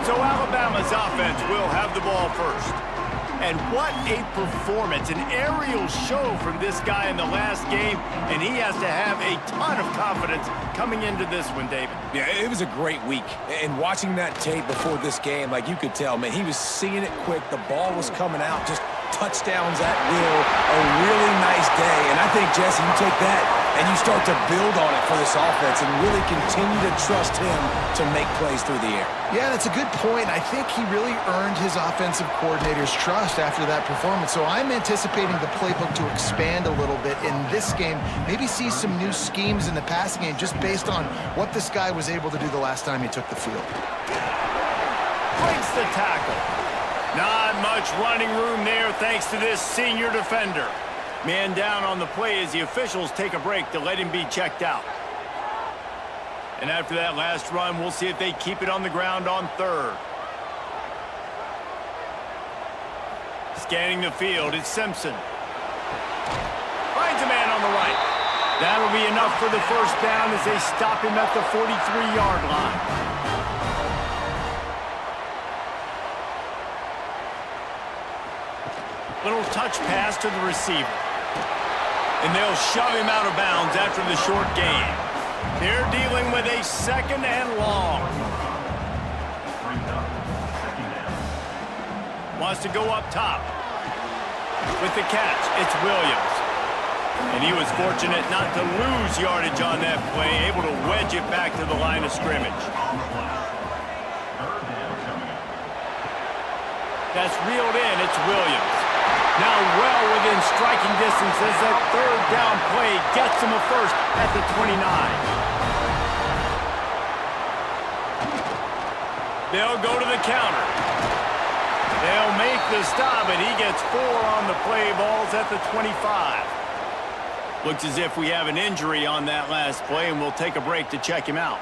So Alabama's offense will have the ball first. And what a performance, an aerial show from this guy in the last game, and he has to have a ton of confidence coming into this one, David. Yeah, it was a great week. And watching that tape before this game, like you could tell, man, he was seeing it quick. The ball was coming out, just touchdowns at will. A really nice day. And I think, Jesse, you take that and you start to build on it for this offense and really continue to trust him to make plays through the air. Yeah, that's a good point. I think he really earned his offensive coordinator's trust after that performance. So I'm anticipating the playbook to expand a little bit in this game. Maybe see some new schemes in the passing game just based on what this guy was able to do the last time he took the field. Breaks the tackle. Not much running room there thanks to this senior defender. Man down on the play as the officials take a break to let him be checked out. And after that last run, we'll see if they keep it on the ground on third. Scanning the field, it's Simpson. Finds a man on the right. That'll be enough for the first down as they stop him at the 43-yard line. Little touch pass to the receiver. And they'll shove him out of bounds after the short gain. They're dealing with a second and long. Wants to go up top. With the catch, it's Williams. And he was fortunate not to lose yardage on that play, able to wedge it back to the line of scrimmage. That's reeled in, it's Williams. Now well within striking distance as that third down play gets him a first at the 29. They'll go to the counter. They'll make the stop, and he gets 4 on the play. Balls at the 25. Looks as if we have an injury on that last play, and we'll take a break to check him out.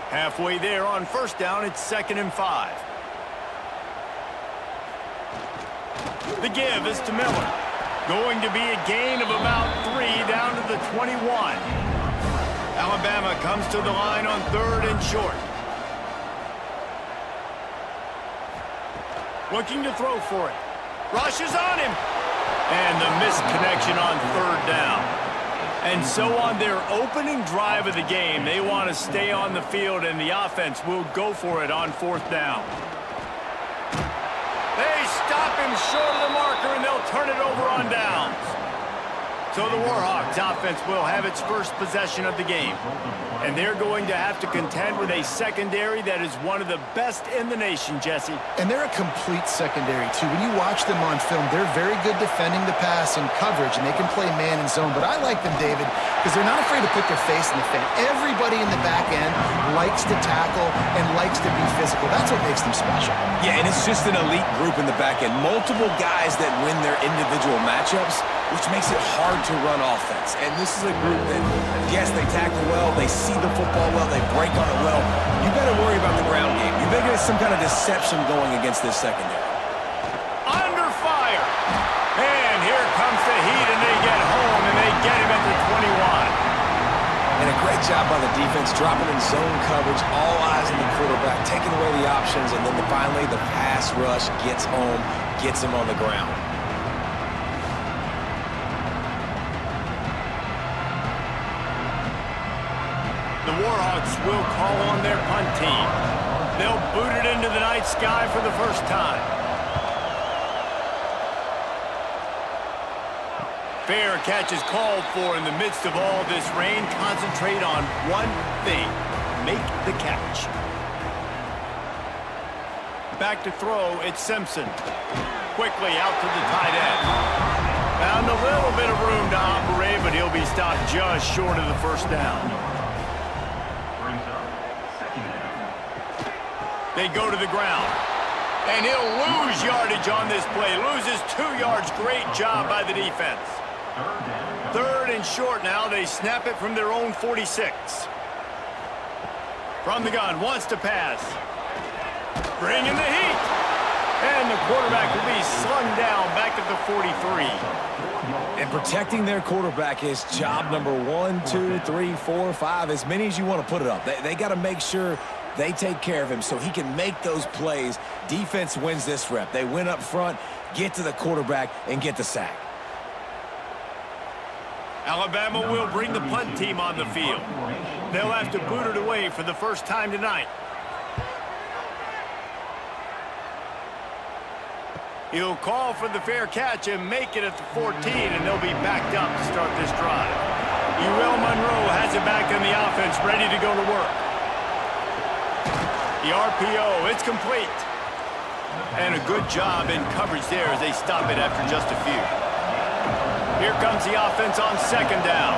Halfway there on first down, it's 2nd and 5. The give is to Miller. Going to be a gain of about 3 down to the 21. Alabama comes to the line on 3rd and short. Looking to throw for it. Rushes on him. And the missed connection on 3rd down. And so on their opening drive of the game, they want to stay on the field, and the offense will go for it on 4th down. They stop him short of the marker, and they'll turn it over on downs. So the Warhawks offense will have its first possession of the game. And they're going to have to contend with a secondary that is one of the best in the nation, Jesse. And they're a complete secondary, too. When you watch them on film, they're very good defending the pass and coverage, and they can play man and zone. But I like them, David, because they're not afraid to put their face in the fan. Everybody in the back end likes to tackle and likes to be physical. That's what makes them special. Yeah, and it's just an elite group in the back end. Multiple guys that win their individual matchups, which makes it hard to run offense. And this is a group that, yes, they tackle well, they see the football well, they break on it well. You got to worry about the ground game. You better get some kind of deception going against this secondary. Under fire. And here comes the heat, and they get home, and they get him at the 21. And a great job by the defense, dropping in zone coverage, all eyes on the quarterback, taking away the options, and then finally the pass rush gets home, gets him on the ground. The Warhawks will call on their punt team. They'll boot it into the night sky for the first time. Fair catch is called for in the midst of all this rain. Concentrate on one thing. Make the catch. Back to throw, it's Simpson. Quickly out to the tight end. Found a little bit of room to operate, but he'll be stopped just short of the first down. They go to the ground. And he'll lose yardage on this play. Loses 2 yards. Great job by the defense. 3rd and short now. They snap it from their own 46. From the gun. Wants to pass. Bringing the heat. And the quarterback will be slung down back at the 43. And protecting their quarterback is job number 1, 2, 3, 4, 5, as many as you want to put it up. They got to make sure They take care of him so he can make those plays. Defense wins this rep. They win up front, get to the quarterback, and get the sack. Alabama will bring the punt team on the field. They'll have to boot it away for the first time tonight. He'll call for the fair catch and make it at the 14, and they'll be backed up to start this drive. UL Monroe has it back in the offense, ready to go to work. The RPO, it's complete. And a good job in coverage there as they stop it after just a few. Here comes the offense on second down.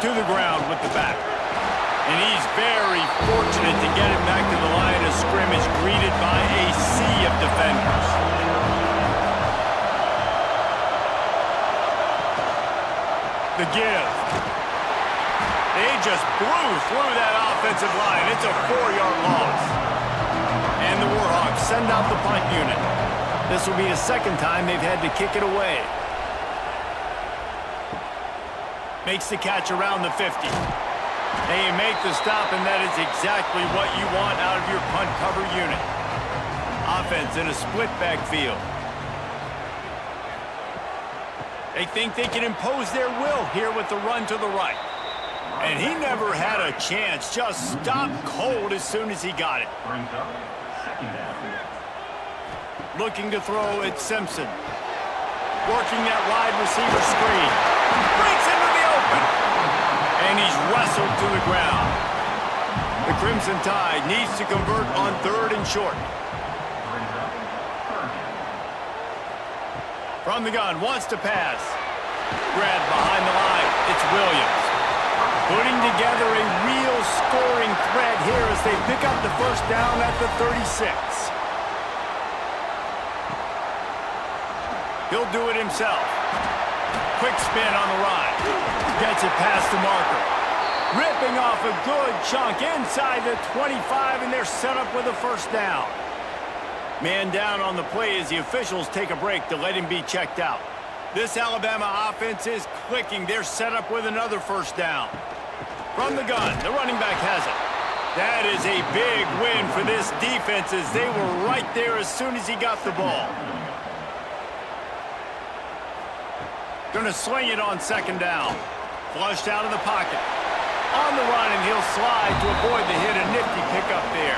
To the ground with the back. And he's very fortunate to get it back to the line of scrimmage, greeted by a sea of defenders. The give. They just blew through that offensive line. It's a 4-yard loss. And the Warhawks send out the punt unit. This will be the second time they've had to kick it away. Makes the catch around the 50. They make the stop, and that is exactly what you want out of your punt cover unit. Offense in a split backfield. They think they can impose their will here with the run to the right. And he never had a chance. Just stopped cold as soon as he got it. Looking to throw at Simpson. Working that wide receiver screen. Breaks into the open. And he's wrestled to the ground. The Crimson Tide needs to convert on 3rd and short. From the gun, wants to pass. Grab behind the line. It's Williams. Putting together a real scoring threat here as they pick up the first down at the 36. He'll do it himself. Quick spin on the run. Gets it past the marker. Ripping off a good chunk inside the 25, and they're set up with a first down. Man down on the play as the officials take a break to let him be checked out. This Alabama offense is clicking. They're set up with another first down. From the gun, the running back has it. That is a big win for this defense as they were right there as soon as he got the ball. Gonna sling it on second down. Flushed out of the pocket. On the run, and he'll slide to avoid the hit. A nifty pickup there.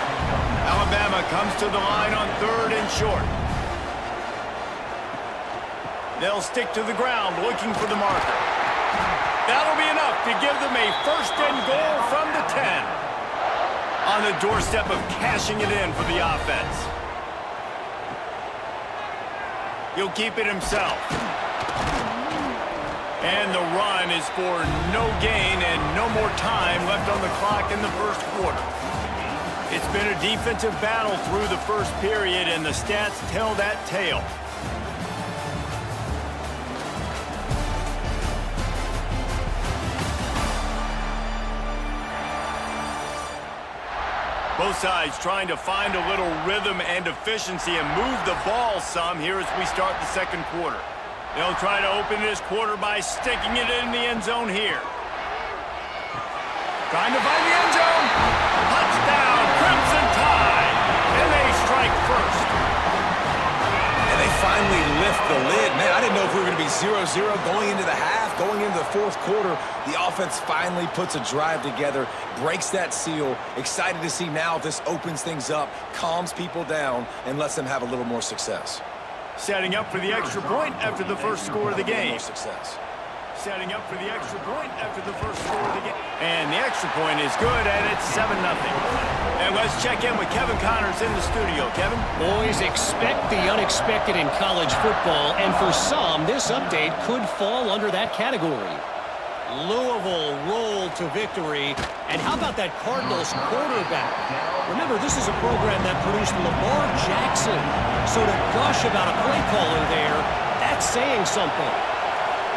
Alabama comes to the line on 3rd and short. They'll stick to the ground looking for the marker. That'll be enough to give them a 1st and goal from the 10. On the doorstep of cashing it in for the offense. He'll keep it himself. And the run is for no gain and no more time left on the clock in the first quarter. It's been a defensive battle through the first period, and the stats tell that tale. Both sides trying to find a little rhythm and efficiency and move the ball some here as we start the second quarter. They'll try to open this quarter by sticking it in the end zone here. Trying to find the end zone. Touchdown, Crimson Tide. And they strike first. And they finally lift the lid. Man, I didn't know if we were going to be 0-0 going into the half, going into the fourth quarter. The offense finally puts a drive together, breaks that seal. Excited to see now if this opens things up, calms people down, and lets them have a little more success. Setting up for the extra point after the first score of the game. Success. Setting up for the extra point after the first score of the game. And the extra point is good, and it's 7-0. And let's check in with Kevin Connors in the studio. Kevin? Boys, expect the unexpected in college football, and for some, this update could fall under that category. Louisville rolled to victory. And how about that Cardinals quarterback? Remember, this is a program that produced Lamar Jackson. So to gush about a play caller there, that's saying something.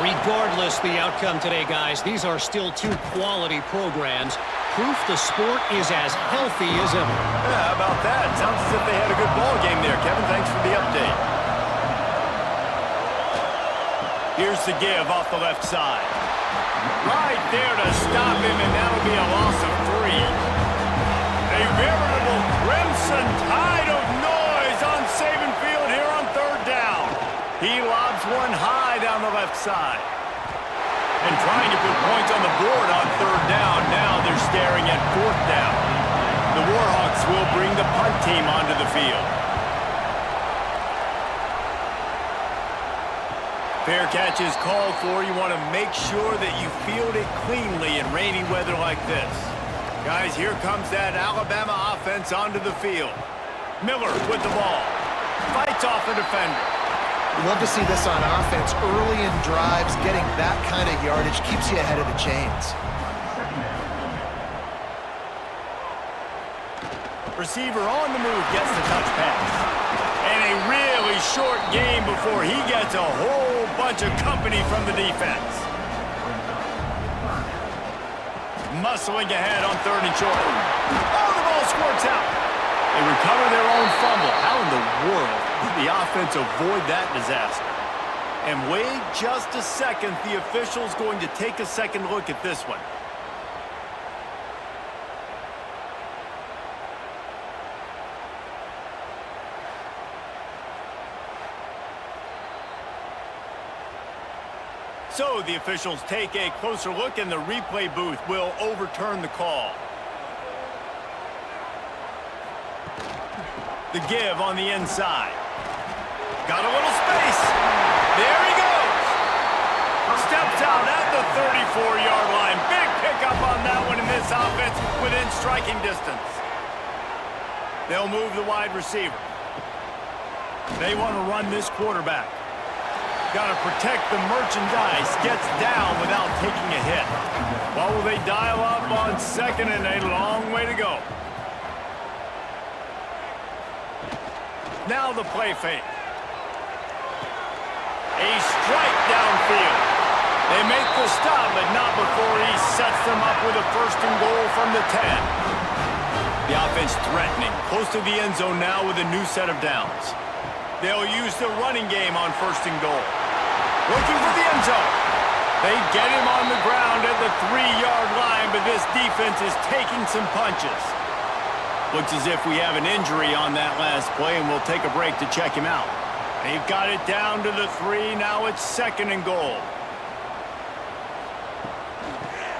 Regardless the outcome today, guys, these are still two quality programs. Proof the sport is as healthy as ever. Yeah, how about that? Sounds as if they had a good ball game there, Kevin. Thanks for the update. Here's the give off the left side. Right there to stop him, and that'll be a loss of 3. veritable crimson tide of noise on Saban Field here on third down. He lobs one high down the left side. And trying to put points on the board on third down. Now they're staring at fourth down. The Warhawks will bring the punt team onto the field. Fair catch is called for. You want to make sure that you field it cleanly in rainy weather like this. Guys, here comes that Alabama offense onto the field. Miller with the ball. Fights off a defender. You love to see this on offense. Early in drives, getting that kind of yardage keeps you ahead of the chains. Receiver on the move gets the touch pass. And a really short game before he gets a whole bunch of company from the defense. Muscling ahead on third and short. Oh, the ball squirts out. They recover their own fumble. How in the world did the offense avoid that disaster? And wait just a second. The official's going to take a second look at this one. So the officials take a closer look, and the replay booth will overturn the call. The give on the inside. Got a little space. There he goes. Steps out at the 34-yard line. Big pickup on that one in this offense within striking distance. They'll move the wide receiver. They want to run this quarterback. Got to protect the merchandise. Gets down without taking a hit. Well, will they dial up on second and a long way to go? Now the play fake. A strike downfield. They make the stop, but not before he sets them up with a first and goal from the 10. The offense threatening. Close to the end zone now with a new set of downs. They'll use the running game on first and goal. Looking for the end zone. They get him on the ground at the 3-yard line, but this defense is taking some punches. Looks as if we have an injury on that last play, and we'll take a break to check him out. They've got it down to the 3. Now it's second and goal.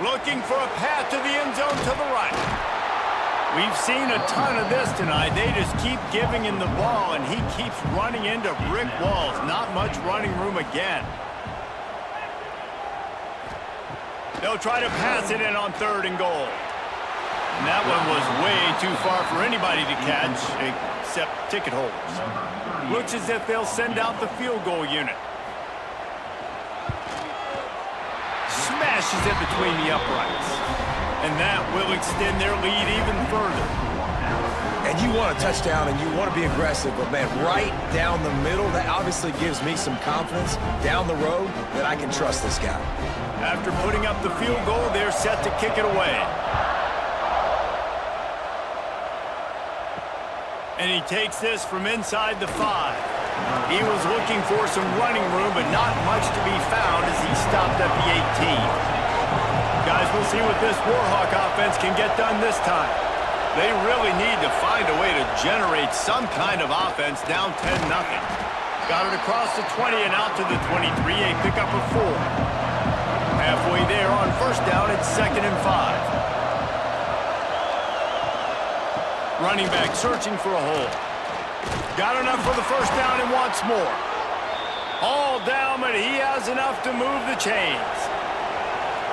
Looking for a path to the end zone to the right. We've seen a ton of this tonight. They just keep giving him the ball, and he keeps running into brick walls. Not much running room again. They'll try to pass it in on third and goal. And that one was way too far for anybody to catch, except ticket holders. Looks as if they'll send out the field goal unit. Smashes it between the uprights. And that will extend their lead even further. And you want a touchdown and you want to be aggressive, but man, right down the middle, that obviously gives me some confidence down the road that I can trust this guy. After putting up the field goal, they're set to kick it away. And he takes this from inside the 5. He was looking for some running room, but not much to be found as he stopped at the 18. Guys, we'll see what this Warhawk offense can get done this time. They really need to find a way to generate some kind of offense down 10-0. Got it across the 20 and out to the 23, a pickup of 4. Halfway there on first down, it's second and 5. Running back searching for a hole. Got enough for the first down and wants more. All down, but he has enough to move the chains.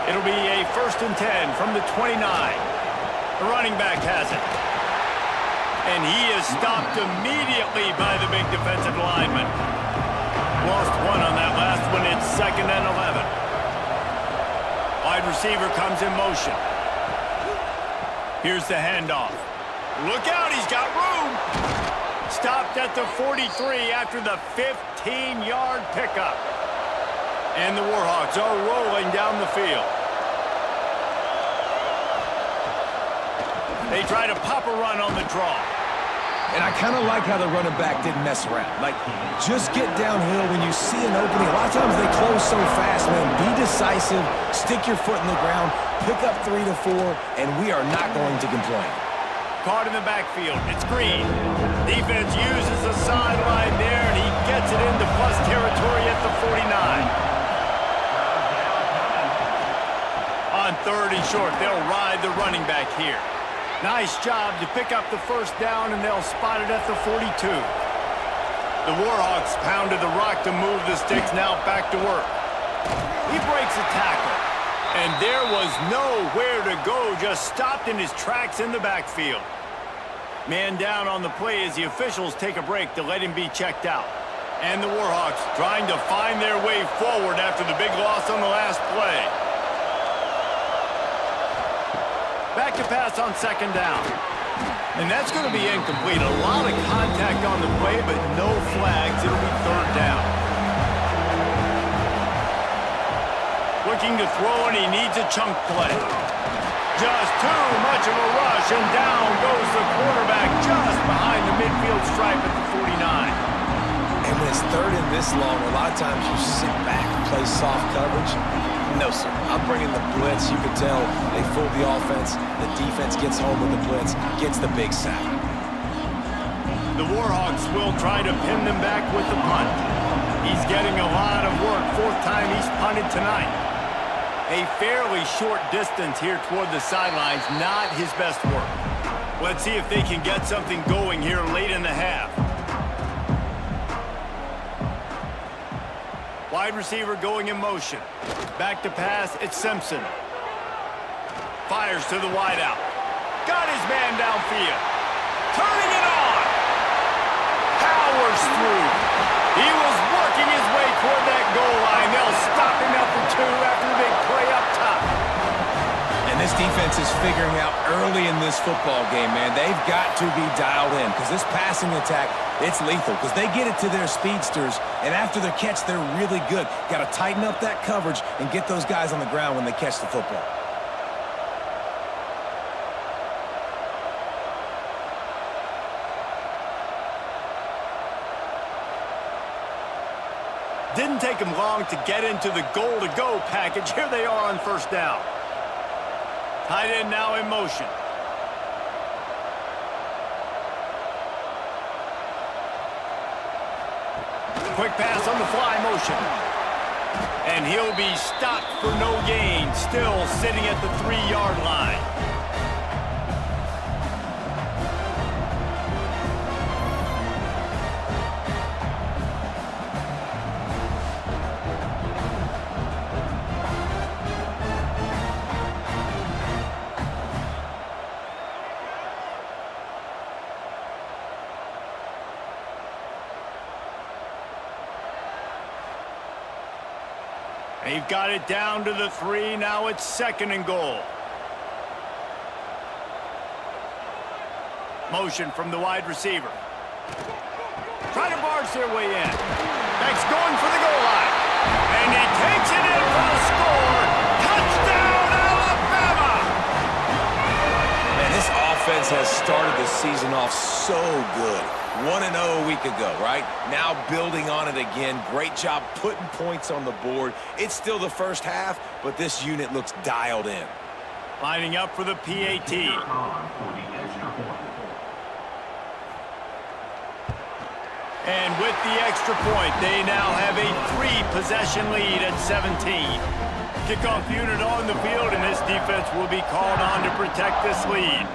It'll be a first and 10 from the 29. The running back has it. And he is stopped immediately by the big defensive lineman. Lost one on that last one. It's second and 11. Wide receiver comes in motion. Here's the handoff. Look out, he's got room. Stopped at the 43 after the 15-yard pickup. And the Warhawks are rolling down the field. They try to pop a run on the draw. And I kind of like how the running back didn't mess around. Like, just get downhill when you see an opening. A lot of times they close so fast, man. Be decisive, stick your foot in the ground, pick up 3 to 4, and we are not going to complain. Caught in the backfield. It's Green. Defense uses the sideline there, and he gets it into plus territory at the 49. On 3rd and short, they'll ride the running back here. Nice job to pick up the first down, and they'll spot it at the 42. The Warhawks pounded the rock to move the sticks, now back to work. He breaks a tackle, and there was nowhere to go, just stopped in his tracks in the backfield. Man down on the play as the officials take a break to let him be checked out. And the Warhawks trying to find their way forward after the big loss on the last play. Back to pass on 2nd down. And that's going to be incomplete. A lot of contact on the play, but no flags. It'll be 3rd down. Looking to throw, and he needs a chunk play. Just too much of a rush, and down goes the quarterback just behind the midfield stripe at the 49. And when it's 3rd and this long, a lot of times you sit back and play soft coverage. No, sir. I'm bringing the blitz. You can tell they fooled the offense. The defense gets home with the blitz, gets the big sack. The Warhawks will try to pin them back with the punt. He's getting a lot of work. 4th time he's punted tonight. A fairly short distance here toward the sidelines, not his best work. Let's see if they can get something going here late in the half. Wide receiver going in motion. Back to pass, it's Simpson. Fires to the wideout. Got his man downfield. Turning it on. Powers through. He was working his way toward that goal line. They'll stop him at the 2 after the big play up top. And this defense is figuring out early in this football game, man. They've got to be dialed in because this passing attack, it's lethal because they get it to their speedsters, and after their catch, they're really good. Got to tighten up that coverage and get those guys on the ground when they catch the football. Didn't take him long to get into the goal-to-go package. Here they are on 1st down. Tight end now in motion. Quick pass on the fly motion. And he'll be stopped for no gain. Still sitting at the 3-yard line. They've got it down to the 3. Now it's 2nd and goal. Motion from the wide receiver. Trying to barge their way in. Banks going for the goal line. And he takes it in for the score. Touchdown, Alabama! Man, this offense has started the season off so good. 1-0 a week ago, right? Now building on it again. Great job putting points on the board. It's still the first half, but this unit looks dialed in. Lining up for the PAT. And with the extra point, they now have a 3-possession lead at 17. Kickoff unit on the field, and this defense will be called on to protect this lead.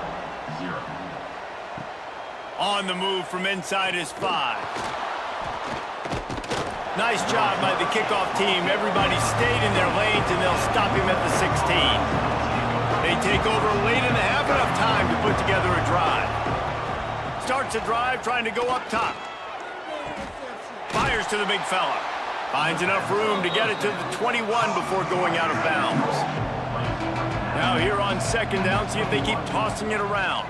On the move from inside his 5. Nice job by the kickoff team. Everybody stayed in their lanes, and they'll stop him at the 16. They take over late in the half, enough time to put together a drive. Starts a drive trying to go up top. Fires to the big fella. Finds enough room to get it to the 21 before going out of bounds. Now here on 2nd down, see if they keep tossing it around.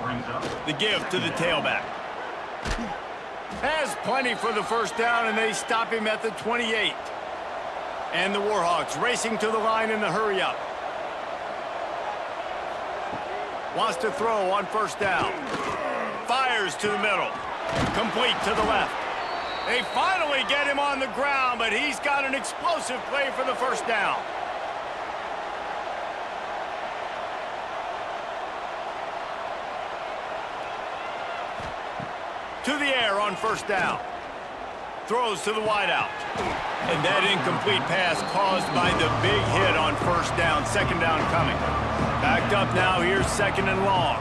The give to the tailback. Has plenty for the 1st down, and they stop him at the 28. And the Warhawks racing to the line in the hurry-up. Wants to throw on 1st down. Fires to the middle. Complete to the left. They finally get him on the ground, but he's got an explosive play for the 1st down. To the air on first down. Throws to the wideout. And that incomplete pass caused by the big hit on first down. Second down coming. Backed up now. Here's second and long.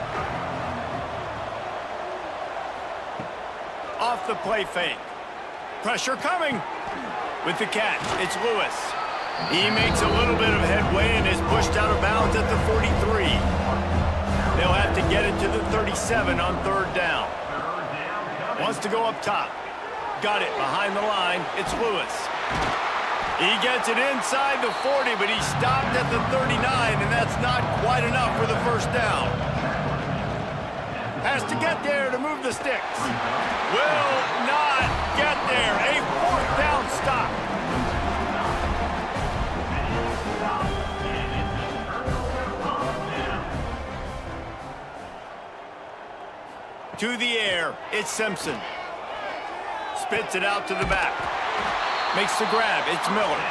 Off the play fake. Pressure coming. With the catch, it's Lewis. He makes a little bit of headway and is pushed out of bounds at the 43. They'll have to get it to the 37 on third down. Wants to go up top. Got it behind the line. It's Lewis. He gets it inside the 40, but he stopped at the 39, and that's not quite enough for the first down. Has to get there to move the sticks. Will not get there. A fourth down stop. To the air, it's Simpson. Spits it out to the back. Makes the grab, it's Miller.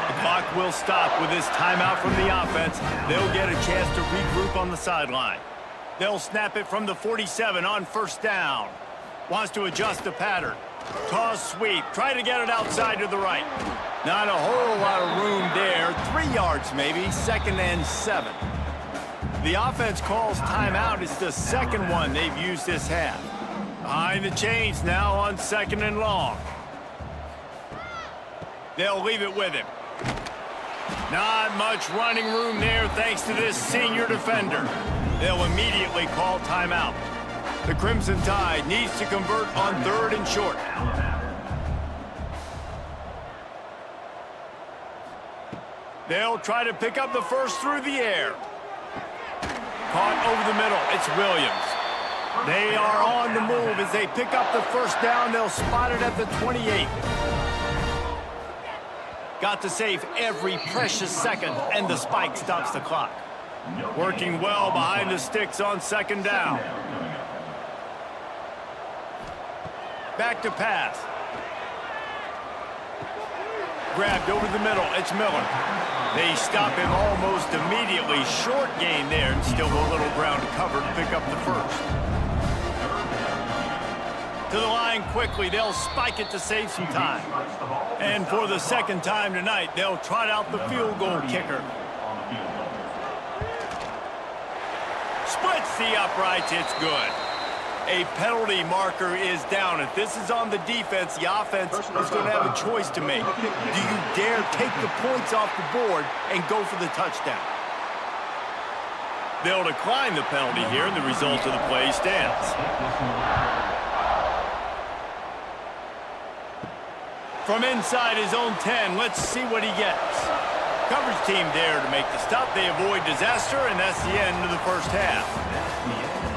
The clock will stop with this timeout from the offense. They'll get a chance to regroup on the sideline. They'll snap it from the 47 on first down. Wants to adjust the pattern. Toss sweep, try to get it outside to the right. Not a whole lot of room there. 3 yards maybe, second and 7. The offense calls timeout. It's the second one they've used this half. Behind the chains now on second and long. They'll leave it with him. Not much running room there thanks to this senior defender. They'll immediately call timeout. The Crimson Tide needs to convert on third and short. They'll try to pick up the first through the air. Caught over the middle. It's Williams. They are on the move as they pick up the first down. They'll spot it at the 28. Got to save every precious second, and the spike stops the clock. Working well behind the sticks on second down. Back to pass. Grabbed over the middle. It's Miller. They stop him almost immediately. Short gain there, and still a little ground to cover to pick up the first. To the line quickly. They'll spike it to save some time. And for the second time tonight, they'll trot out the field goal kicker. Splits the uprights. It's good. A penalty marker is down. If this is on the defense, the offense is going to have a choice to make. Do you dare take the points off the board and go for the touchdown? They'll decline the penalty here, and the result of the play stands. From inside his own 10, let's see what he gets. Coverage team there to make the stop. They avoid disaster, and that's the end of the first half.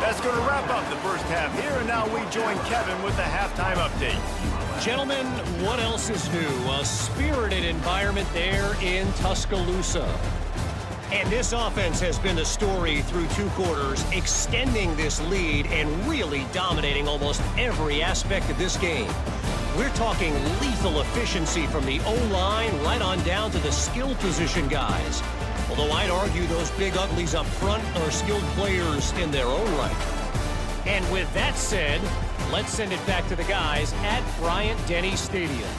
That's going to wrap up the first half here, and now we join Kevin with the halftime update. Gentlemen, what else is new? A spirited environment there in Tuscaloosa. And this offense has been the story through 2 quarters, extending this lead and really dominating almost every aspect of this game. We're talking lethal efficiency from the O-line right on down to the skill position guys. Although I'd argue those big uglies up front are skilled players in their own right. And with that said, let's send it back to the guys at Bryant-Denny Stadium.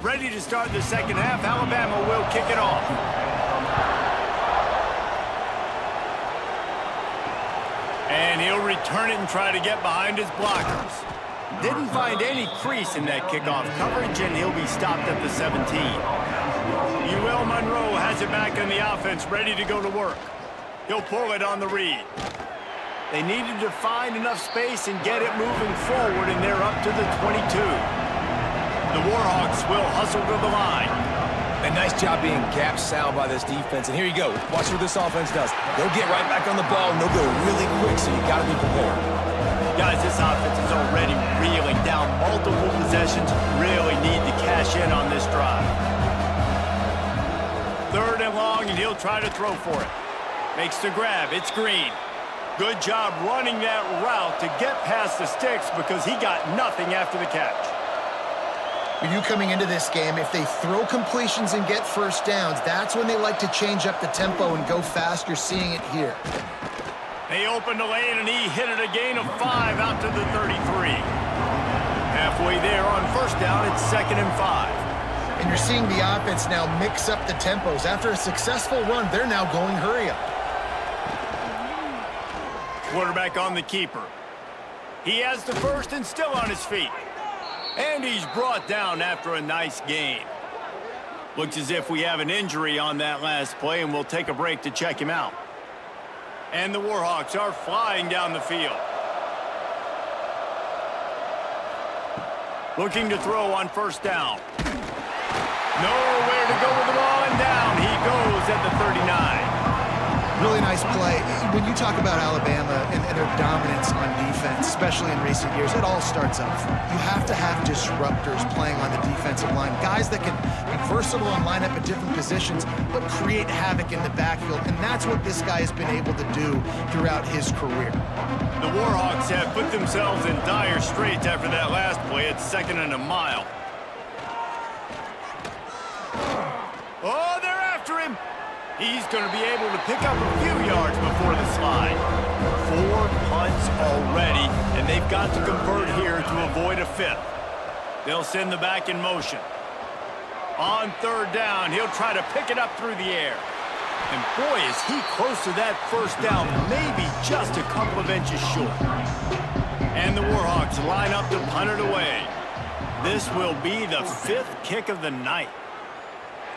Ready to start the second half. Alabama will kick it off. And he'll return it and try to get behind his blockers. Didn't find any crease in that kickoff coverage, and he'll be stopped at the 17. UL Monroe has it back in the offense, ready to go to work. He'll pull it on the read. They needed to find enough space and get it moving forward, and they're up to the 22. The Warhawks will hustle to the line. A nice job being gap sound by this defense. And here you go. Watch what this offense does. They'll get right back on the ball, and they'll go really quick, so you got to be prepared. Guys, this offense is already reeling down multiple possessions. Really need to cash in on this drive. Third and long, and he'll try to throw for it. Makes the grab. It's Green. Good job running that route to get past the sticks because he got nothing after the catch. For you coming into this game, if they throw completions and get first downs, that's when they like to change up the tempo and go fast. You're seeing it here. They opened the lane, and he hit it a gain of 5 out to the 33. Halfway there on first down, it's 2nd and 5. And you're seeing the offense now mix up the tempos. After a successful run, they're now going hurry up. Quarterback on the keeper. He has the first and still on his feet. And he's brought down after a nice gain. Looks as if we have an injury on that last play, and we'll take a break to check him out. And the Warhawks are flying down the field. Looking to throw on first down. Nowhere to go with the ball, and down he goes at the 39. Really nice play. When you talk about Alabama and their dominance on defense, especially in recent years, it all starts up front. You have to have disruptors playing on the defensive line, guys that can be versatile and line up at different positions, but create havoc in the backfield, and that's what this guy has been able to do throughout his career. The Warhawks have put themselves in dire straits after that last play. It's 2nd and a mile. Oh, they're after him. He's going to be able to pick up a few yards before the slide. 4 punts already, and they've got to convert here to avoid a 5th. They'll send the back in motion. On 3rd down, he'll try to pick it up through the air. And boy, is he close to that first down, maybe just a couple of inches short. And the Warhawks line up to punt it away. This will be the 5th kick of the night.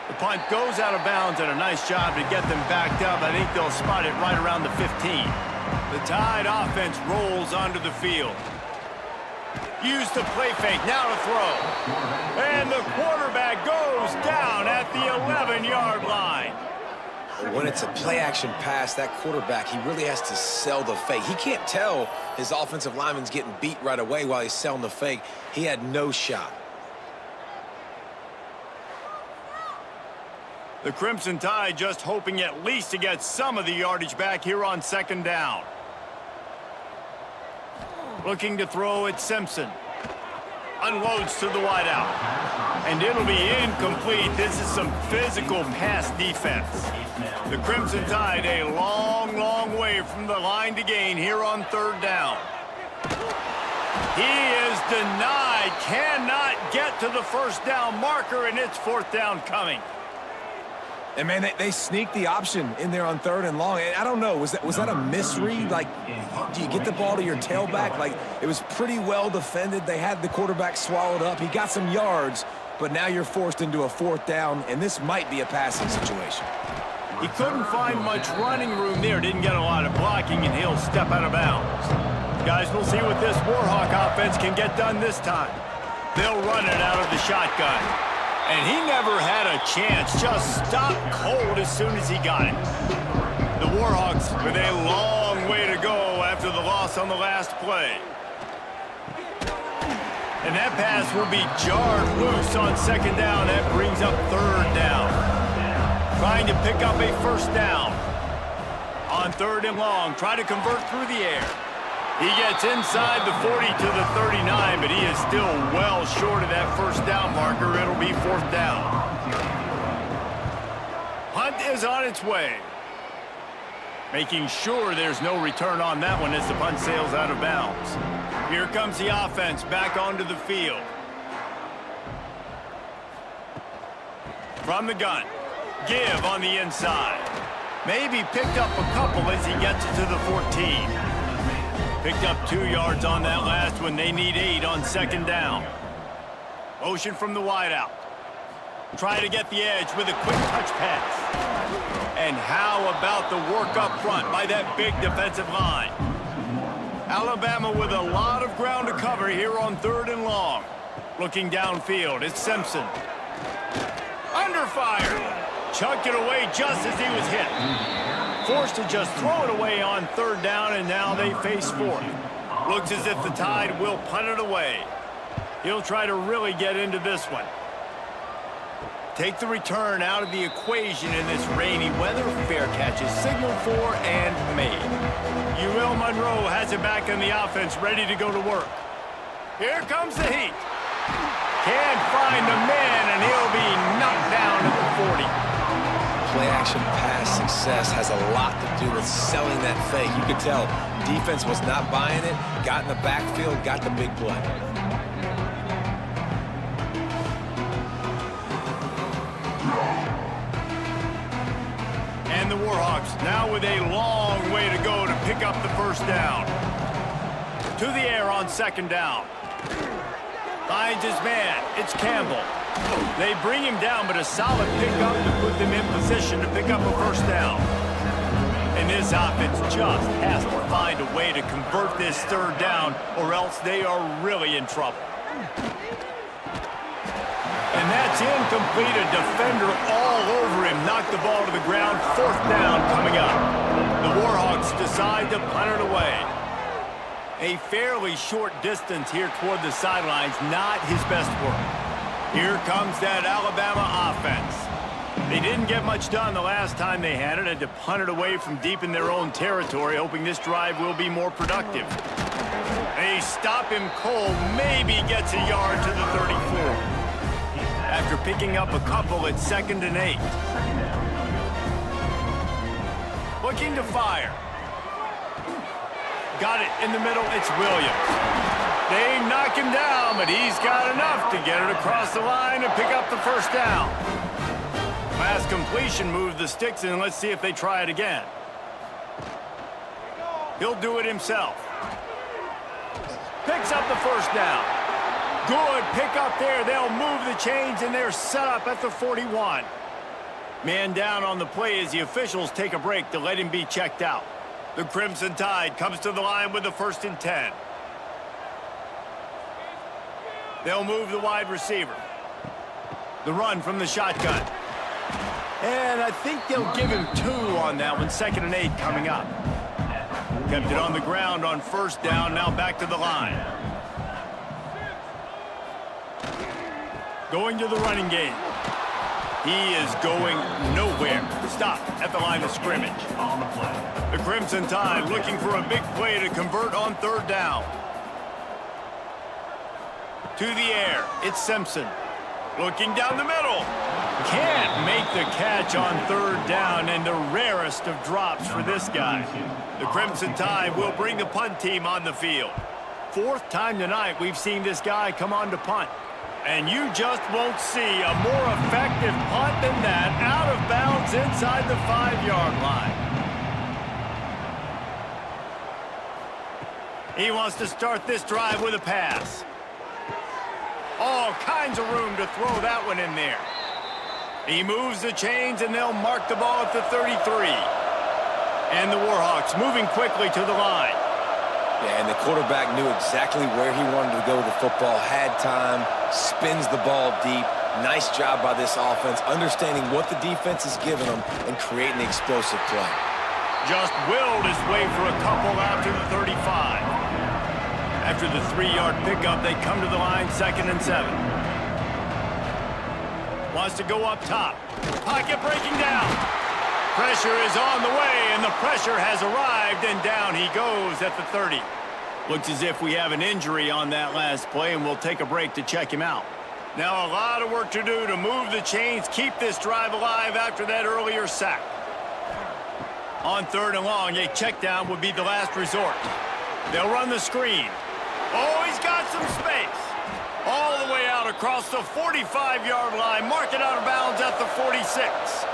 The punt goes out of bounds, and a nice job to get them backed up. I think they'll spot it right around the 15. The Tide offense rolls onto the field. Use the play fake, now to throw. And the quarterback goes down at the 11-yard line. When it's a play-action pass, that quarterback, he really has to sell the fake. He can't tell his offensive lineman's getting beat right away while he's selling the fake. He had no shot. The Crimson Tide just hoping at least to get some of the yardage back here on 2nd down. Looking to throw at Simpson. Unloads to the wideout. And it'll be incomplete. This is some physical pass defense. The Crimson Tide a long, long way from the line to gain here on 3rd down. He is denied. Cannot get to the first down marker, and it's 4th down coming. And, man, they sneaked the option in there on 3rd and long. And I don't know, was that a misread? Like, do you get the ball to your tailback? Like, it was pretty well defended. They had the quarterback swallowed up. He got some yards, but now you're forced into a 4th down, and this might be a passing situation. He couldn't find much running room there. Didn't get a lot of blocking, and he'll step out of bounds. Guys, we'll see what this Warhawk offense can get done this time. They'll run it out of the shotgun. And he never had a chance, just stopped cold as soon as he got it. The Warhawks with a long way to go after the loss on the last play. And that pass will be jarred loose on 2nd down. That brings up 3rd down. Trying to pick up a first down. On 3rd and long, try to convert through the air. He gets inside the 40 to the 39, but he is still well short of that first down marker. It'll be 4th down. Punt is on its way. Making sure there's no return on that one as the punt sails out of bounds. Here comes the offense back onto the field. From the gun. Give on the inside. Maybe picked up a couple as he gets it to the 14. Picked up 2 yards on that last one. They need 8 on 2nd down. Motion from the wideout. Try to get the edge with a quick touch pass. And how about the work up front by that big defensive line? Alabama with a lot of ground to cover here on 3rd and long. Looking downfield, it's Simpson. Under fire. Chucked it away just as he was hit. Forced to just throw it away on 3rd down, and now they face 4th. Looks as if the Tide will punt it away. He'll try to really get into this one. Take the return out of the equation in this rainy weather. Fair catch is signaled for and made. Uriel Monroe has it back on the offense, ready to go to work. Here comes the heat. Can't find the man, and he'll be knocked down at the 40. Play-action pass success has a lot to do with selling that fake. You could tell defense was not buying it, got in the backfield, got the big play. And the Warhawks now with a long way to go to pick up the first down. To the air on second down. Finds his man. It's Campbell. They bring him down, but a solid pickup to put them in position to pick up a first down. And this offense just has to find a way to convert this third down, or else they are really in trouble. And that's incomplete. A defender all over him. Knocked the ball to the ground. Fourth down coming up. The Warhawks decide to punt it away. A fairly short distance here toward the sidelines. Not his best work. Here comes that Alabama offense. They didn't get much done the last time they had it. Had to punt it away from deep in their own territory, hoping this drive will be more productive. They stop him cold. Maybe gets a yard to the 34. After picking up a couple at 2nd and 8. Looking to fire. Got it in the middle. It's Williams. They knock him down, but he's got enough to get it across the line and pick up the first down. Last completion moved the sticks, and let's see if they try it again. He'll do it himself. Picks up the first down. Good pick up there. They'll move the chains, and they're set up at the 41. Man down on the play as the officials take a break to let him be checked out. The Crimson Tide comes to the line with the 1st and 10. They'll move the wide receiver. The run from the shotgun. And I think they'll give him 2 on that one. 2nd and 8 coming up. Kept it on the ground on first down. Now back to the line. Going to the running game. He is going nowhere. Stop at the line of scrimmage. The Crimson Tide looking for a big play to convert on 3rd down. To the air. It's Simpson. Looking down the middle. Can't make the catch on 3rd down, and the rarest of drops for this guy. The Crimson Tide will bring the punt team on the field. 4th time tonight we've seen this guy come on to punt. And you just won't see a more effective punt than that, out of bounds inside the 5-yard line. He wants to start this drive with a pass. All kinds of room to throw that one in there. He moves the chains, and they'll mark the ball at the 33. And the Warhawks moving quickly to the line. Yeah, and the quarterback knew exactly where he wanted to go with the football, had time, spins the ball deep. Nice job by this offense, understanding what the defense is giving them and creating the explosive play. Just willed his way for a couple out to the 35. After the 3-yard pickup, they come to the line, 2nd and 7. Wants to go up top. Pocket breaking down. Pressure is on the way, and the pressure has arrived, and down he goes at the 30. Looks as if we have an injury on that last play, and we'll take a break to check him out. Now a lot of work to do to move the chains, keep this drive alive after that earlier sack. On 3rd and long, a check down would be the last resort. They'll run the screen. Oh, he's got some space. All the way out across the 45-yard line, mark it out of bounds at the 46.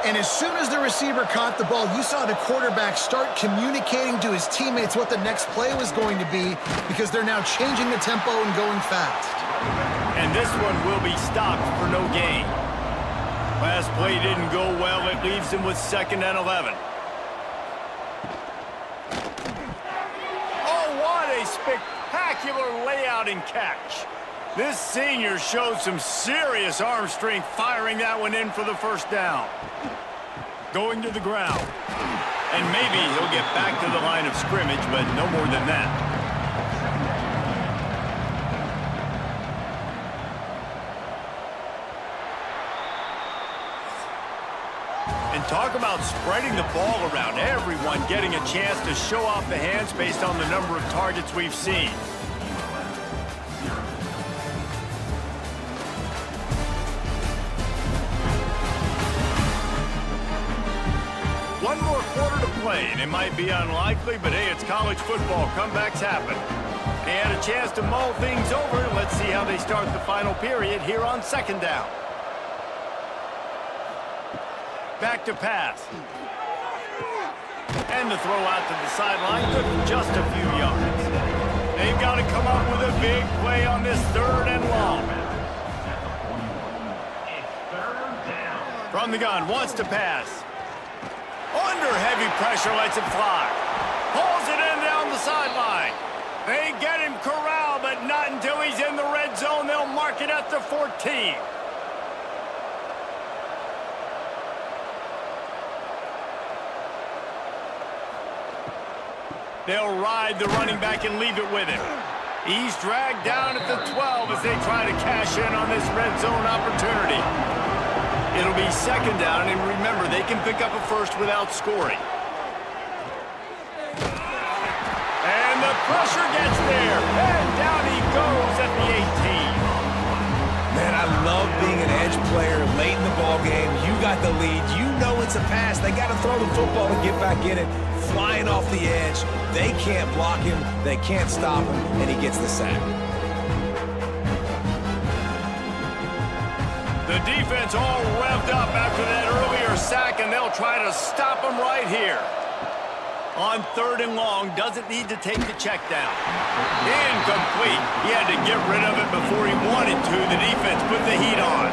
And as soon as the receiver caught the ball, you saw the quarterback start communicating to his teammates what the next play was going to be, because they're now changing the tempo and going fast. And this one will be stopped for no gain. Last play didn't go well. It leaves him with 2nd and 11. Oh, what a spectacular layout and catch. This senior showed some serious arm strength firing that one in for the first down. Going to the ground. And maybe he'll get back to the line of scrimmage, but no more than that. And talk about spreading the ball around. Everyone getting a chance to show off the hands based on the number of targets we've seen. One more quarter to play, and it might be unlikely, but hey, it's college football. Comebacks happen. They had a chance to mull things over. Let's see how they start the final period here on second down. Back to pass. And the throw out to the sideline took just a few yards. They've got to come up with a big play on this third and long. From the gun, wants to pass. Under heavy pressure, lets it fly. Pulls it in down the sideline. They get him corralled, but not until he's in the red zone. They'll mark it at the 14. They'll ride the running back and leave it with him. He's dragged down at the 12 as they try to cash in on this red zone opportunity. It'll be second down, and remember, they can pick up a first without scoring. And the pressure gets there, and down he goes at the 18. Man, I love being an edge player late in the ball game. You got the lead. You know it's a pass. They got to throw the football and get back in it. Flying off the edge. They can't block him. They can't stop him, and he gets the sack. The defense all revved up after that earlier sack, and they'll try to stop him right here. On third and long, doesn't need to take the check down. Incomplete. He had to get rid of it before he wanted to. The defense put the heat on.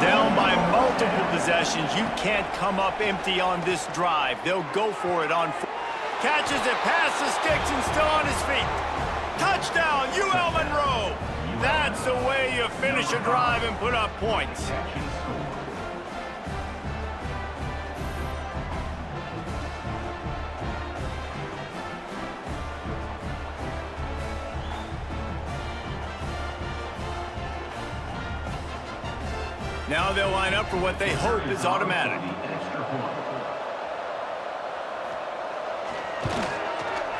Down by multiple possessions. You can't come up empty on this drive. They'll go for it on foot. Catches it past the sticks and still on his feet. Touchdown, UL Monroe. That's the way you finish a drive and put up points. Now they'll line up for what they hope is automatic.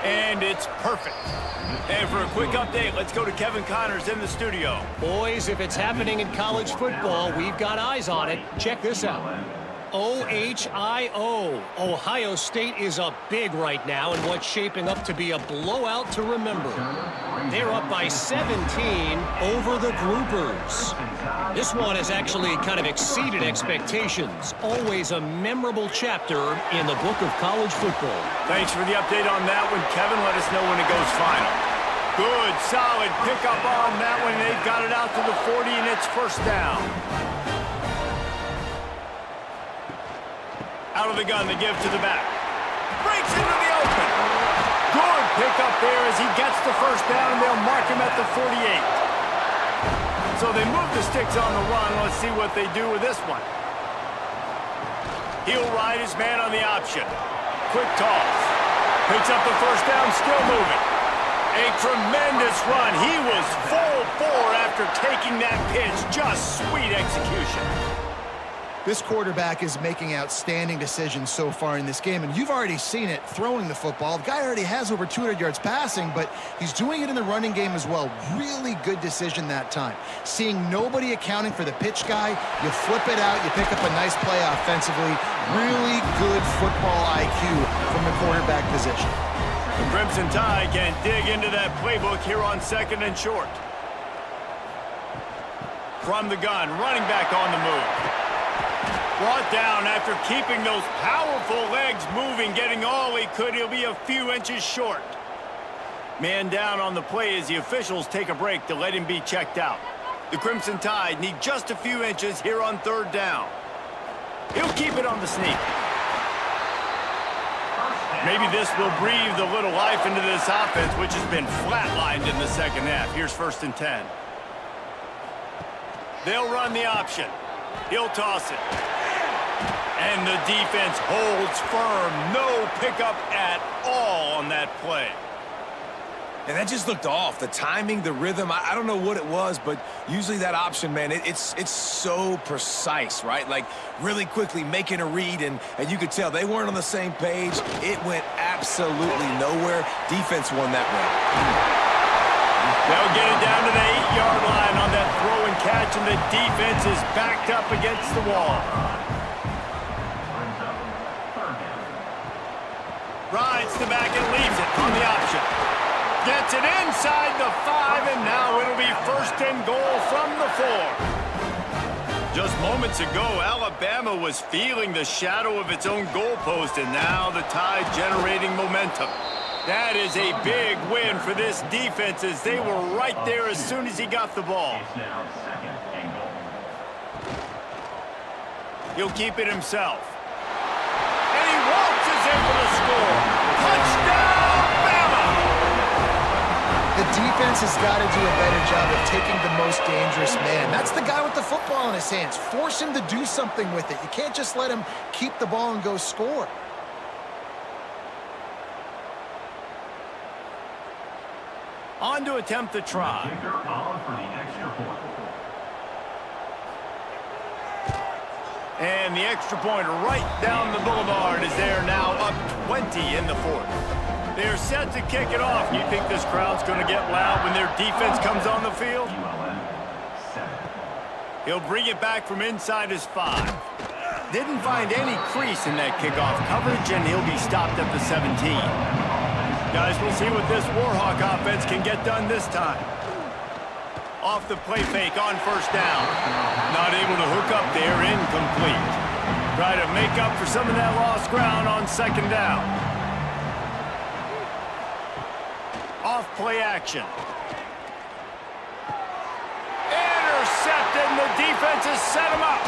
And it's perfect. And for a quick update, let's go to Kevin Connors in the studio. Boys, if it's happening in college football, we've got eyes on it. Check this out. OHIO. Ohio State is up big right now in what's shaping up to be a blowout to remember. They're up by 17 over the Groupers. This one has actually kind of exceeded expectations. Always a memorable chapter in the book of college football. Thanks for the update on that one, Kevin. Let us know when it goes final. Good, solid pickup on that one. They've got it out to the 40, and it's first down. Out of the gun, they give to the back. Breaks into the open. Good pickup there as he gets the first down, and they'll mark him at the 48. So they move the sticks on the run. Let's see what they do with this one. He'll ride his man on the option. Quick toss. Picks up the first down, still moving. A tremendous run. He was full bore after taking that pitch. Just sweet execution. This quarterback is making outstanding decisions so far in this game, and you've already seen it throwing the football. The guy already has over 200 yards passing, but he's doing it in the running game as well. Really good decision that time. Seeing nobody accounting for the pitch guy, you flip it out, you pick up a nice play offensively. Really good football IQ from the quarterback position. The Crimson Tide can dig into that playbook here on second and short. From the gun, running back on the move. Brought down after keeping those powerful legs moving, getting all he could. He'll be a few inches short. Man down on the play as the officials take a break to let him be checked out. The Crimson Tide need just a few inches here on third down. He'll keep it on the sneak. Maybe this will breathe a little life into this offense, which has been flatlined in the second half. Here's first and 10. They'll run the option. He'll toss it. And the defense holds firm. No pickup at all on that play. And that just looked off. The timing, the rhythm, I don't know what it was, but usually that option, man, it's so precise, right? Like really quickly making a read, and you could tell they weren't on the same page. It went absolutely nowhere. Defense won that round. They'll get it down to the 8-yard line on that throw and catch, and the defense is backed up against the wall. Rides the back and leaves it on the option. Gets it inside the 5, and now it'll be 1st and goal from the 4. Just moments ago, Alabama was feeling the shadow of its own goalpost, and now the Tide generating momentum. That is a big win for this defense, as they were right there as soon as he got the ball. He'll keep it himself. And he waltzes in for the score. Touchdown, Bama! The defense has got to do a better job of taking the most dangerous man. That's the guy with the football in his hands. Force him to do something with it. You can't just let him keep the ball and go score. On to attempt the try. And the extra point right down the boulevard is there now, up 20 in the 4th. They're set to kick it off. You think this crowd's going to get loud when their defense comes on the field? He'll bring it back from inside his 5. Didn't find any crease in that kickoff coverage, and he'll be stopped at the 17. Guys, we'll see what this Warhawk offense can get done this time. Off the play fake on 1st down. Not able to hook up there, incomplete. Try to make up for some of that lost ground on 2nd down. Off play action. Intercepted, and the defense has set him up.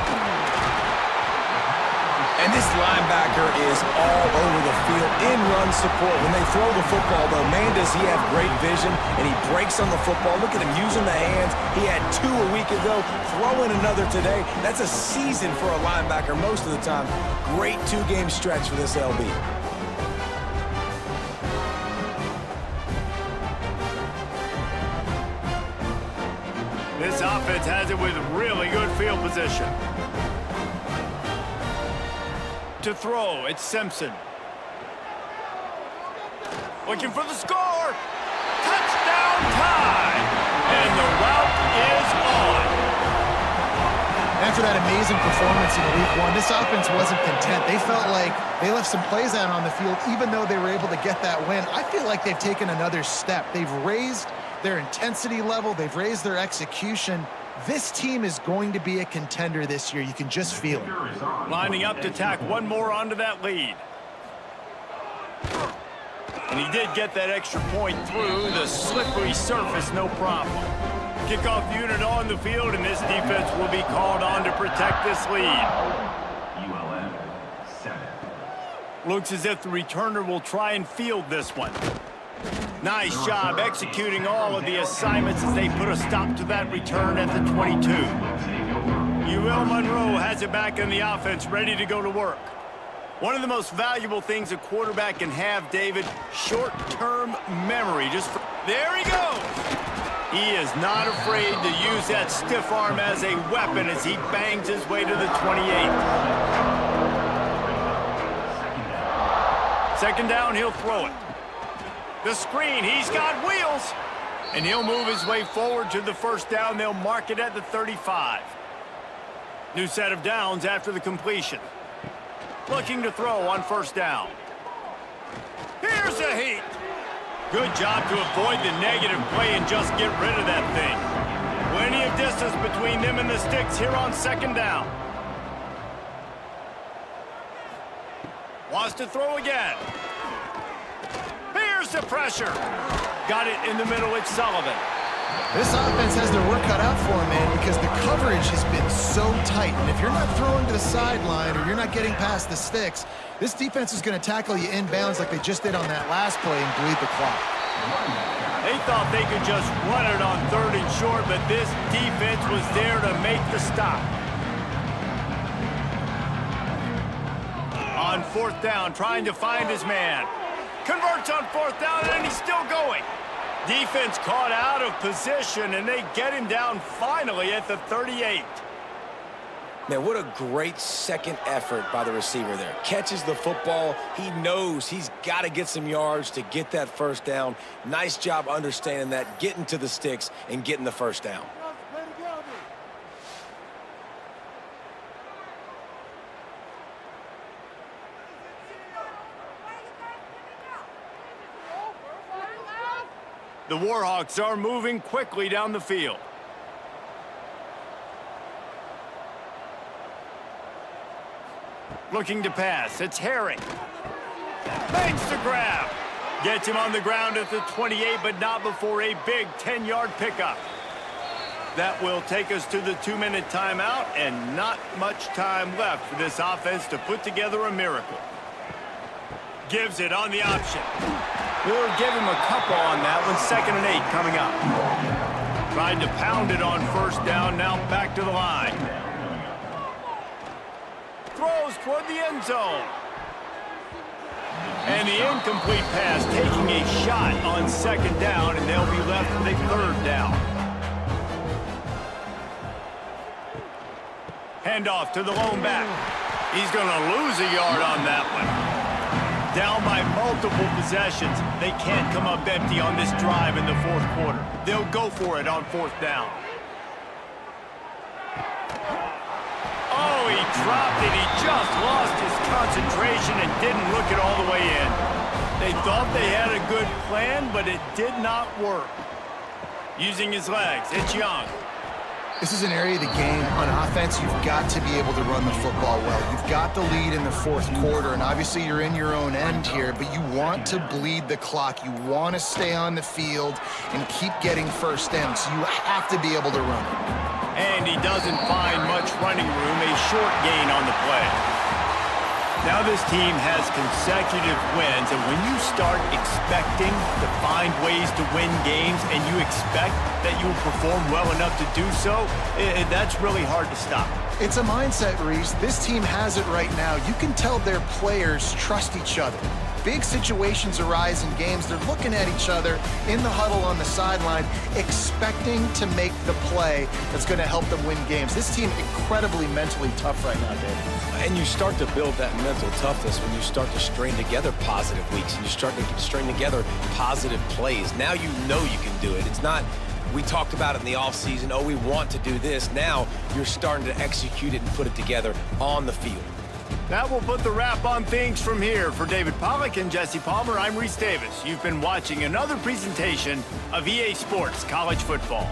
And this linebacker is all over the field in run support. When they throw the football, though, man, does he have great vision, and he breaks on the football. Look at him using the hands. He had 2 a week ago, throwing another today. That's a season for a linebacker most of the time. Great 2-game stretch for this LB. This offense has it with really good field position. To throw, it's Simpson. Looking for the score. Touchdown Tide! And the route is on. After that amazing performance in Week 1, this offense wasn't content. They felt like they left some plays out on the field, even though they were able to get that win. I feel like they've taken another step. They've raised their intensity level. They've raised their execution. This team is going to be a contender this year. You can just feel it. Lining up to tack one more onto that lead. And he did get that extra point through the slippery surface, no problem. Kickoff unit on the field, and this defense will be called on to protect this lead. Looks as if the returner will try and field this one. Nice job executing all of the assignments as they put a stop to that return at the 22. UL Monroe has it back in the offense, ready to go to work. One of the most valuable things a quarterback can have, David, short-term memory. There he goes. He is not afraid to use that stiff arm as a weapon as he bangs his way to the 28. 2nd down, he'll throw it. The screen, he's got wheels. And he'll move his way forward to the 1st down. They'll mark it at the 35. New set of downs after the completion. Looking to throw on 1st down. Here's a heat. Good job to avoid the negative play and just get rid of that thing. Plenty of distance between them and the sticks here on 2nd down. Wants to throw again. Here's the pressure. Got it in the middle, it's Sullivan. This offense has their work cut out for them, man, because the coverage has been so tight. And if you're not throwing to the sideline or you're not getting past the sticks, this defense is going to tackle you inbounds like they just did on that last play and bleed the clock. They thought they could just run it on 3rd and short, but this defense was there to make the stop. On 4th down, trying to find his man. Converts on 4th down, and he's still going. Defense caught out of position, and they get him down finally at the 38. Man, what a great second effort by the receiver there. Catches the football. He knows he's got to get some yards to get that first down. Nice job understanding that, getting to the sticks and getting the first down. The Warhawks are moving quickly down the field. Looking to pass. It's Herring. Makes the grab. Gets him on the ground at the 28, but not before a big 10-yard pickup. That will take us to the 2-minute timeout, and not much time left for this offense to put together a miracle. Gives it on the option. We'll give him a couple on that one. 2nd and 8 coming up. Tried to pound it on first down, now back to the line. Throws toward the end zone. And the incomplete pass taking a shot on 2nd down, and they'll be left with a 3rd down. Handoff to the lone back. He's going to lose a yard on that one. Down by multiple possessions. They can't come up empty on this drive in the 4th quarter. They'll go for it on 4th down. Oh, he dropped it. He just lost his concentration and didn't look it all the way in. They thought they had a good plan, but it did not work. Using his legs, it's Young. This is an area of the game on offense you've got to be able to run the football well. You've got the lead in the 4th quarter, and obviously you're in your own end here, but you want to bleed the clock. You want to stay on the field and keep getting first down, so you have to be able to run it. And he doesn't find much running room, a short gain on the play. Now this team has consecutive wins, and when you start expecting to find ways to win games and you expect that you will perform well enough to do so, that's really hard to stop. It's a mindset, Reese. This team has it right now. You can tell their players trust each other. Big situations arise in games. They're looking at each other in the huddle on the sideline, expecting to make the play that's going to help them win games. This team incredibly mentally tough right now, David. And you start to build that mental toughness when you start to string together positive weeks and you start to string together positive plays. Now you know you can do it. It's not, we talked about it in the offseason, oh, we want to do this. Now you're starting to execute it and put it together on the field. That will put the wrap on things from here. For David Pollack and Jesse Palmer, I'm Reese Davis. You've been watching another presentation of EA Sports College Football.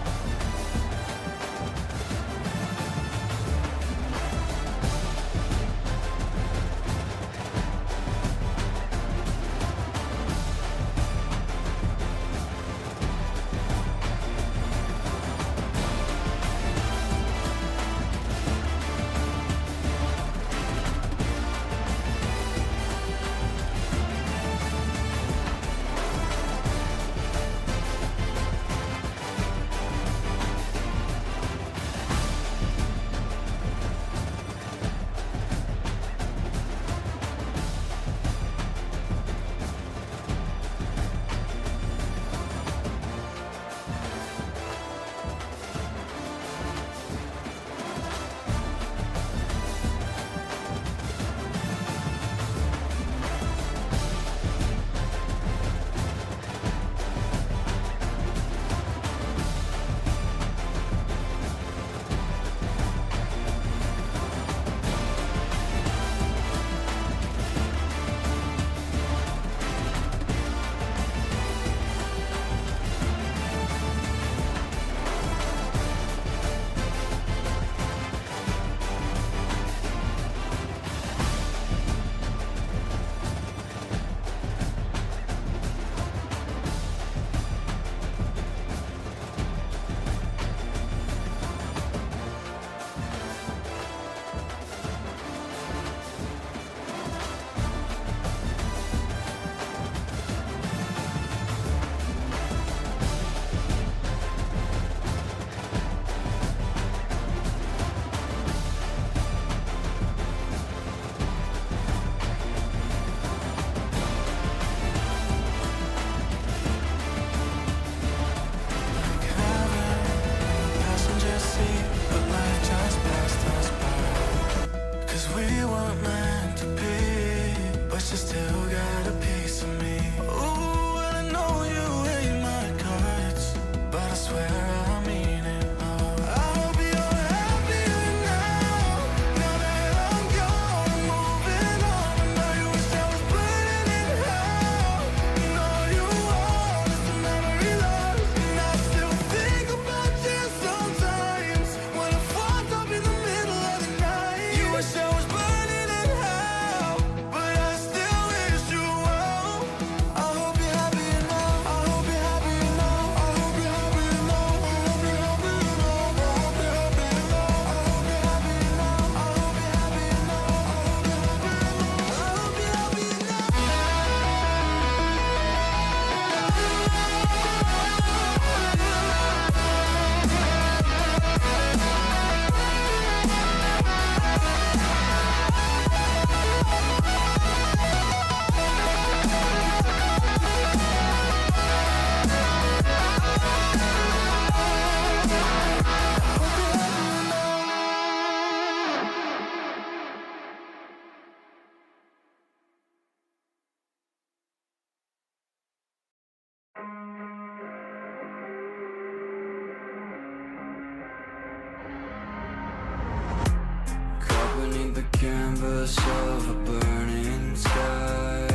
the canvas of a burning sky,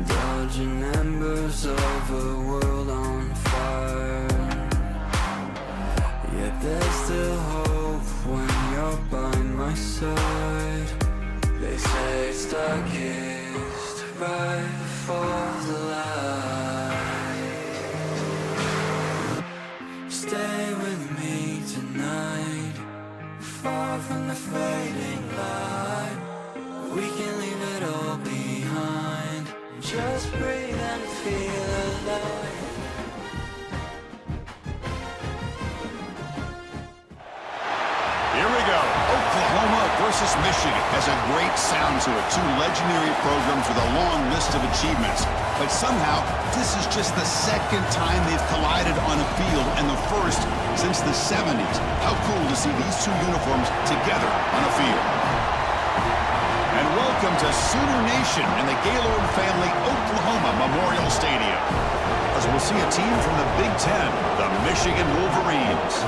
dodging embers of a world on fire. Yet there's still hope when you're by my side. They say it's darkest right before the light. Stay with me tonight, far from the fading light. We can leave it all behind, just breathe and feel alive. Here we go. Oklahoma versus Michigan has a great sound to it. Two legendary programs with a long list of achievements. But somehow, this is just the second time they've collided on a field, and the first since the 70s. How cool to see these two uniforms together on a field. And welcome to Sooner Nation and the Gaylord family Oklahoma Memorial Stadium, as we'll see a team from the Big Ten, the Michigan Wolverines,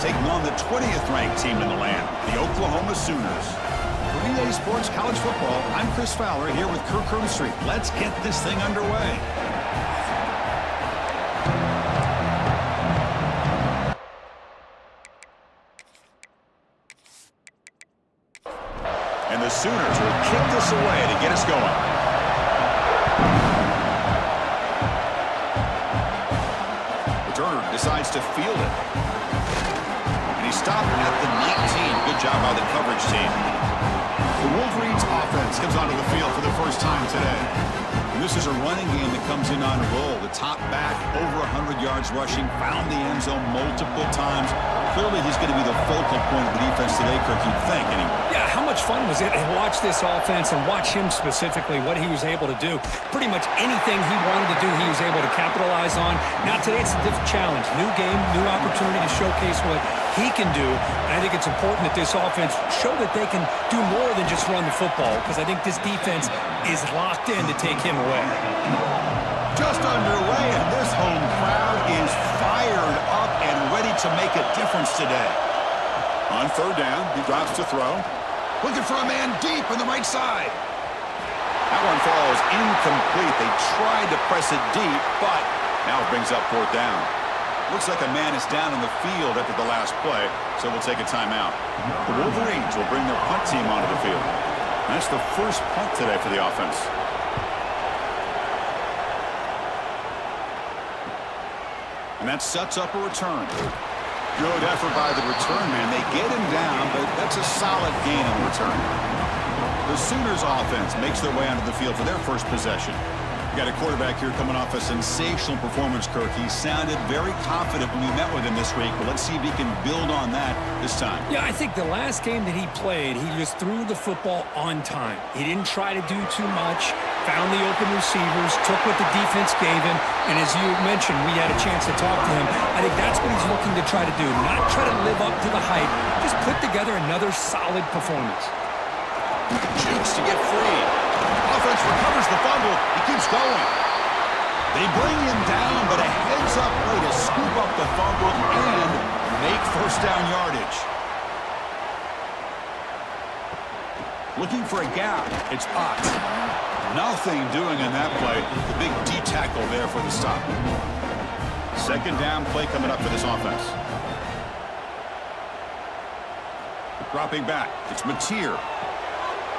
taking on the 20th ranked team in the land, the Oklahoma Sooners. For EA Sports College Football, I'm Chris Fowler here with Kirk Herbstreit. Let's get this thing underway. And the Sooners will kick this away to get us going. Returner decides to field it. And he stopped at the 19. Good job by the coverage team. The Wolverines offense comes onto the field for the first time today. And this is a running game that comes in on a roll. The top back, over 100 yards rushing, found the end zone multiple times. Clearly, he's going to be the focal point of the defense today, Kirk, you'd think, anyway. Yeah, how much fun was it to watch this offense and watch him specifically, what he was able to do. Pretty much anything he wanted to do, he was able to capitalize on. Now, today it's a different challenge. New game, new opportunity to showcase what he can do. And I think it's important that this offense show that they can do more than just run the football, because I think this defense is locked in to take him away. Just underway, and this home crowd is fired up and ready to make a difference today. On third down, he drops to throw. Looking for a man deep on the right side. That one falls incomplete. They tried to press it deep, but now it brings up fourth down. Looks like a man is down in the field after the last play, so we'll take a timeout. The Wolverines will bring their punt team onto the field. That's the first punt today for the offense. And that sets up a return. Good effort by the return man. They get him down, but that's a solid gain on the return. The Sooners offense makes their way onto the field for their first possession. Got a quarterback here coming off a sensational performance, Kirk. He sounded very confident when we met with him this week, but let's see if he can build on that this time. Yeah, I think the last game that he played, he just threw the football on time. He didn't try to do too much, found the open receivers, took what the defense gave him, and as you mentioned, we had a chance to talk to him. I think that's what he's looking to try to do, not try to live up to the hype, just put together another solid performance. Jukes to get free. Offense recovers the fumble. He keeps going. They bring him down, but a heads-up play to scoop up the fumble and make first down yardage. Looking for a gap. It's Ott. Nothing doing in that play. The big D tackle there for the stop. Second down play coming up for this offense. Dropping back. It's Mateer.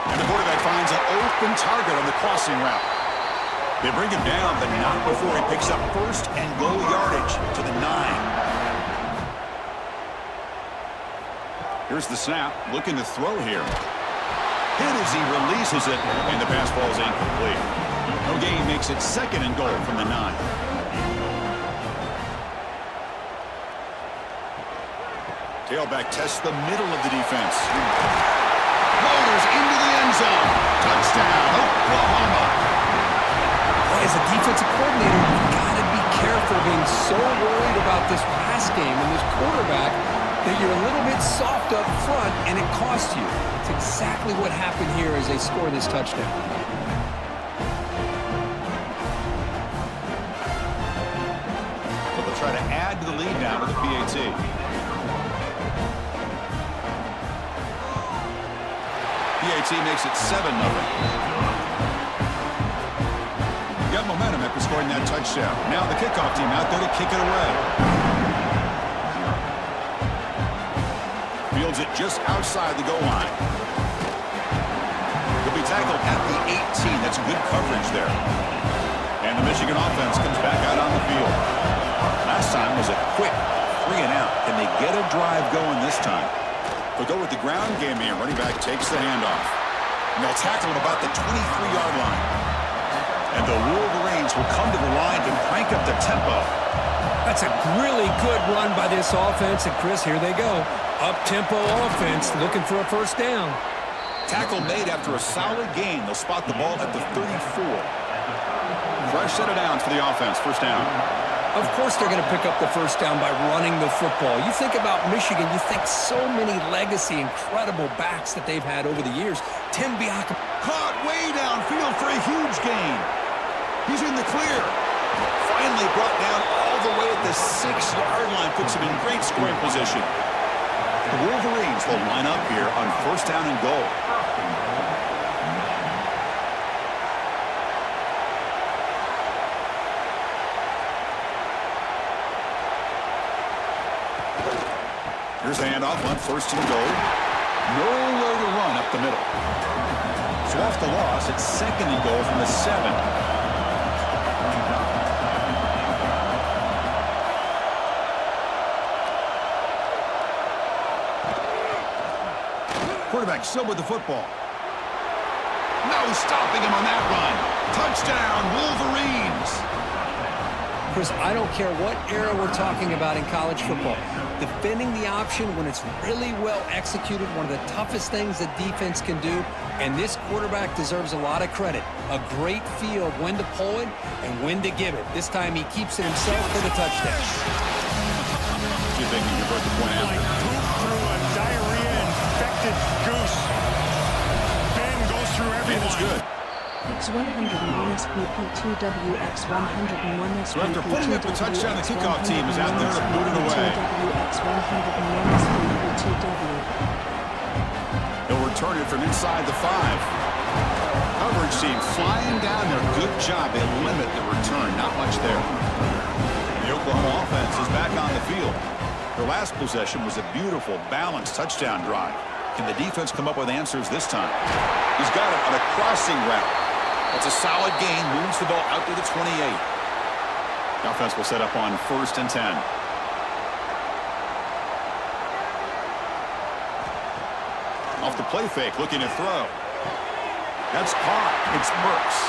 And the quarterback finds an open target on the crossing route. They bring him down, but not before he picks up first and goal yardage to the 9. Here's the snap, looking to throw here. Hit as he releases it, and the pass falls incomplete. No gain makes it second and goal from the 9. Tailback tests the middle of the defense. Motors into the end zone. Touchdown, Oklahoma. As a defensive coordinator, you've got to be careful being so worried about this pass game and this quarterback that you're a little bit soft up front, and it costs you. It's exactly what happened here as they score this touchdown. So they'll try to add to the lead now with the PAT. penalty makes it 7-0. Got momentum after scoring that touchdown. Now the kickoff team out there to kick it away. Fields it just outside the goal line. He'll be tackled at the 18. That's good coverage there. And the Michigan offense comes back out on the field. Last time was a quick 3 and out. Can they get a drive going this time? They'll go with the ground game here. Running back takes the handoff. And they'll tackle him about the 23-yard line. And the Wolverines will come to the line to crank up the tempo. That's a really good run by this offense. And, Chris, here they go. Up-tempo offense looking for a first down. Tackle made after a solid gain. They'll spot the ball at the 34. Fresh set of downs for the offense. First down. Of course they're going to pick up the first down by running the football. You think about Michigan, you think so many legacy, incredible backs that they've had over the years. Tim Biaka. Caught way downfield for a huge gain. He's in the clear. Finally brought down all the way at the 6-yard line. Puts him in great scoring position. The Wolverines will line up here on first down and goal. Here's the handoff on first and goal. Nowhere to run up the middle. So off the loss, it's second and goal from the 7. Quarterback still with the football. No stopping him on that run. Touchdown, Wolverines. Chris, I don't care what era we're talking about in college football. Defending the option when it's really well executed, one of the toughest things that defense can do, and this quarterback deserves a lot of credit. A great feel of when to pull it and when to give it. This time he keeps it himself for the touchdown. See if they can convert the point after. Poop through a diarrhea-infected goose. Ben goes through everyone. It's good. X101 SPP2W X101 SPP2W So after putting up the touchdown, the kickoff team is out there to boot it away. X101 SPP2W. They'll return it from inside the 5. Coverage team flying down there. Good job. They limit the return. Not much there. The Oklahoma offense is back on the field. Their last possession was a beautiful, balanced touchdown drive. Can the defense come up with answers this time? He's got it on a crossing route. That's a solid gain. Moves the ball out to the 28. The offense will set up on first and 10. Off the play fake, looking to throw. That's caught. It's Burks.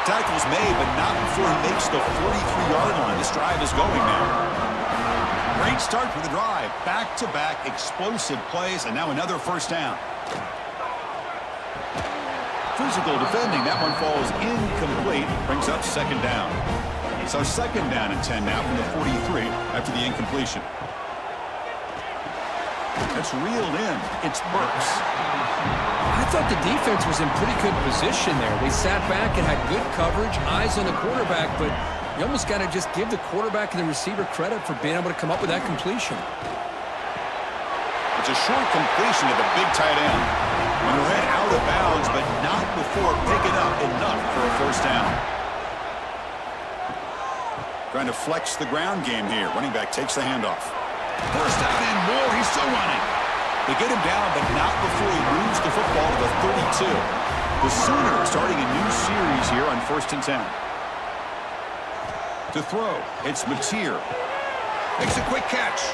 Tackle's made, but not before he makes the 43-yard line. This drive is going now. Great start for the drive. Back-to-back explosive plays, and now another first down. Physical defending. That one falls incomplete. Brings up second down. So second down and 10 now from the 43 after the incompletion. That's reeled in. It's Burks. I thought the defense was in pretty good position there. They sat back and had good coverage, eyes on the quarterback, but you almost got to just give the quarterback and the receiver credit for being able to come up with that completion. It's a short completion to the big tight end. When he ran out of bounds, but not before picking up enough for a first down. Trying to flex the ground game here. Running back takes the handoff. First down and more. He's still running. They get him down, but not before he moves the football to the 32. The Sooners starting a new series here on first and 10. To throw, it's Mateer. Makes a quick catch.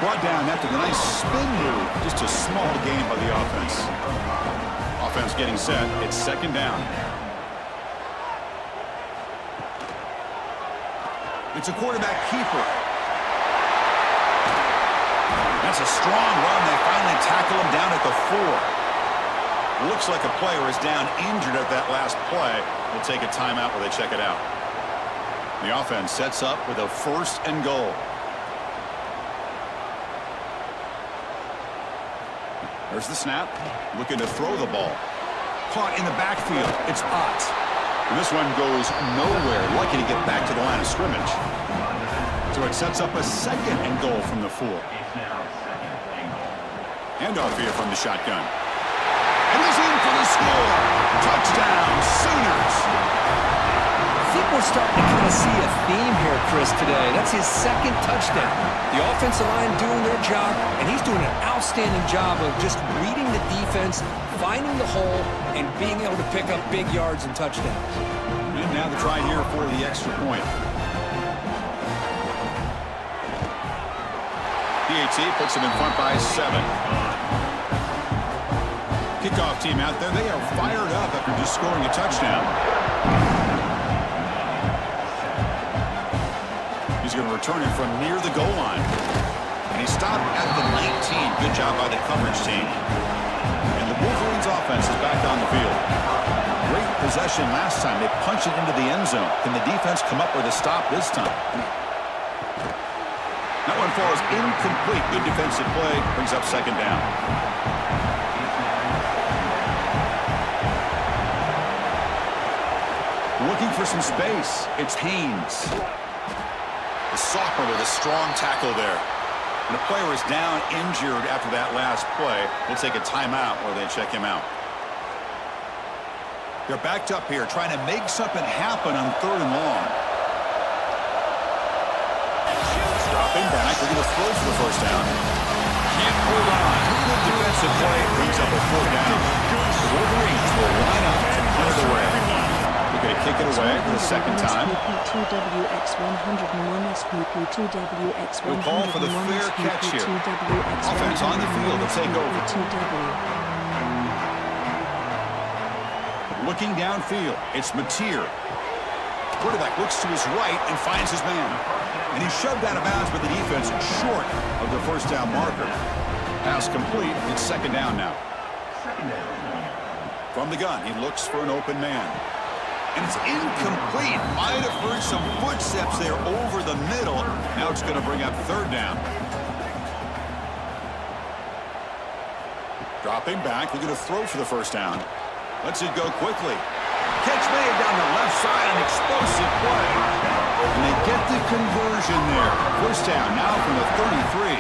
Brought down after the nice spin move. Just a small gain by the offense. Offense getting set. It's second down. It's a quarterback keeper. That's a strong run. They finally tackle him down at the 4. Looks like a player is down injured at that last play. We'll take a timeout while they check it out. The offense sets up with a first and goal. There's the snap. Looking to throw the ball. Caught in the backfield. It's Ott. And this one goes nowhere. Lucky to get back to the line of scrimmage. So it sets up a second and goal from the 4. Handoff here from the shotgun. And he's in for the score. Touchdown, Sooners. I think we're starting to kind of see a theme here, Chris, today. That's his second touchdown. The offensive line doing their job, and he's doing an outstanding job of just reading the defense, finding the hole, and being able to pick up big yards and touchdowns. And now the try here for the extra point. PAT puts him in front by 7. Kickoff team out there. They are fired up after just scoring a touchdown. He's going to return it from near the goal line. And he stopped at the 19. Good job by the coverage team. And the Wolverines offense is back on the field. Great possession last time. They punch it into the end zone. Can the defense come up with a stop this time? That one falls incomplete. Good defensive play. Brings up second down. Looking for some space. It's Haynes. The sophomore with a strong tackle there. And the player is down injured after that last play. We'll take a timeout while they check him out. They're backed up here trying to make something happen on 3rd and long. Dropping back. They're going to throw for the first down. Can't hold on. Good defensive play. Brings up a 4th down. The Wolverines will line up to punt it away. They're going to kick it away for the second time. We'll call for the fair catch here. Offense on the field to take over. Looking downfield, it's Mateer. Quarterback looks to his right and finds his man. And he's shoved out of bounds by the defense short of the first down marker. Pass complete. It's second down now. From the gun, he looks for an open man. And it's incomplete. Might have heard some footsteps there over the middle. Now it's going to bring up 3rd down. Dropping back. They're going to throw for the first down. Lets it go quickly. Catch made down the left side. An explosive play. And they get the conversion there. First down now from the 33.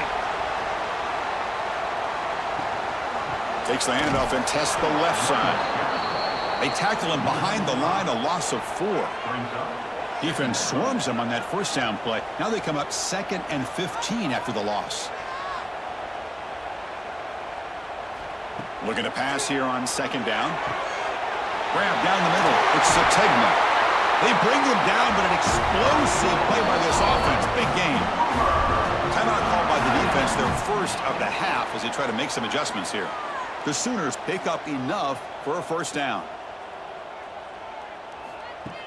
Takes the handoff and tests the left side. They tackle him behind the line, a loss of 4. Defense swarms him on that first down play. Now they come up 2nd and 15 after the loss. Looking to pass here on second down. Grab down the middle. It's Sategna. They bring him down, but an explosive play by this offense. Big game. Timeout called by the defense, their first of the half as they try to make some adjustments here. The Sooners pick up enough for a first down.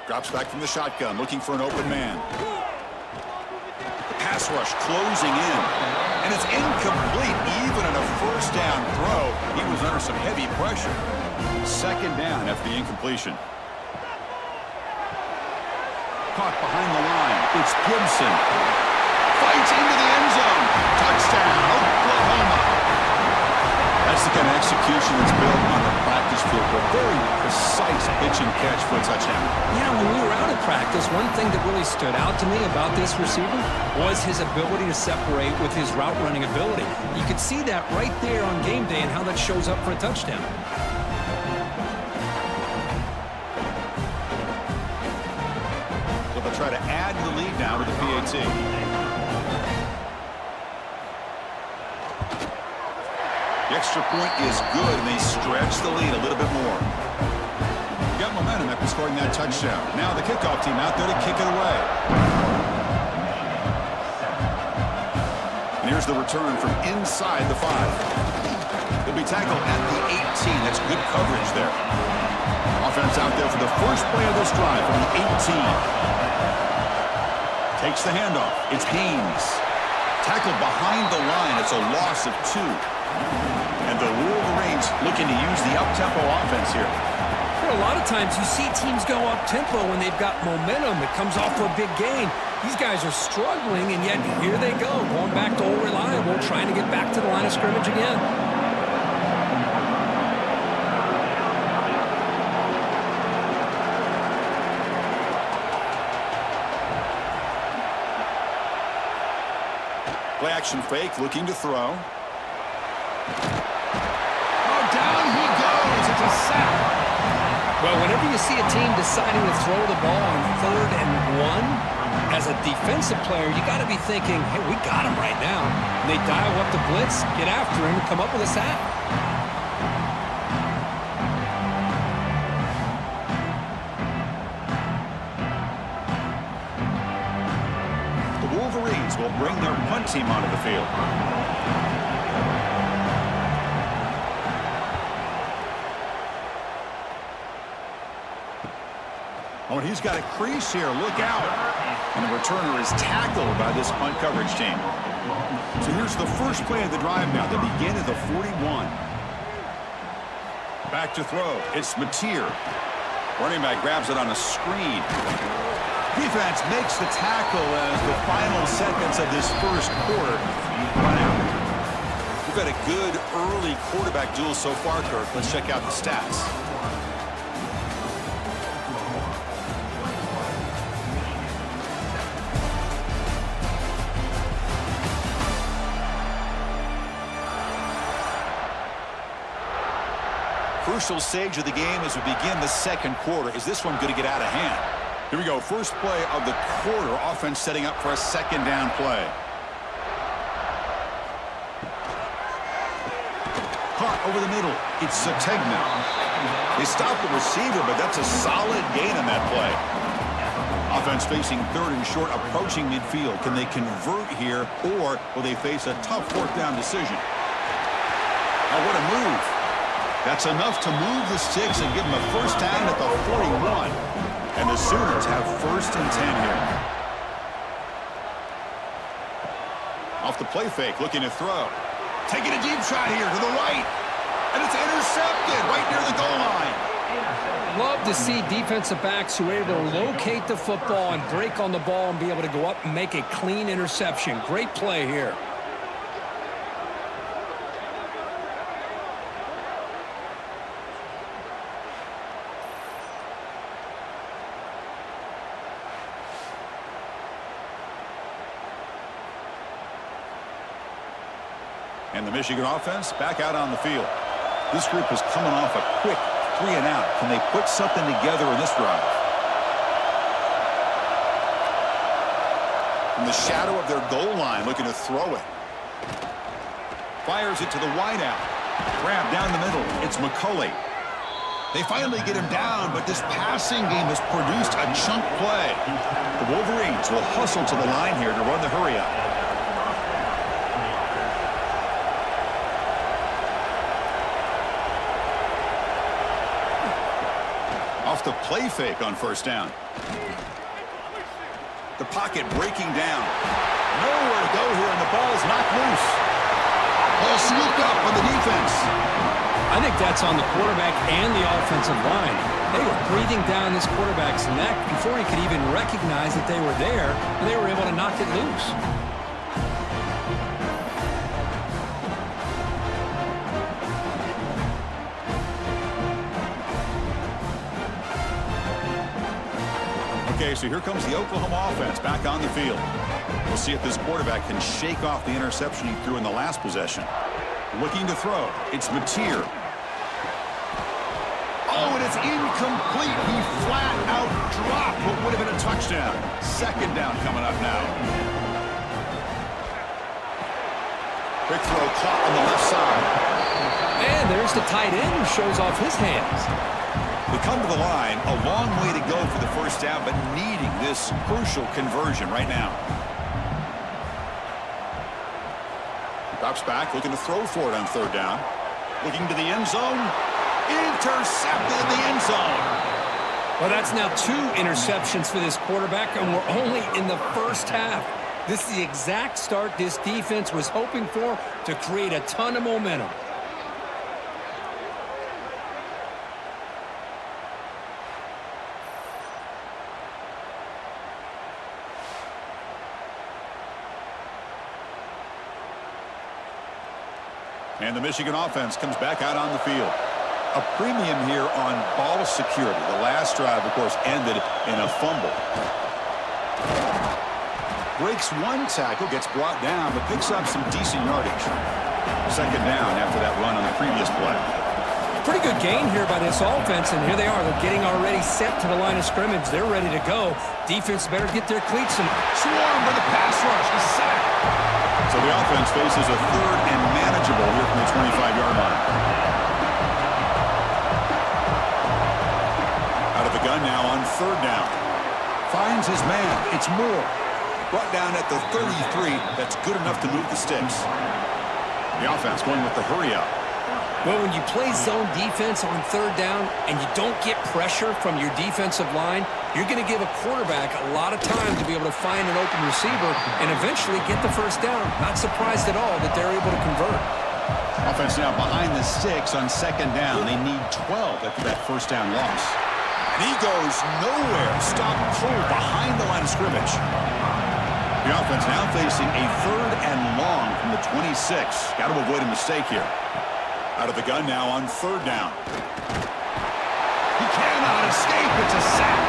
Drops back from the shotgun, looking for an open man. The pass rush closing in. And it's incomplete, even in a first down throw. He was under some heavy pressure. Second down after the incompletion. Caught behind the line. It's Gibson. Fights into the end zone. Touchdown, Oklahoma. That's the kind of execution that's built on the practice field. A very precise pitch and catch for a touchdown. You know, when we were out of practice, one thing that really stood out to me about this receiver was his ability to separate with his route running ability. You could see that right there on game day and how that shows up for a touchdown. So they'll try to add the lead now to the PAT. The extra point is good, and they stretch the lead a little bit more. Got momentum after scoring that touchdown. Now the kickoff team out there to kick it away. And here's the return from inside the 5. He'll be tackled at the 18. That's good coverage there. Offense out there for the first play of this drive from the 18. Takes the handoff. It's Haynes. Tackled behind the line. It's a loss of 2. And the Wolverines looking to use the up-tempo offense here. A lot of times you see teams go up-tempo when they've got momentum. It comes off for a big gain. These guys are struggling, and yet here they go, going back to old reliable, trying to get back to the line of scrimmage again. Play action fake, looking to throw. Oh, down he goes. It's a sack. Well, whenever you see a team deciding to throw the ball on 3rd and 1, as a defensive player, you got to be thinking, hey, we got him right now. And they dial up the blitz, get after him, and come up with a sack. The Wolverines will bring their punt team onto the field. Oh, and he's got a crease here. Look out. And the returner is tackled by this punt coverage team. So here's the first play of the drive now. They begin at the 41. Back to throw. It's Mateer. Running back grabs it on a screen. Defense makes the tackle as the final seconds of this first quarter run out. We've had a good early quarterback duel so far, Kirk. Let's check out the stats. Crucial stage of the game as we begin the second quarter. Is this one going to get out of hand? Here we go. First play of the quarter. Offense setting up for a second down play. Caught over the middle. It's Sategna. They stopped the receiver, but that's a solid gain on that play. Offense facing 3rd and short, approaching midfield. Can they convert here, or will they face a tough 4th down decision? Oh, what a move. That's enough to move the sticks and give them a first down at the 41. And the Sooners have 1st and 10 here. Off the play fake, looking to throw. Taking a deep shot here to the right. And it's intercepted right near the goal line. Love to see defensive backs who are able to locate the football and break on the ball and be able to go up and make a clean interception. Great play here. And the Michigan offense back out on the field. This group is coming off a quick 3 and out. Can they put something together in this drive? From the shadow of their goal line, looking to throw it. Fires it to the wideout. Grab down the middle. It's McCulley. They finally get him down, but this passing game has produced a chunk play. The Wolverines will hustle to the line here to run the hurry up. Off the play fake on first down. The pocket breaking down. Nowhere to go here, and the ball is knocked loose. Ball sneaked up on the defense. I think that's on the quarterback and the offensive line. They were breathing down this quarterback's neck before he could even recognize that they were there, and they were able to knock it loose. Okay, so here comes the Oklahoma offense back on the field. We'll see if this quarterback can shake off the interception he threw in the last possession. Looking to throw. It's Mateer. Oh, and it's incomplete. He flat out dropped what would have been a touchdown. Second down coming up now. Quick throw caught on the left side. And there's the tight end who shows off his hands. They come to the line, a long way to go for the first down, but needing this crucial conversion right now. Drops back, looking to throw for it on third down. Looking to the end zone. Intercepted in the end zone. Well, that's now 2 interceptions for this quarterback, and we're only in the first half. This is the exact start this defense was hoping for to create a ton of momentum. And the Michigan offense comes back out on the field. A premium here on ball security. The last drive, of course, ended in a fumble. Breaks one tackle, gets brought down, but picks up some decent yardage. Second down after that run on the previous play. Pretty good gain here by this offense, and here they are. They're getting already set to the line of scrimmage. They're ready to go. Defense better get their cleats and Swarm with the pass rush. A sack. So the offense faces a third and manageable here from the 25-yard line. Out of the gun now on third down. Finds his man. It's Moore. Brought down at the 33. That's good enough to move the sticks. The offense going with the hurry up. well, when you play zone defense on third down and you don't get pressure from your defensive line, you're going to give a quarterback a lot of time to be able to find an open receiver and eventually get the first down. Not surprised at all that they're able to convert. Offense now behind the sticks on second down. They need 12 after that first down loss. And he goes nowhere. Stop cold behind the line of scrimmage. The offense now facing a third and long from the 26. Got to avoid a mistake here. Out of the gun now on third down. He cannot escape. It's a sack.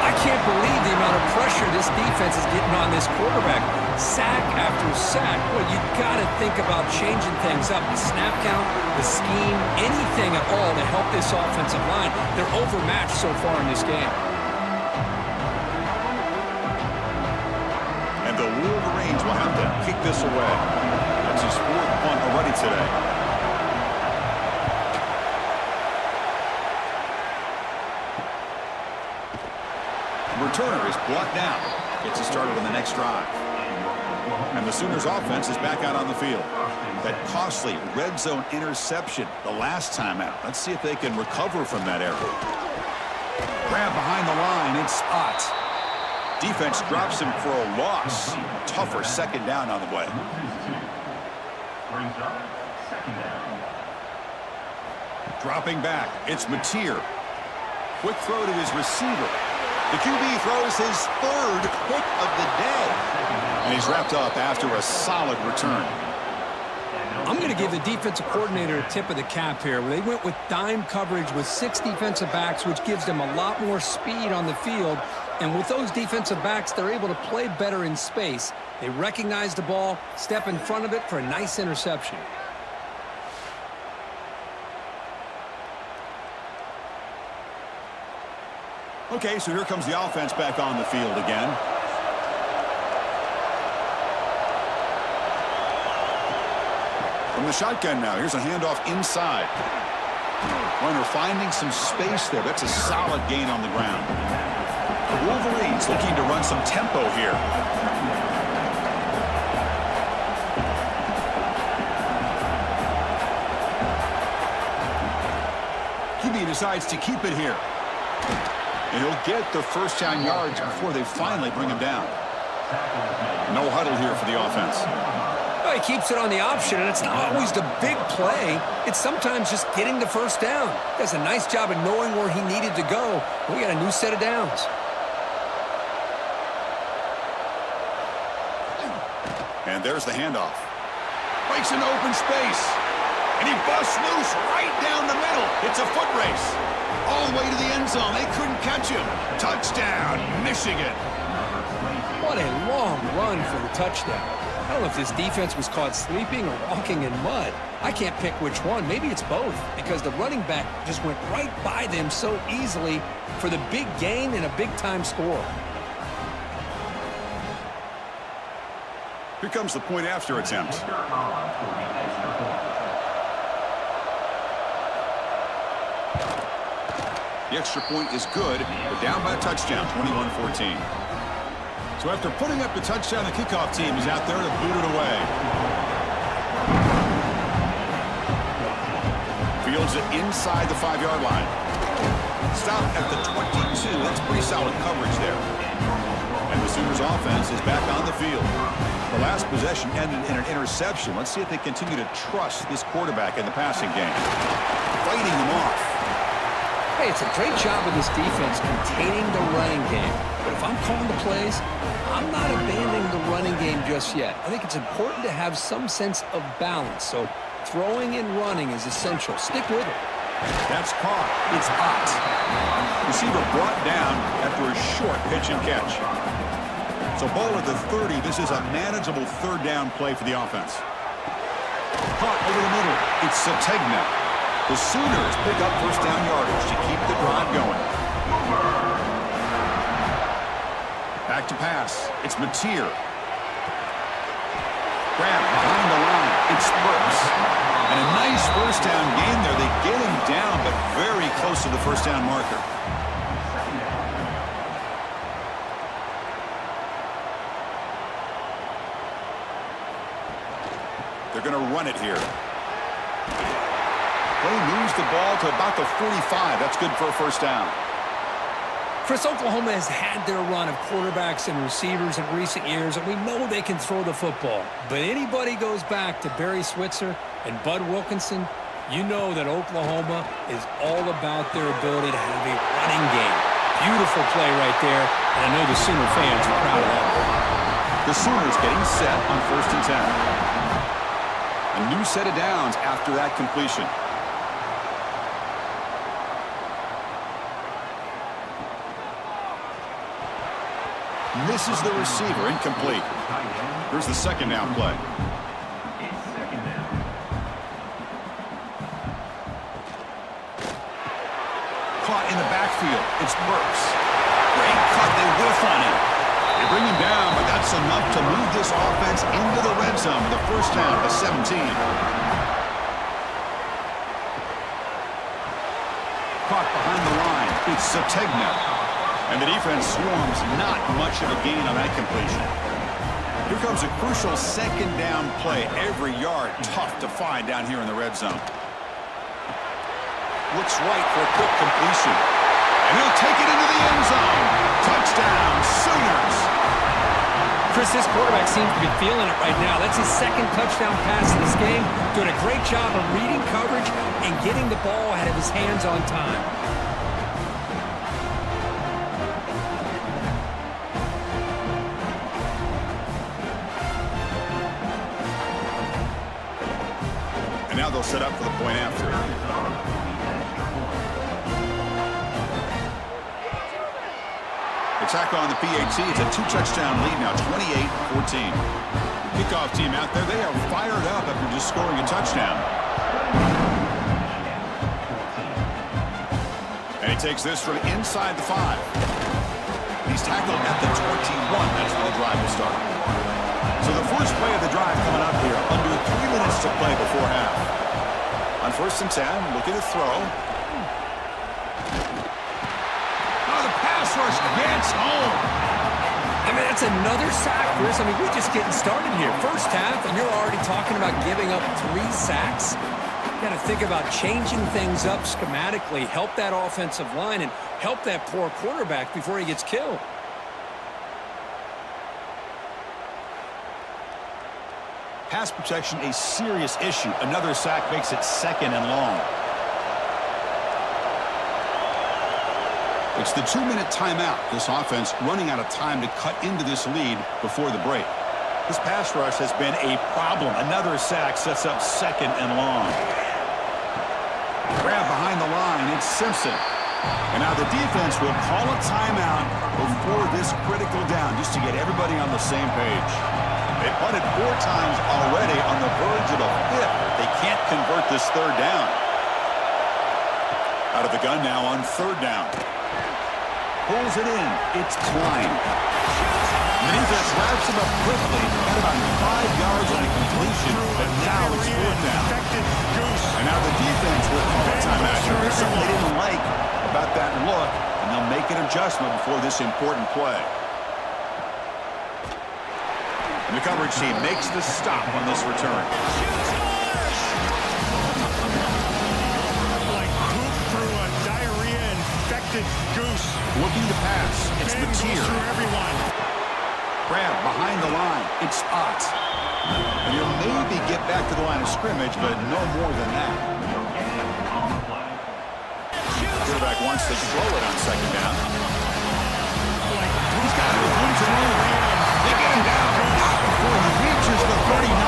I can't believe the amount of pressure this defense is getting on this quarterback. Sack after sack. Well, you got to think about changing things up. The snap count, the scheme, anything at all to help this offensive line. They're overmatched so far in this game. And the Wolverines will have to kick this away. That's his fourth punt already today. Returner is brought down. Gets us started on the next drive. And the Sooners offense is back out on the field. That costly red zone interception the last time out. Let's see if they can recover from that error. Grab behind the line. It's Ott. Defense drops him for a loss. Tougher second down on the way. Dropping back. It's Mateer. Quick throw to his receiver. The QB throws his third pick of the day. And he's wrapped up after a solid return. I'm going to give the defensive coordinator a tip of the cap here. They went with dime coverage with 6 defensive backs, which gives them a lot more speed on the field. And with those defensive backs, they're able to play better in space. They recognize the ball, step in front of it for a nice interception. Okay, so here comes the offense back on the field again. From the shotgun now, here's a handoff inside. Runner finding some space there. That's a solid gain on the ground. The Wolverines looking to run some tempo here. QB decides to keep it here. And he'll get the first down yards before they finally bring him down. No huddle here for the offense. Well, he keeps it on the option, and it's not always the big play. It's sometimes just getting the first down. Does a nice job of knowing where he needed to go. We got a new set of downs. And there's the handoff. Breaks into open space. And he busts loose right down the middle. It's a foot race. All the way to the end zone. They couldn't catch him. Touchdown, Michigan. What a long run for the touchdown. I don't know if this defense was caught sleeping or walking in mud. I can't pick which one. Maybe it's both, because the running back just went right by them so easily for the big gain and a big-time score. Here comes the point after attempt. The extra point is good, but down by a touchdown, 21-14. So after putting up the touchdown, the kickoff team is out there to boot it away. Fields it inside the 5-yard line. Stop at the 22. That's pretty solid coverage there. And the Sooners offense is back on the field. The last possession ended in an interception. Let's see if they continue to trust this quarterback in the passing game. Fighting them off. Hey, it's a great job of this defense containing the running game. But if I'm calling the plays, I'm not abandoning the running game just yet. I think it's important to have some sense of balance. So throwing and running is essential. Stick with it. That's caught. It's Ott. Receiver brought down after a short pitch and catch. So ball at the 30. This is a manageable third down play for the offense. Caught over the middle. It's Sategna. The Sooners pick up first down yardage to keep the drive going. Back to pass. It's Mateer. Grab behind the line. It's Burks. And a nice first down gain there. They get him down, but very close to the first down marker. They're going to run it here. Play moves the ball to about the 45. That's good for a first down. Chris, Oklahoma has had their run of quarterbacks and receivers in recent years, and we know they can throw the football. But anybody goes back to Barry Switzer and Bud Wilkinson, you know that Oklahoma is all about their ability to have a running game. Beautiful play right there, and I know the Sooner fans are proud of that. The Sooners getting set on first and 10. A new set of downs after that completion. Misses the receiver, incomplete. Here's the second down play. Caught in the backfield. It's Burks. Great cut. They whiff on him. They bring him down, but that's enough to move this offense into the red zone. The first down to 17. Caught behind the line. It's Sategna. And the defense swarms, not much of a gain on that completion. Here comes a crucial second down play. Every yard tough to find down here in the red zone. Looks right for a quick completion. And he'll take it into the end zone. Touchdown, Sooners. Chris, this quarterback seems to be feeling it right now. That's his second touchdown pass in this game. Doing a great job of reading coverage and getting the ball out of his hands on time. Now they'll set up for the point after. The tackle on the PAT. It's a two-touchdown lead now, 28-14. Kickoff team out there. They are fired up after just scoring a touchdown. And he takes this from inside the 5. He's tackled at the 21. That's where the drive will start. So the first play of the drive coming up here. Under 3 minutes to play before half. On first and 10, looking to throw. Oh, the pass rush gets home. I mean, that's another sack, Chris. I mean, we're just getting started here. First half, and you're already talking about giving up 3 sacks. You got to think about changing things up schematically, help that offensive line, and help that poor quarterback before he gets killed. Pass protection, a serious issue. Another sack makes it second and long. It's the 2-minute timeout. This offense running out of time to cut into this lead before the break. This pass rush has been a problem. Another sack sets up second and long. Grab behind the line. It's Simpson. And now the defense will call a timeout before this critical down just to get everybody on the same page. They punted 4 times already on the verge of a 5th. They can't convert this third down. Out of the gun now on third down. Pulls it in. It's Klein. The defense wraps him up quickly. Got about 5 yards on the completion, but now it's fourth down. And now the defense will call a timeout. There's something they didn't like about that look, and they'll make an adjustment before this important play. And the coverage team makes the stop on this return. Like poop through a diarrhea-infected goose. Looking to pass. It's Mateer. Grab behind the line. It's Ott. And he'll maybe get back to the line of scrimmage, but no more than that. Quarterback wants to throw it on second down. He's got it with room to move. They get him down. Not before he reaches the 39.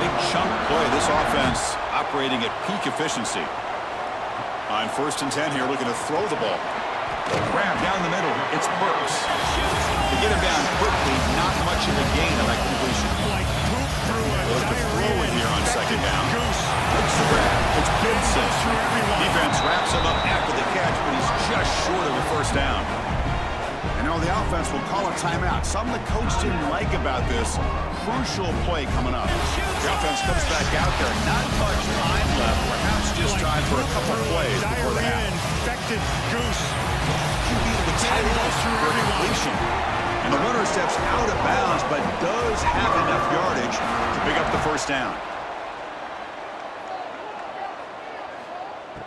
Big chunk play. This offense operating at peak efficiency. On first and 10 here, looking to throw the ball. Grab down the middle. It's Burks. To get him down quickly, not much of a gain on that completion. Look to throw it here on second down. It's the grab. It's Defense wraps him up after the catch, but he's just short of a first down. And now the offense will call a timeout. Something the coach didn't like about this. Crucial play coming up. The offense comes back out there. Not much time left. Perhaps just time for a couple plays before the half. Infected goose. QB to the tight end for a completion. And the runner steps out of bounds, but does have enough yardage to pick up the first down.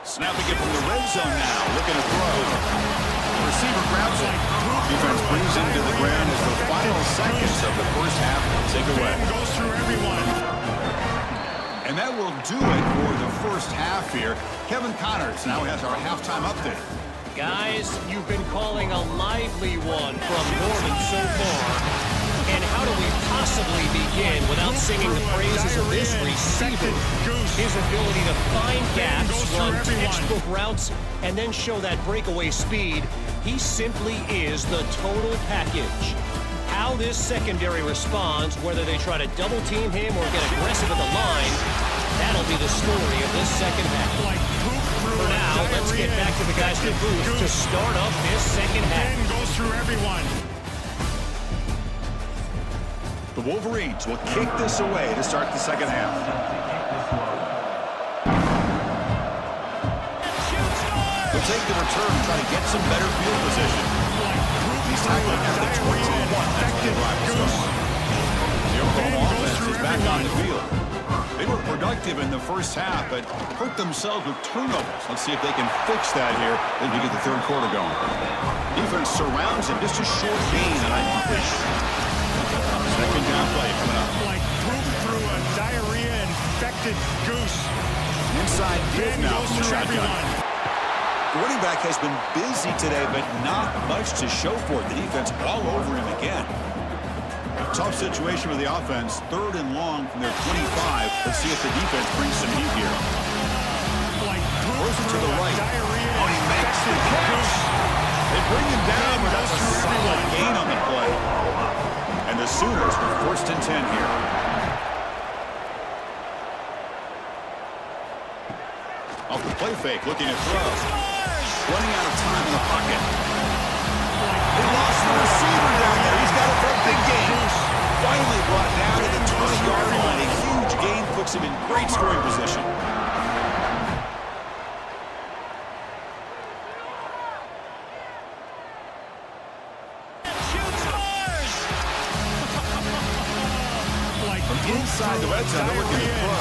Snapping it from the red zone now. Looking to throw. The receiver grabs it. Defense brings him to the ground as the final seconds of the first half take away. Goes through everyone. And that will do it for the first half here. Kevin Connors now has our halftime update. Guys, you've been calling a lively one from Norman so far. And how do we possibly begin without singing the praises of this receiver? His ability to find gaps, run textbook routes, and then show that breakaway speed. He simply is the total package. How this secondary responds, whether they try to double team him or get aggressive at the line, that'll be the story of this second half. For now, let's get back to the guys in the booth to start up this second half. Goes through everyone. The Wolverines will kick this away to start the second half. They'll take the return and try to get some better field position. He's tackling at the 21. That's where the drive will start. The Oklahoma offense is back on the field. They were productive in the first half, but hurt themselves with turnovers. Let's see if they can fix that here as we get the third quarter going. Defense surrounds him. Just a short gain and incompletion. Second down play coming up. Like poop through a diarrhea-infected goose. Inside field now from the shotgun. Everyone. The running back has been busy today, but not much to show for it. The defense all over him again. A tough situation for the offense. Third and long from their 25. Let's see if the defense brings some heat here. Throws it to the right. Oh, he makes the catch. They bring him down, but that's a solid gain on the play. And the Sooners with first and 10 here. Off the play fake, looking to throw. Running out of time in the pocket. They lost the receiver down there. He's got it for a big gain. Finally brought down to the 20-yard line. A huge gain puts him in great scoring position. Inside the red zone, they're looking to throw.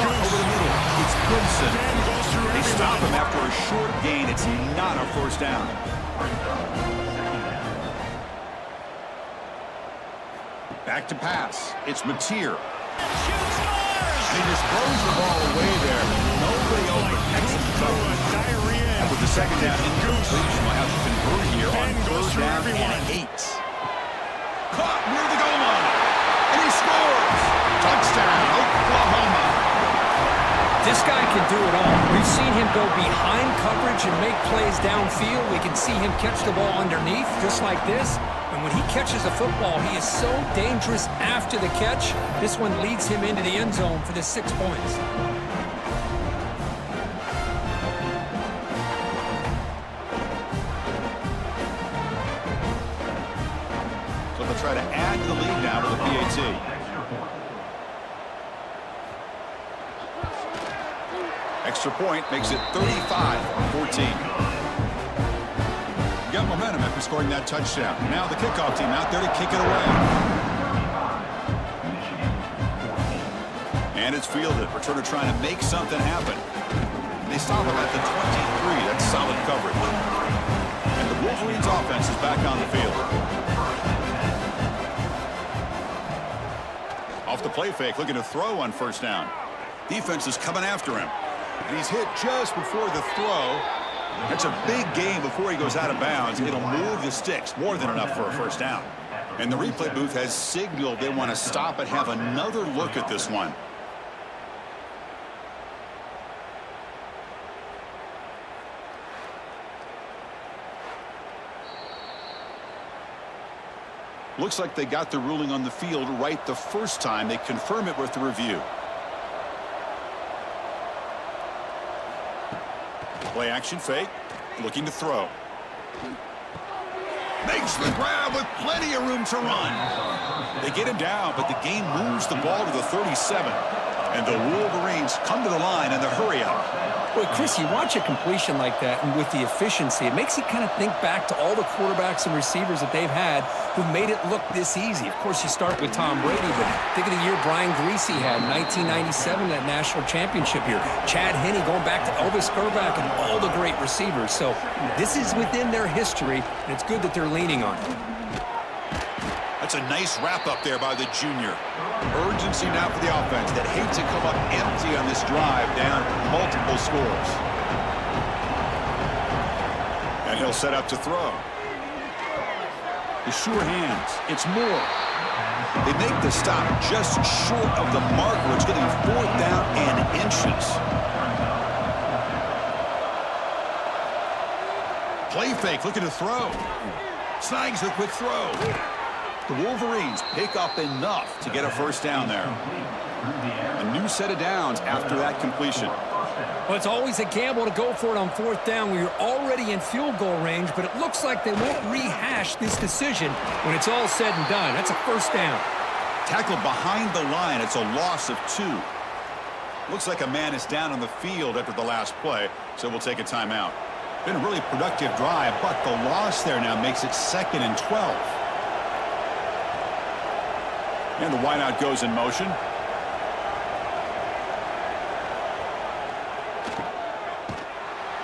Over the middle, it's Gibson. They stop him after a short gain. It's not a first down. Back to pass. It's Mateer. He just throws the ball away there. Nobody open. Excellent coverage. And with the second down incompletion, we'll have to convert here on third down and 8. Caught near the goal line. And he scores! Touchdown, Oklahoma! This guy can do it all. We've seen him go behind coverage and make plays downfield. We can see him catch the ball underneath, just like this. And when he catches a football, he is so dangerous after the catch. This one leads him into the end zone for the 6 points. So they'll try to add to the lead now to the PAT. Extra point makes it 35-14. Got momentum after scoring that touchdown. Now the kickoff team out there to kick it away. And it's fielded. Returner trying to make something happen. They stop him at the 23. That's solid coverage. And the Wolverines offense is back on the field. Off the play fake, looking to throw on first down. Defense is coming after him. And he's hit just before the throw. That's a big gain before he goes out of bounds. It'll move the sticks, more than enough for a first down. And the replay booth has signaled they want to stop and have another look at this one. Looks like they got the ruling on the field right the first time. They confirm it with the review. Play action fake. Looking to throw. Makes the grab with plenty of room to run. They get him down, but the game moves the ball to the 37. And the Wolverines come to the line in the hurry up. Boy, Chris, you watch a completion like that, and with the efficiency, it makes you kind of think back to all the quarterbacks and receivers that they've had who made it look this easy. Of course, you start with Tom Brady, but think of the year Brian Greasy had in 1997, that national championship year. Chad Henne going back to Elvis Grbac and all the great receivers. So this is within their history, and it's good that they're leaning on it. That's a nice wrap up there by the junior. Urgency now for the offense that hates to come up empty on this drive, down multiple scores. And he'll set up to throw. The sure hands. It's Moore. They make the stop just short of the marker. It's going to be 4th down and inches. Play fake, looking to throw. Snags the quick throw. The Wolverines pick up enough to get a first down there. A new set of downs after that completion. Well, it's always a gamble to go for it on 4th down when you're already in field goal range, but it looks like they won't rehash this decision when it's all said and done. That's a first down. Tackled behind the line. It's a loss of 2. Looks like a man is down on the field after the last play, so we'll take a timeout. Been a really productive drive, but the loss there now makes it 2nd and 12. And the wideout goes in motion.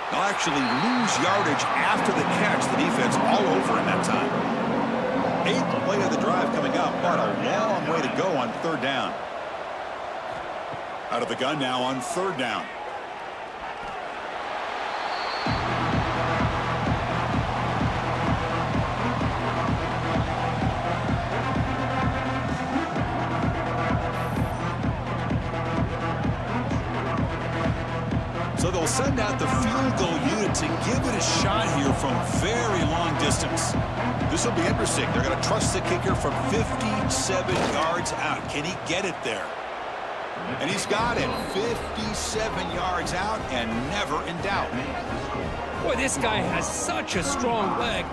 They'll actually lose yardage after the catch. The defense all over in that time. 8th play of the drive coming up, but a long way to go on 3rd down. Out of the gun now on 3rd down. So they'll send out the field goal unit to give it a shot here from very long distance. This will be interesting. They're going to trust the kicker from 57 yards out. Can he get it there? And he's got it. 57 yards out and never in doubt. Boy, this guy has such a strong leg.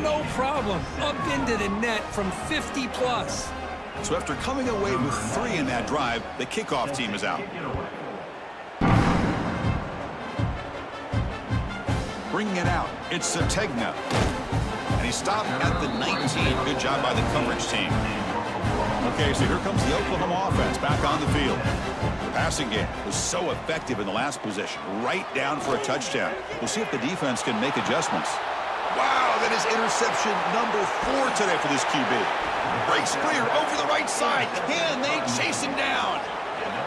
No problem. Up into the net from 50 plus. So after coming away with 3 in that drive, the kickoff team is out. Bringing it out, it's Sategna. And he stopped at the 19. Good job by the coverage team. Okay, so here comes the Oklahoma offense back on the field. The passing game was so effective in the last possession, right down for a touchdown. We'll see if the defense can make adjustments. Wow, that is interception number 4 today for this QB. Breaks clear over the right side. Can they chase him down?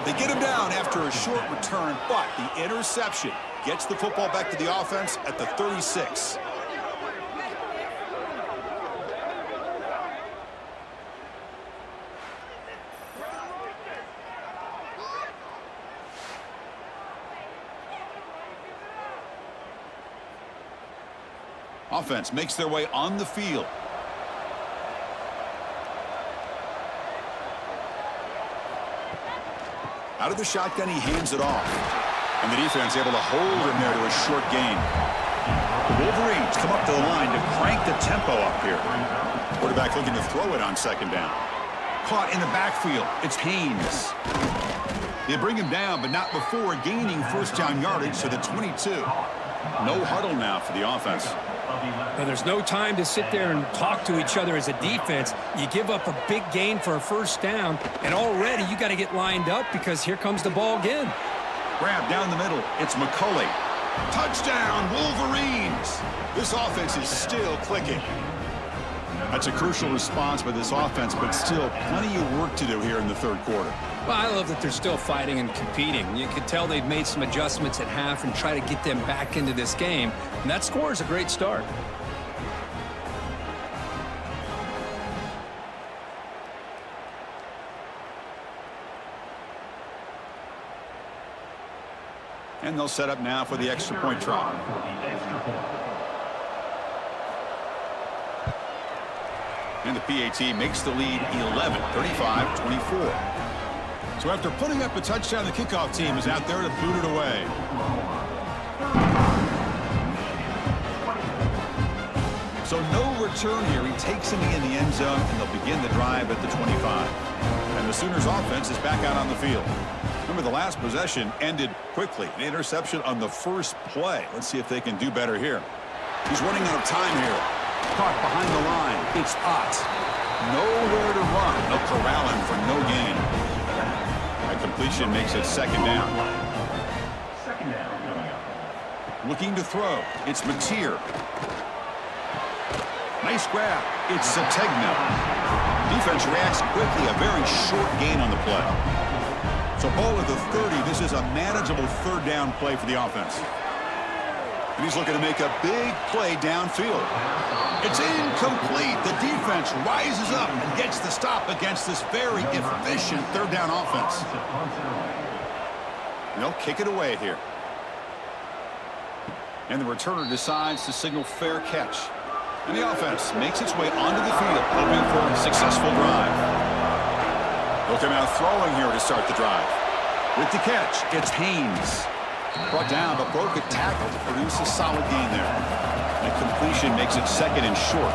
They get him down after a short return, but the interception gets the football back to the offense at the 36. Offense makes their way on the field. Out of the shotgun, he hands it off. And the defense able to hold him there to a short gain. The Wolverines come up to the line to crank the tempo up here. Quarterback looking to throw it on 2nd down. Caught in the backfield. It's Haynes. They bring him down, but not before gaining first down yardage to the 22. No huddle now for the offense. Now, there's no time to sit there and talk to each other as a defense. You give up a big gain for a first down, and already you got to get lined up because here comes the ball again. Grab down the middle. It's McCulley. Touchdown, Wolverines. This offense is still clicking. That's a crucial response by this offense, but still plenty of work to do here in the 3rd quarter. Well, I love that they're still fighting and competing. You can tell they've made some adjustments at half and try to get them back into this game. And that score is a great start. And they'll set up now for the extra point try. And the PAT makes the lead 11, 35-24. So after putting up a touchdown, the kickoff team is out there to boot it away. So no return here. He takes him in the end zone, and they'll begin the drive at the 25. And the Sooners offense is back out on the field. Remember, the last possession ended quickly. An interception on the first play. Let's see if they can do better here. He's running out of time here. Caught behind the line. It's Ott. Nowhere to run. They'll corral him for no gain. That completion makes it second down. Looking to throw. It's Mateer. Nice grab. It's Sategna. Defense reacts quickly. A very short gain on the play. So ball at the 30. This is a manageable third down play for the offense. And he's looking to make a big play downfield. It's incomplete. The defense rises up and gets the stop against this very efficient third down offense. And they'll kick it away here. And the returner decides to signal fair catch. And the offense makes its way onto the field, hoping for a successful drive. They'll come out throwing here to start the drive. With the catch, it's Haynes. Brought down, but broke a tackle to produce a solid gain there. And completion makes it second and short.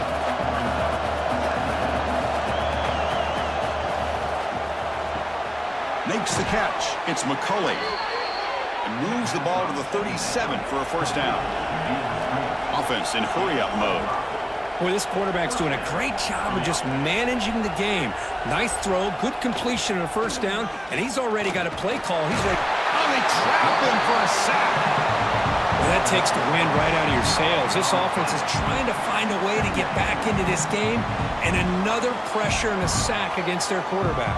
Makes the catch. It's McCulley. And moves the ball to the 37 for a first down. Offense in hurry-up mode. Boy, this quarterback's doing a great job of just managing the game. Nice throw, good completion on a first down, and he's already got a play call. He's ready. Oh, they trap him for a sack. Well, that takes the wind right out of your sails. This offense is trying to find a way to get back into this game, and another pressure and a sack against their quarterback.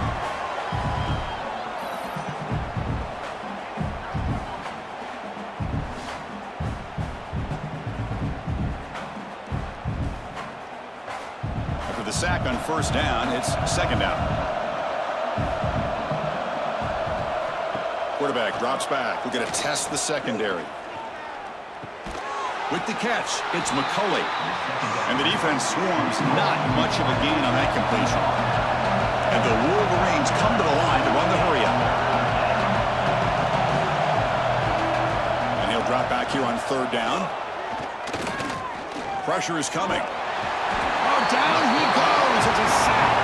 Sack on first down. It's second down. Quarterback drops back. We're going to test the secondary. With the catch, it's McCulley. And the defense swarms. Not much of a gain on that completion. And the Wolverines come to the line to run the hurry-up. And he'll drop back here on third down. Pressure is coming. Down he goes. It's a sack.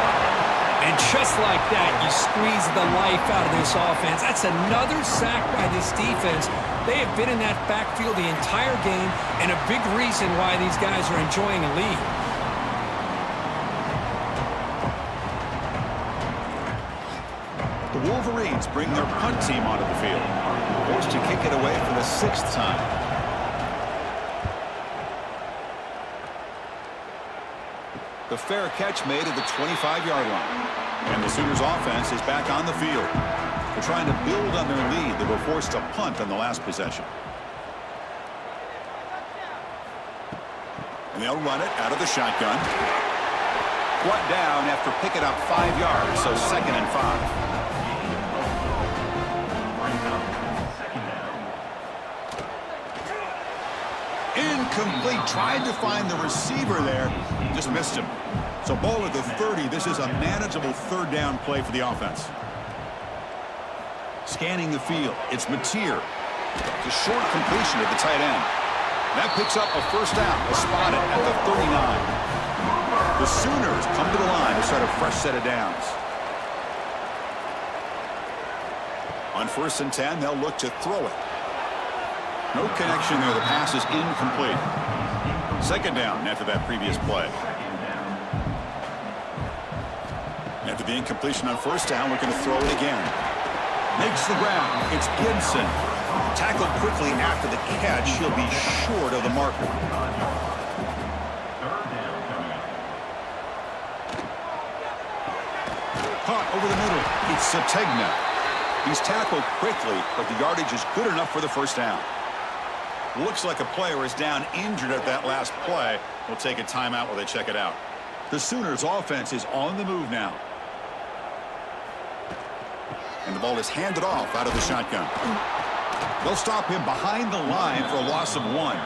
And just like that, you squeeze the life out of this offense. That's another sack by this defense. They have been in that backfield the entire game, and a big reason why these guys are enjoying a lead. The Wolverines bring their punt team onto the field, forced to kick it away for the 6th time. The fair catch made at the 25-yard line. And the Sooners offense is back on the field. They're trying to build on their lead. They were forced to punt on the last possession. And they'll run it out of the shotgun. Brought down after picking up 5 yards, so second and 5. Incomplete. Tried to find the receiver there. Just missed him. So ball at the 30. This is a manageable third down play for the offense. Scanning the field. It's Mateer. It's a short completion at the tight end. That picks up a first down. A spotted at the 39. The Sooners come to the line to start a fresh set of downs. On first and 10, they'll look to throw it. No connection there. The pass is incomplete. Second down after that previous play. After the incompletion on first down, we're going to throw it again. Makes the ground. It's Gibson. Tackled quickly after the catch. He'll be short of the marker. Caught over the middle. It's Sategna. He's tackled quickly, but the yardage is good enough for the first down. Looks like a player is down injured at that last play. We'll take a timeout while they check it out. The Sooners offense is on the move now. And the ball is handed off out of the shotgun. They'll stop him behind the line for a loss of 1.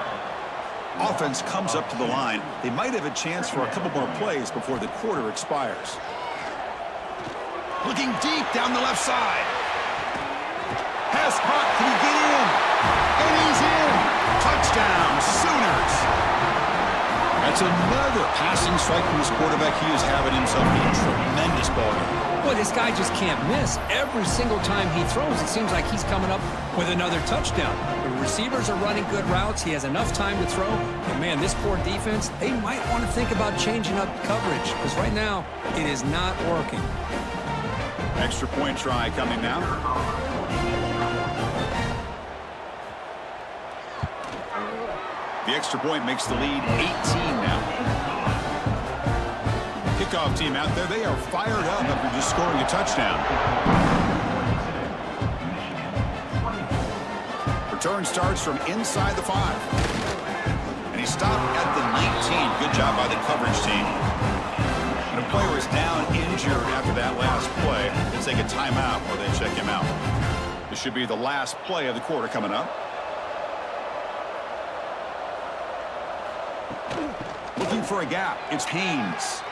Offense comes up to the line. They might have a chance for a couple more plays before the quarter expires. Looking deep down the left side. Pass caught. Can he get in? And he's in. Touchdown, Sooners. That's another passing strike from this quarterback. He is having himself a tremendous ball game. Boy, this guy just can't miss. Every single time he throws, it seems like he's coming up with another touchdown. The receivers are running good routes. He has enough time to throw. And, man, this poor defense, they might want to think about changing up coverage because right now it is not working. Extra point try coming now. The extra point makes the lead 18 now. Kickoff team out there, they are fired up after just scoring a touchdown. Return starts from inside the 5. And he stopped at the 19. Good job by the coverage team. And a player is down injured after that last play. They take a timeout where they check him out. This should be the last play of the quarter coming up. Looking for a gap. It's Haynes.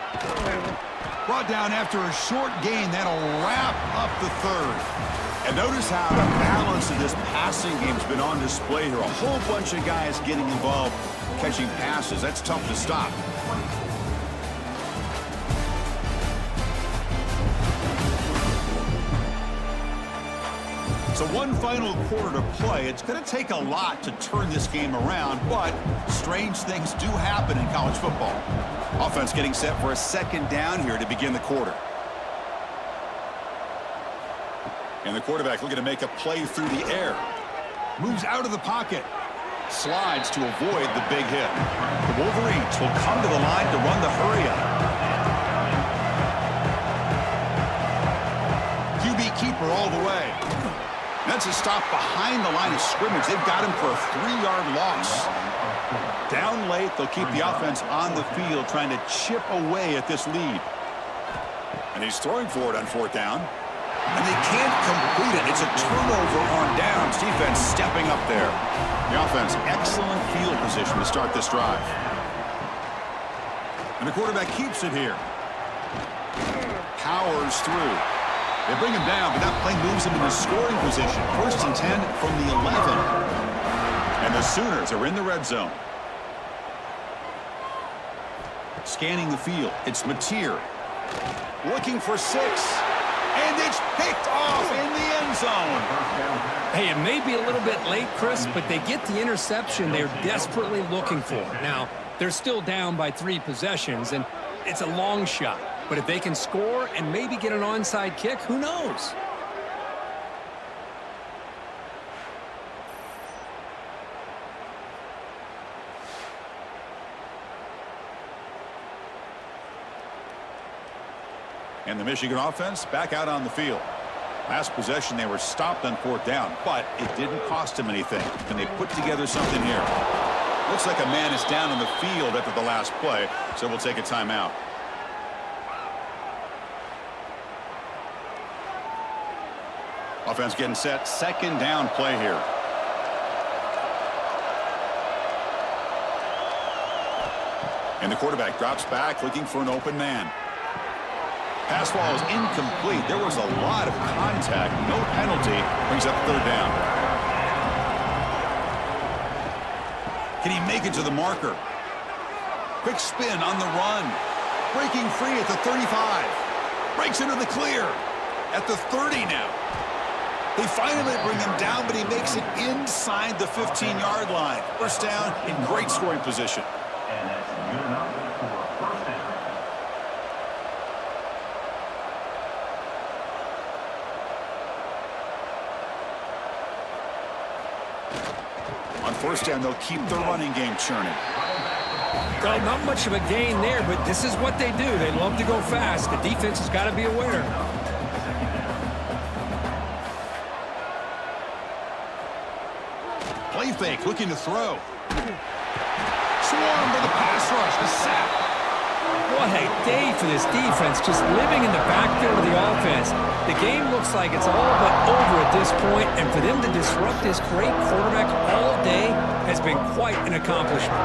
Brought down after a short gain. That'll wrap up the third. And notice how the balance of this passing game's been on display here. A whole bunch of guys getting involved catching passes. That's tough to stop. So one final quarter to play. It's going to take a lot to turn this game around, but strange things do happen in college football. Offense getting set for a second down here to begin the quarter. And the quarterback looking to make a play through the air. Moves out of the pocket. Slides to avoid the big hit. The Wolverines will come to the line to run the hurry-up. QB keeper all the way. That's a stop behind the line of scrimmage. They've got him for a 3-yard loss. Down late, they'll keep the offense on the field trying to chip away at this lead. And he's throwing for it on 4th down. And they can't complete it. It's a turnover on downs. Defense stepping up there. The offense, excellent field position to start this drive. And the quarterback keeps it here. Powers through. They bring him down, but that play moves him into scoring position. 1st and 10 from the 11. And the Sooners are in the red zone. Scanning the field. It's Mateer. Looking for 6. And it's picked off in the end zone. Hey, it may be a little bit late, Chris, but they get the interception they're desperately looking for. Now, they're still down by 3 possessions, and it's a long shot. But if they can score and maybe get an onside kick, who knows? And the Michigan offense back out on the field. Last possession, they were stopped on 4th down, but it didn't cost them anything. And they put together something here. Looks like a man is down on the field after the last play, so we'll take a timeout. Offense getting set. 2nd down play here. And the quarterback drops back looking for an open man. Pass ball is incomplete. There was a lot of contact. No penalty. Brings up 3rd down. Can he make it to the marker? Quick spin on the run. Breaking free at the 35. Breaks into the clear. At the 30 now. They finally bring him down, but he makes it inside the 15-yard line. 1st down in great scoring position. And that's good enough for 1st down. On 1st down, they'll keep their running game churning. Well, not much of a gain there, but this is what they do. They love to go fast. The defense has got to be aware. Play fake, looking to throw. Swarm with the pass rush, the sack. What a day for this defense, just living in the backfield of the offense. The game looks like it's all but over at this point, and for them to disrupt this great quarterback all day has been quite an accomplishment.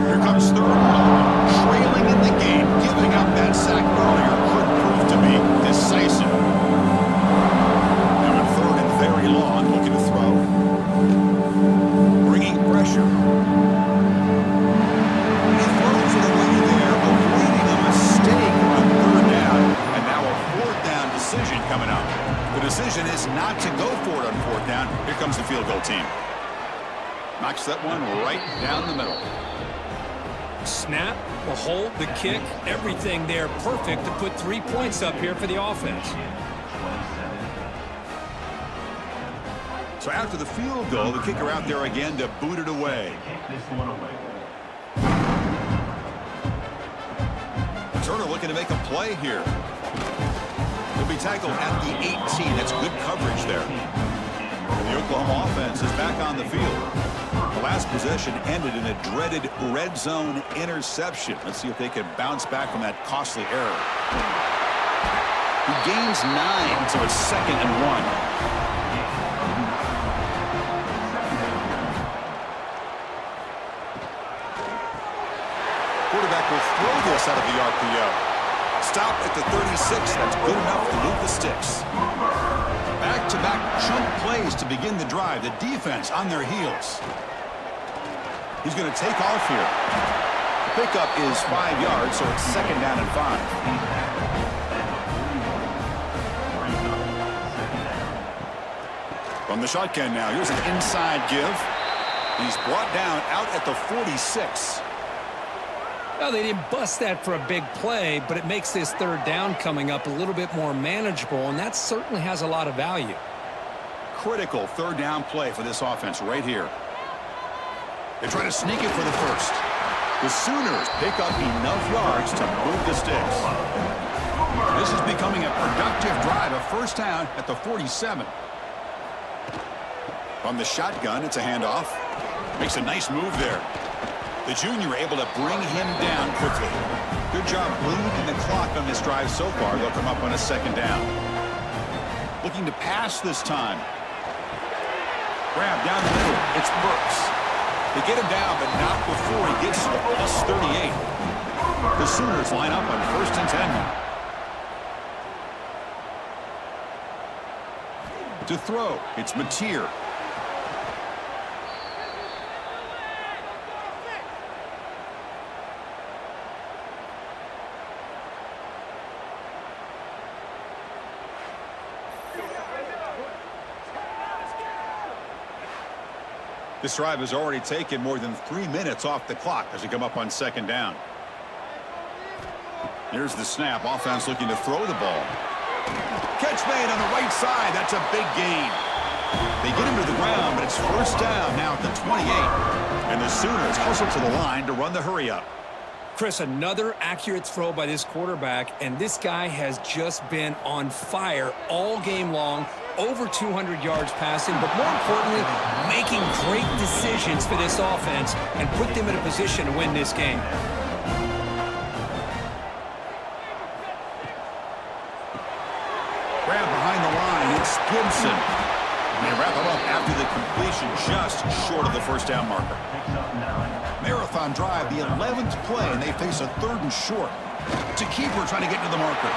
Here comes 3rd and long. Trailing in the game, giving up that sack earlier could prove to be decisive. Now on 3rd and very long, looking to throw. knocks that one right down the middle. Snap, the hold, the kick, everything there perfect to put 3 points up here for the offense. So after the field goal, the kicker out there again to boot it away. Turner looking to make a play here. He'll be tackled at the 18. That's good coverage there. The Oklahoma offense is back on the field. The last possession ended in a dreaded red zone interception. Let's see if they can bounce back from that costly error. He gains 9, so it's 2nd and 1. Quarterback will throw this out of the RPO. Stop at the 36. That's good enough to move the sticks. Back-to-back chunk plays to begin the drive. The defense on their heels. He's going to take off here. The pickup is 5 yards, so it's 2nd down and 5. From the shotgun now, here's an inside give. He's brought down out at the 46. Well, they didn't bust that for a big play, but it makes this 3rd down coming up a little bit more manageable, and that certainly has a lot of value. Critical 3rd down play for this offense right here. They try to sneak it for the first. The Sooners pick up enough yards to move the sticks. This is becoming a productive drive, a 1st down at the 47. From the shotgun, it's a handoff. Makes a nice move there. The junior able to bring him down quickly. Good job bleeding the clock on this drive so far. They'll come up on a 2nd down. Looking to pass this time. Grab down the middle. It's Burks. They get him down, but not before he gets to the plus 38. The Sooners line up on 1st and 10 now. To throw, it's Mateer. This drive has already taken more than 3 minutes off the clock as they come up on 2nd down. Here's the snap. Offense looking to throw the ball. Catch made on the right side. That's a big gain. They get him to the ground, but it's 1st down now at the 28. And the Sooners hustle to the line to run the hurry up. Chris, another accurate throw by this quarterback, and this guy has just been on fire all game long. Over 200 yards passing, but more importantly, making great decisions for this offense and put them in a position to win this game. Grab behind the line, it's Gibson. They wrap him up after the completion just short of the 1st down marker. Marathon drive, the 11th play, and they face a 3rd and short. It's a keeper trying to get to the marker.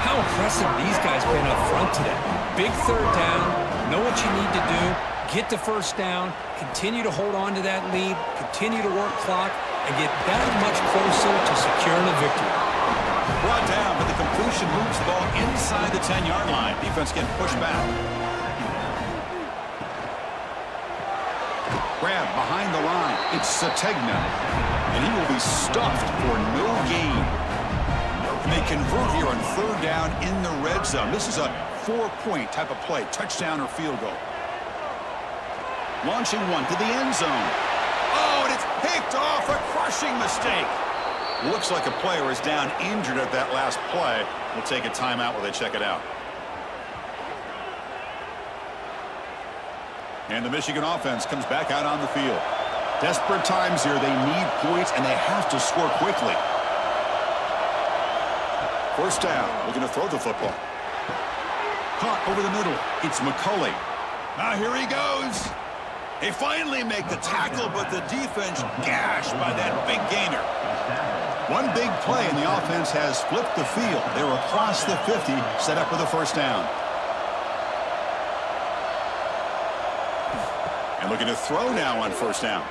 How impressive these guys been up front today. Big 3rd down, know what you need to do, get the 1st down, continue to hold on to that lead, continue to work clock, and get that much closer to securing a victory. Brought down, but the completion moves the ball inside the 10-yard line. Defense getting pushed back. Grab behind the line. It's Sategna, and he will be stuffed for no gain. And they convert here on 3rd down in the red zone. This is a 4-point type of play, touchdown or field goal. Launching one to the end zone. Oh, and it's picked off, a crushing mistake. Looks like a player is down injured at that last play. We'll take a timeout while they check it out. And the Michigan offense comes back out on the field. Desperate times here. They need points, and they have to score quickly. 1st down. Looking to throw the football. Caught over the middle. It's McCulley. Now here he goes. They finally make the tackle, but the defense gashed by that big gainer. One big play, and the offense has flipped the field. They're across the 50, set up with a 1st down. And looking to throw now on 1st down.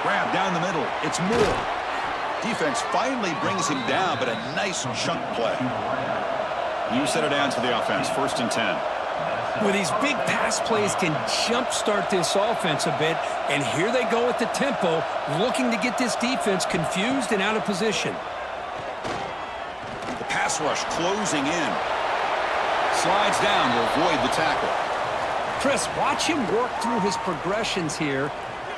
Grab down the middle. It's Moore. Defense finally brings him down, but a nice chunk play. You set it down to the offense. 1st and 10. Well, these big pass plays can jumpstart this offense a bit, and here they go at the tempo, looking to get this defense confused and out of position. The pass rush closing in. Slides down to avoid the tackle. Chris, watch him work through his progressions here.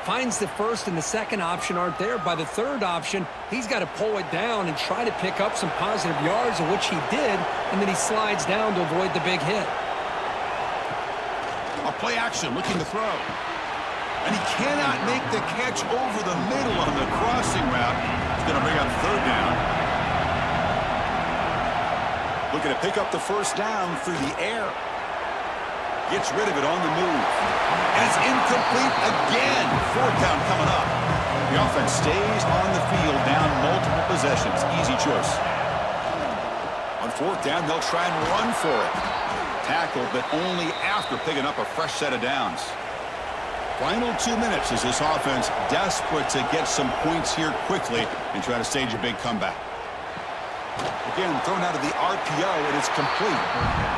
Finds the first and the second option aren't there. By the third option, he's got to pull it down and try to pick up some positive yards, of which he did, and then he slides down to avoid the big hit. A play action, looking to throw. And he cannot make the catch over the middle on the crossing route. He's going to bring up third down. Looking to pick up the first down through the air. Gets rid of it on the move. And it's incomplete again. Fourth down coming up. The offense stays on the field, down multiple possessions. Easy choice. On fourth down, they'll try and run for it. Tackled, but only after picking up a fresh set of downs. Final 2 minutes as this offense desperate to get some points here quickly and try to stage a big comeback. Again, thrown out of the RPO, and it's complete.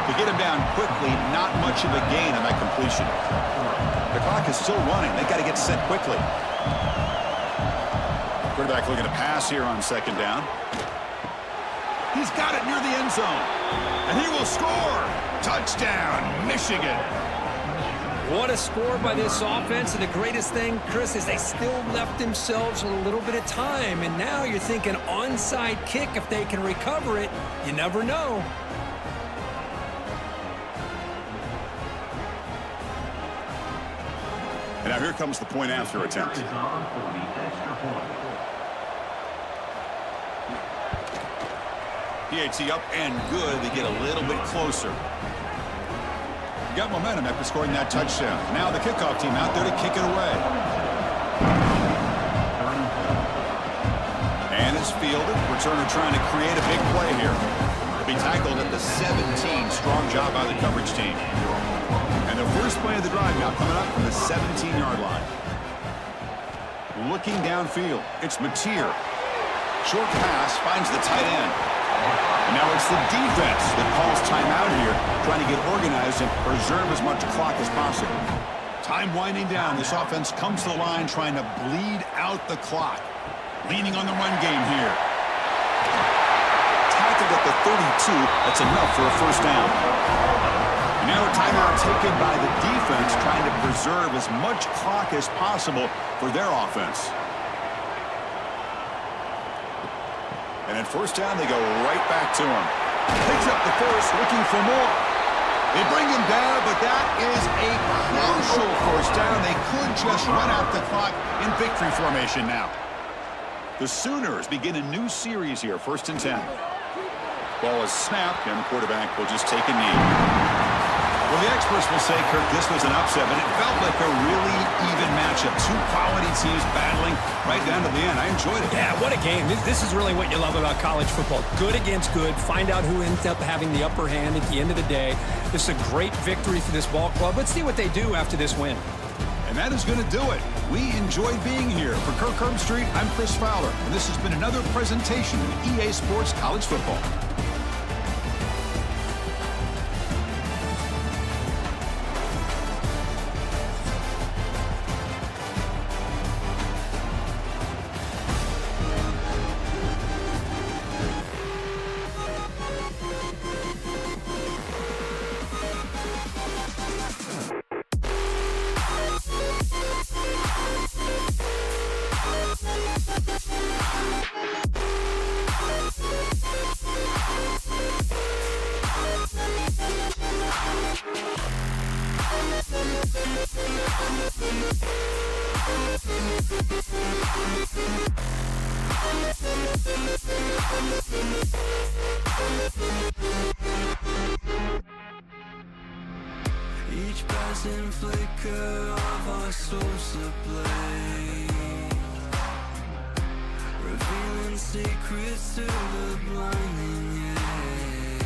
To get him down quickly, not much of a gain on that completion. The clock is still running. They've got to get set quickly. Quarterback looking to pass here on second down. He's got it near the end zone. And he will score. Touchdown, Michigan. What a score by this offense, and the greatest thing, Chris, is they still left themselves a little bit of time, and now you're thinking onside kick if they can recover it. You never know. And now here comes the point after attempt. Is on for the extra point. PAT up and good. They get a little bit closer. Got momentum after scoring that touchdown. Now the kickoff team out there to kick it away. And it's fielded. Returner trying to create a big play here. He'll be tackled at the 17. Strong job by the coverage team. And the first play of the drive now coming up from the 17-yard line. Looking downfield. It's Mateer. Short pass finds the tight end. And now it's the defense that calls timeout here, trying to get organized and preserve as much clock as possible. Time winding down. This offense comes to the line trying to bleed out the clock. Leaning on the run game here. Tackled at the 32. That's enough for a first down. And now a timeout taken by the defense, trying to preserve as much clock as possible for their offense. And at first down, they go right back to him. Picks up the first, looking for more. They bring him down, but that is a crucial first down. They could just run out the clock in victory formation now. The Sooners begin a new series here, 1st and 10. Ball is snapped, and the quarterback will just take a knee. Well, the experts will say, Kirk, this was an upset, but it felt like a really even matchup. Two quality teams battling right down to the end. I enjoyed it. Yeah, what a game. This is really what you love about college football. Good against good. Find out who ends up having the upper hand at the end of the day. This is a great victory for this ball club. Let's see what they do after this win. And that is going to do it. We enjoyed being here. For Kirk Herbstreit, I'm Chris Fowler, and this has been another presentation of EA Sports College Football. Each passing flicker of our souls ablaze, revealing secrets to the blinding eye.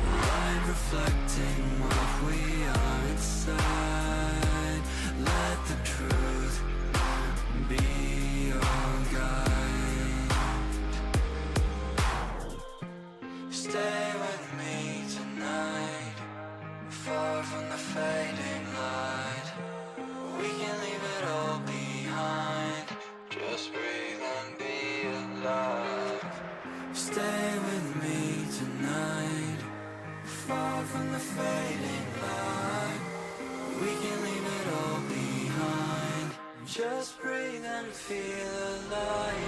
Light reflecting what we are inside. Let the truth be your guide. Stay with me tonight. feel alive.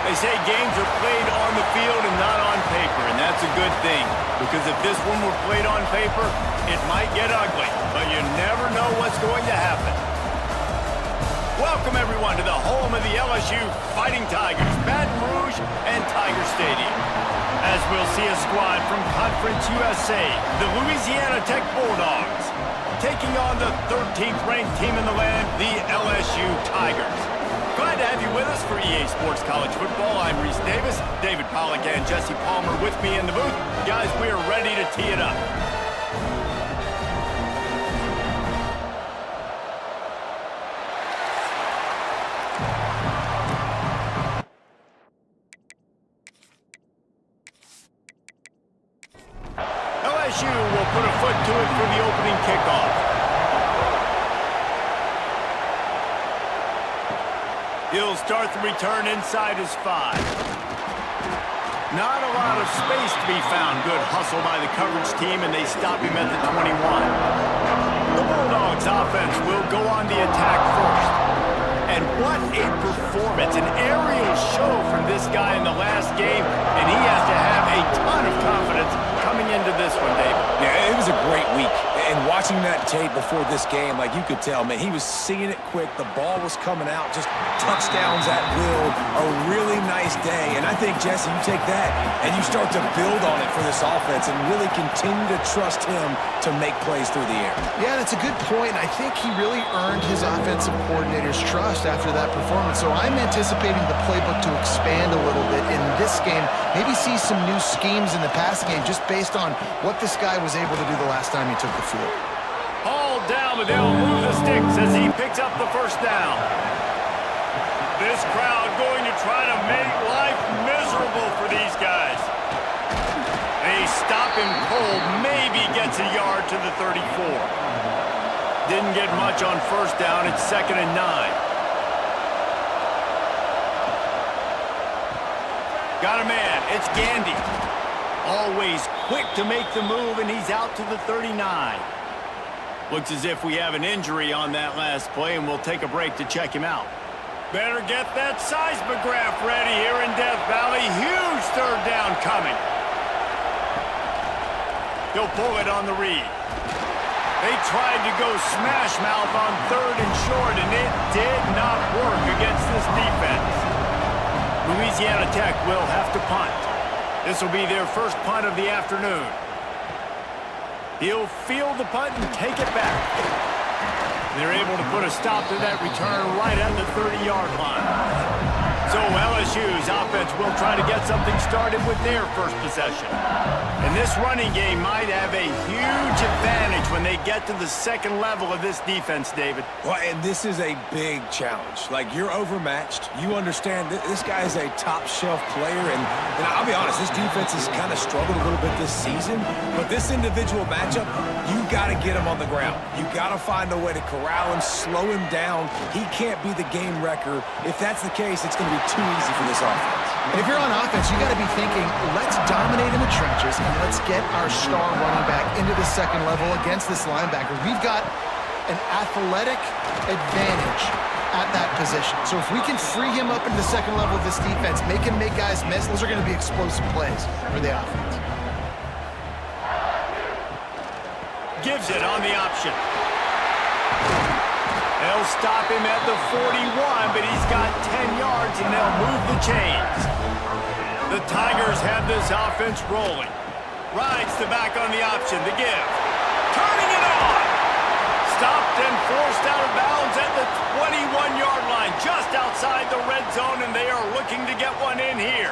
They say games are played on the field and not on paper, and that's a good thing. Because if this one were played on paper, it might get ugly, but you never know what's going to happen. Welcome, everyone, to the home of the LSU Fighting Tigers, Baton Rouge and Tiger Stadium. As we'll see a squad from Conference USA, the Louisiana Tech Bulldogs, taking on the 13th ranked team in the land, the LSU Tigers. Glad to have you with us for EA Sports College Football. I'm Reese Davis, David Pollack and Jesse Palmer with me in the booth. Guys, we are ready to tee it up. LSU will put a foot to it for the opening kickoff. He'll start the return inside his 5. Not a lot of space to be found. Good hustle by the coverage team, and they stop him at the 21. The Bulldogs offense will go on the attack first. And what a performance. An aerial show from this guy in the last game, and he has to have a ton of confidence coming into this one, David. Yeah, it was a great week. And watching that tape before this game, like you could tell, man, he was seeing it quick. The ball was coming out, just touchdowns at will. A really nice day. And I think, Jesse, you take that and you start to build on it for this offense and really continue to trust him to make plays through the air. Yeah, that's a good point. I think he really earned his offensive coordinator's trust after that performance. So I'm anticipating the playbook to expand a little bit in this game. Maybe see some new schemes in the passing game just based on what this guy was able to do the last time he took the field. Hauled down, but they'll move the sticks as he picks up the first down. This crowd going to try to make life miserable for these guys. They stop him cold, maybe gets a yard to the 34. Didn't get much on first down. It's 2nd and 9. Got a man. It's Gandy. Always quick to make the move, and he's out to the 39. Looks as if we have an injury on that last play, and we'll take a break to check him out. Better get that seismograph ready here in Death Valley. Huge third down coming. He'll pull it on the read. They tried to go smash mouth on 3rd and short, and it did not work against this defense. Louisiana Tech will have to punt. This will be their first punt of the afternoon. He'll field the punt and take it back. They're able to put a stop to that return right at the 30-yard line. So LSU's offense will try to get something started with their first possession. And this running game might have a huge advantage when they get to the second level of this defense, David. Well, and this is a big challenge. Like, you're overmatched. You understand this guy's a top-shelf player. And I'll be honest, this defense has kind of struggled a little bit this season. But this individual matchup, you got to get him on the ground. You got to find a way to corral him, slow him down. He can't be the game wrecker. If that's the case, it's going to be too easy for this offense. And if you're on offense, you got to be thinking, let's dominate in the trenches and let's get our star running back into the second level against this linebacker. We've got an athletic advantage at that position. So if we can free him up into the second level of this defense, make him make guys miss, those are going to be explosive plays for the offense. Gives it on the option. They'll stop him at the 41, but he's got 10 yards, and they'll move the chains. The Tigers have this offense rolling. Rides the back on the option, the give. Turning it on! Stopped and forced out of bounds at the 21-yard line, just outside the red zone, and they are looking to get one in here.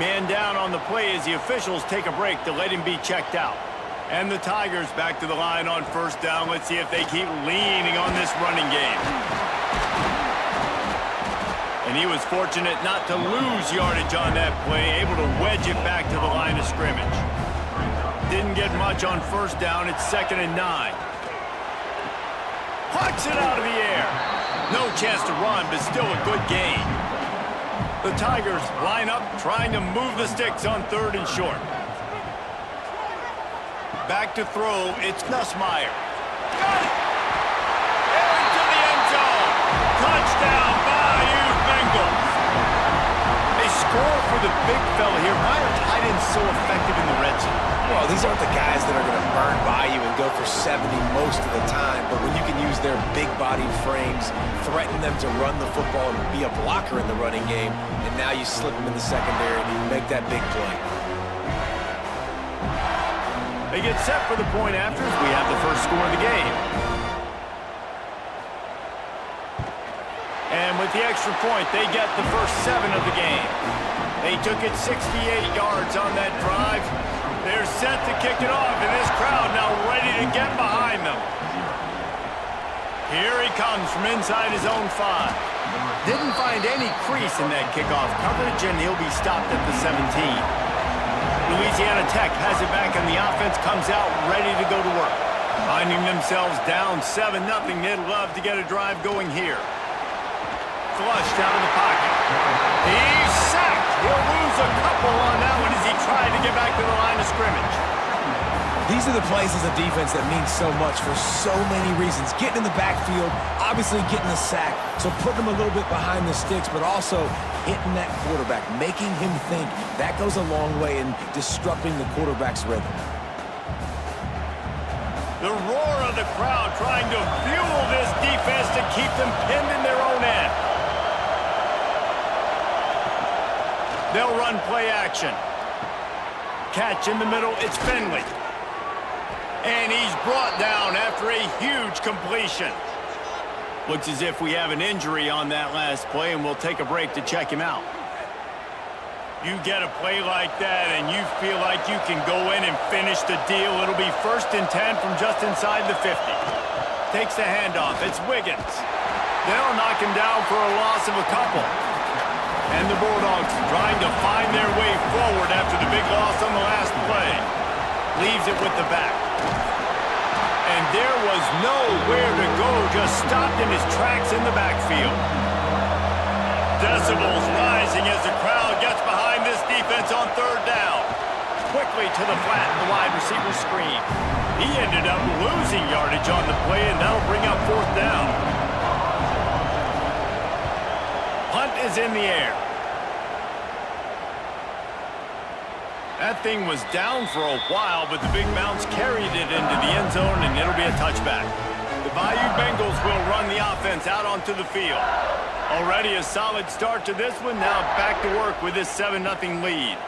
Man down on the play as the officials take a break to let him be checked out. And the Tigers back to the line on first down. Let's see if they keep leaning on this running game. And he was fortunate not to lose yardage on that play, able to wedge it back to the line of scrimmage. Didn't get much on first down. It's 2nd and 9. Plucks it out of the air. No chance to run, but still a good gain. The Tigers line up, trying to move the sticks on 3rd and short. Back to throw, it's Nussmeier. Got it! Into the end zone. Touchdown, Bayou Bengals. They score for the big fella here. Why are tight ends so effective in the red zone? Well, these aren't the guys that are going to burn by you and go for 70 most of the time, but when you can use their big-bodied frames, threaten them to run the football and be a blocker in the running game, and now you slip them in the secondary and make that big play. They get set for the point after as we have the first score of the game. And with the extra point, they get the first 7 of the game. They took it 68 yards on that drive. They're set to kick it off, and this crowd now ready to get behind them. Here he comes from inside his own 5. Didn't find any crease in that kickoff coverage, and he'll be stopped at the 17. Louisiana Tech has it back, and the offense comes out ready to go to work. Finding themselves down 7-0, they'd love to get a drive going here. Flushed out of the pocket. He's sacked. He'll lose a couple on that one as he tried to get back to the line of scrimmage. These are the plays as a defense that mean so much for so many reasons. Getting in the backfield, obviously getting the sack, so putting them a little bit behind the sticks, but also hitting that quarterback, making him think. That goes a long way in disrupting the quarterback's rhythm. The roar of the crowd trying to fuel this defense to keep them pinned in their own end. They'll run play action. Catch in the middle, it's Finley. And he's brought down after a huge completion. Looks as if we have an injury on that last play, and we'll take a break to check him out. You get a play like that, and you feel like you can go in and finish the deal. It'll be 1st and 10 from just inside the 50. Takes the handoff. It's Wiggins. They'll knock him down for a loss of a couple. And the Bulldogs trying to find their way forward after the big loss on the last play. Leaves it with the back. And there was nowhere to go, just stopped in his tracks in the backfield. Decibels rising as the crowd gets behind this defense on 3rd down. Quickly to the flat, the wide receiver screen. He ended up losing yardage on the play, and that'll bring up 4th down. Punt is in the air. That thing was down for a while, but the big mounts carried it into the end zone, and it'll be a touchback. The Bayou Bengals will run the offense out onto the field. Already a solid start to this one. Now back to work with this 7-0 lead.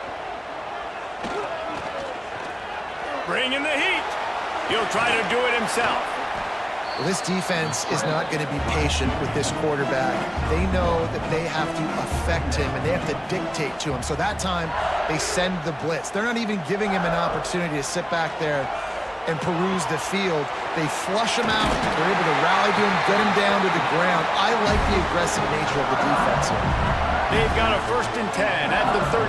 Bringing the heat. He'll try to do it himself. Well, this defense is not going to be patient with this quarterback. They know that they have to affect him, and they have to dictate to him. So that time, they send the blitz. They're not even giving him an opportunity to sit back there and peruse the field. They flush him out. They're able to rally to him, get him down to the ground. I like the aggressive nature of the defense here. They've got a 1st and 10 at the 34.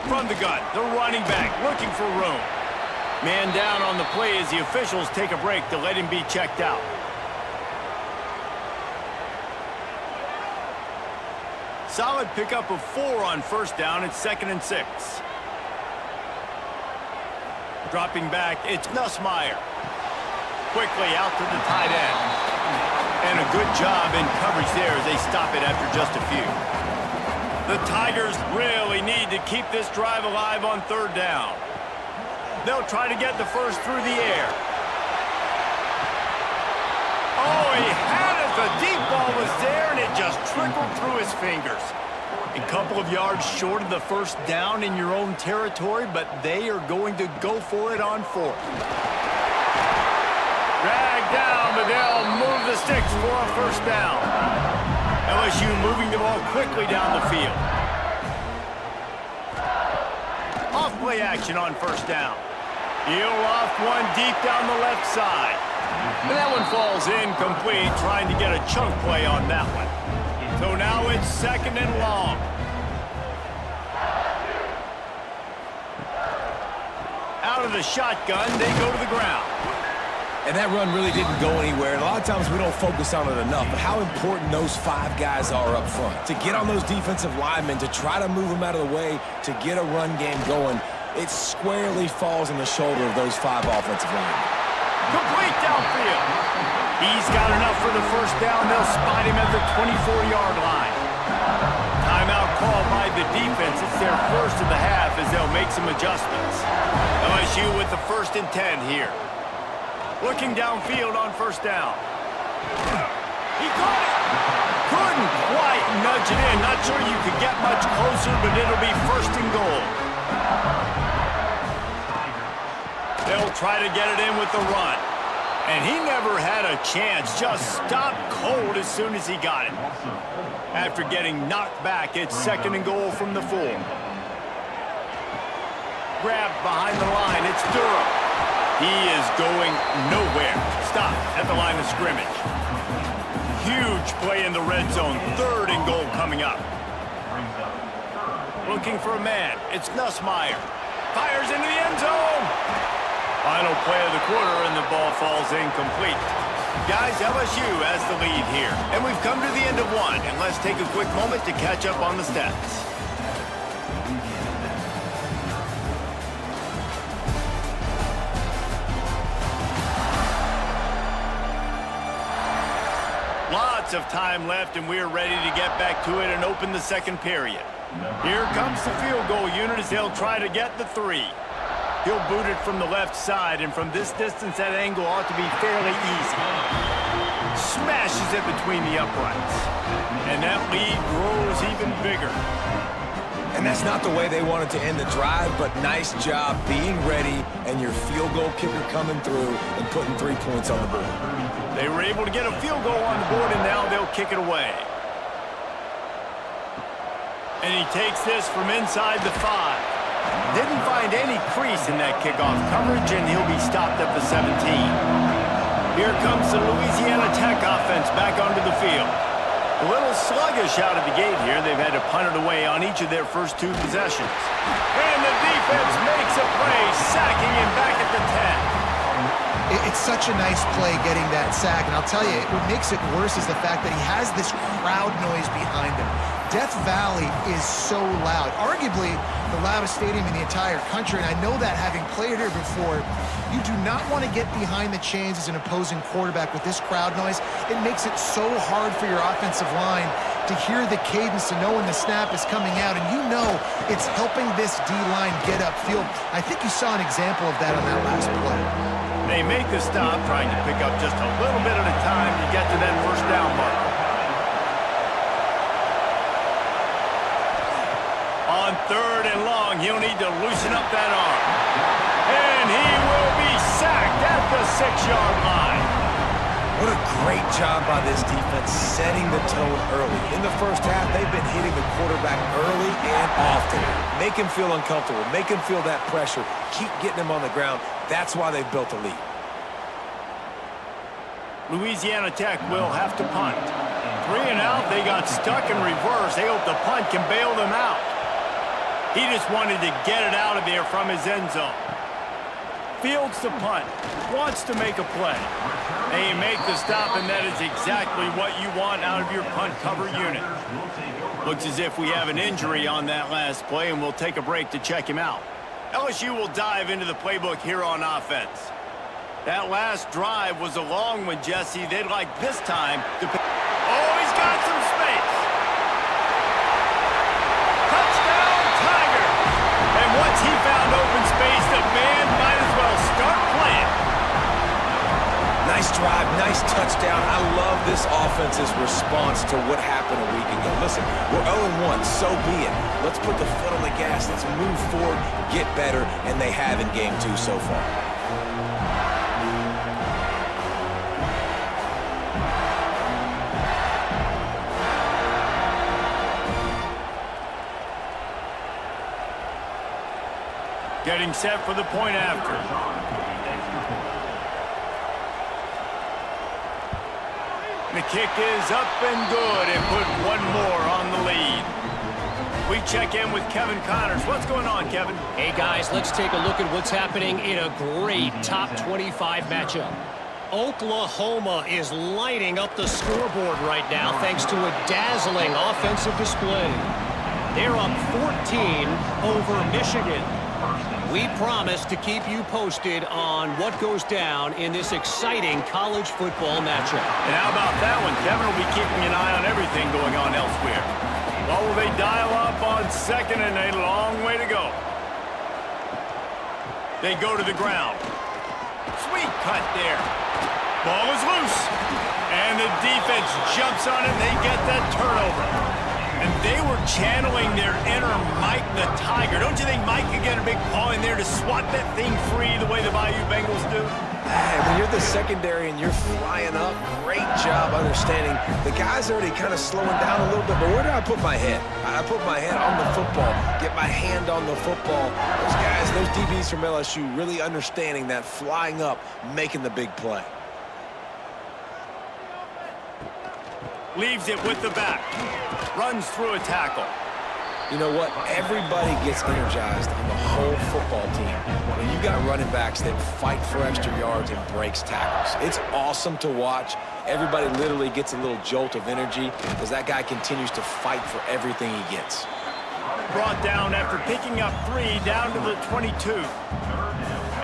From the gun, the running back looking for room. Man down on the play as the officials take a break to let him be checked out. Solid pickup of 4 on 1st down. It's 2nd and 6. Dropping back, it's Nussmeier. Quickly out to the tight end. And a good job in coverage there as they stop it after just a few. The Tigers really need to keep this drive alive on 3rd down. They'll try to get the first through the air. trickled through his fingers. A couple of yards short of the first down in your own territory, but they are going to go for it on fourth. Dragged down, but they'll move the sticks for a first down. LSU moving the ball quickly down the field. Off-play action on first down. He'll loft one deep down the left side. And that one falls incomplete, trying to get a chunk play on that one. So now it's second and long. Out of the shotgun, they go to the ground. And that run really didn't go anywhere. And a lot of times we don't focus on it enough, but how important those 5 guys are up front. To get on those defensive linemen, to try to move them out of the way, to get a run game going, it squarely falls on the shoulder of those 5 offensive linemen. Complete downfield. He's got enough for the first down. They'll spot him at the 24-yard line. Timeout called by the defense. It's their first of the half as they'll make some adjustments. LSU with the 1st and 10 here. Looking downfield on first down. He caught it. Couldn't quite nudge it in. Not sure you could get much closer, but it'll be 1st and goal. They'll try to get it in with the run. And he never had a chance. Just stopped cold as soon as he got it. After getting knocked back, it's 2nd and goal from the 4. Grabbed behind the line. It's Durham. He is going nowhere. Stop at the line of scrimmage. Huge play in the red zone. 3rd and goal coming up. Looking for a man. It's Nussmeier. Fires into the end zone. Final play of the quarter, and the ball falls incomplete. Guys, LSU has the lead here. And we've come to the end of one. And let's take a quick moment to catch up on the stats. Lots of time left, and we're ready to get back to it and open the second period. Here comes the field goal unit as they'll try to get the 3. He'll boot it from the left side, and from this distance, that angle ought to be fairly easy. Smashes it between the uprights. And that lead grows even bigger. And that's not the way they wanted to end the drive, but nice job being ready and your field goal kicker coming through and putting 3 points on the board. They were able to get a field goal on the board, and now they'll kick it away. And he takes this from inside the 5. Didn't find any crease in that kickoff coverage, and he'll be stopped at the 17. Here comes the Louisiana Tech offense back onto the field. A little sluggish out of the gate here. They've had to punt it away on each of their first 2 possessions. And the defense makes a play, sacking him back at the 10. It's such a nice play getting that sack, and I'll tell you, what makes it worse is the fact that he has this crowd noise behind him. Death Valley is so loud, arguably the loudest stadium in the entire country, and I know that having played here before. You do not want to get behind the chains as an opposing quarterback with this crowd noise. It makes it so hard for your offensive line to hear the cadence, to know when the snap is coming out, and you know it's helping this D-line get upfield. I think you saw an example of that on that last play. They make the stop, trying to pick up just a little bit at a time to get to that first down mark. On 3rd and long, he'll need to loosen up that arm. And he will be sacked at the 6-yard line. What a great job by this defense setting the tone early. In the first half, they've been hitting the quarterback early and often. Make him feel uncomfortable. Make him feel that pressure. Keep getting him on the ground. That's why they've built a lead. Louisiana Tech will have to punt. 3 and out, they got stuck in reverse. They hope the punt can bail them out. He just wanted to get it out of there from his end zone. Fields the punt, wants to make a play. They make the stop, and that is exactly what you want out of your punt cover unit. Looks as if we have an injury on that last play, and we'll take a break to check him out. LSU will dive into the playbook here on offense. That last drive was a long one, Jesse. They'd like this time to... Oh, he's got some space. Touchdown, Tigers. And once he found open space, the band might as well start playing. Nice drive, nice touchdown. I love this offense's response to what happened a week ago. Listen, we're 0-1, so be it. Let's put the foot on the gas. Let's move forward, get better, and they have in game 2 so far. Getting set for the point after. The kick is up and good and put one more on the lead. We check in with Kevin Connors. What's going on, Kevin? Hey, guys, let's take a look at what's happening in a great top 25 matchup. Oklahoma is lighting up the scoreboard right now thanks to a dazzling offensive display. They're up 14 over Michigan. We promise to keep you posted on what goes down in this exciting college football matchup. And how about that one? Kevin will be keeping an eye on everything going on elsewhere. Well, will they dial up on second and a long way to go? They go to the ground. Sweet cut there. Ball is loose. And the defense jumps on it. They get that turnover. And they were channeling their inner Mike the Tiger. Don't you think Mike could get a big paw in there to swat that thing free the way the Bayou Bengals do? Hey, when you're the secondary and you're flying up, great job understanding. The guy's already kind of slowing down a little bit, but where do I put my head? I put my head on the football, get my hand on the football. Those guys, those DBs from LSU really understanding that flying up, making the big play. Leaves it with the back. Runs through a tackle. You know what? Everybody gets energized on the whole football team when you got running backs that fight for extra yards and breaks tackles. It's awesome to watch. Everybody literally gets a little jolt of energy as that guy continues to fight for everything he gets. Brought down after picking up 3 down to the 22.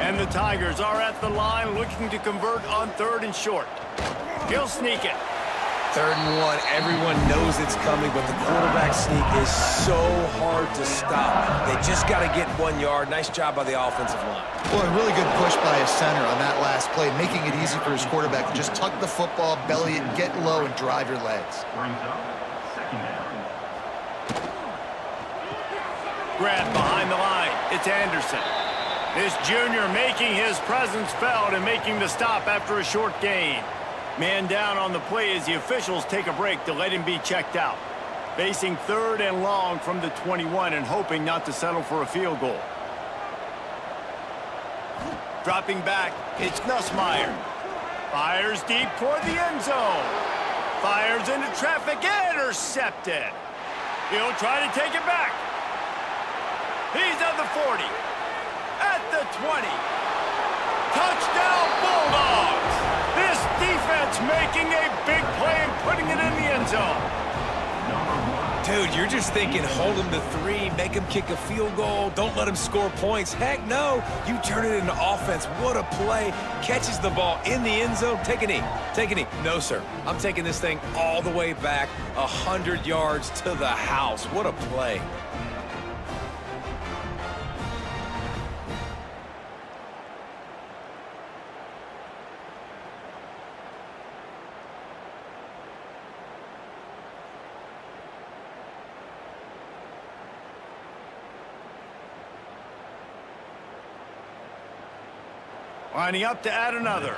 And the Tigers are at the line looking to convert on 3rd and short. He'll sneak it. 3rd and 1, everyone knows it's coming, but the quarterback sneak is so hard to stop. They just got to get 1 yard. Nice job by the offensive line. Well, a really good push by his center on that last play, making it easy for his quarterback to just tuck the football, belly it, get low, and drive your legs. Grab behind the line. It's Anderson. This junior making his presence felt and making the stop after a short gain. Man down on the play as the officials take a break to let him be checked out. Facing 3rd and long from the 21 and hoping not to settle for a field goal. Dropping back, it's Nussmeier. Fires deep toward the end zone. Fires into traffic, intercepted. He'll try to take it back. He's at the 40. At the 20. Touchdown Bulldogs! This defense making a big play and putting it in the end zone. Dude, you're just thinking, hold him to 3, make him kick a field goal, don't let him score points. Heck no, you turn it into offense. What a play. Catches the ball in the end zone. Take a knee. Take a knee. No, sir. I'm taking this thing all the way back 100 yards to the house. What a play. Lining up to add another.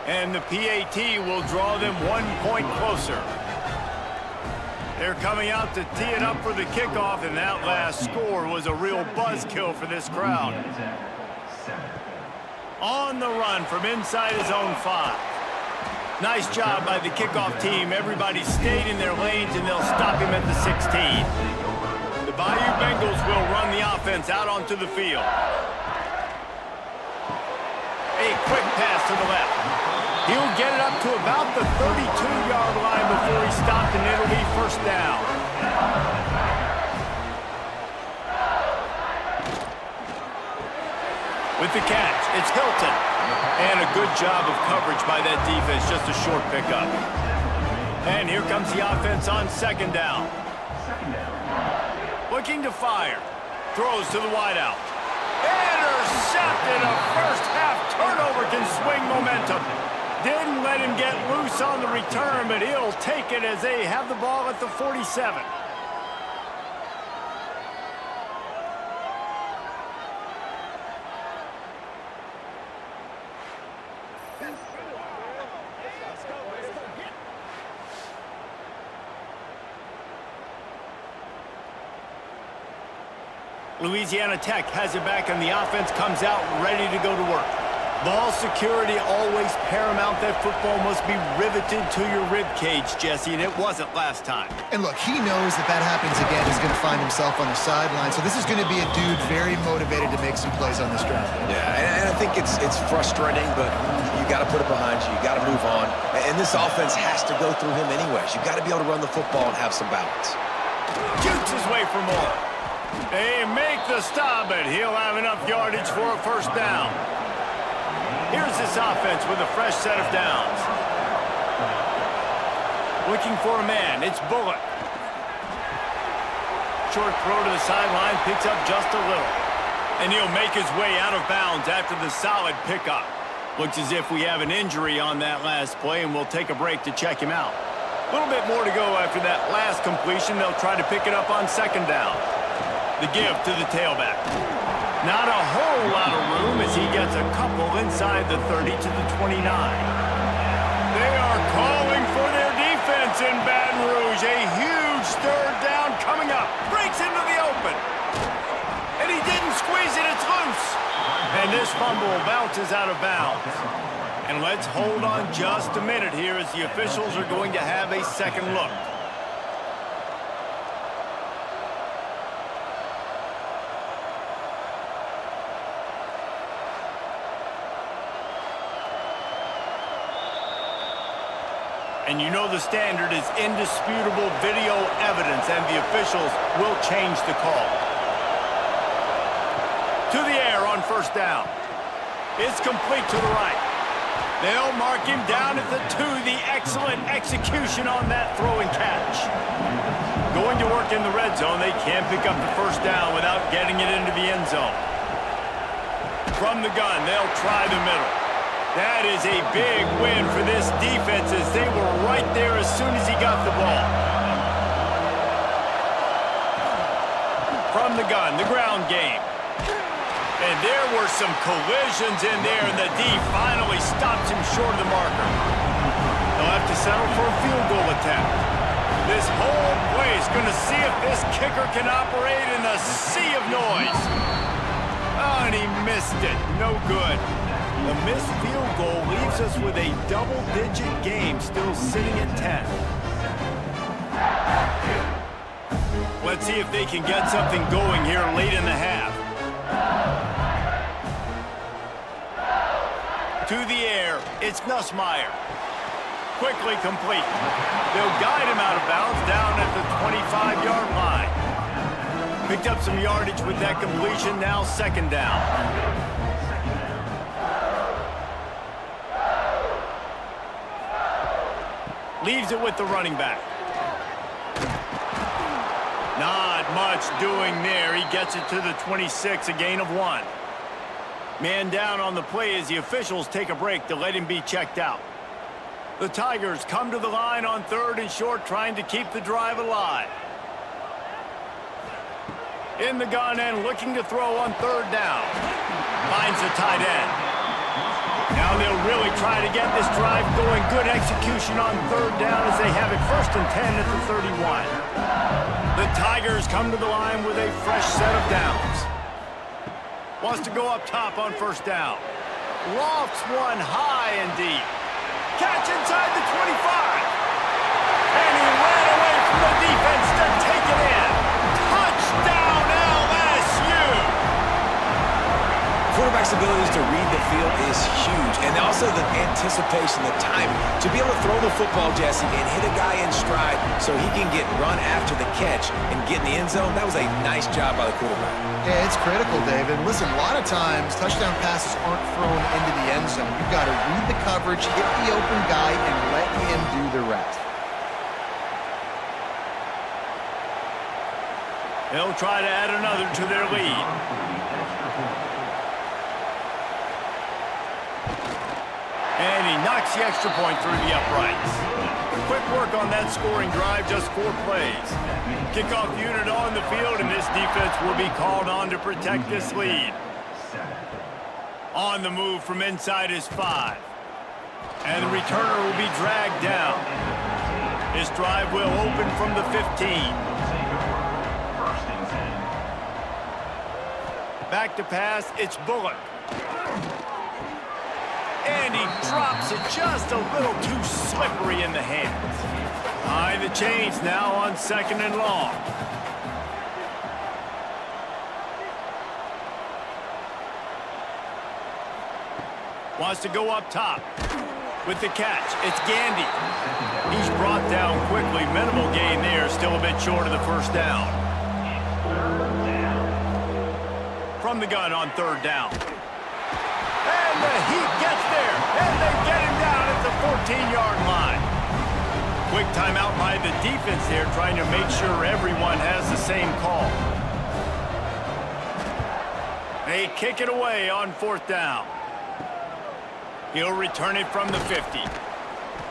And the PAT will draw them 1 point closer. They're coming out to tee it up for the kickoff, and that last score was a real buzzkill for this crowd. On the run from inside his own 5. Nice job by the kickoff team. Everybody stayed in their lanes, and they'll stop him at the 16. The Bayou Bengals will run the offense out onto the field. A quick pass to the left. He'll get it up to about the 32-yard line before he stopped, and it'll be 1st down. With the catch, it's Hilton. And a good job of coverage by that defense, just a short pickup. And here comes the offense on 2nd down. Looking to fire. Throws to the wideout. Intercepted. A first-half turnover can swing momentum. Didn't let him get loose on the return, but he'll take it as they have the ball at the 47. Louisiana Tech has it back, and the offense comes out ready to go to work. Ball security always paramount. That football must be riveted to your rib cage, Jesse, and it wasn't last time. And look, he knows that that happens again. He's going to find himself on the sideline. So this is going to be a dude very motivated to make some plays on this drive. Yeah, and I think it's frustrating, but you got to put it behind you. You got to move on. And this offense has to go through him anyways. You got to be able to run the football and have some balance. Shoots his way for more. They make the stop, but he'll have enough yardage for a first down. Here's this offense with a fresh set of downs. Looking for a man, it's Bullock. Short throw to the sideline, picks up just a little. And he'll make his way out of bounds after the solid pickup. Looks as if we have an injury on that last play, and we'll take a break to check him out. A little bit more to go after that last completion. They'll try to pick it up on second down. The give to the tailback. Not a whole lot of room as he gets a couple inside the 30 to the 29. They are calling for their defense in Baton Rouge. A huge third down coming up. Breaks into the open. And he didn't squeeze it. It's loose. And this fumble bounces out of bounds. And let's hold on just a minute here as the officials are going to have a second look. And you know the standard is indisputable video evidence, and the officials will change the call. To the air on first down. It's complete to the right. They'll mark him down at the 2. The excellent execution on that throw and catch. Going to work in the red zone. They can't pick up the first down without getting it into the end zone. From the gun, they'll try the middle. That is a big win for this defense as they were right there as soon as he got the ball. From the gun, the ground game. And there were some collisions in there, and the D finally stops him short of the marker. They'll have to settle for a field goal attempt. This whole play is going to see if this kicker can operate in a sea of noise. Oh, and he missed it. No good. The missed field goal leaves us with a double-digit game, still sitting at 10. Let's see if they can get something going here late in the half. To the air, it's Nussmeier. Quickly complete. They'll guide him out of bounds down at the 25-yard line. Picked up some yardage with that completion, now second down. Leaves it with the running back. Not much doing there. He gets it to the 26, a gain of 1. Man down on the play as the officials take a break to let him be checked out. The Tigers come to the line on 3rd and short, trying to keep the drive alive. In the gun and looking to throw on 3rd down. Finds the tight end. Now they'll really try to get this drive going. Good execution on 3rd down as they have it 1st and 10 at the 31. The Tigers come to the line with a fresh set of downs. Wants to go up top on 1st down. Lofts one high and deep. Catch inside the 25. And he ran away from the defense to take it in. Touchdown LSU! Quarterback's abilities to read the field is huge, and also the anticipation, the timing. To be able to throw the football, Jesse, and hit a guy in stride so he can get run after the catch and get in the end zone, that was a nice job by the quarterback. Yeah, it's critical, David. Listen, a lot of times, touchdown passes aren't thrown into the end zone. You've got to read the coverage, hit the open guy, and let him do the rest. They'll try to add another to their lead. knocks the extra point through the uprights. Quick work on that scoring drive, just 4 plays. Kickoff unit on the field, and this defense will be called on to protect this lead. On the move from inside is 5. And the returner will be dragged down. This drive will open from the 15. Back to pass, it's Bullock. And he drops it just a little too slippery in the hands. High the chains now on 2nd and long. Wants to go up top. With the catch, it's Gandy. He's brought down quickly. Minimal gain there, still a bit short of the first down. From the gun on 3rd down. And the Heat gets there, and they get him down at the 14-yard line. Quick timeout by the defense there, trying to make sure everyone has the same call. They kick it away on 4th down. He'll return it from the 50.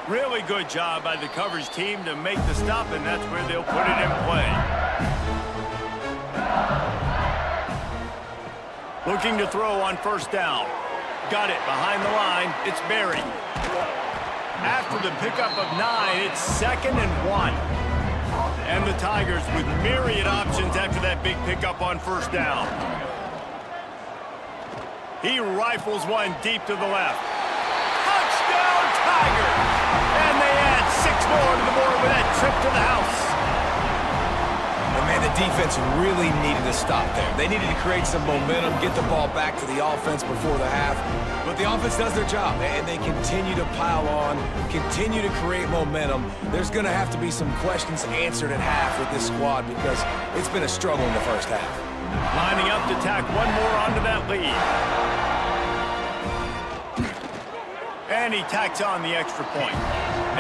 Really good job by the coverage team to make the stop, and that's where they'll put it in play. Looking to throw on 1st down. Got it behind the line. It's Berry. After the pickup of 9, it's 2nd and 1. And the Tigers with myriad options after that big pickup on 1st down. He rifles one deep to the left. Touchdown, Tigers! And they add 6 more to the board with that trip to the house. And man, the defense really needed to stop there. They needed to create some momentum, get the ball back to the offense before the half. But the offense does their job, and they continue to pile on, continue to create momentum. There's going to have to be some questions answered at half with this squad because it's been a struggle in the first half. Lining up to tack one more onto that lead. And he tacks on the extra point.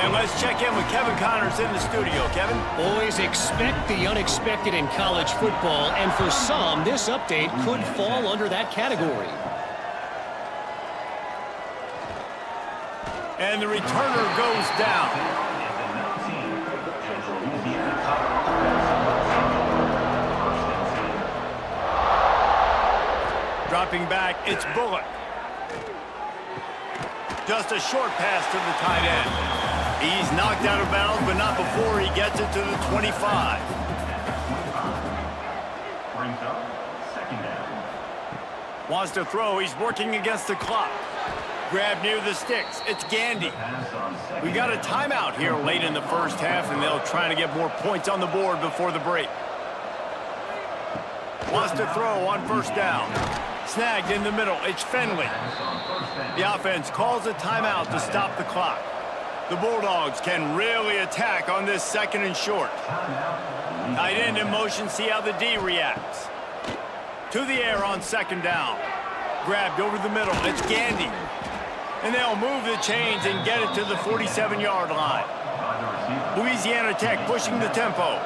And let's check in with Kevin Connors in the studio. Kevin? Boys, expect the unexpected in college football, and for some, this update could fall under that category. And the returner goes down. Dropping back, it's Bullock. Just a short pass to the tight end. He's knocked out of bounds, but not before he gets it to the 25. Brings up 2nd down. Wants to throw. He's working against the clock. Grab near the sticks. It's Gandy. We got a timeout here late in the first half, and they'll try to get more points on the board before the break. Wants to throw on 1st down. Snagged in the middle. It's Finley. The offense calls a timeout to stop the clock. The Bulldogs can really attack on this 2nd and short. Tight end in motion. See how the D reacts. To the air on 2nd down. Grabbed over the middle. It's Gandy. And they'll move the chains and get it to the 47-yard line. Louisiana Tech pushing the tempo.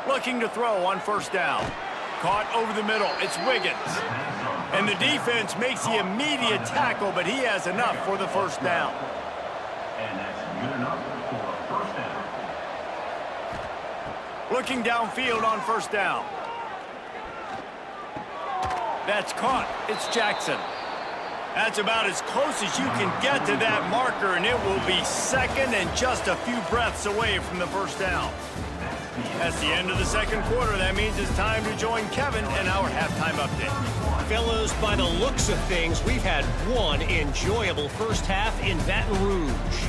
Looking to throw on 1st down. Caught over the middle. It's Wiggins. And the defense makes the immediate tackle, but he has enough for the 1st down. And that's good enough for a 1st down. Looking downfield on 1st down. That's caught. It's Jackson. That's about as close as you can get to that marker, and it will be 2nd and just a few breaths away from the 1st down. That's the end of the 2nd quarter. That means it's time to join Kevin in our halftime update. Fellows, by the looks of things, we've had one enjoyable first half in Baton Rouge.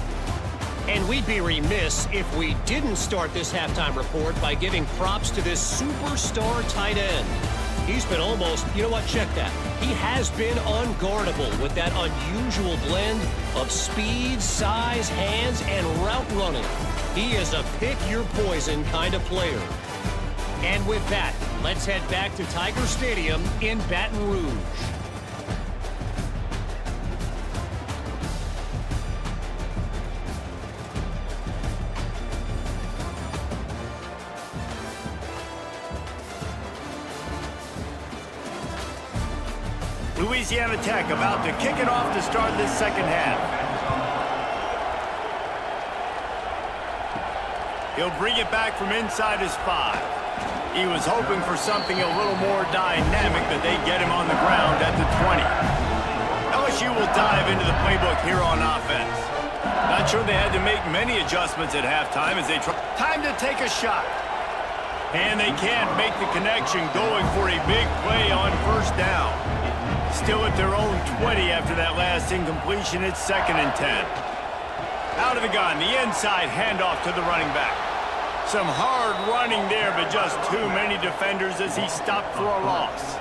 And we'd be remiss if we didn't start this halftime report by giving props to this superstar tight end. He's been almost, you know what, check that. He has been unguardable with that unusual blend of speed, size, hands, and route running. He is a pick-your-poison kind of player. And with that, let's head back to Tiger Stadium in Baton Rouge. Louisiana Tech about to kick it off to start this second half. He'll bring it back from inside his 5. He was hoping for something a little more dynamic, but they get him on the ground at the 20. LSU will dive into the playbook here on offense. Not sure they had to make many adjustments at halftime as they try. Time to take a shot. And they can't make the connection, going for a big play on first down. Still at their own 20 after that last incompletion. It's 2nd and 10. Out of the gun, the inside handoff to the running back. Some hard running there, but just too many defenders as he stopped for a loss.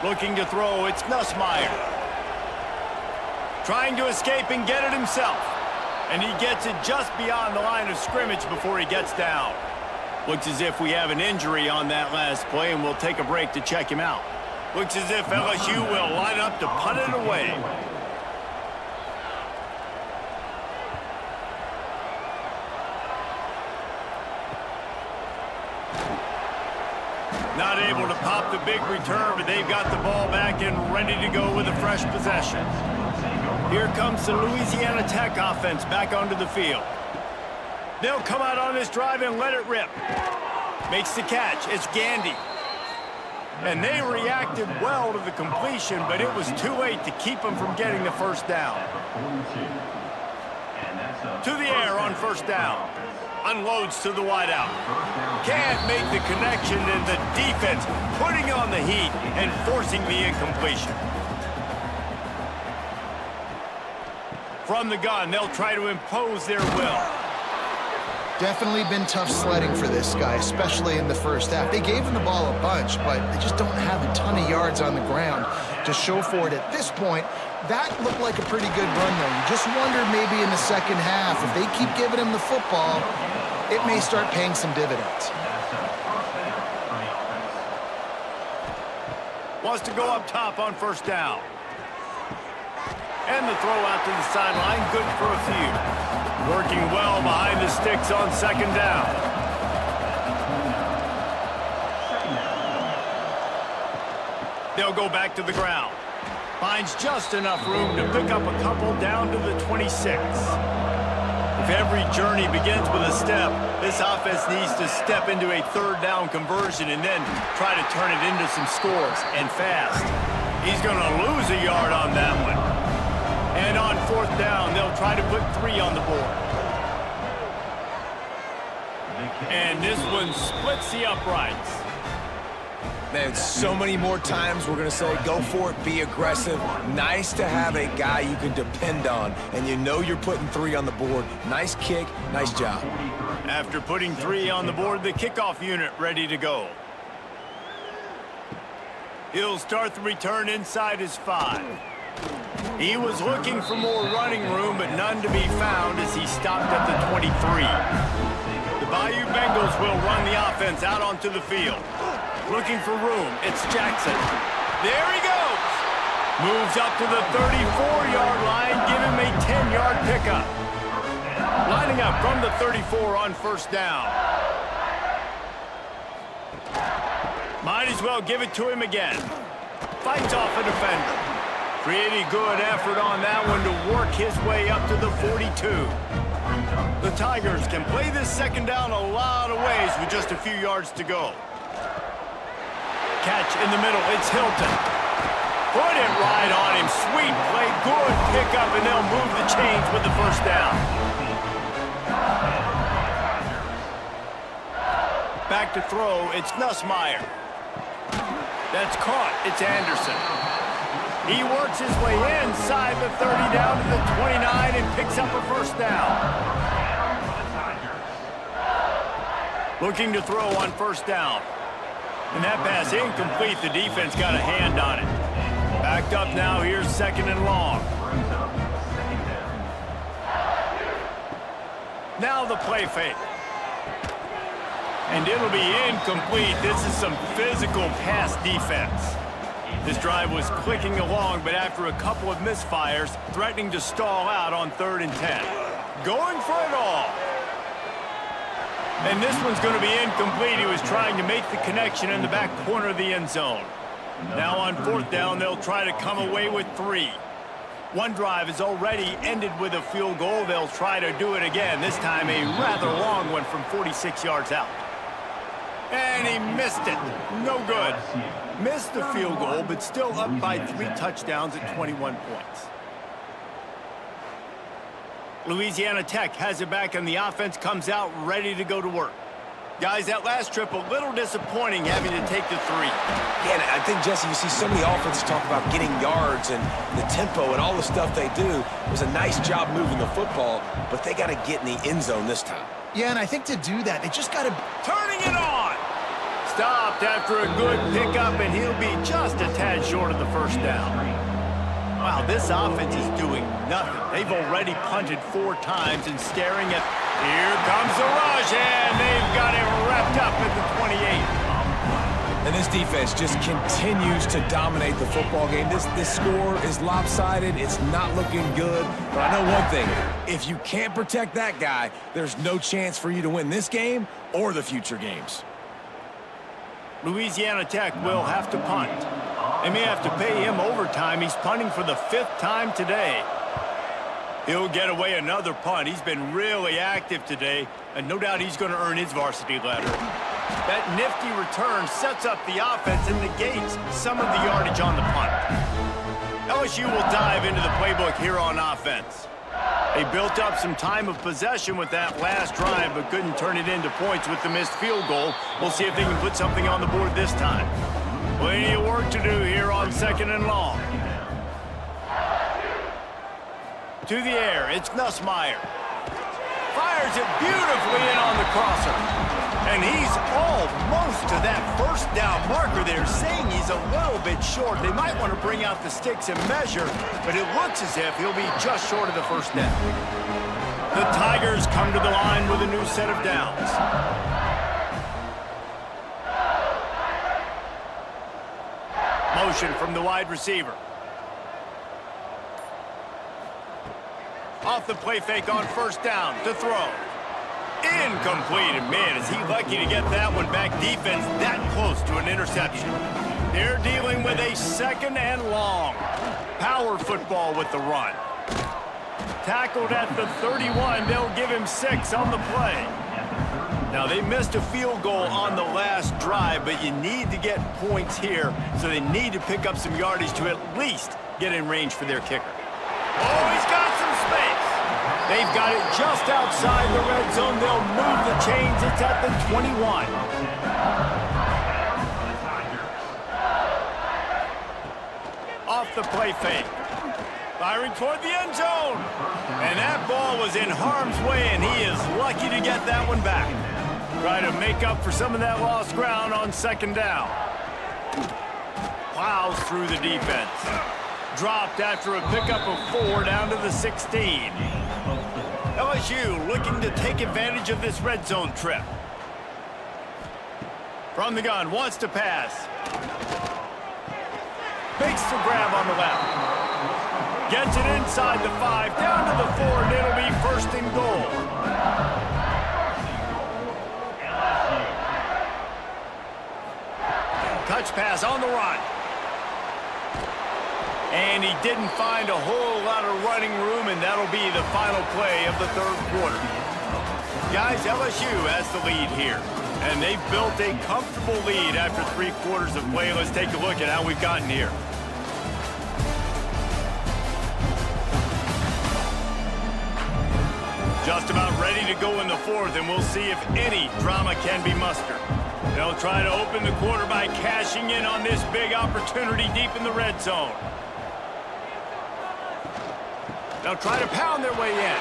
Looking to throw, it's Nussmeier. Trying to escape and get it himself. And he gets it just beyond the line of scrimmage before he gets down. Looks as if we have an injury on that last play, and we'll take a break to check him out. Looks as if LSU will line up to punt it away. Not able to pop the big return, but they've got the ball back and ready to go with a fresh possession. Here comes the Louisiana Tech offense back onto the field. They'll come out on this drive and let it rip. Makes the catch. It's Gandy. And they reacted well to the completion, but it was too late to keep them from getting the first down. To the air on first down. Unloads to the wideout. Can't make the connection, and the defense putting on the heat and forcing the incompletion. From the gun, they'll try to impose their will. Definitely been tough sledding for this guy, especially in the first half. They gave him the ball a bunch, but they just don't have a ton of yards on the ground to show for it at this point. That looked like a pretty good run, though. You just wonder maybe in the second half, if they keep giving him the football, it may start paying some dividends. Wants to go up top on first down. And the throw out to the sideline, good for a few. Working well behind the sticks on second down. They'll go back to the ground. Finds just enough room to pick up a couple down to the 26. If every journey begins with a step, this offense needs to step into a third down conversion and then try to turn it into some scores, and fast. He's going to lose a yard on that one. And on fourth down, they'll try to put 3 on the board. And this one splits the uprights. Man, so many more times we're going to say, go for it, be aggressive. Nice to have a guy you can depend on, and you know you're putting 3 on the board. Nice kick, nice job. After putting 3 on the board, the kickoff unit ready to go. He'll start the return inside his 5. He was looking for more running room, but none to be found as he stopped at the 23. The Bayou Bengals will run the offense out onto the field. Looking for room, it's Jackson. There he goes! Moves up to the 34-yard line, give him a 10-yard pickup. Lining up from the 34 on first down. Might as well give it to him again. Fights off a defender. Pretty good effort on that one to work his way up to the 42. The Tigers can play this second down a lot of ways with just a few yards to go. Catch in the middle, it's Hilton. Put it right on him, sweet play, good pickup, and they'll move the chains with the first down. Back to throw, it's Nussmeier. That's caught, it's Anderson. He works his way inside the 30 down to the 29 and picks up a first down. Looking to throw on first down. And that pass incomplete. The defense got a hand on it. Backed up now. Here's second and long. Now the play fake. And it'll be incomplete. This is some physical pass defense. This drive was clicking along, but after a couple of misfires, threatening to stall out on 3rd and 10. Going for it all. And this one's going to be incomplete. He was trying to make the connection in the back corner of the end zone. Now on 4th down, they'll try to come away with 3. One drive is already ended with a field goal. They'll try to do it again, this time a rather long one from 46 yards out. And he missed it. No good. Missed the field goal, but still up by 3 touchdowns at 21 points. Louisiana Tech has it back, and the offense comes out ready to go to work. Guys, that last trip, a little disappointing having to take the 3. Yeah, and I think, Jesse, you see so many offenses talk about getting yards and the tempo and all the stuff they do. It was a nice job moving the football, but they got to get in the end zone this time. Yeah, and I think to do that, they just got to... Turning it on! Stopped after a good pickup, and he'll be just a tad short of the 1st down. Wow, this offense is doing nothing. They've already punted 4 times and staring at... Here comes the rush, and they've got him wrapped up at the 28. And this defense just continues to dominate the football game. This score is lopsided. It's not looking good. But I know one thing. If you can't protect that guy, there's no chance for you to win this game or the future games. Louisiana Tech will have to punt. They may have to pay him overtime. He's punting for the 5th time today. He'll get away another punt. He's been really active today, and no doubt he's going to earn his varsity letter. That nifty return sets up the offense and negates some of the yardage on the punt. LSU will dive into the playbook here on offense. They built up some time of possession with that last drive, but couldn't turn it into points with the missed field goal. We'll see if they can put something on the board this time. Plenty of work to do here on 2nd and long. To the air, it's Nussmeier. Fires it beautifully in on the crosser. And he's almost to that 1st down marker there, saying he's a little bit short. They might want to bring out the sticks and measure, but it looks as if he'll be just short of the 1st down. The Tigers come to the line with a new set of downs. Motion from the wide receiver. Off the play fake on 1st down to throw. Incomplete, and man, is he lucky to get that one back. Defense that close to an interception. They're dealing with a 2nd and long. Power football with the run. Tackled at the 31. They'll give him 6 on the play. Now, they missed a field goal on the last drive, but you need to get points here, so they need to pick up some yardage to at least get in range for their kicker. Oh, he's got some space. They've got it just outside the red zone. They'll move the chains. It's at the 21. Off the play fake. Firing toward the end zone. And that ball was in harm's way, and he is lucky to get that one back. Try to make up for some of that lost ground on 2nd down. Plows through the defense. Dropped after a pickup of 4 down to the 16. LSU looking to take advantage of this red zone trip. From the gun, wants to pass. Makes the grab on the left. Gets it inside the 5, down to the 4, and it'll be 1st and goal. Touch pass on the run. And he didn't find a whole lot of running room, and that'll be the final play of the 3rd quarter. Guys, LSU has the lead here, and they've built a comfortable lead after 3 quarters of play. Let's take a look at how we've gotten here. Just about ready to go in the 4th, and we'll see if any drama can be mustered. They'll try to open the quarter by cashing in on this big opportunity deep in the red zone. They'll try to pound their way in.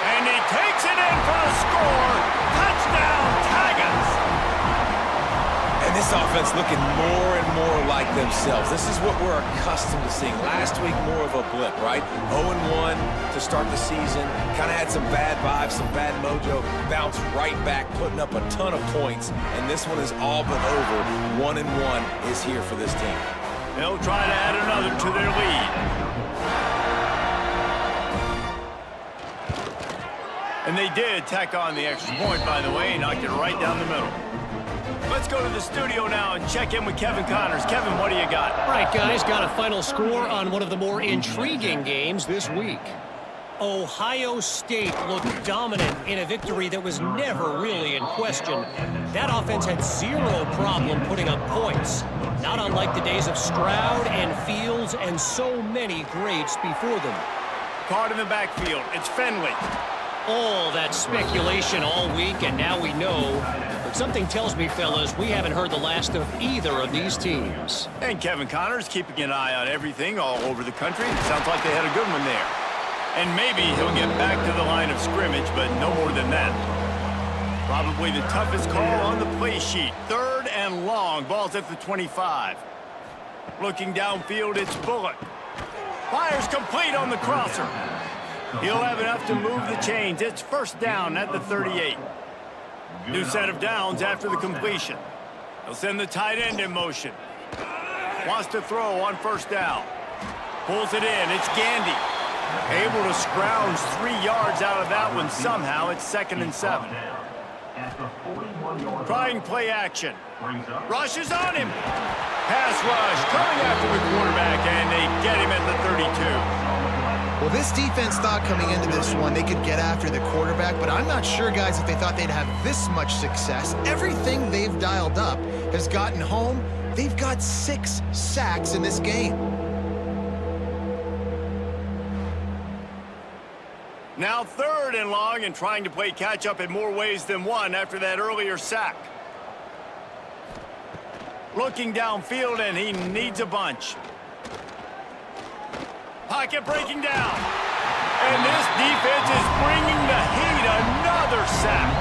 And he takes it in for the score. Touchdown, Tigers! And this offense looking more and more like themselves. This is what we're accustomed to seeing. Last week, more of a blip, right? 0-1 to start the season. Kind of had some bad vibes, some bad mojo. Bounced right back, putting up a ton of points. And this one is all but over. 1-1 is here for this team. They'll try to add another to their lead. And they did tack on the extra point, by the way, knocked it right down the middle. Let's go to the studio now and check in with Kevin Connors. Kevin, what do you got? All right, guys, got a final score on one of the more intriguing games this week. Ohio State looked dominant in a victory that was never really in question. That offense had zero problem putting up points, not unlike the days of Stroud and Fields and so many greats before them. Caught in the backfield. It's Fenley. All that speculation all week, and now we know. But something tells me, fellas, we haven't heard the last of either of these teams. And Kevin Connors keeping an eye on everything all over the country. Sounds like they had a good one there. And maybe he'll get back to the line of scrimmage, but no more than that. Probably the toughest call on the play sheet. 3rd and long. Ball's at the 25. Looking downfield, it's Bullock. Fires complete on the crosser. He'll have enough to move the chains. It's 1st down at the 38. New set of downs after the completion. He'll send the tight end in motion. Wants to throw on 1st down. Pulls it in. It's Gandy. Able to scrounge 3 yards out of that one somehow. It's 2nd and 7. Trying play action. Rushes on him. Pass rush coming after the quarterback, and they get him at the 32. Well, this defense thought coming into this one they could get after the quarterback, but I'm not sure, guys, if they thought they'd have this much success. Everything they've dialed up has gotten home. They've got 6 sacks in this game. Now 3rd and long and trying to play catch-up in more ways than one after that earlier sack. Looking downfield, and he needs a bunch. Pocket breaking down. And this defense is bringing the heat. Another sack.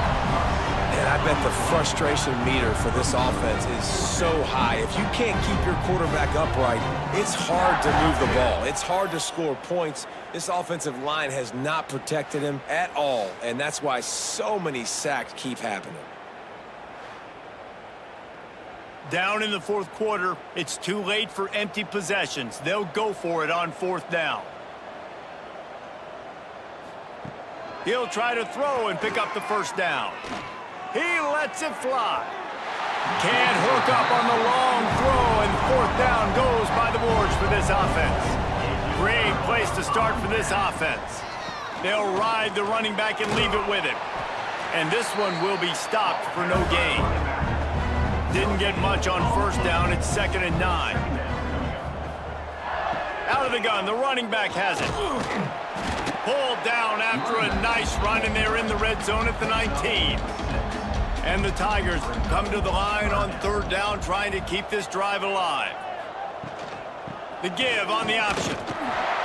And I bet the frustration meter for this offense is so high. If you can't keep your quarterback upright, it's hard to move the ball. It's hard to score points. This offensive line has not protected him at all, and that's why so many sacks keep happening. Down in the 4th quarter, it's too late for empty possessions. They'll go for it on 4th down. He'll try to throw and pick up the 1st down. He lets it fly. Can't hook up on the long throw, and 4th down goes by the boards for this offense. Great place to start for this offense. They'll ride the running back and leave it with him. And this one will be stopped for no gain. Didn't get much on 1st down. It's 2nd and 9. Out of the gun. The running back has it. Pulled down after a nice run, and they're in the red zone at the 19. And the Tigers come to the line on 3rd down, trying to keep this drive alive. The give on the option.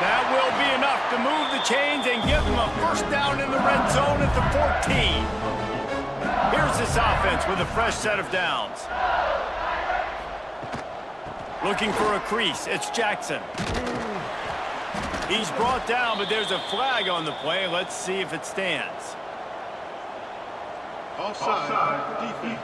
That will be enough to move the chains and give them a 1st down in the red zone at the 14. Here's this offense with a fresh set of downs. Looking for a crease. It's Jackson. He's brought down, but there's a flag on the play. Let's see if it stands. Offside. Defense.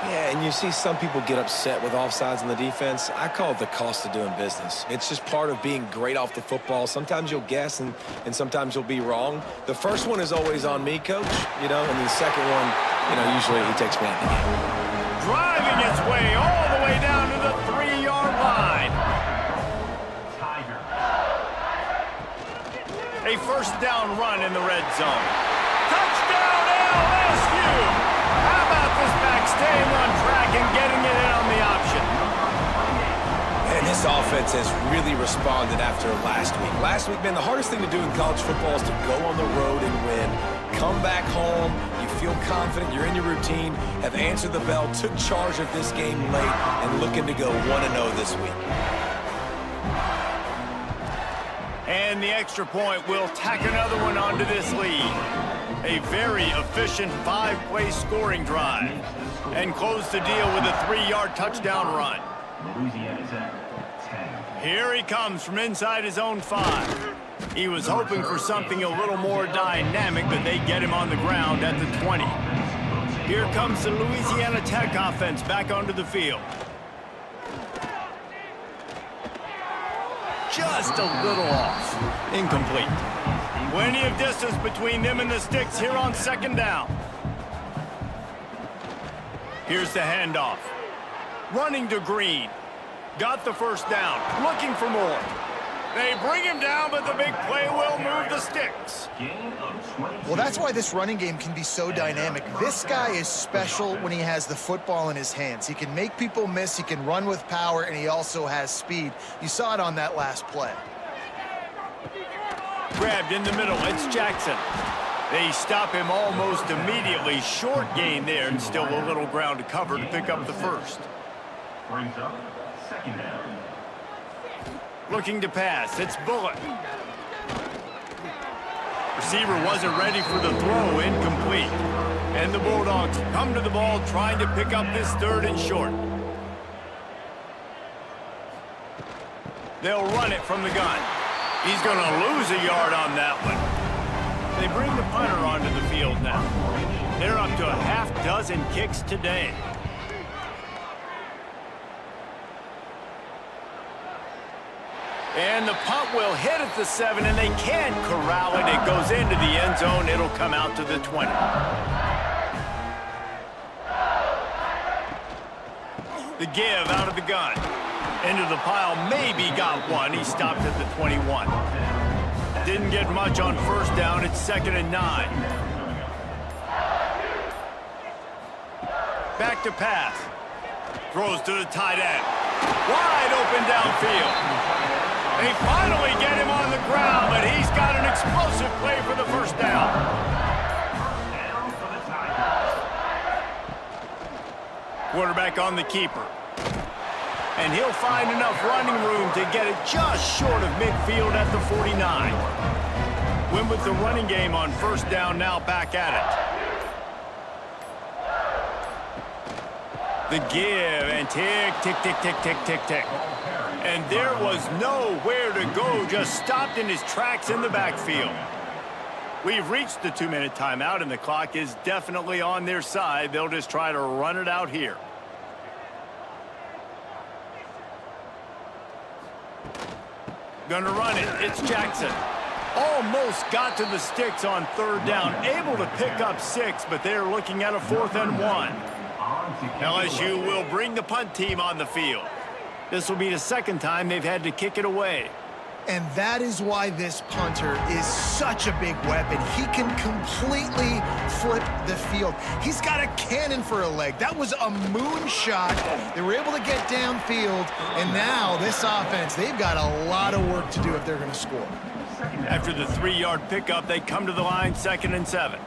Yeah, and you see some people get upset with offsides in the defense. I call it the cost of doing business. It's just part of being great off the football. Sometimes you'll guess, and sometimes you'll be wrong. The first one is always on me, Coach, and the second one, usually he takes me out of the game. Driving its way all the way down to the 3-yard line. A 1st down run in the red zone. Touchdown, LSU! How about this back staying on track and getting it in on the option? And this offense has really responded after last week. Last week, man, the hardest thing to do in college football is to go on the road and win. Come back home, you feel confident, you're in your routine, have answered the bell, took charge of this game late, and looking to go 1-0 this week. And the extra point will tack another one onto this lead. A very efficient 5-play scoring drive. And close the deal with a 3-yard touchdown run. Here he comes from inside his own 5. He was hoping for something a little more dynamic, but they get him on the ground at the 20. Here comes the Louisiana Tech offense back onto the field. Just just a little off. Incomplete. Plenty of distance between them and the sticks here on second down. Here's the handoff. Running to Green. Got the first down. Looking for more. They bring him down, but the big play will move the sticks. Well, that's why this running game can be so dynamic. This guy is special when he has the football in his hands. He can make people miss, he can run with power, and he also has speed. You saw it on that last play. Grabbed in the middle, it's Jackson. They stop him almost immediately. Short gain there, and still a little ground to cover to pick up the first. Brings up second down. Looking to pass, it's Bullock. Receiver wasn't ready for the throw, incomplete. And the Bulldogs come to the ball trying to pick up this third and short. They'll run it from the gun. He's going to lose a yard on that one. They bring the punter onto the field now. They're up to a half dozen kicks today. And the punt will hit at the 7, and they can't corral it. It goes into the end zone. It'll come out to the 20. The give out of the gun. Into the pile, maybe got one. He stopped at the 21. Didn't get much on first down. It's 2nd and 9. Back to pass. Throws to the tight end. Wide open downfield. They finally get him on the ground, but he's got an explosive play for the first down. Quarterback on the keeper. And he'll find enough running room to get it just short of midfield at the 49. Win with the running game on first down, now back at it. The give, and tick, tick, tick, tick, tick, tick, tick. And there was nowhere to go, just stopped in his tracks in the backfield. We've reached the 2-minute timeout, and the clock is definitely on their side. They'll just try to run it out here. Gonna run it. It's Jackson. Almost got to the sticks on third down. Able to pick up 6, but they're looking at a 4th and 1. LSU will bring the punt team on the field. This will be the second time they've had to kick it away. And that is why this punter is such a big weapon. He can completely flip the field. He's got a cannon for a leg. That was a moonshot. They were able to get downfield, and now this offense, they've got a lot of work to do if they're going to score. After the 3-yard pickup, they come to the line, 2nd and 7.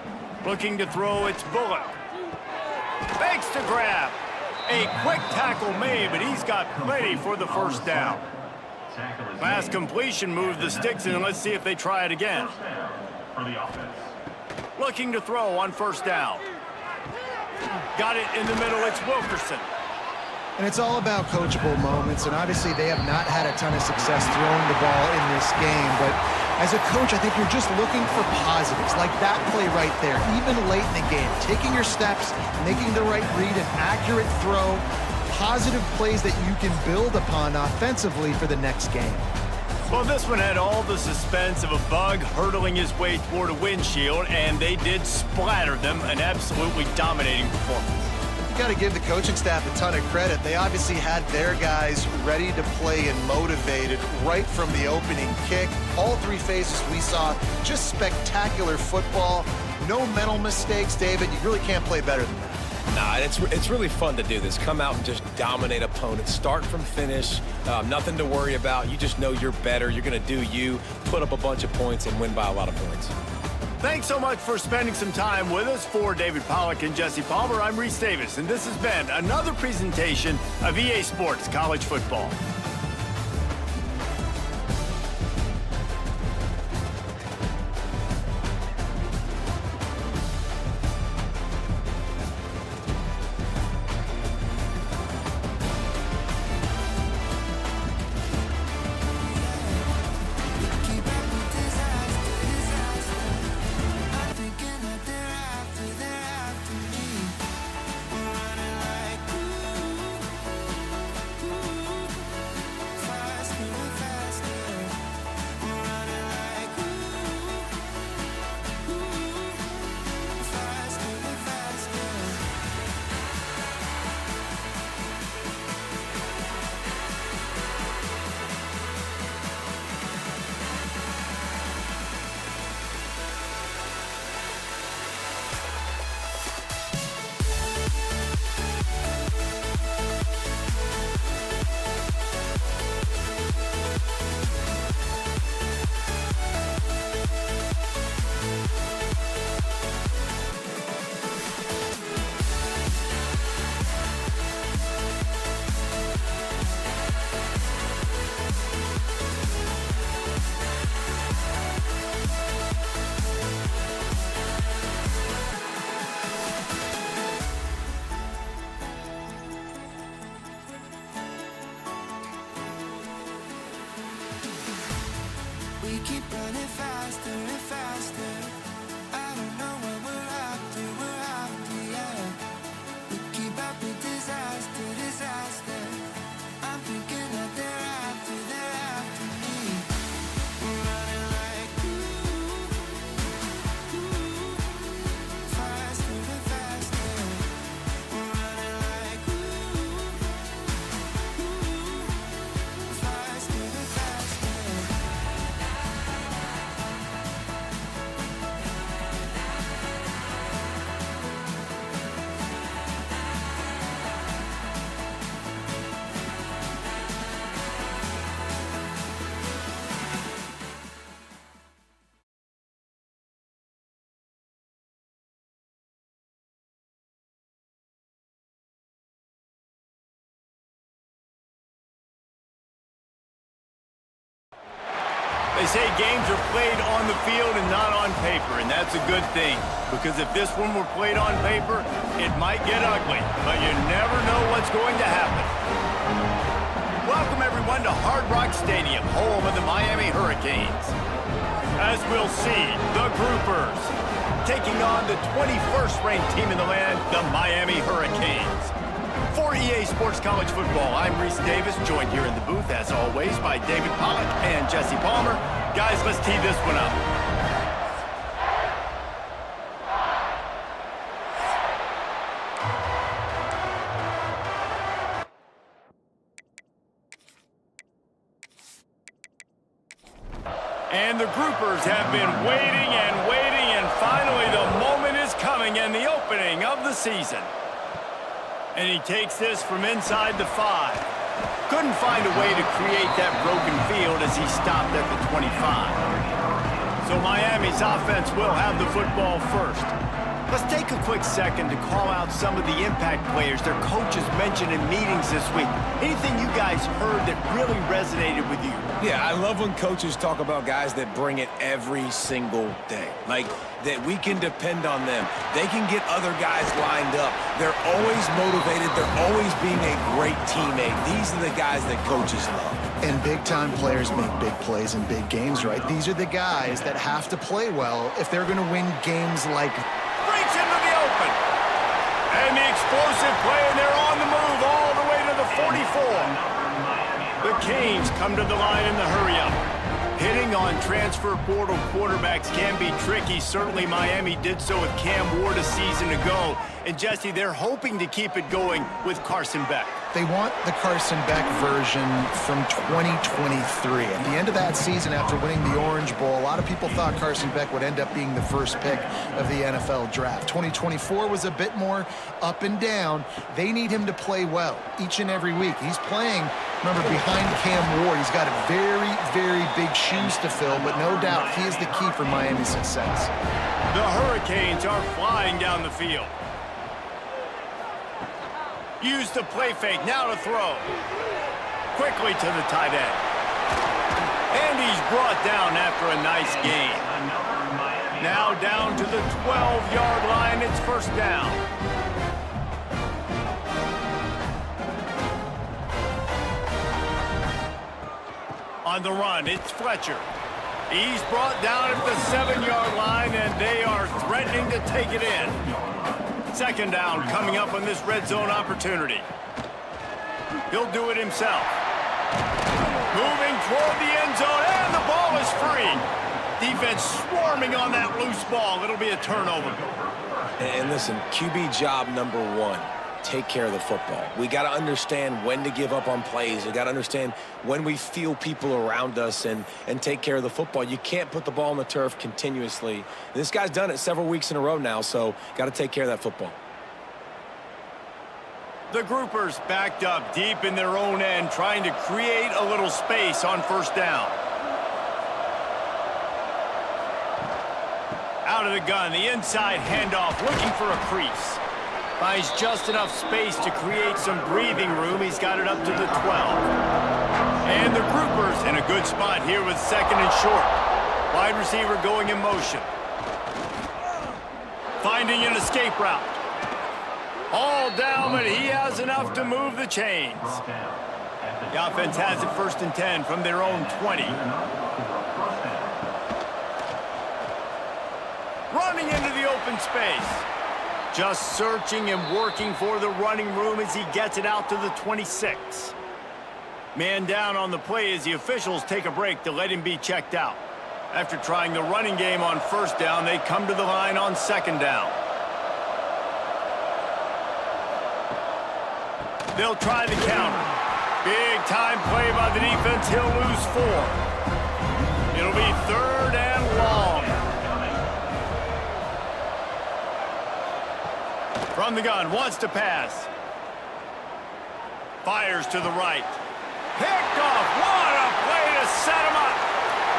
Looking to throw, it's Bullock. Fakes to grab. A quick tackle made, but he's got plenty for the first down. Last completion moved the sticks in, and let's see if they try it again. Looking to throw on first down. Got it in the middle, it's Wilkerson. And it's all about coachable moments, and obviously they have not had a ton of success throwing the ball in this game, but as a coach, I think you're just looking for positives, like that play right there, even late in the game. Taking your steps, making the right read, an accurate throw, positive plays that you can build upon offensively for the next game. Well, this one had all the suspense of a bug hurtling his way toward a windshield, and they did splatter them, an absolutely dominating performance. You got to give the coaching staff a ton of credit. They obviously had their guys ready to play and motivated right from the opening kick. All 3 phases we saw, just spectacular football. No mental mistakes, David. You really can't play better than that. Nah, it's really fun to do this. Come out and just dominate opponents. Start from finish. Nothing to worry about. You just know you're better. You're going to do you, put up a bunch of points, and win by a lot of points. Thanks so much for spending some time with us. For David Pollack and Jesse Palmer, I'm Reese Davis, and this has been another presentation of EA Sports College Football. They say games are played on the field and not on paper, and that's a good thing. Because if this one were played on paper, it might get ugly, but you never know what's going to happen. Welcome, everyone, to Hard Rock Stadium, home of the Miami Hurricanes. As we'll see, the Groupers taking on the 21st-ranked team in the land, the Miami Hurricanes. For EA Sports College Football, I'm Reese Davis, joined here in the booth, as always, by David Pollack and Jesse Palmer. Guys, let's tee this one up. And the Groupers have been waiting, and finally the moment is coming and the opening of the season. And he takes this from inside the 5. Couldn't find a way to create that broken field as he stopped at the 25. So Miami's offense will have the football first. Let's take a quick second to call out some of the impact players their coaches mentioned in meetings this week. Anything you guys heard that really resonated with you? Yeah, I love when coaches talk about guys that bring it every single day. Like, that we can depend on them. They can get other guys lined up. They're always motivated. They're always being a great teammate. These are the guys that coaches love. And big-time players make big plays in big games, right? These are the guys that have to play well if they're going to win games like... Breaks into the open. And the explosive play, and they're on the move all the way to the 44. The Canes come to the line in the hurry-up. Hitting on transfer portal quarterbacks can be tricky. Certainly Miami did so with Cam Ward a season ago. And Jesse, they're hoping to keep it going with Carson Beck. They want the Carson Beck version from 2023. At the end of that season, after winning the Orange Bowl, a lot of people thought Carson Beck would end up being the first pick of the NFL draft. 2024 was a bit more up and down. They need him to play well each and every week. He's playing, remember, behind Cam Ward. He's got a very, very big shoes to fill, but no doubt he is the key for Miami's success. The Hurricanes are flying down the field. Use the play fake, now to throw. Quickly to the tight end. And he's brought down after a nice gain. Now down to the 12-yard line, it's first down. On the run, it's Fletcher. He's brought down at the 7-yard line, and they are threatening to take it in. Second down coming up on this red zone opportunity. He'll do it himself. Moving toward the end zone, and the ball is free. Defense swarming on that loose ball. It'll be a turnover. And listen, QB job number 1. Take care of the football. We got to understand when to give up on plays. We got to understand when we feel people around us and take care of the football. You can't put the ball on the turf continuously. This guy's done it several weeks in a row now, so got to take care of that football. The Groupers backed up deep in their own end, trying to create a little space on first down. Out of the gun, the inside handoff, looking for a crease. Finds just enough space to create some breathing room. He's got it up to the 12. And the Groupers in a good spot here with second and short. Wide receiver going in motion. Finding an escape route. All down, but he has enough to move the chains. The offense has it first and 10 from their own 20. Running into the open space. Just searching and working for the running room as he gets it out to the 26. Man down on the play as the officials take a break to let him be checked out. After trying the running game on first down, they come to the line on second down. They'll try the counter. Big time play by the defense. He'll lose 4. It'll be third and long. From the gun, wants to pass. Fires to the right. Picked off. What a play to set him up.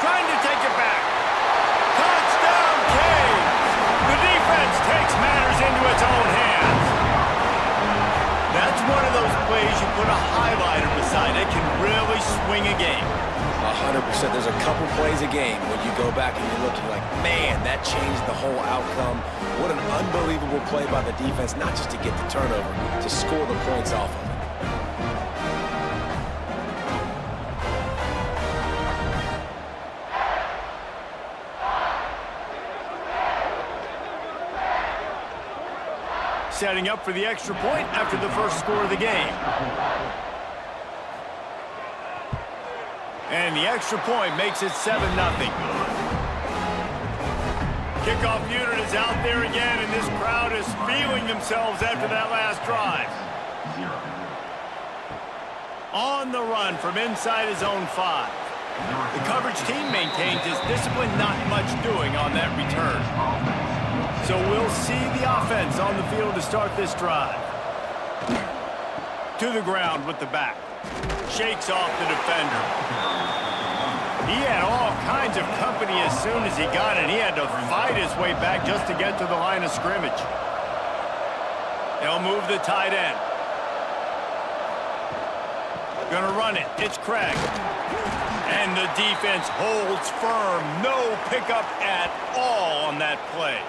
Trying to take it back. Touchdown, Canes. The defense takes matters into its own hands. That's one of those plays you put a highlighter beside it, can really swing a game. 100%. There's a couple plays a game when you go back and you look, you're like, man, that changed the whole outcome. What an unbelievable play by the defense, not just to get the turnover, to score the points off of it. Setting up for the extra point after the first score of the game. And the extra point makes it 7-0. Kickoff unit is out there again, and this crowd is feeling themselves after that last drive. On the run from inside his own 5. The coverage team maintains its discipline, not much doing on that return. So we'll see the offense on the field to start this drive. To the ground with the back. Shakes off the defender. He had all kinds of company as soon as he got it. He had to fight his way back just to get to the line of scrimmage. They'll move the tight end. Gonna run it. It's Craig. And the defense holds firm. No pickup at all on that play.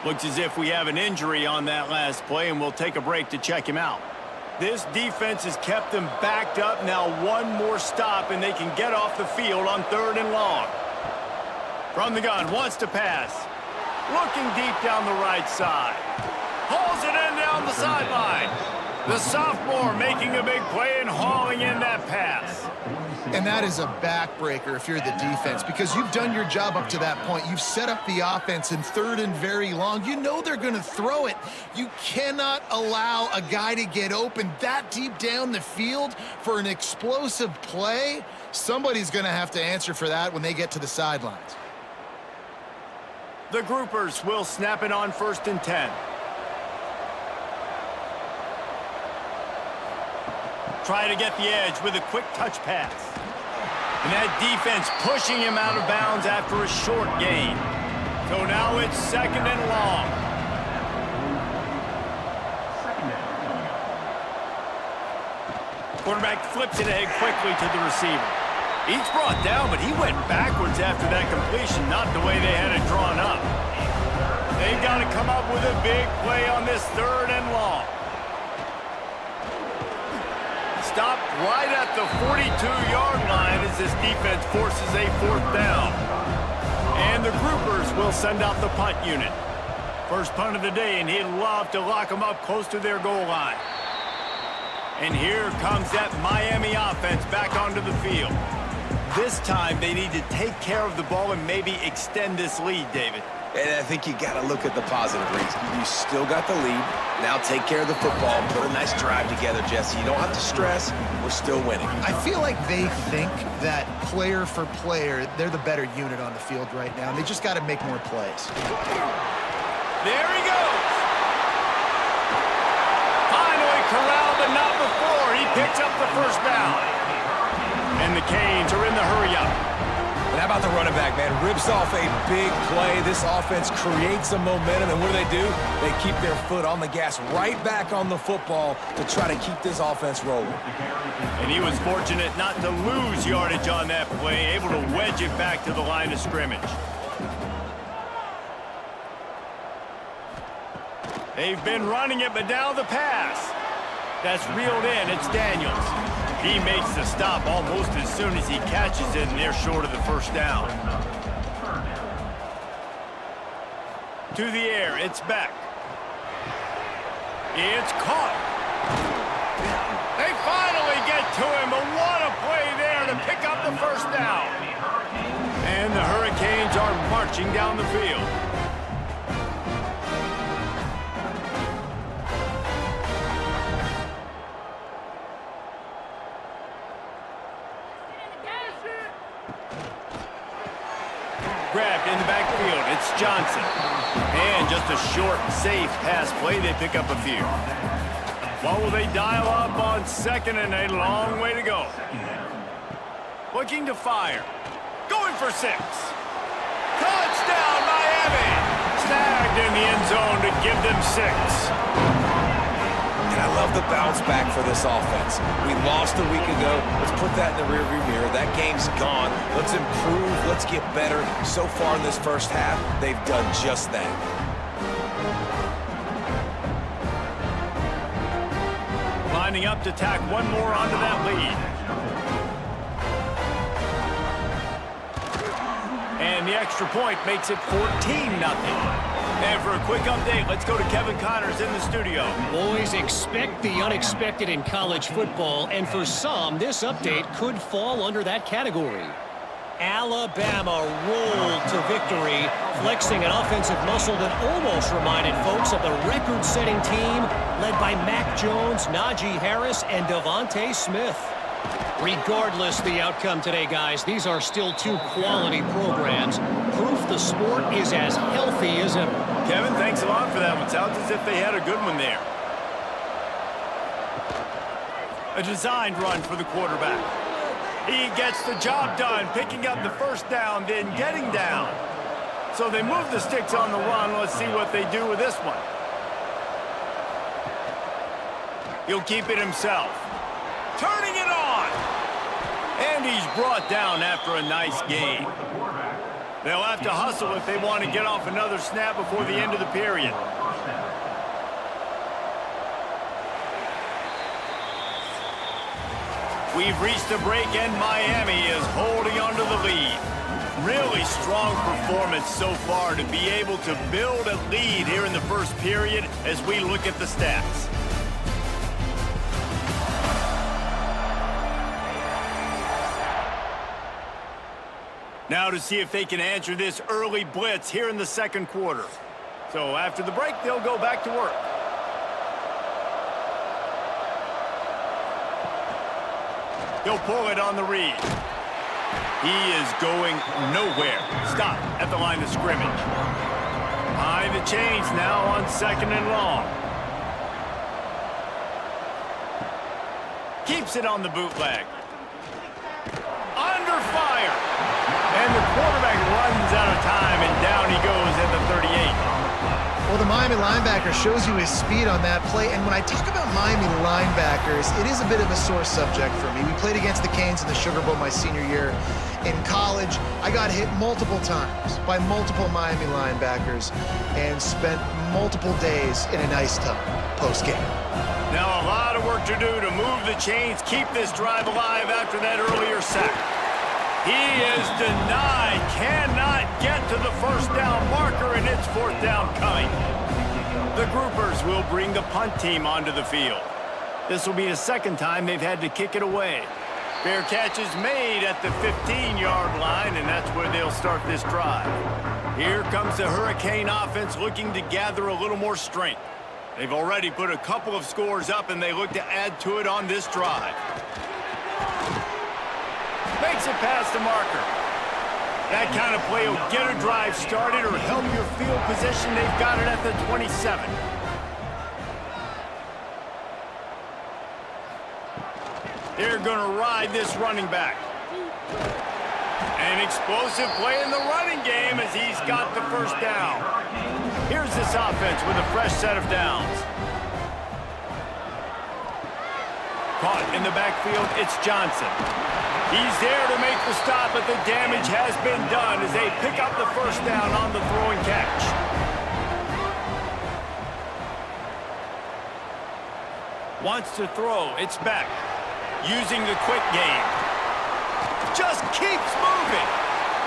Looks as if we have an injury on that last play, and we'll take a break to check him out. This defense has kept them backed up. Now one more stop, and they can get off the field on 3rd and long. From the gun, wants to pass. Looking deep down the right side. Hauls it in down the sideline. The sophomore making a big play and hauling in that pass. And that is a backbreaker if you're the defense, because you've done your job up to that point. You've set up the offense in 3rd and very long. You know they're going to throw it. You cannot allow a guy to get open that deep down the field for an explosive play. Somebody's going to have to answer for that when they get to the sidelines. The groupers will snap it on 1st and 10. Try to get the edge with a quick touch pass. And that defense pushing him out of bounds after a short gain. So now it's 2nd and long. Quarterback flips it ahead quickly to the receiver. He's brought down, but he went backwards after that completion, not the way they had it drawn up. They've got to come up with a big play on this 3rd and long. Stopped right at the 42-yard line as this defense forces a 4th down. And the groupers will send out the punt unit. First punt of the day, and he'd love to lock them up close to their goal line. And here comes that Miami offense back onto the field. This time, they need to take care of the ball and maybe extend this lead, David. And I think you got to look at the positive reads. You still got the lead. Now take care of the football. Put a nice drive together, Jesse. You don't have to stress. We're still winning. I feel like they think that player for player, they're the better unit on the field right now. And they just got to make more plays. There he goes. Finally corralled, but not before. He picks up the 1st down. And the Canes are in the hurry-up. And how about the running back, man? Rips off a big play. This offense creates some momentum, and what do? They keep their foot on the gas, right back on the football to try to keep this offense rolling. And he was fortunate not to lose yardage on that play, able to wedge it back to the line of scrimmage. They've been running it, but now the pass. That's reeled in. It's Daniels. He makes the stop almost as soon as he catches it, and they're short of the 1st down. To the air, it's back. It's caught. They finally get to him, but what a play there to pick up the 1st down. And the Hurricanes are marching down the field. Grabbed in the backfield, it's Johnson. And just a short, safe pass play, they pick up a few. What will they dial up on 2nd and a long way to go? Looking to fire. Going for 6. Touchdown, Miami! Snagged in the end zone to give them 6. And I love love the bounce back for this offense. We lost a week ago. Let's put that in the rearview mirror. That game's gone. Let's improve. Let's get better. So far in this first half, they've done just that. Lining up to tack one more onto that lead. And the extra point makes it 14-0. And for a quick update, let's go to Kevin Connors in the studio. Boys, expect the unexpected in college football, and for some, this update could fall under that category. Alabama rolled to victory, flexing an offensive muscle that almost reminded folks of the record-setting team led by Mac Jones, Najee Harris, and Devontae Smith. Regardless the outcome today, guys, these are still two quality programs. Proof the sport is as healthy as ever. Kevin, thanks a lot for that one. Sounds as if they had a good one there. A designed run for the quarterback. He gets the job done, picking up the first down, then getting down. So they move the sticks on the run. Let's see what they do with this one. He'll keep it himself. Turning it on. And he's brought down after a nice game. They'll have to hustle if they want to get off another snap before the end of the period. We've reached a break, and Miami is holding onto the lead. Really strong performance so far to be able to build a lead here in the first period as we look at the stats. Now to see if they can answer this early blitz here in the second quarter. So after the break, they'll go back to work. He'll pull it on the read. He is going nowhere. Stop at the line of scrimmage. Behind the chains now on 2nd and long. Keeps it on the bootleg. Under fire. And the quarterback runs out of time, and down he goes at the 38. Well, the Miami linebacker shows you his speed on that play. And when I talk about Miami linebackers, it is a bit of a sore subject for me. We played against the Canes in the Sugar Bowl my senior year in college. I got hit multiple times by multiple Miami linebackers and spent multiple days in an ice tub post-game. Now a lot of work to do to move the chains, keep this drive alive after that earlier sack. He is denied, cannot get to the first down marker, and it's 4th down coming. The groupers will bring the punt team onto the field. This will be the second time they've had to kick it away. Fair catch is made at the 15-yard line, and that's where they'll start this drive. Here comes the Hurricane offense looking to gather a little more strength. They've already put a couple of scores up, and they look to add to it on this drive. Makes it past the marker. That kind of play will get a drive started or help your field position. They've got it at the 27. They're going to ride this running back. An explosive play in the running game as he's got the first down. Here's this offense with a fresh set of downs. Caught in the backfield, it's Johnson. He's there to make the stop, but the damage has been done as they pick up the first down on the throw and catch. Wants to throw, it's back. Using the quick game. Just keeps moving.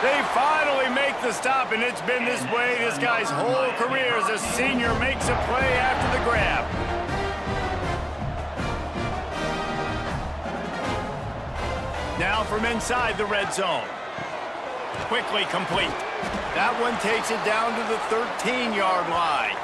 They finally make the stop, and it's been this way this guy's whole career as a senior makes a play after the grab. Now from inside the red zone. Quickly complete. That one takes it down to the 13-yard line.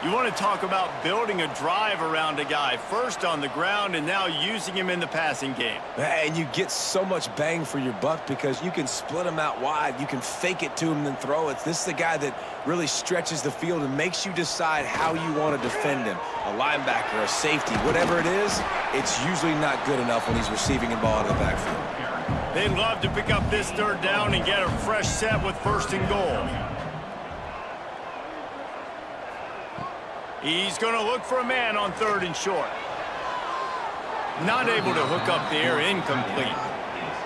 You want to talk about building a drive around a guy, first on the ground and now using him in the passing game. And you get so much bang for your buck because you can split him out wide. You can fake it to him and then throw it. This is the guy that really stretches the field and makes you decide how you want to defend him. A linebacker, a safety, whatever it is, it's usually not good enough when he's receiving the ball out of the backfield. They'd love to pick up this 3rd down and get a fresh set with 1st and goal. He's going to look for a man on 3rd and short. Not able to hook up there, incomplete.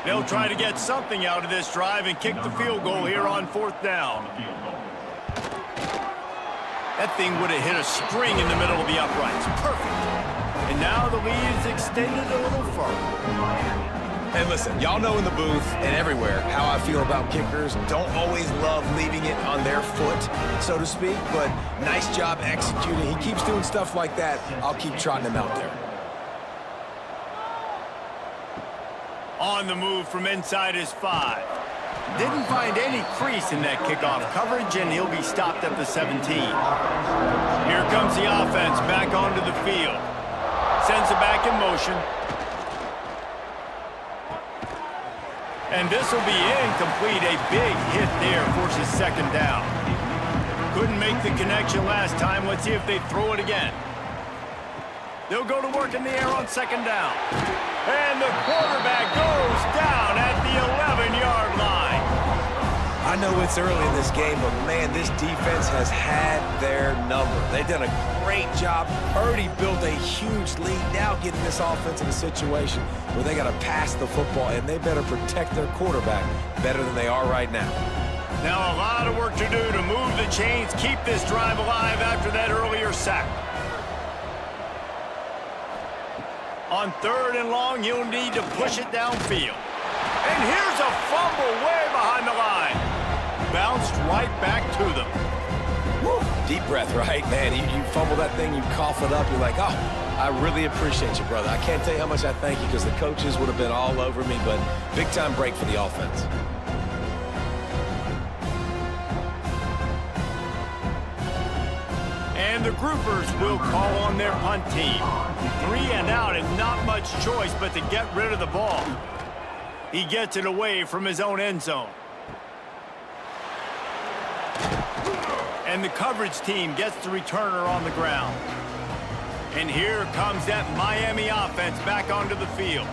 They'll try to get something out of this drive and kick the field goal here on 4th down. That thing would have hit a string in the middle of the uprights. Perfect. And now the lead is extended a little further. And listen, y'all know in the booth and everywhere how I feel about kickers. Don't always love leaving it on their foot, so to speak, but nice job executing. He keeps doing stuff like that. I'll keep trotting him out there. On the move from inside his 5. Didn't find any crease in that kickoff coverage, and he'll be stopped at the 17. Here comes the offense back onto the field. Sends it back in motion. And this will be incomplete. A big hit there forces 2nd down. Couldn't make the connection last time. Let's see if they throw it again. They'll go to work in the air on 2nd down. And the quarterback goes down at the 11-yard line. I know it's early in this game, but man, this defense has had their number. They've done a great job. Purdy built a huge lead. Now getting this offense in a situation where they got to pass the football, and they better protect their quarterback better than they are right now. Now a lot of work to do to move the chains, keep this drive alive after that earlier sack. On 3rd and long, he'll need to push it downfield. And here's a fumble way behind the line. Bounced right back to them. Woo. Deep breath, right? Man, you fumble that thing, you cough it up, you're like, oh, I really appreciate you, brother. I can't tell you how much I thank you because the coaches would have been all over me, but big-time break for the offense. And the groupers will call on their punt team. 3 and out and not much choice but to get rid of the ball. He gets it away from his own end zone. And the coverage team gets the returner on the ground. And here comes that Miami offense back onto the field.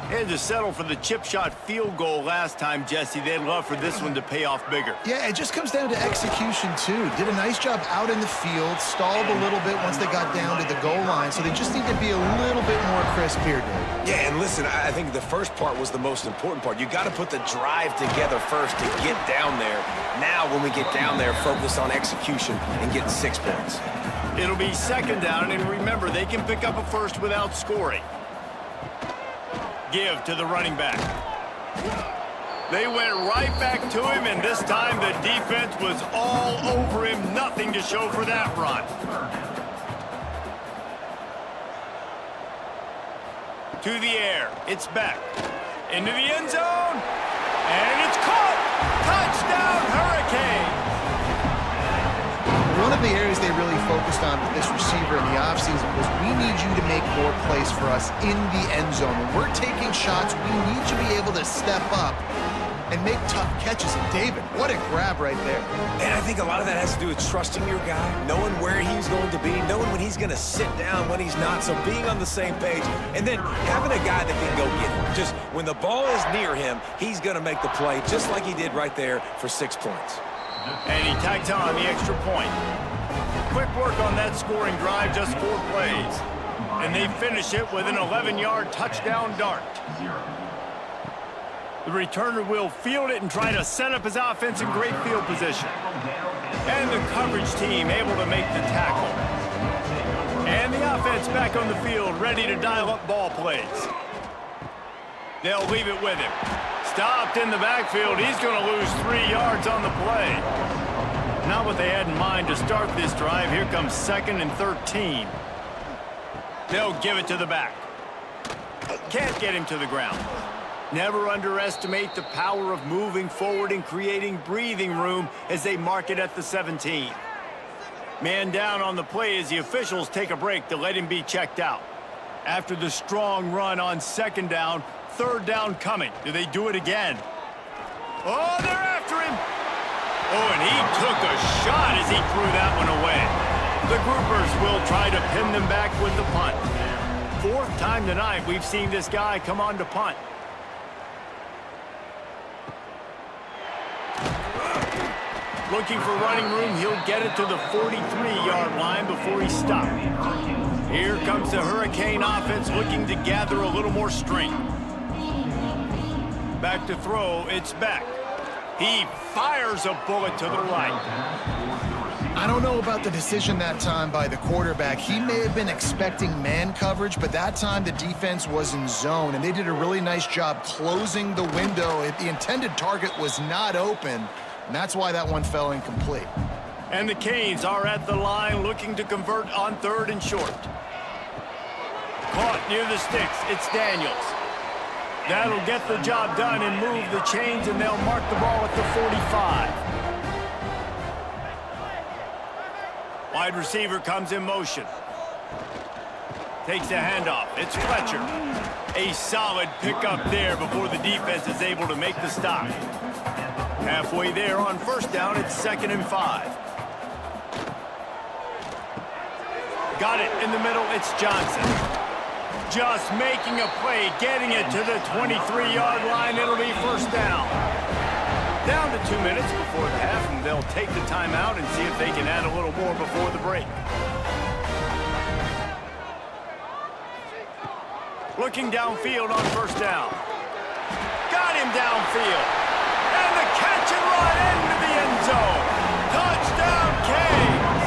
They had to settle for the chip shot field goal last time, Jesse. They'd love for this one to pay off bigger. Yeah, it just comes down to execution, too. Did a nice job out in the field, stalled a little bit once they got down to the goal line, so they just need to be a little bit more crisp here, Dave. Yeah, and listen, I think the first part was the most important part. You got to put the drive together first to get down there. Now, when we get down there, focus on execution and getting 6 points. It'll be 2nd down, and remember, they can pick up a first without scoring. Give to the running back. They went right back to him, and this time the defense was all over him. Nothing to show for that run. To the air. It's back. Into the end zone. And it's caught. Touchdown, Hurricanes. One of the areas they really focused on with this receiver in the offseason was we need you to make more plays for us in the end zone. When we're taking shots, we need you to be able to step up and make tough catches. And David, what a grab right there. And I think a lot of that has to do with trusting your guy, knowing where he's going to be, knowing when he's going to sit down, when he's not, so being on the same page, and then having a guy that can go get it. Just when the ball is near him, he's going to make the play, just like he did right there for 6 points. And he tacks on the extra point. Quick work on that scoring drive, just 4 plays. And they finish it with an 11-yard touchdown dart. The returner will field it and try to set up his offense in great field position. And the coverage team able to make the tackle. And the offense back on the field, ready to dial up ball plays. They'll leave it with him. Stopped in the backfield. He's going to lose 3 yards on the play. Not what they had in mind to start this drive. Here comes 2nd and 13. They'll give it to the back. Can't get him to the ground. Never underestimate the power of moving forward and creating breathing room as they mark it at the 17. Man down on the play as the officials take a break to let him be checked out. After the strong run on 2nd down, 3rd down coming. Do they do it again? Oh, they're after him. Oh, and he took a shot as he threw that one away. The groupers will try to pin them back with the punt. 4th time tonight we've seen this guy come on to punt. Looking for running room, he'll get it to the 43-yard line before he stopped. Here comes the Hurricane offense looking to gather a little more strength. Back to throw, it's Beck. He fires a bullet to the right. I don't know about the decision that time by the quarterback. He may have been expecting man coverage, but that time the defense was in zone, and they did a really nice job closing the window. The intended target was not open, and that's why that one fell incomplete. And the Canes are at the line looking to convert on 3rd and short. Caught near the sticks, it's Daniels. That'll get the job done and move the chains, and they'll mark the ball at the 45. Wide receiver comes in motion. Takes the handoff. It's Fletcher. A solid pickup there before the defense is able to make the stop. Halfway there on 1st down, it's 2nd and 5. Got it in the middle, it's Johnson. Just making a play, getting it to the 23-yard line. It'll be 1st down. Down to 2 minutes before the half, and they'll take the timeout and see if they can add a little more before the break. Looking downfield on 1st down. Got him downfield. And the catch and run into the end zone. Touchdown, Canes!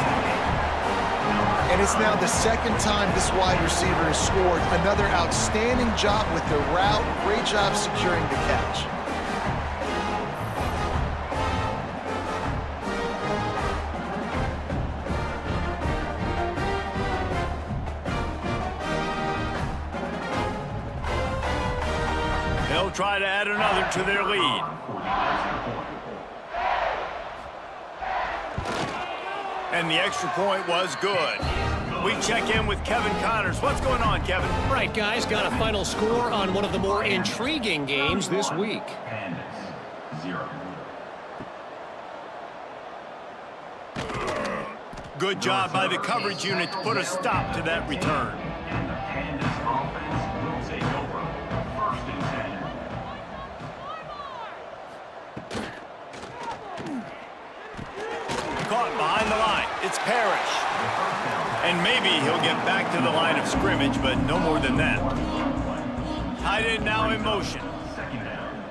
And it's now the 2nd time this wide receiver has scored. Another outstanding job with the route. Great job securing the catch. They'll try to add another to their lead. And the extra point was good. We check in with Kevin Connors. What's going on, Kevin? Right, guys, got a final score on one of the more intriguing games this week. Kansas, 0. Good job by the coverage unit to put a stop to that return. And the Kansas offense will take over. 1st and 10. Caught behind the line. It's Parrish. And maybe he'll get back to the line of scrimmage, but no more than that. Tight end now in motion. 2nd down.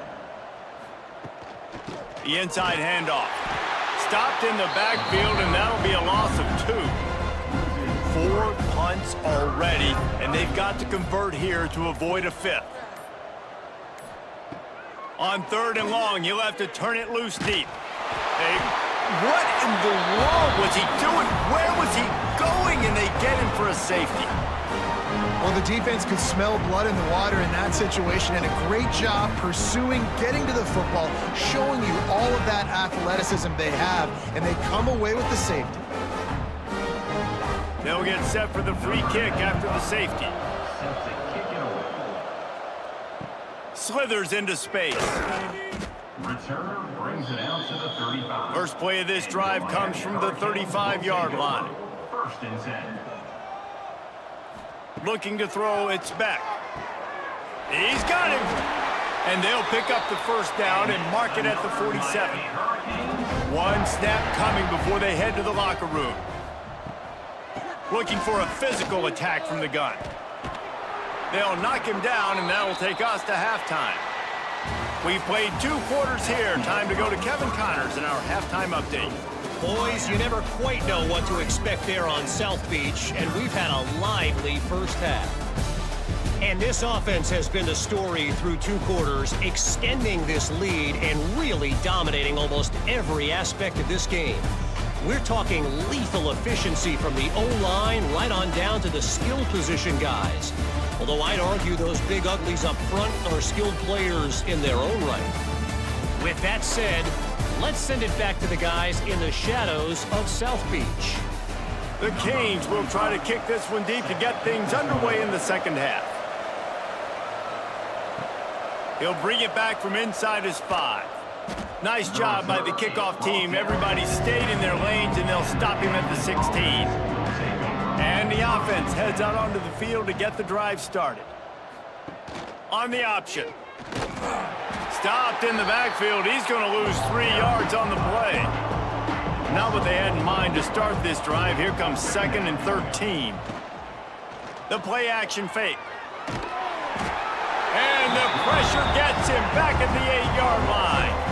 The inside handoff. Stopped in the backfield, and that'll be a loss of 2. 4 punts already, and they've got to convert here to avoid a 5th. On 3rd and long, you'll have to turn it loose deep. Hey, what in the world was he doing? Where was he going? And they get him for a safety. Well, the defense could smell blood in the water in that situation, and a great job pursuing, getting to the football, showing you all of that athleticism they have, and they come away with the safety. They'll get set for the free kick after the safety. Set to kick it away. Slithers into space. Returner brings it out to the 35. First play of this drive comes from the 35-yard line. 1st and 10. Looking to throw, it's Beck. He's got him. And they'll pick up the 1st down and mark it at the 47. One snap coming before they head to the locker room. Looking for a physical attack from the gun. They'll knock him down, and that'll take us to halftime. We've played 2 quarters here. Time to go to Kevin Connors in our halftime update. Boys, you never quite know what to expect there on South Beach, and we've had a lively first half. And this offense has been the story through 2 quarters, extending this lead and really dominating almost every aspect of this game. We're talking lethal efficiency from the O-line right on down to the skill position guys. Although I'd argue those big uglies up front are skilled players in their own right. With that said, let's send it back to the guys in the shadows of South Beach. The Canes will try to kick this one deep to get things underway in the 2nd half. He'll bring it back from inside his 5. Nice job by the kickoff team. Everybody stayed in their lanes, and they'll stop him at the 16. And the offense heads out onto the field to get the drive started. On the option. Stopped in the backfield. He's going to lose 3 yards on the play. Not what they had in mind to start this drive. Here comes 2nd and 13. The play action fake. And the pressure gets him back at the 8-yard line.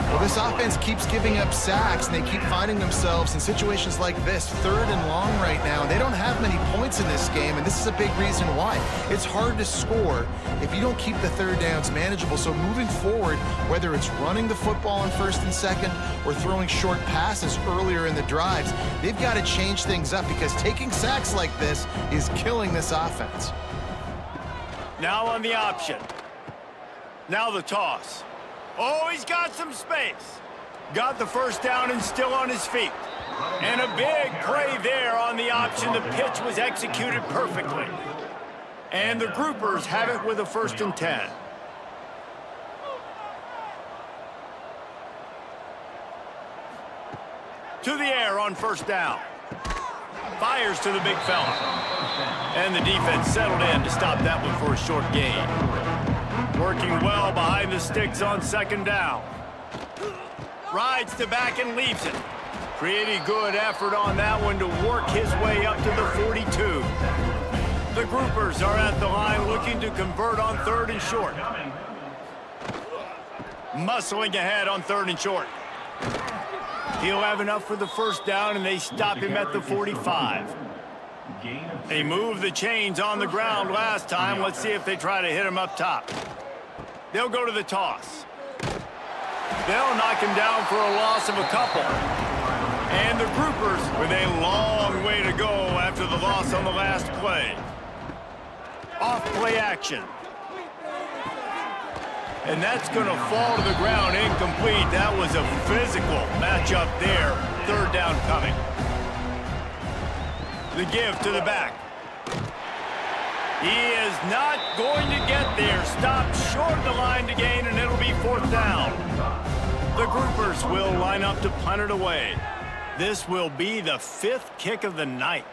Well, this offense keeps giving up sacks, and they keep finding themselves in situations like this, 3rd and long right now. They don't have many points in this game, and this is a big reason why. It's hard to score if you don't keep the 3rd downs manageable. So moving forward, whether it's running the football on 1st and 2nd or throwing short passes earlier in the drives, they've got to change things up because taking sacks like this is killing this offense. Now on the option. Now the toss. Oh, he's got some space. Got the 1st down and still on his feet. And a big play there on the option. The pitch was executed perfectly. And the groupers have it with a 1st and 10. To the air on 1st down. Fires to the big fella. And the defense settled in to stop that one for a short gain. Working well behind the sticks on 2nd down. Rides to back and leaves it. Pretty good effort on that one to work his way up to the 42. The groupers are at the line looking to convert on 3rd and short. Muscling ahead on 3rd and short. He'll have enough for the 1st down, and they stop him at the 45. They moved the chains on the ground last time. Let's see if they try to hit him up top. They'll go to the toss. They'll knock him down for a loss of a couple. And the groupers with a long way to go after the loss on the last play. Off play action. And that's going to fall to the ground incomplete. That was a physical matchup there. 3rd down coming. The give to the back. He is not going to get there. Stopped short of the line to gain, and it'll be 4th down. The groupers will line up to punt it away. This will be the 5th kick of the night.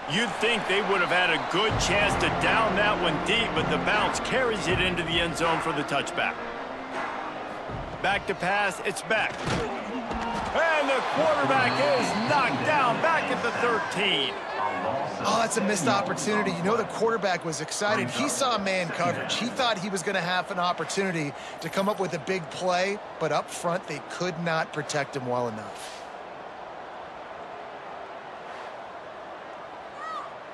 You'd think they would have had a good chance to down that one deep, but the bounce carries it into the end zone for the touchback. Back to pass, it's back. And the quarterback is knocked down back at the 13. Oh, that's a missed opportunity. You know, the quarterback was excited. He saw man coverage. He thought he was going to have an opportunity to come up with a big play, but up front, they could not protect him well enough.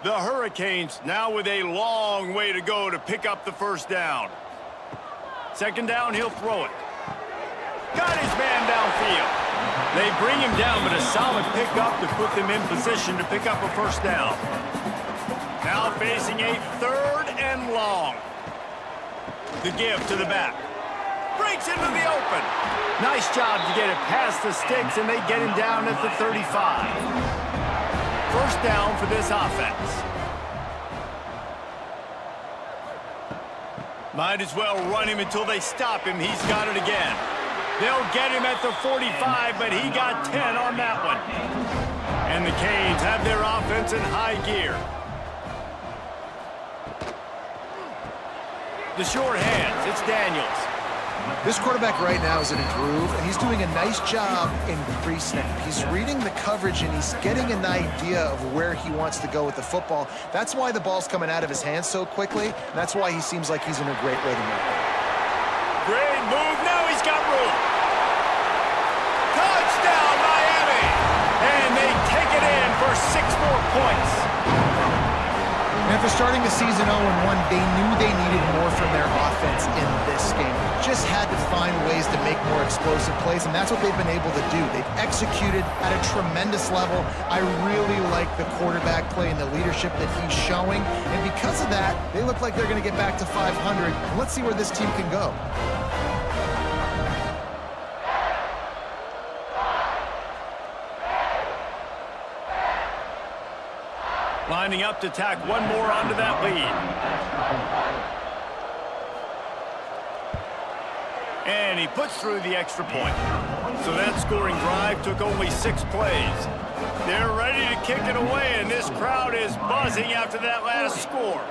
The Hurricanes now with a long way to go to pick up the 1st down. 2nd down, he'll throw it. Got his man downfield. They bring him down, but a solid pickup to put them in position to pick up a 1st down. Now facing a 3rd and long. The give to the back. Breaks into the open. Nice job to get it past the sticks, and they get him down at the 35. 1st down for this offense. Might as well run him until they stop him. He's got it again. They'll get him at the 45, but he got 10 on that one. And the Canes have their offense in high gear. The short hands, it's Daniels. This quarterback right now is in a groove, and he's doing a nice job in pre-snap. He's reading the coverage, and he's getting an idea of where he wants to go with the football. That's why the ball's coming out of his hands so quickly, and that's why he seems like he's in a great rhythm right now. Great move. Now he's got room. Touchdown, Miami! And they take it in for 6 more points. After starting the season 0-1, they knew they needed more from their offense in this game. Just had to find ways to make more explosive plays, and that's what they've been able to do. They've executed at a tremendous level. I really like the quarterback play and the leadership that he's showing, and because of that, they look like they're going to get back to 500. Let's see where this team can go. Lining up to tack one more onto that lead. And he puts through the extra point. So that scoring drive took only 6 plays. They're ready to kick it away, and this crowd is buzzing after that last score.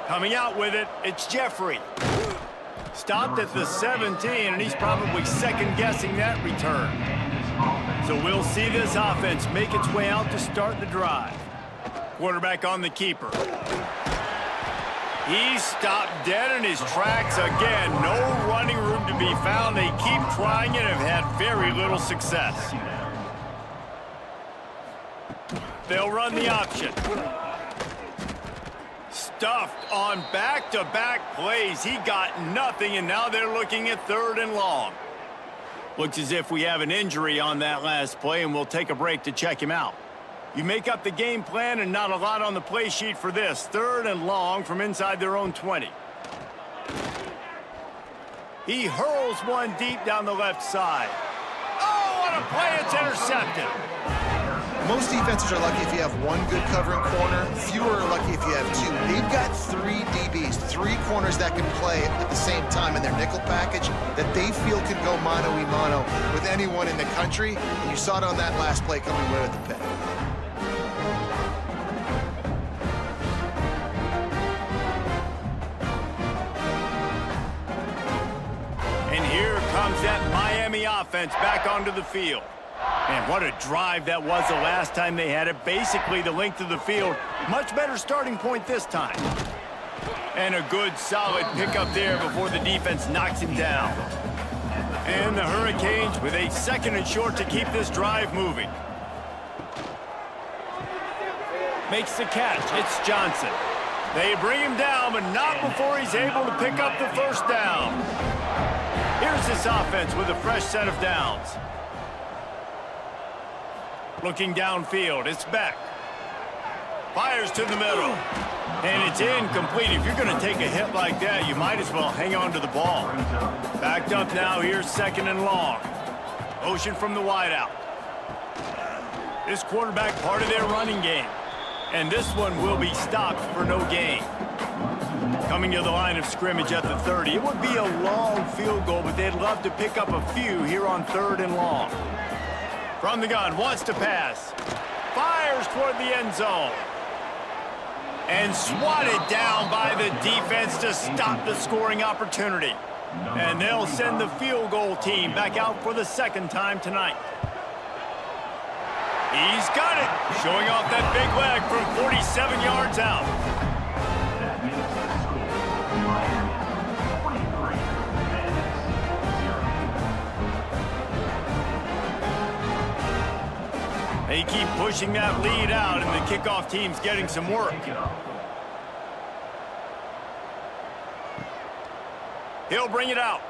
Coming out with it, it's Jeffrey. Stopped at the 17, and he's probably second-guessing that return. So we'll see this offense make its way out to start the drive. Quarterback on the keeper. He stopped dead in his tracks again. No running room to be found. They keep trying and have had very little success. They'll run the option. Stuffed on back-to-back plays. He got nothing, and now they're looking at 3rd and long. Looks as if we have an injury on that last play, and we'll take a break to check him out. You make up the game plan, and not a lot on the play sheet for this. 3rd and long from inside their own 20. He hurls one deep down the left side. Oh, what a play! It's intercepted. Most defenses are lucky if you have one good covering corner. Fewer are lucky if you have two. They've got 3 DBs, 3 corners that can play at the same time in their nickel package that they feel can go mano-a-mano with anyone in the country. And you saw it on that last play coming away with the pick. And here comes that Miami offense back onto the field. And what a drive that was the last time they had it. Basically the length of the field. Much better starting point this time. And a good solid pickup there before the defense knocks him down. And the Hurricanes with a 2nd and short to keep this drive moving. Makes the catch. It's Johnson. They bring him down, but not before he's able to pick up the 1st down. Here's this offense with a fresh set of downs. Looking downfield, it's Beck. Fires to the middle. And it's incomplete. If you're going to take a hit like that, you might as well hang on to the ball. Backed up now, here's 2nd and long. Motion from the wideout. This quarterback part of their running game. And this one will be stopped for no gain. Coming to the line of scrimmage at the 30. It would be a long field goal, but they'd love to pick up a few here on 3rd and long. From the gun, wants to pass. Fires toward the end zone. And swatted down by the defense to stop the scoring opportunity. And they'll send the field goal team back out for the 2nd time tonight. He's got it. Showing off that big leg from 47 yards out. They keep pushing that lead out, and the kickoff team's getting some work. He'll bring it out.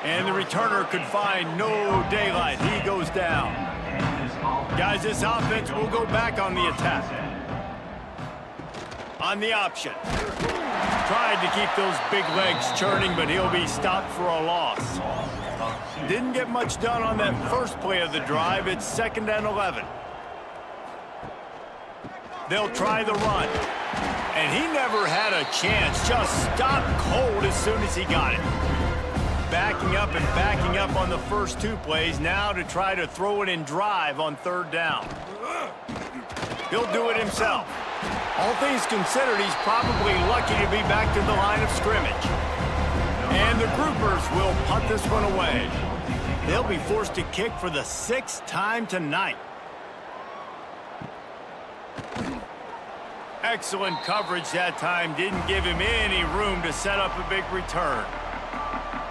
And the returner could find no daylight. He goes down. Guys, this offense will go back on the attack. On the option. Tried to keep those big legs churning, but he'll be stopped for a loss. Didn't get much done on that first play of the drive. It's 2nd and 11. They'll try the run. And he never had a chance. Just stopped cold as soon as he got it. Backing up on the first 2 plays now to try to throw it in drive on 3rd down. He'll do it himself. All things considered, he's probably lucky to be back to the line of scrimmage. And the Groupers will punt this one away. They'll be forced to kick for the 6th time tonight. Excellent coverage that time. Didn't give him any room to set up a big return.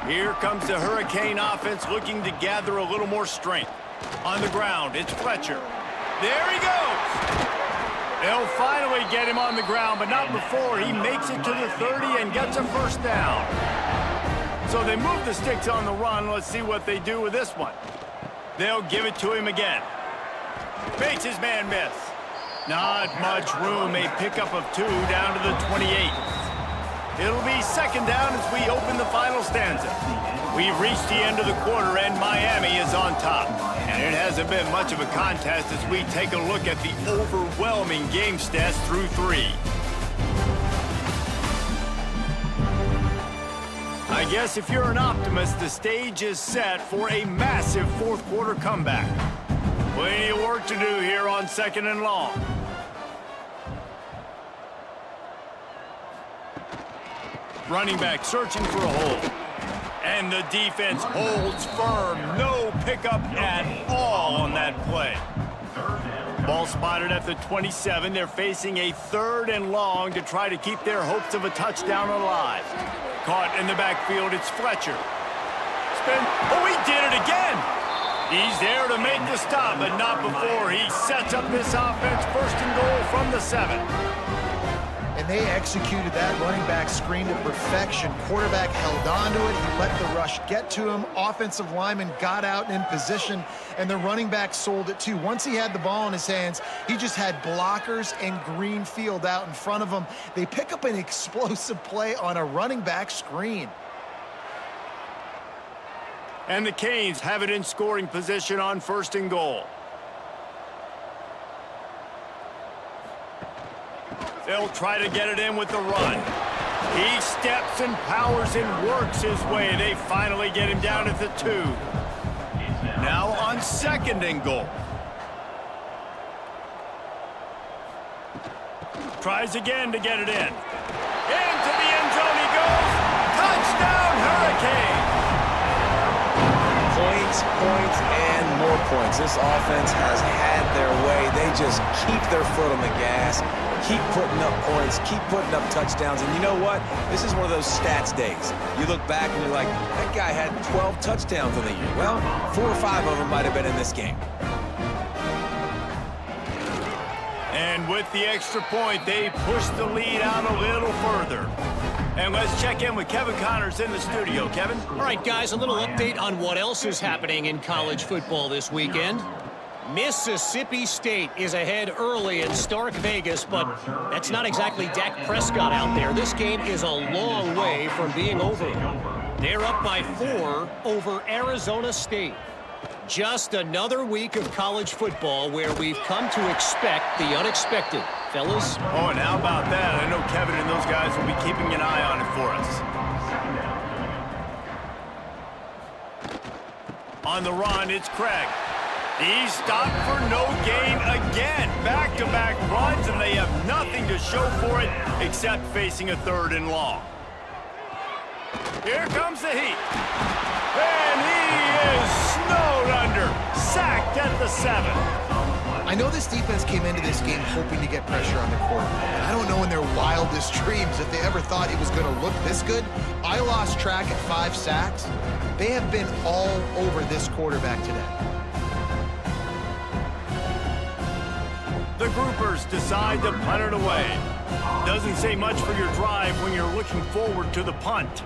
Here comes the Hurricane offense looking to gather a little more strength. On the ground, it's Fletcher. There he goes! They'll finally get him on the ground, but not before he makes it to the 30 and gets a 1st down. So they move the sticks on the run. Let's see what they do with this one. They'll give it to him again. Makes his man miss. Not much room. A pickup of 2 down to the 28. It'll be 2nd down as we open the final stanza. We've reached the end of the quarter, and Miami is on top. And it hasn't been much of a contest as we take a look at the overwhelming game stats through 3. I guess if you're an optimist, the stage is set for a massive 4th quarter comeback. Plenty of work to do here on 2nd and long. Running back searching for a hole. And the defense holds firm. No pickup at all on that play. Ball spotted at the 27. They're facing a 3rd and long to try to keep their hopes of a touchdown alive. Caught in the backfield, it's Fletcher. Spin. Oh, he did it again! He's there to make the stop, but not before he sets up this offense. 1st and goal from the 7. And they executed that running back screen to perfection. Quarterback held on to it. He let the rush get to him. Offensive lineman got out and in position, and the running back sold it too. Once he had the ball in his hands, he just had blockers and green field out in front of him. They pick up an explosive play on a running back screen. And the Canes have it in scoring position on 1st and goal. They'll try to get it in with the run. He steps and powers and works his way. They finally get him down at the 2. Now on 2nd and goal. Tries again to get it in. Into the end zone he goes. Touchdown, Hurricanes! Points, points, and more points. This offense has had their way. They just keep their foot on the gas, keep putting up points, keep putting up touchdowns. And you know what? This is one of those stats days. You look back and you're like, that guy had 12 touchdowns in the year. Well, 4 or 5 of them might have been in this game. And with the extra point, they push the lead out a little further. And let's check in with Kevin Connors in the studio. Kevin? All right, guys, a little update on what else is happening in college football this weekend. Mississippi State is ahead early in Stark Vegas, but that's not exactly Dak Prescott out there. This game is a long way from being over. They're up by 4 over Arizona State. Just another week of college football where we've come to expect the unexpected. Fellas? Oh, and how about that? I know Kevin and those guys will be keeping an eye on it for us. On the run, it's Craig. He's stopped for no gain again. Back-to-back runs, and they have nothing to show for it except facing a 3rd and long. Here comes the heat. And he is snowed under. Sacked at the 7. I know this defense came into this game hoping to get pressure on the quarterback. And I don't know in their wildest dreams if they ever thought it was going to look this good. I lost track at 5 sacks. They have been all over this quarterback today. The groupers decide to punt it away. Doesn't say much for your drive when you're looking forward to the punt.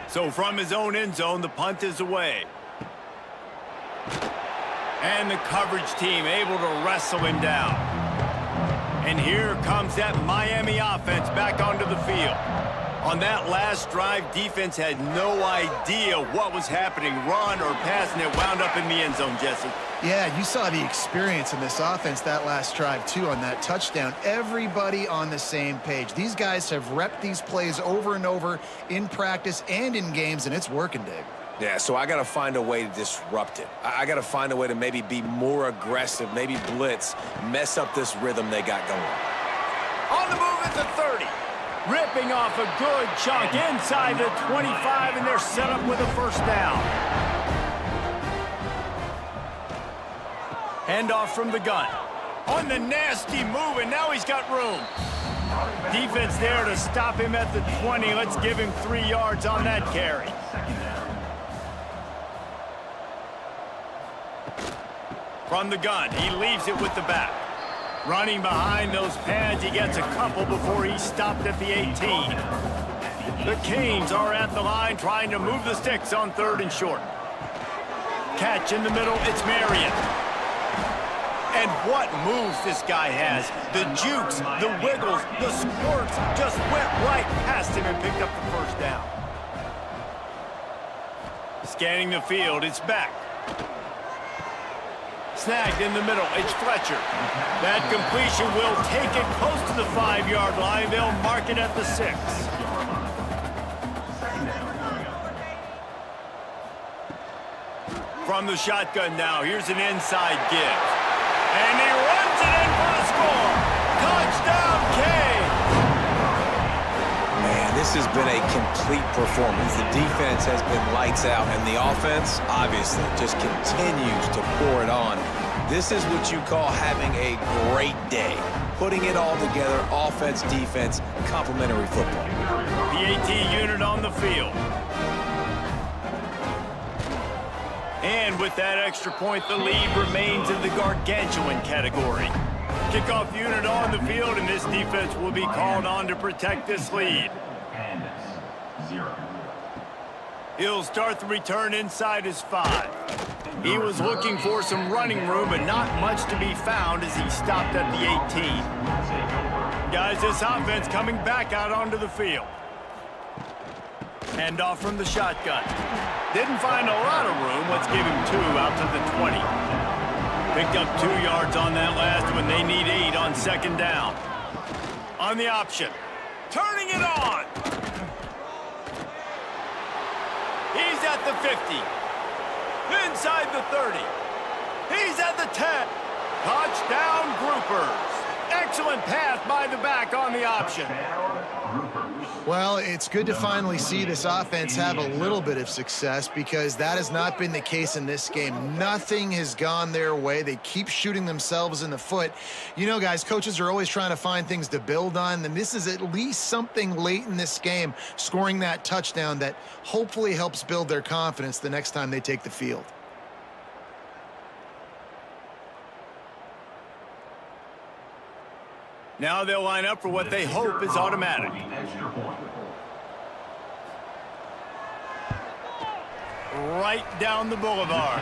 So from his own end zone, the punt is away. And the coverage team able to wrestle him down. And here comes that Miami offense back onto the field. On that last drive, defense had no idea what was happening. Run or pass, and it wound up in the end zone, Jesse. Yeah, you saw the experience in this offense that last drive, too, on that touchdown. Everybody on the same page. These guys have repped these plays over and over in practice and in games, and it's working, Dave. Yeah, so I got to find a way to disrupt it. I got to find a way to maybe be more aggressive, maybe blitz, mess up this rhythm they got going. On the move at the 30. Ripping off a good chunk inside the 25, and they're set up with a 1st down. Handoff from the gun. On the nasty move, and now he's got room. Defense there to stop him at the 20. Let's give him 3 yards on that carry. From the gun, he leaves it with the back. Running behind those pads, he gets a couple before he's stopped at the 18. The Canes are at the line trying to move the sticks on 3rd and short. Catch in the middle, it's Marion. And what moves this guy has. The jukes, the wiggles, the squirts just went right past him and picked up the 1st down. Scanning the field, it's back. Snagged in the middle, it's Fletcher. That completion will take it close to the 5-yard line. They'll mark it at the 6. From the shotgun now, here's an inside give. And he runs it in for the score. Touchdown, Canes! Man, this has been a complete performance. The defense has been lights out, and the offense, obviously, just continues to pour it on. This is what you call having a great day. Putting it all together, offense, defense, complementary football. PAT unit on the field. And with that extra point, the lead remains in the gargantuan category. Kickoff unit on the field, and this defense will be called on to protect this lead. Pandas, 0. He'll start the return inside his 5. He was looking for some running room, but not much to be found as he stopped at the 18. Guys, this offense coming back out onto the field. Hand off from the shotgun. Didn't find a lot of room. Let's give him 2 out to the 20. Picked up 2 yards on that last one. They need 8 on second down. On the option. Turning it on. He's at the 50. Inside the 30. He's at the 10. Touchdown Groupers. Excellent pass by the back on the option. Well, it's good to finally see this offense have a little bit of success because that has not been the case in this game. Nothing has gone their way. They keep shooting themselves in the foot. You know, guys, coaches are always trying to find things to build on, and this is at least something late in this game, scoring that touchdown that hopefully helps build their confidence the next time they take the field. Now they'll line up for what they hope is automatic. Right down the boulevard.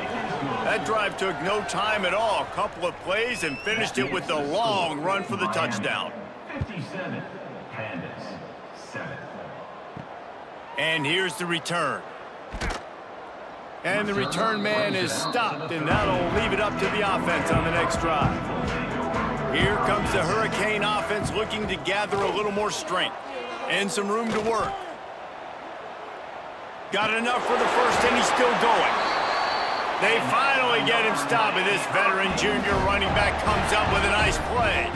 That drive took no time at all. A couple of plays and finished it with a long run for the touchdown. 57, Pandas, 7. And here's the return. And the return man is stopped, and that'll leave it up to the offense on the next drive. Here comes the Hurricane offense looking to gather a little more strength and some room to work. Got enough for the first, and he's still going. They finally get him stopped, and this veteran junior running back comes up with a nice play.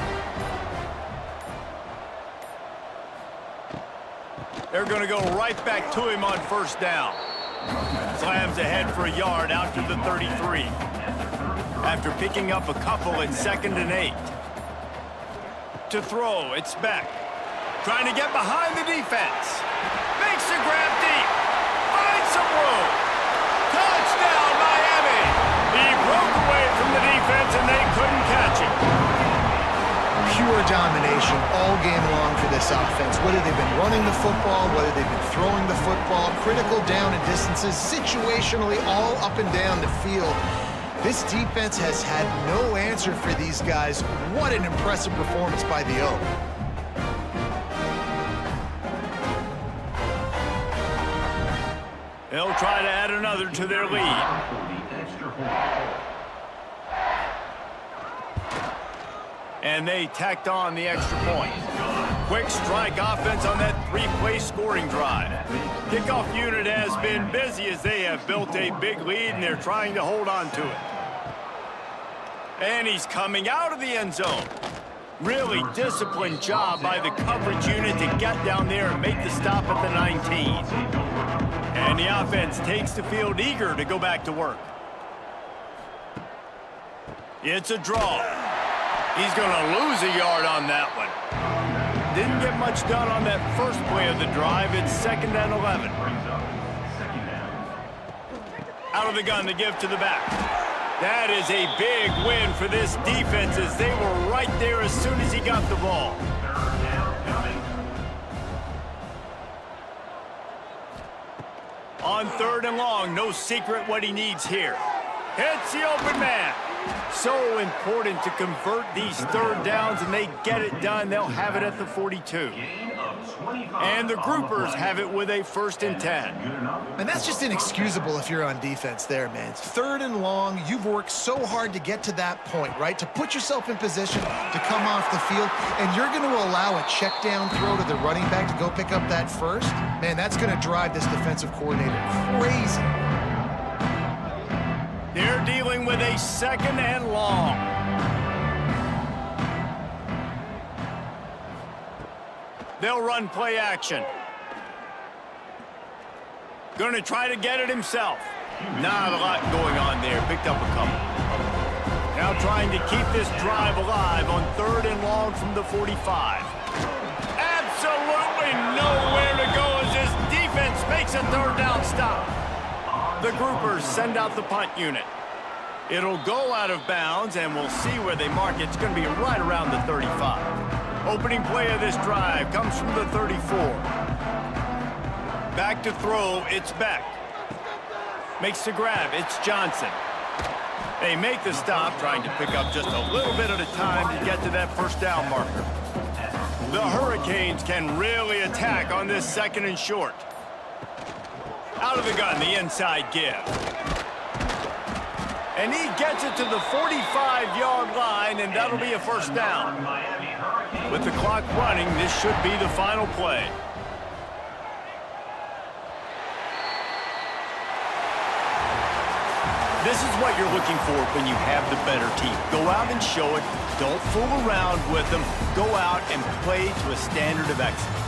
They're going to go right back to him on first down. Slams ahead for a yard out to the 33. After picking up a couple at 2nd and 8. To throw, it's Beck. Trying to get behind the defense. Makes the grab deep. Finds some room. Touchdown, Miami. He broke away from the defense, and they couldn't catch him. Pure domination all game long for this offense. Whether they've been running the football, whether they've been throwing the football, critical down and distances, situationally all up and down the field. This defense has had no answer for these guys. What an impressive performance by the O. They'll try to add another to their lead. And they tacked on the extra point. Quick strike offense on that 3-play scoring drive. Kickoff unit has been busy as they have built a big lead, and they're trying to hold on to it. And he's coming out of the end zone. Really disciplined job by the coverage unit to get down there and make the stop at the 19. And the offense takes the field eager to go back to work. It's a draw. He's going to lose a yard on that one. Didn't get much done on that first play of the drive. It's 2nd and 11. Out of the gun to give to the back. That is a big win for this defense as they were right there as soon as he got the ball. On 3rd and long, no secret what he needs here. Hits the open man. So important to convert these 3rd downs, and they get it done. They'll have it at the 42. And the Groupers have it with a 1st and 10. And that's just inexcusable if you're on defense there, man. It's 3rd and long. You've worked so hard to get to that point, right? To put yourself in position to come off the field, and you're going to allow a check down throw to the running back to go pick up that first? Man, that's going to drive this defensive coordinator crazy. They're dealing with a 2nd and long. They'll run play action. Gonna try to get it himself. Not a lot going on there. Picked up a couple. Now trying to keep this drive alive on 3rd and long from the 45. Absolutely nowhere to go as this defense makes a 3rd down stop. The groupers send out the punt unit. It'll go out of bounds, and we'll see where they mark it. It's going to be right around the 35. Opening play of this drive comes from the 34. Back to throw, it's Beck. Makes the grab, it's Johnson. They make the stop, trying to pick up just a little bit at a time to get to that 1st down marker. The Hurricanes can really attack on this 2nd and short. Out of the gun, the inside give. And he gets it to the 45-yard line, and that'll be a 1st down. With the clock running, this should be the final play. This is what you're looking for when you have the better team. Go out and show it. Don't fool around with them. Go out and play to a standard of excellence.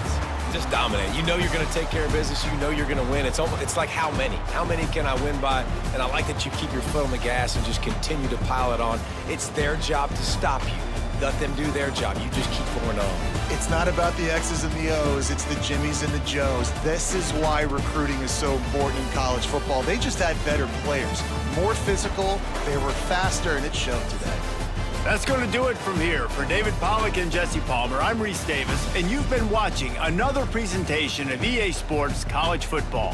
Just dominate. You know you're going to take care of business. You know you're going to win. It's like how many? How many can I win by? And I like that you keep your foot on the gas and just continue to pile it on. It's their job to stop you. Let them do their job. You just keep going on. It's not about the X's and the O's. It's the Jimmies and the Joes. This is why recruiting is so important in college football. They just had better players, more physical, they were faster, and it showed today. That's going to do it from here. For David Pollack and Jesse Palmer, I'm Reese Davis, and you've been watching another presentation of EA Sports College Football.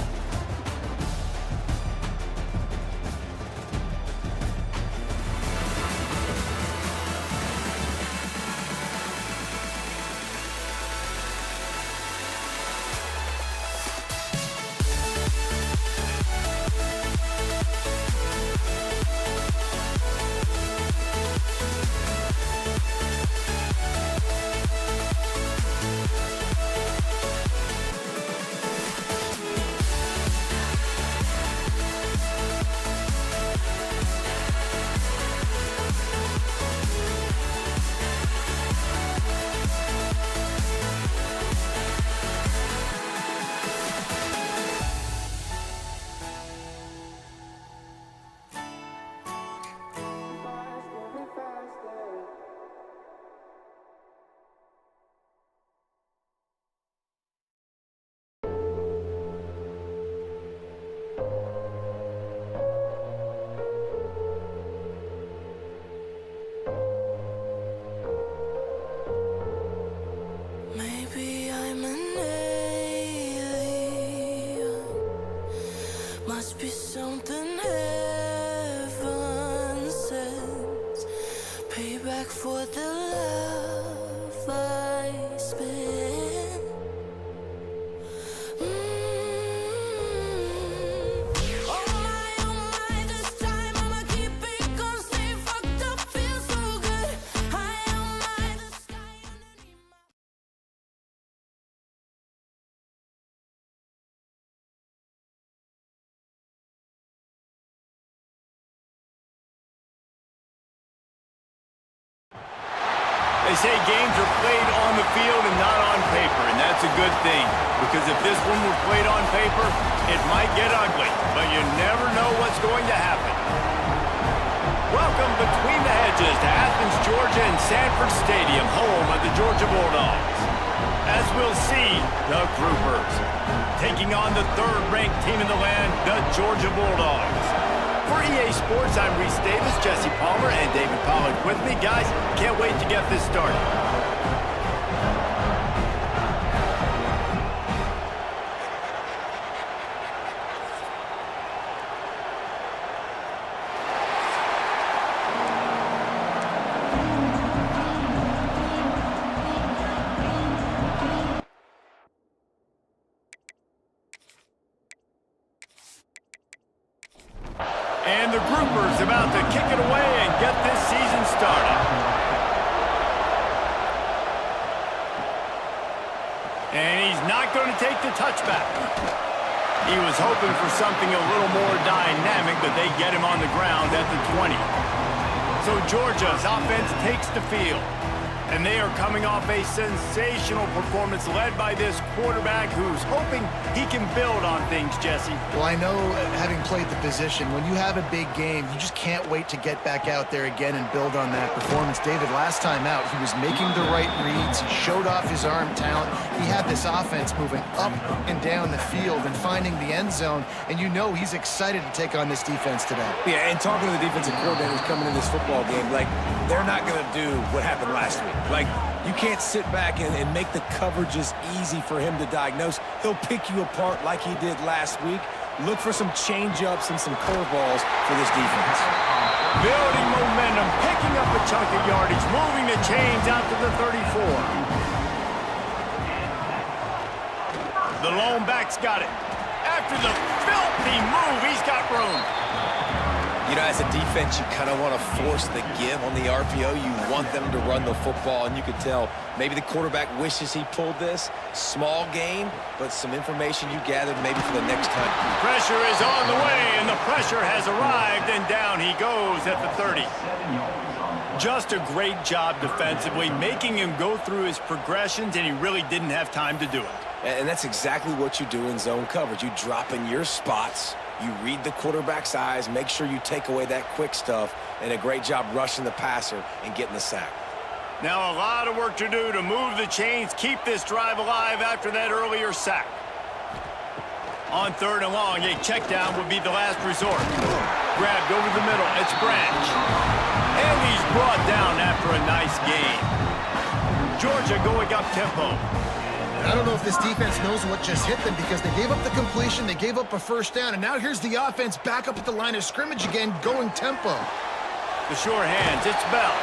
Must be something heaven sends. Payback for the love I spent. Oh my, this time I'ma keep it gonna stay fucked up, feel so good. High on my, the sky underneath my... They say games are played on the field and not on paper, and that's a good thing. Because if this one were played on paper, it might get ugly, but you never know what's going to happen. Welcome between the hedges to Athens, Georgia and Sanford Stadium, home of the Georgia Bulldogs. As we'll see, the Groupers taking on the 3rd-ranked team in the land, the Georgia Bulldogs. For EA Sports, I'm Reese Davis, Jesse Palmer, and David Pollack with me. Guys, can't wait to get this started. And the Groupers about to kick it away and get this season started. And he's not going to take the touchback. He was hoping for something a little more dynamic, but they get him on the ground at the 20. So Georgia's offense takes the field. And they are coming off a sensational performance led by this quarterback who's hoping he can build on things, Jesse. Well, I know, having played the position, when you have a big game, you just can't wait to get back out there again and build on that performance. David, last time out, he was making the right reads. He showed off his arm talent. He had this offense moving up and down the field and finding the end zone. And you know he's excited to take on this defense today. Yeah, and talking to the defensive coordinators coming in this football game, like, they're not going to do what happened last week. Like, you can't sit back and make the coverages easy for him to diagnose. He'll pick you apart like he did last week. Look for some change-ups and some curveballs for this defense. Building momentum, picking up a chunk of yardage, moving the chains out to the 34. The lone back's got it. After the filthy move, he's got room. You know, as a defense, you kind of want to force the give on the RPO. You want them to run the football, and you could tell maybe the quarterback wishes he pulled this. Small game, but some information you gathered maybe for the next time. Pressure is on the way, and the pressure has arrived, and down he goes at the 30. Just a great job defensively, making him go through his progressions, and he really didn't have time to do it. And that's exactly what you do in zone coverage. You drop in your spots. You read the quarterback's eyes, make sure you take away that quick stuff, and a great job rushing the passer and getting the sack. Now a lot of work to do to move the chains, keep this drive alive after that earlier sack. On 3rd and long, a check down would be the last resort. Grabbed over the middle, it's Branch. And he's brought down after a nice gain. Georgia going up tempo. I don't know if this defense knows what just hit them because they gave up the completion, they gave up a first down, and now here's the offense back up at the line of scrimmage again, going tempo. The sure hands, it's Bell.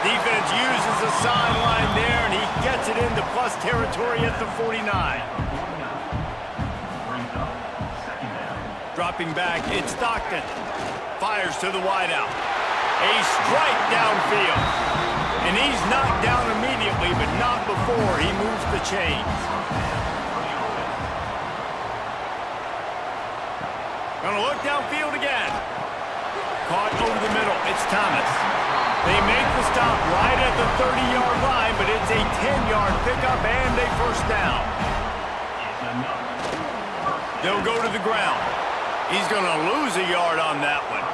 Defense uses the sideline there, and he gets it into plus territory at the 49. Dropping back, it's Stockton. Fires to the wideout. A strike downfield. And he's knocked down immediately, but not before he moves the chains. Gonna look downfield again. Caught over the middle, it's Thomas. They make the stop right at the 30-yard line, but it's a 10-yard pickup and a first down. They'll go to the ground. He's gonna lose a yard on that one.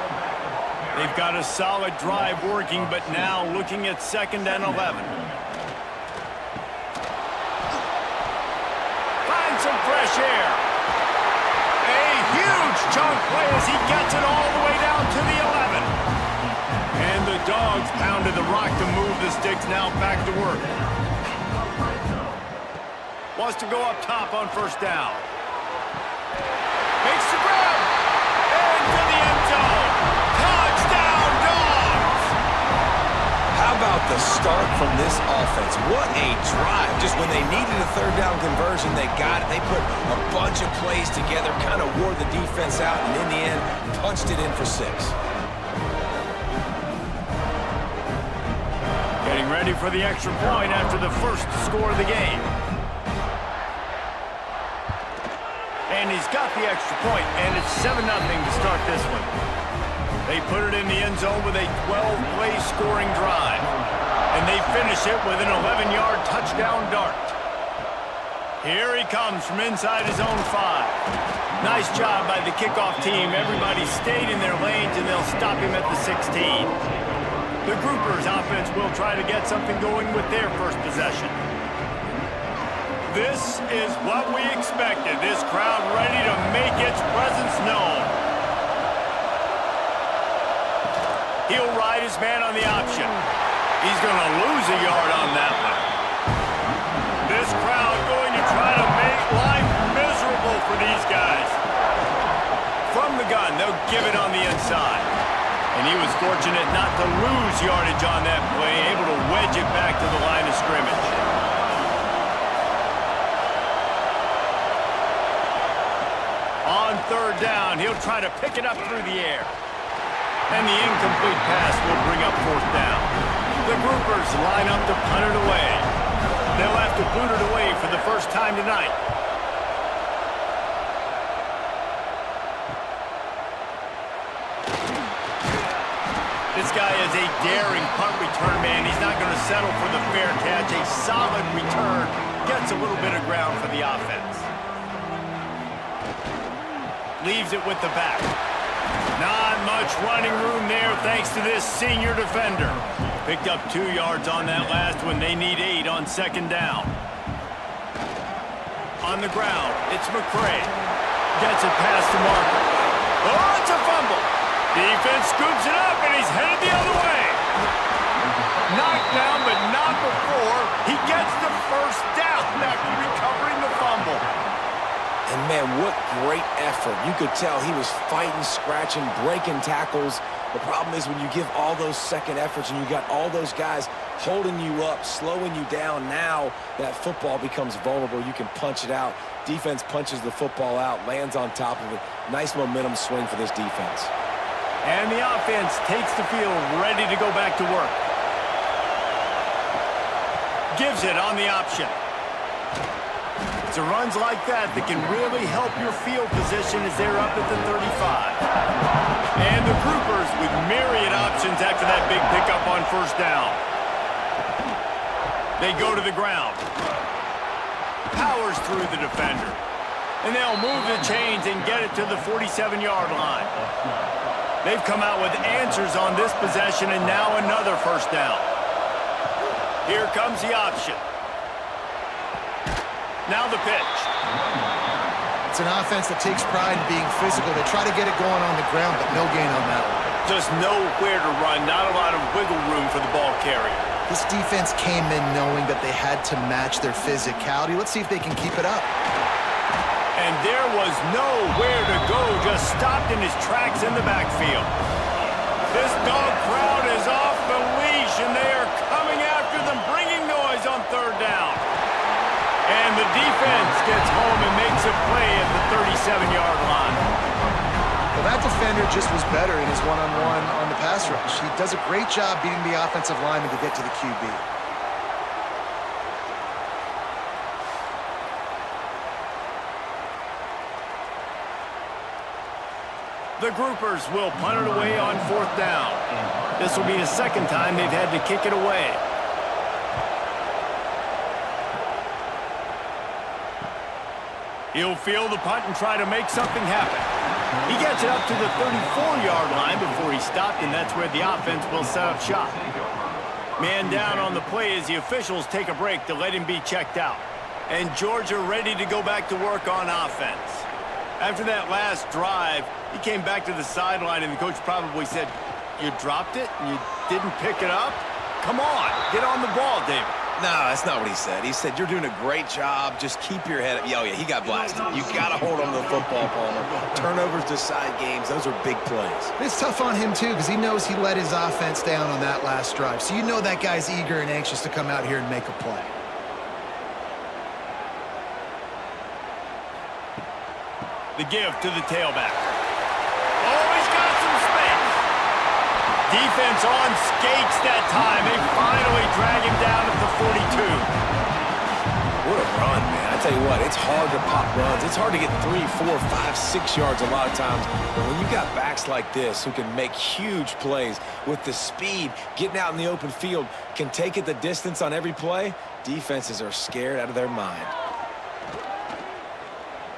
They've got a solid drive working, but now looking at 2nd and 11. Find some fresh air. A huge chunk play as he gets it all the way down to the 11. And the Dogs pounded the rock to move the sticks, now back to work. Wants to go up top on 1st down. Makes the grab. And to the end zone. How about the start from this offense? What a drive. Just when they needed a 3rd down conversion, they got it. They put a bunch of plays together, kind of wore the defense out, and in the end, punched it in for 6. Getting ready for the extra point after the first score of the game. And he's got the extra point, and it's 7-0 to start this one. They put it in the end zone with a 12-play scoring drive. And they finish it with an 11-yard touchdown dart. Here he comes from inside his own 5. Nice job by the kickoff team. Everybody stayed in their lanes, and they'll stop him at the 16. The Groupers offense will try to get something going with their first possession. This is what we expected. This crowd ready to make its presence known. He'll ride his man on the option. He's going to lose a yard on that one. This crowd going to try to make life miserable for these guys. From the gun, they'll give it on the inside. And he was fortunate not to lose yardage on that play, able to wedge it back to the line of scrimmage. On 3rd down, he'll try to pick it up through the air. And the incomplete pass will bring up 4th down. The Groupers line up to punt it away. They'll have to boot it away for the first time tonight. This guy is a daring punt return man. He's not going to settle for the fair catch. A solid return gets a little bit of ground for the offense. Leaves it with the back. Not much running room there thanks to this senior defender. Picked up 2 yards on that last one. They need 8 on second down. On the ground, it's McCray. Gets it past the marker. Oh, it's a fumble. Defense scoops it up, and he's headed the other way. Knocked down, but not before he gets the first down after recovering the fumble. And, man, what great effort. You could tell he was fighting, scratching, breaking tackles. The problem is when you give all those second efforts and you got all those guys holding you up, slowing you down, now that football becomes vulnerable. You can punch it out. Defense punches the football out, lands on top of it. Nice momentum swing for this defense. And the offense takes the field, ready to go back to work. Gives it on the option. It's runs like that can really help your field position as they're up at the 35. And the Groupers with myriad options after that big pickup on first down. They go to the ground. Powers through the defender. And they'll move the chains and get it to the 47-yard line. They've come out with answers on this possession, and now another first down. Here comes the option. Now the pitch. It's an offense that takes pride in being physical. They try to get it going on the ground, but no gain on that one. Just nowhere to run. Not a lot of wiggle room for the ball carrier. This defense came in knowing that they had to match their physicality. Let's see if they can keep it up. And there was nowhere to go. Just stopped in his tracks in the backfield. This dog crowd is off the leash, and they are coming after them, bringing noise on third down. And the defense gets home and makes a play at the 37-yard line. Well, that defender just was better in his one-on-one on the pass rush. He does a great job beating the offensive lineman to get to the QB. The Groupers will punt it away on fourth down. This will be the second time they've had to kick it away. He'll field the punt and try to make something happen. He gets it up to the 34-yard line before he stopped, and that's where the offense will set up shop. Man down on the play as the officials take a break to let him be checked out. And Georgia ready to go back to work on offense. After that last drive, he came back to the sideline, and the coach probably said, "You dropped it and you didn't pick it up? Come on, get on the ball, David." No, that's not what he said. He said, "You're doing a great job. Just keep your head up." Oh, yeah, he got blasted. You got to hold on to the football, Palmer. Turnovers decide games. Those are big plays. It's tough on him, too, because he knows he let his offense down on that last drive. So you know that guy's eager and anxious to come out here and make a play. The give to the tailback. Oh, he's got some space. Defense on skates that time. They finally drag him down at the 42. What a run, man. I tell you what, it's hard to pop runs. It's hard to get 3, 4, 5, 6 yards a lot of times. But when you got backs like this who can make huge plays with the speed, getting out in the open field, can take it the distance on every play, defenses are scared out of their mind.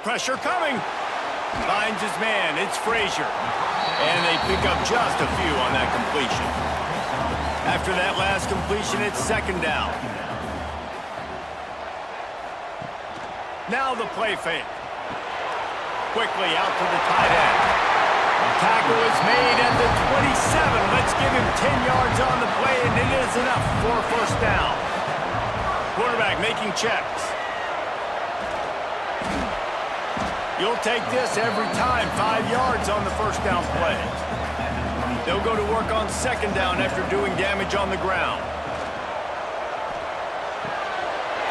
Pressure coming. Finds his man. It's Frazier. And they pick up just a few on that completion. After that last completion, it's second down. Now the play fake. Quickly out to the tight end. Tackle is made at the 27. Let's give him 10 yards on the play, and it is enough for a first down. Quarterback making checks. You'll take this every time. 5 yards on the first down play. They'll go to work on second down after doing damage on the ground.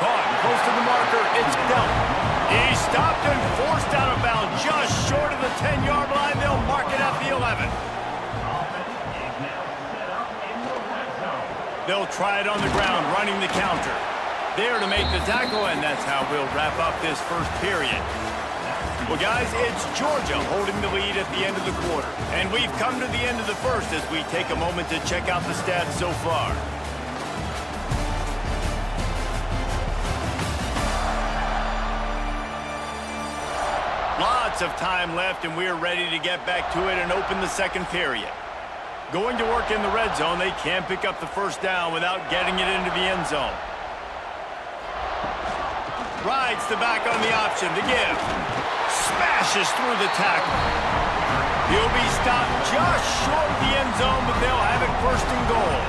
Caught close to the marker. It's dealt. He stopped and forced out of bounds just short of the 10-yard line. They'll mark it at the 11. They'll try it on the ground, running the counter. There to make the tackle, and that's how we'll wrap up this first period. Well, guys, it's Georgia holding the lead at the end of the quarter. And we've come to the end of the first as we take a moment to check out the stats so far. Lots of time left, and we're ready to get back to it and open the second period. Going to work in the red zone, they can't pick up the first down without getting it into the end zone. Rides the back on the option, the give. Smashes through the tackle. He'll be stopped just short of the end zone, but they'll have it first and goal.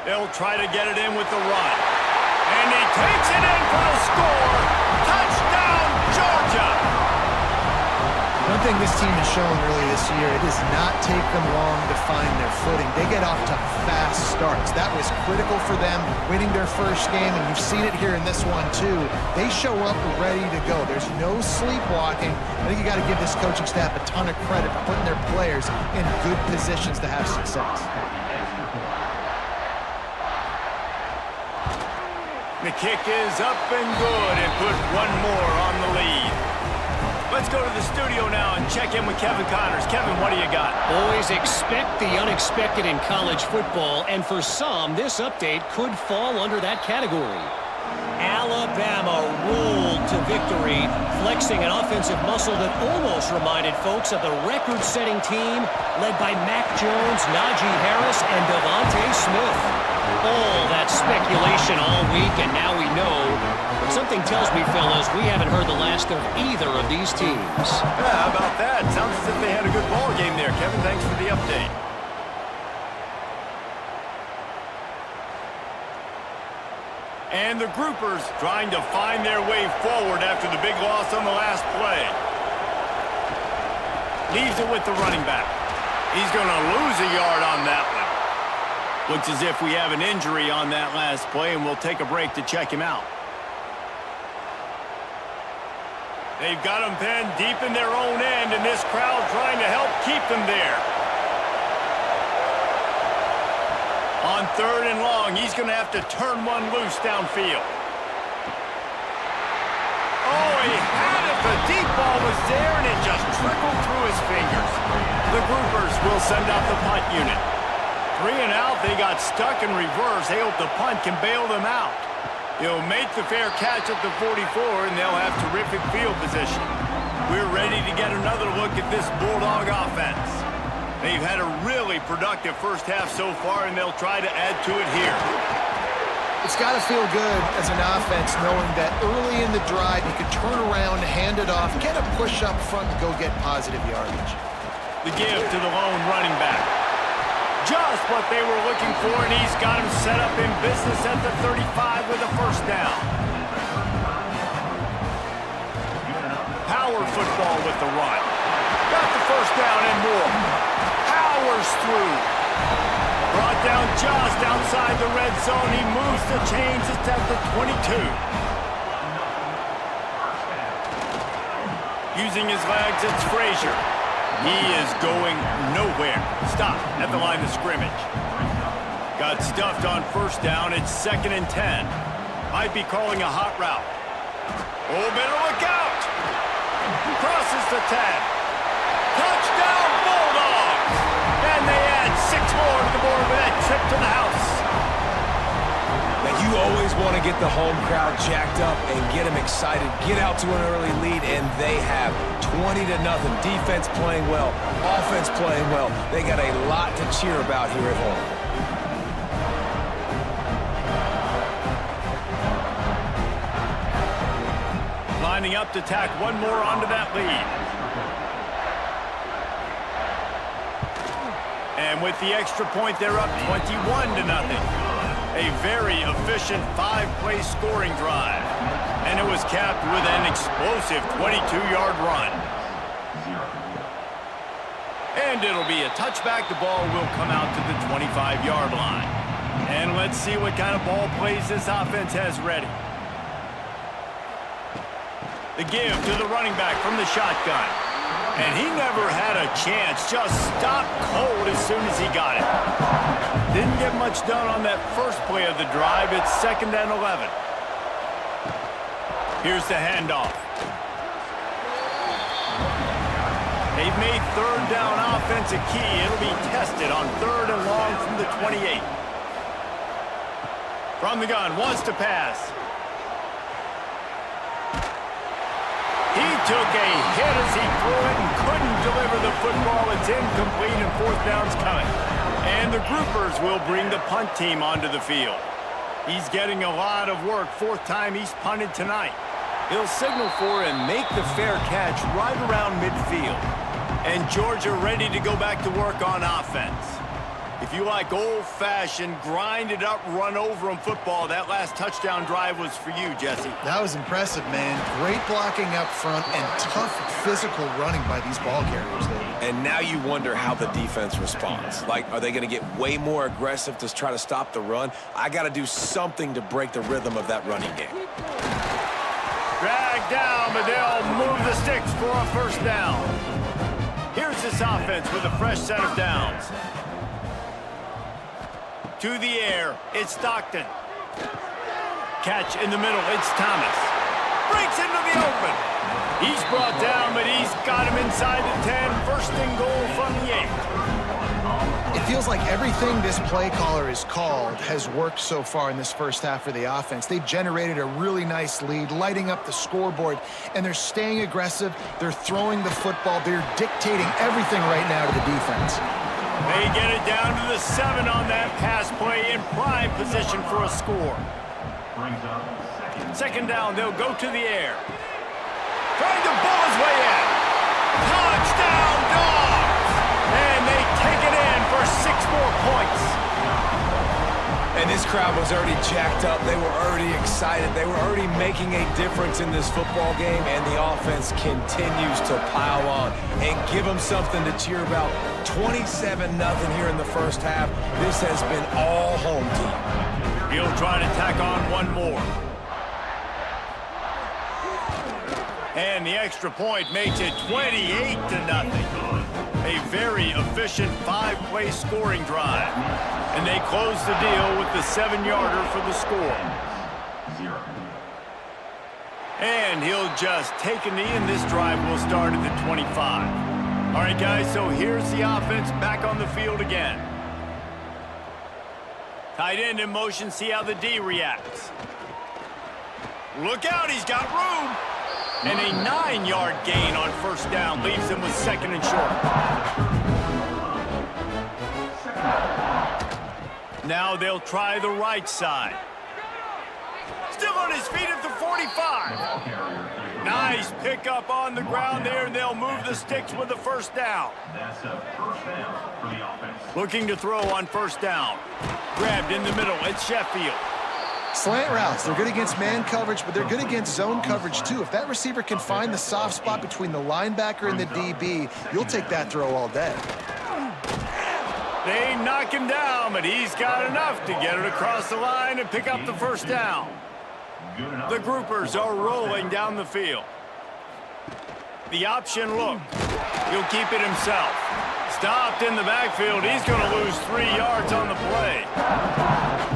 They'll try to get it in with the run. And he takes it in for the score. Touchdown, Georgia! One thing this team has shown early this year, it does not take them long to find their footing. They get off to fast starts. That was critical for them, winning their first game, and you've seen it here in this one too. They show up ready to go. There's no sleepwalking. I think you got to give this coaching staff a ton of credit for putting their players in good positions to have success. The kick is up and good and put one more on the lead. Let's go to the studio now and check in with Kevin Connors. Kevin, what do you got? Always expect the unexpected in college football, and for some, this update could fall under that category. Alabama rolled to victory, flexing an offensive muscle that almost reminded folks of the record-setting team led by Mac Jones, Najee Harris, and Devontae Smith. All that speculation all week, and now we know. But something tells me, fellas, we haven't heard the last of either of these teams. Yeah, how about that? Sounds as if they had a good ball game there. Kevin, thanks for the update. And the groupers trying to find their way forward after the big loss on the last play. Leaves it with the running back. He's going to lose a yard on that one. Looks as if we have an injury on that last play, and we'll take a break to check him out. They've got him pinned deep in their own end, and this crowd trying to help keep them there. On 3rd and long, he's going to have to turn one loose downfield. Oh, he had it. The deep ball was there, and it just trickled through his fingers. The groupers will send out the punt unit. 3 and out, they got stuck in reverse. They hope the punt can bail them out. He'll make the fair catch at the 44, and they'll have terrific field position. We're ready to get another look at this Bulldog offense. They've had a really productive first half so far, and they'll try to add to it here. It's got to feel good as an offense knowing that early in the drive you could turn around, hand it off, get a push up front, and go get positive yardage. The give to the lone running back. Just what they were looking for, and he's got him set up in business at the 35 with a first down. Power football with the run. Got the first down and more. Powers through. Brought down just outside the red zone. He moves the chains. It's at the 22. Using his legs, it's Frazier. He is going nowhere. Stop at the line of scrimmage. Got stuffed on first down. It's 2nd and 10. Might be calling a hot route. Oh, better look out. Crosses the 10. Touchdown, Bulldogs! And they add 6 more to the board with that trip to the house. Now, you always want to get the home crowd jacked up and get them excited. Get out to an early lead, and they have 20-0. Defense playing well. Offense playing well. They got a lot to cheer about here at home. Lining up to tack one more onto that lead. And with the extra point, they're up 21-0. A very efficient 5-play scoring drive. And it was capped with an explosive 22-yard run. And it'll be a touchback. The ball will come out to the 25-yard line. And let's see what kind of ball plays this offense has ready. The give to the running back from the shotgun. And he never had a chance. Just stopped cold as soon as he got it. Didn't get much done on that first play of the drive. It's 2nd and 11. Here's the handoff. They've made 3rd down offense a key. It'll be tested on 3rd and long from the 28. From the gun, wants to pass. He took a hit as he threw it and couldn't deliver the football. It's incomplete and 4th down's coming. And the groupers will bring the punt team onto the field. He's getting a lot of work. 4th time he's punted tonight. He'll signal for and make the fair catch right around midfield. And Georgia ready to go back to work on offense. If you like old-fashioned, grind-it-up, run-over-'em football, that last touchdown drive was for you, Jesse. That was impressive, man. Great blocking up front and tough physical running by these ball carriers, David. And now you wonder how the defense responds. Like, are they going to get way more aggressive to try to stop the run? I got to do something to break the rhythm of that running game. Drag down, but they'll move the sticks for a 1st down. Here's this offense with a fresh set of downs. To the air, it's Stockton. Catch in the middle, it's Thomas. Breaks into the open. He's brought down, but he's got him inside the 10. 1st and goal from the 8. It feels like everything this play caller has called has worked so far in this first half for the offense. They've generated a really nice lead, lighting up the scoreboard, and they're staying aggressive. They're throwing the football. They're dictating everything right now to the defense. They get it down to the 7 on that pass play in prime position for a score. Brings up 2nd down, they'll go to the air. Trying to bull his way in. Touchdown, Dogs! And they take it in for 6 more points. And this crowd was already jacked up. They were already excited. They were already making a difference in this football game, and the offense continues to pile on and give them something to cheer about. 27-0 here in the first half. This has been all home team. He'll try to tack on one more. And the extra point makes it 28-0. A very efficient 5-play scoring drive. And they close the deal with the 7-yarder for the score. And he'll just take a knee, and this drive will start at the 25. All right, guys, so here's the offense back on the field again. Tight end in motion, see how the D reacts. Look out, he's got room. And a 9-yard gain on 1st down leaves him with 2nd and short. Now they'll try the right side. Still on his feet at the 45. Nice pickup on the ground there, and they'll move the sticks with the 1st down. That's a 1st down for the offense. Looking to throw on 1st down. Grabbed in the middle, it's Sheffield. Slant routes, they're good against man coverage, but they're good against zone coverage too. If that receiver can find the soft spot between the linebacker and the DB, you'll take that throw all day. They knock him down, but he's got enough to get it across the line and pick up the 1st down. The groupers are rolling down the field. The option look. He'll keep it himself. Stopped in the backfield. He's going to lose 3 yards on the play.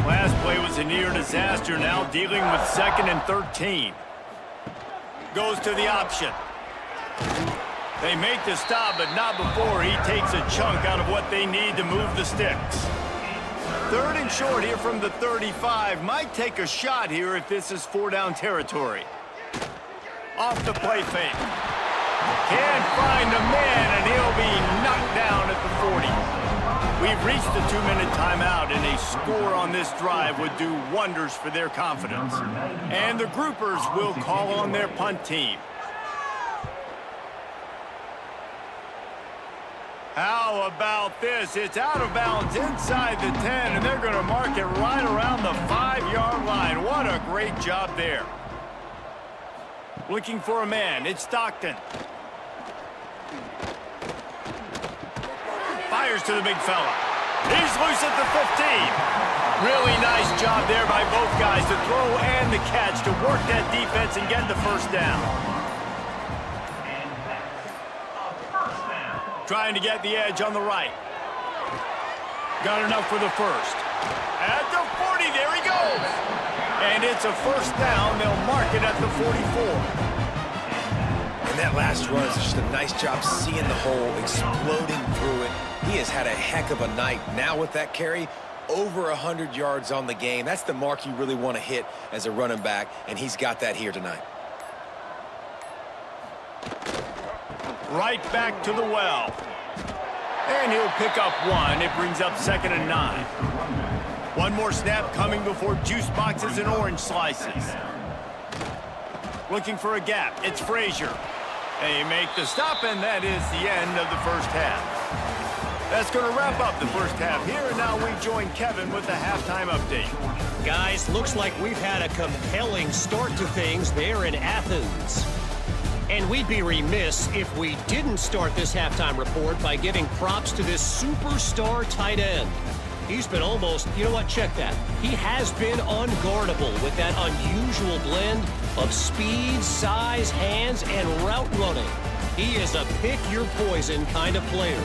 Last play was a near disaster. Now dealing with 2nd and 13. Goes to the option. They make the stop, but not before he takes a chunk out of what they need to move the sticks. 3rd and short here from the 35. Might take a shot here if this is 4-down territory. Off the play fake. Can't find a man, and he'll be knocked down at the 40. We've reached the 2-minute timeout, and a score on this drive would do wonders for their confidence. And the groupers will call on their punt team. How about this? It's out of bounds inside the 10, and they're going to mark it right around the 5-yard line. What a great job there. Looking for a man. It's Stockton. Fires to the big fella. He's loose at the 15. Really nice job there by both guys to throw and the catch to work that defense and get the 1st down. Trying to get the edge on the right. Got enough for the first. At the 40, there he goes. And it's a first down. They'll mark it at the 44. And that last run is just a nice job seeing the hole, exploding through it. He has had a heck of a night. Now with that carry, over 100 yards on the game. That's the mark you really want to hit as a running back, and he's got that here tonight. Right back to the well. And he'll pick up one. It brings up 2nd and 9. One more snap coming before juice boxes and orange slices. Looking for a gap. It's Frazier. They make the stop, and that is the end of the first half. That's going to wrap up the first half here, and now we join Kevin with the halftime update. Guys, looks like we've had a compelling start to things there in Athens. And we'd be remiss if we didn't start this halftime report by giving props to this superstar tight end. He's been almost, you know what, check that. He has been unguardable with that unusual blend of speed, size, hands, and route running. He is a pick-your-poison kind of player.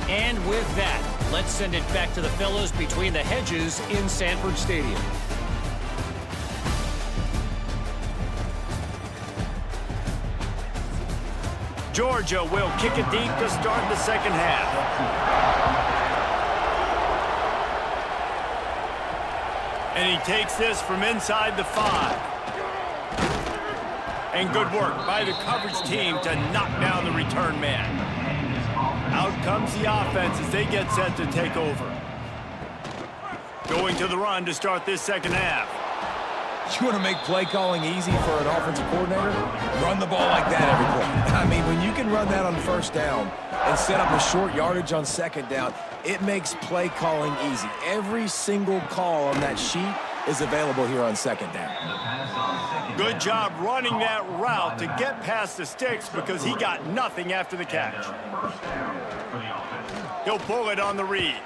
And with that, let's send it back to the fellows between the hedges in Sanford Stadium. Georgia will kick it deep to start the second half. And he takes this from inside the 5. And good work by the coverage team to knock down the return man. Out comes the offense as they get set to take over. Going to the run to start this second half. You want to make play calling easy for an offensive coordinator? Run the ball like that every play. I mean, when you can run that on first down and set up a short yardage on second down, it makes play calling easy. Every single call on that sheet is available here on second down. Good job running that route to get past the sticks because he got nothing after the catch. He'll pull it on the read.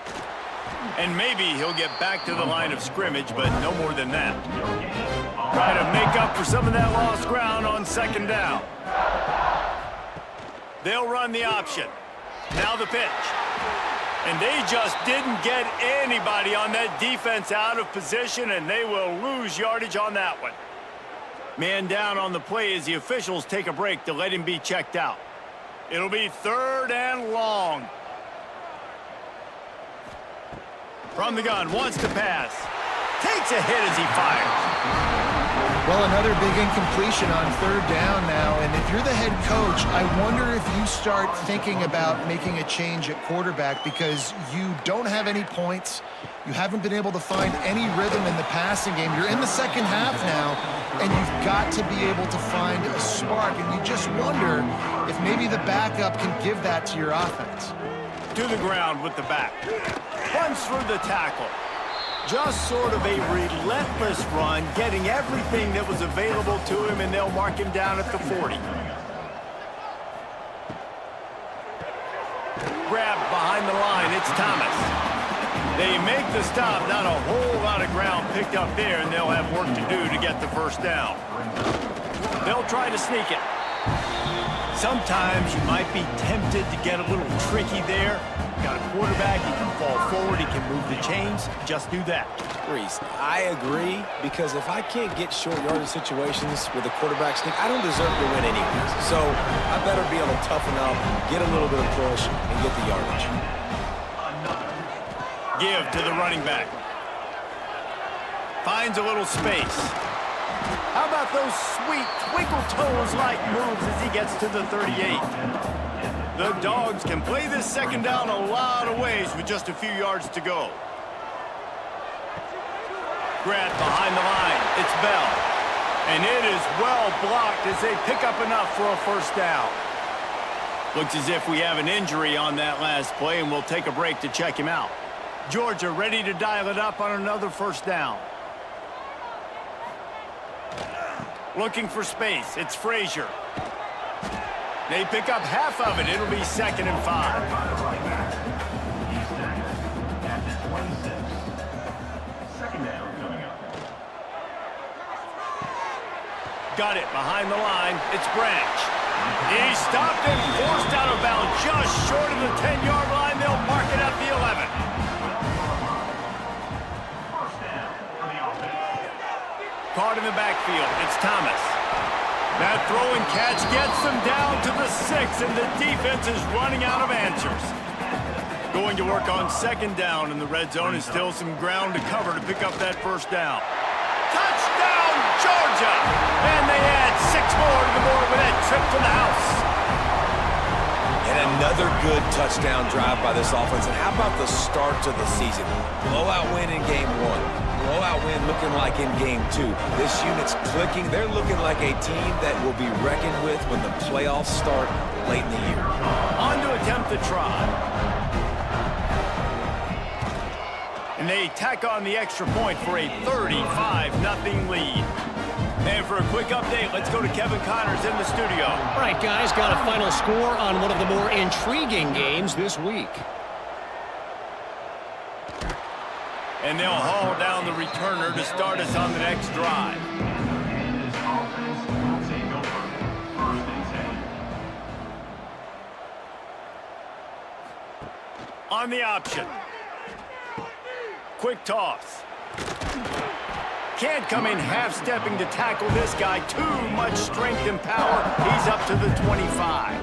And maybe he'll get back to the line of scrimmage, but no more than that. Try to make up for some of that lost ground on second down. They'll run the option. Now the pitch. And they just didn't get anybody on that defense out of position, and they will lose yardage on that one. Man down on the play as the officials take a break to let him be checked out. It'll be 3rd and long. From the gun, wants to pass. Takes a hit as he fires. Well, another big incompletion on 3rd down now, and if you're the head coach, I wonder if you start thinking about making a change at quarterback because you don't have any points. You haven't been able to find any rhythm in the passing game. You're in the second half now, and you've got to be able to find a spark, and you just wonder if maybe the backup can give that to your offense. To the ground with the back. Runs through the tackle. Just sort of a relentless run, getting everything that was available to him, and they'll mark him down at the 40. Grabbed behind the line, it's Thomas. They make the stop, not a whole lot of ground picked up there, and they'll have work to do to get the first down. They'll try to sneak it. Sometimes you might be tempted to get a little tricky there. Got a quarterback, he can fall forward, he can move the chains. Just do that. Reese, I agree, because if I can't get short yardage situations with a quarterback sneak, I don't deserve to win anyways. So I better be able to toughen up, get a little bit of push, and get the yardage. Give to the running back. Finds a little space. How about those sweet twinkle toes-like moves as he gets to the 38? The Dogs can play this second down a lot of ways with just a few yards to go. Grant behind the line. It's Bell. And it is well blocked as they pick up enough for a first down. Looks as if we have an injury on that last play, and we'll take a break to check him out. Georgia ready to dial it up on another first down. Looking for space. It's Frazier. They pick up half of it. It'll be 2nd and 5. Got it behind the line. It's Branch. He stopped and forced out of bounds just short of the 10-yard line. They'll mark it at the 11. caught in the backfield. It's Thomas. That throw and catch gets them down to the 6, and the defense is running out of answers. Going to work on second down in the red zone, and still some ground to cover to pick up that first down. Touchdown, Georgia! And they add 6 more to the board with that trip to the house. And another good touchdown drive by this offense. And how about the start to the season? Blowout win in game 1. Blowout win looking like in game 2. This unit's clicking. They're looking like a team that will be reckoned with when the playoffs start late in the year. On to attempt the try. And they tack on the extra point for a 35-0 lead. And for a quick update, let's go to Kevin Connors in the studio. All right, guys, got a final score on one of the more intriguing games this week. And they'll haul down the returner to start us on the next drive. This offense will take over. First and 10. On the option. Quick toss. Can't come in half-stepping to tackle this guy. Too much strength and power. He's up to the 25.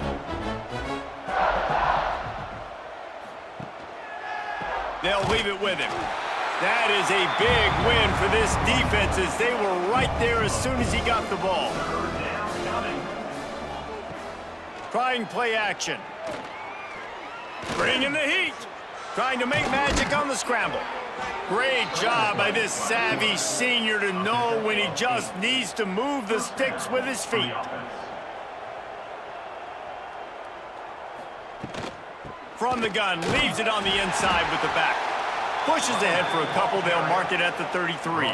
They'll leave it with him. That is a big win for this defense as they were right there as soon as he got the ball. Trying play action. Bringing the heat. Trying to make magic on the scramble. Great job by this savvy senior to know when he just needs to move the sticks with his feet. From the gun, leaves it on the inside with the back. Pushes ahead for a couple, they'll mark it at the 33.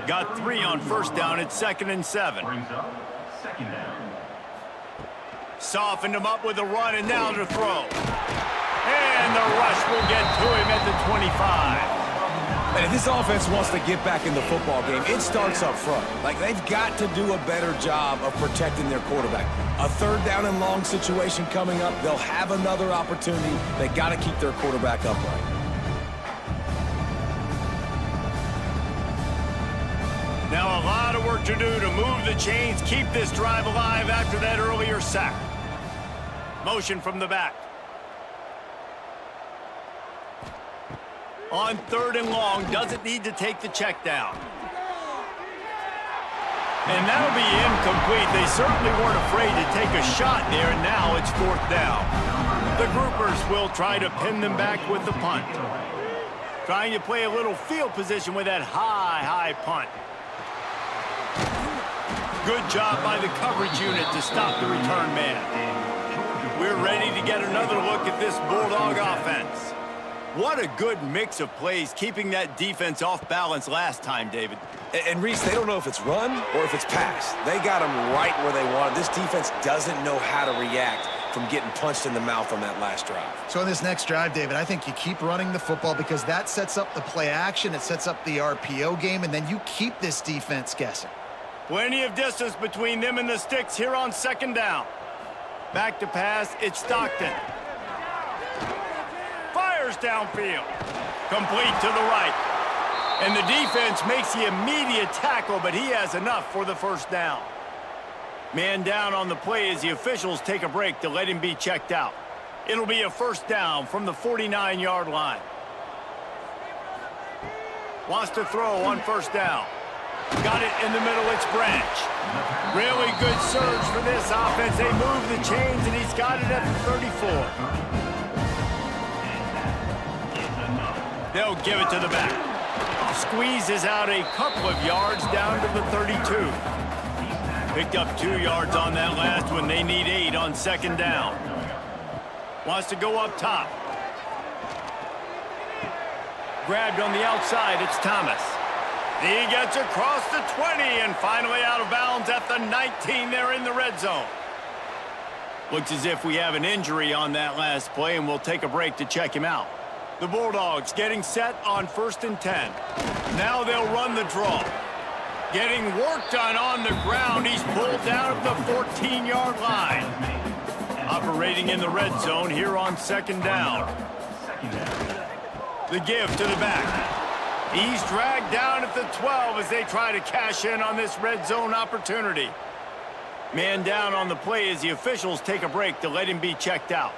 Got 3 on first down, it's 2nd and 7. Brings up second down. Softened him up with a run and now to throw. And the rush will get to him at the 25. And if this offense wants to get back in the football game, it starts up front. Like, they've got to do a better job of protecting their quarterback. A 3rd down and long situation coming up, they'll have another opportunity. They got to keep their quarterback upright. Now a lot of work to do to move the chains, keep this drive alive after that earlier sack. Motion from the back. On 3rd and long, doesn't need to take the check down. And that'll be incomplete. They certainly weren't afraid to take a shot there, and now it's 4th down. The groupers will try to pin them back with the punt. Trying to play a little field position with that high punt. Good job by the coverage unit to stop the return man. We're ready to get another look at this Bulldog offense. What a good mix of plays, keeping that defense off balance last time, David. And Reese, they don't know if it's run or if it's pass. They got them right where they want it. This defense doesn't know how to react from getting punched in the mouth on that last drive. So in this next drive, David, I think you keep running the football because that sets up the play action, it sets up the RPO game, and then you keep this defense guessing. Plenty of distance between them and the sticks here on 2nd down. Back to pass, it's Stockton. Fires downfield. Complete to the right. And the defense makes the immediate tackle, but he has enough for the first down. Man down on the play as the officials take a break to let him be checked out. It'll be a first down from the 49-yard line. Wants to throw on first down. Got it in the middle, it's Branch. Really good surge for this offense. They move the chains, and he's got it at the 34. They'll give it to the back. Squeezes out a couple of yards down to the 32. Picked up 2 yards on that last one. They need 8 on 2nd down. Wants to go up top. Grabbed on the outside, it's Thomas. He gets across the 20 and finally out of bounds at the 19 there in the red zone. Looks as if we have an injury on that last play, and we'll take a break to check him out. The Bulldogs getting set on 1st and 10. Now they'll run the draw. Getting work done on the ground. He's pulled down at the 14-yard line. Operating in the red zone here on 2nd down. The give to the back. He's dragged down at the 12 as they try to cash in on this red zone opportunity. Man down on the play as the officials take a break to let him be checked out.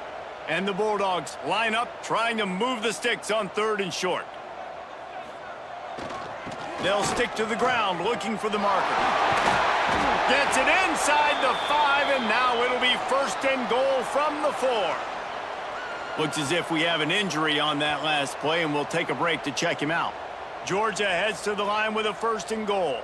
And the Bulldogs line up trying to move the sticks on 3rd and short. They'll stick to the ground looking for the marker. Gets it inside the 5, and now it'll be 1st and goal from the 4. Looks as if we have an injury on that last play, and we'll take a break to check him out. Georgia heads to the line with a 1st and goal.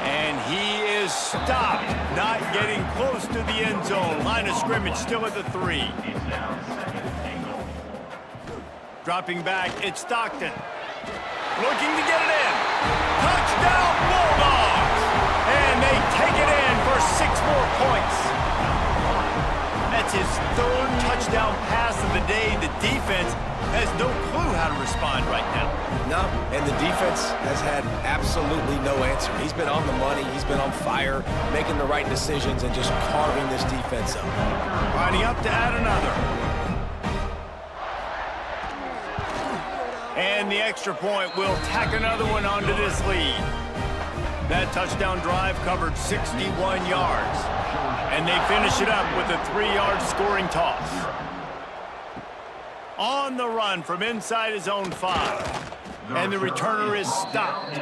And he is stopped, not getting close to the end zone. Line of scrimmage still at the 3. Dropping back, it's Stockton. Looking to get it in. Touchdown, Bulldogs! And they take it in for 6 more points. That's his 3rd touchdown pass of the day. The defense has no clue how to respond right now. No, and the defense has had absolutely no answer. He's been on the money. He's been on fire, making the right decisions and just carving this defense up. Lining up to add another. And the extra point will tack another one onto this lead. That touchdown drive covered 61 yards. And they finish it up with a 3-yard scoring toss. On the run from inside his own 5. And the returner is stopped.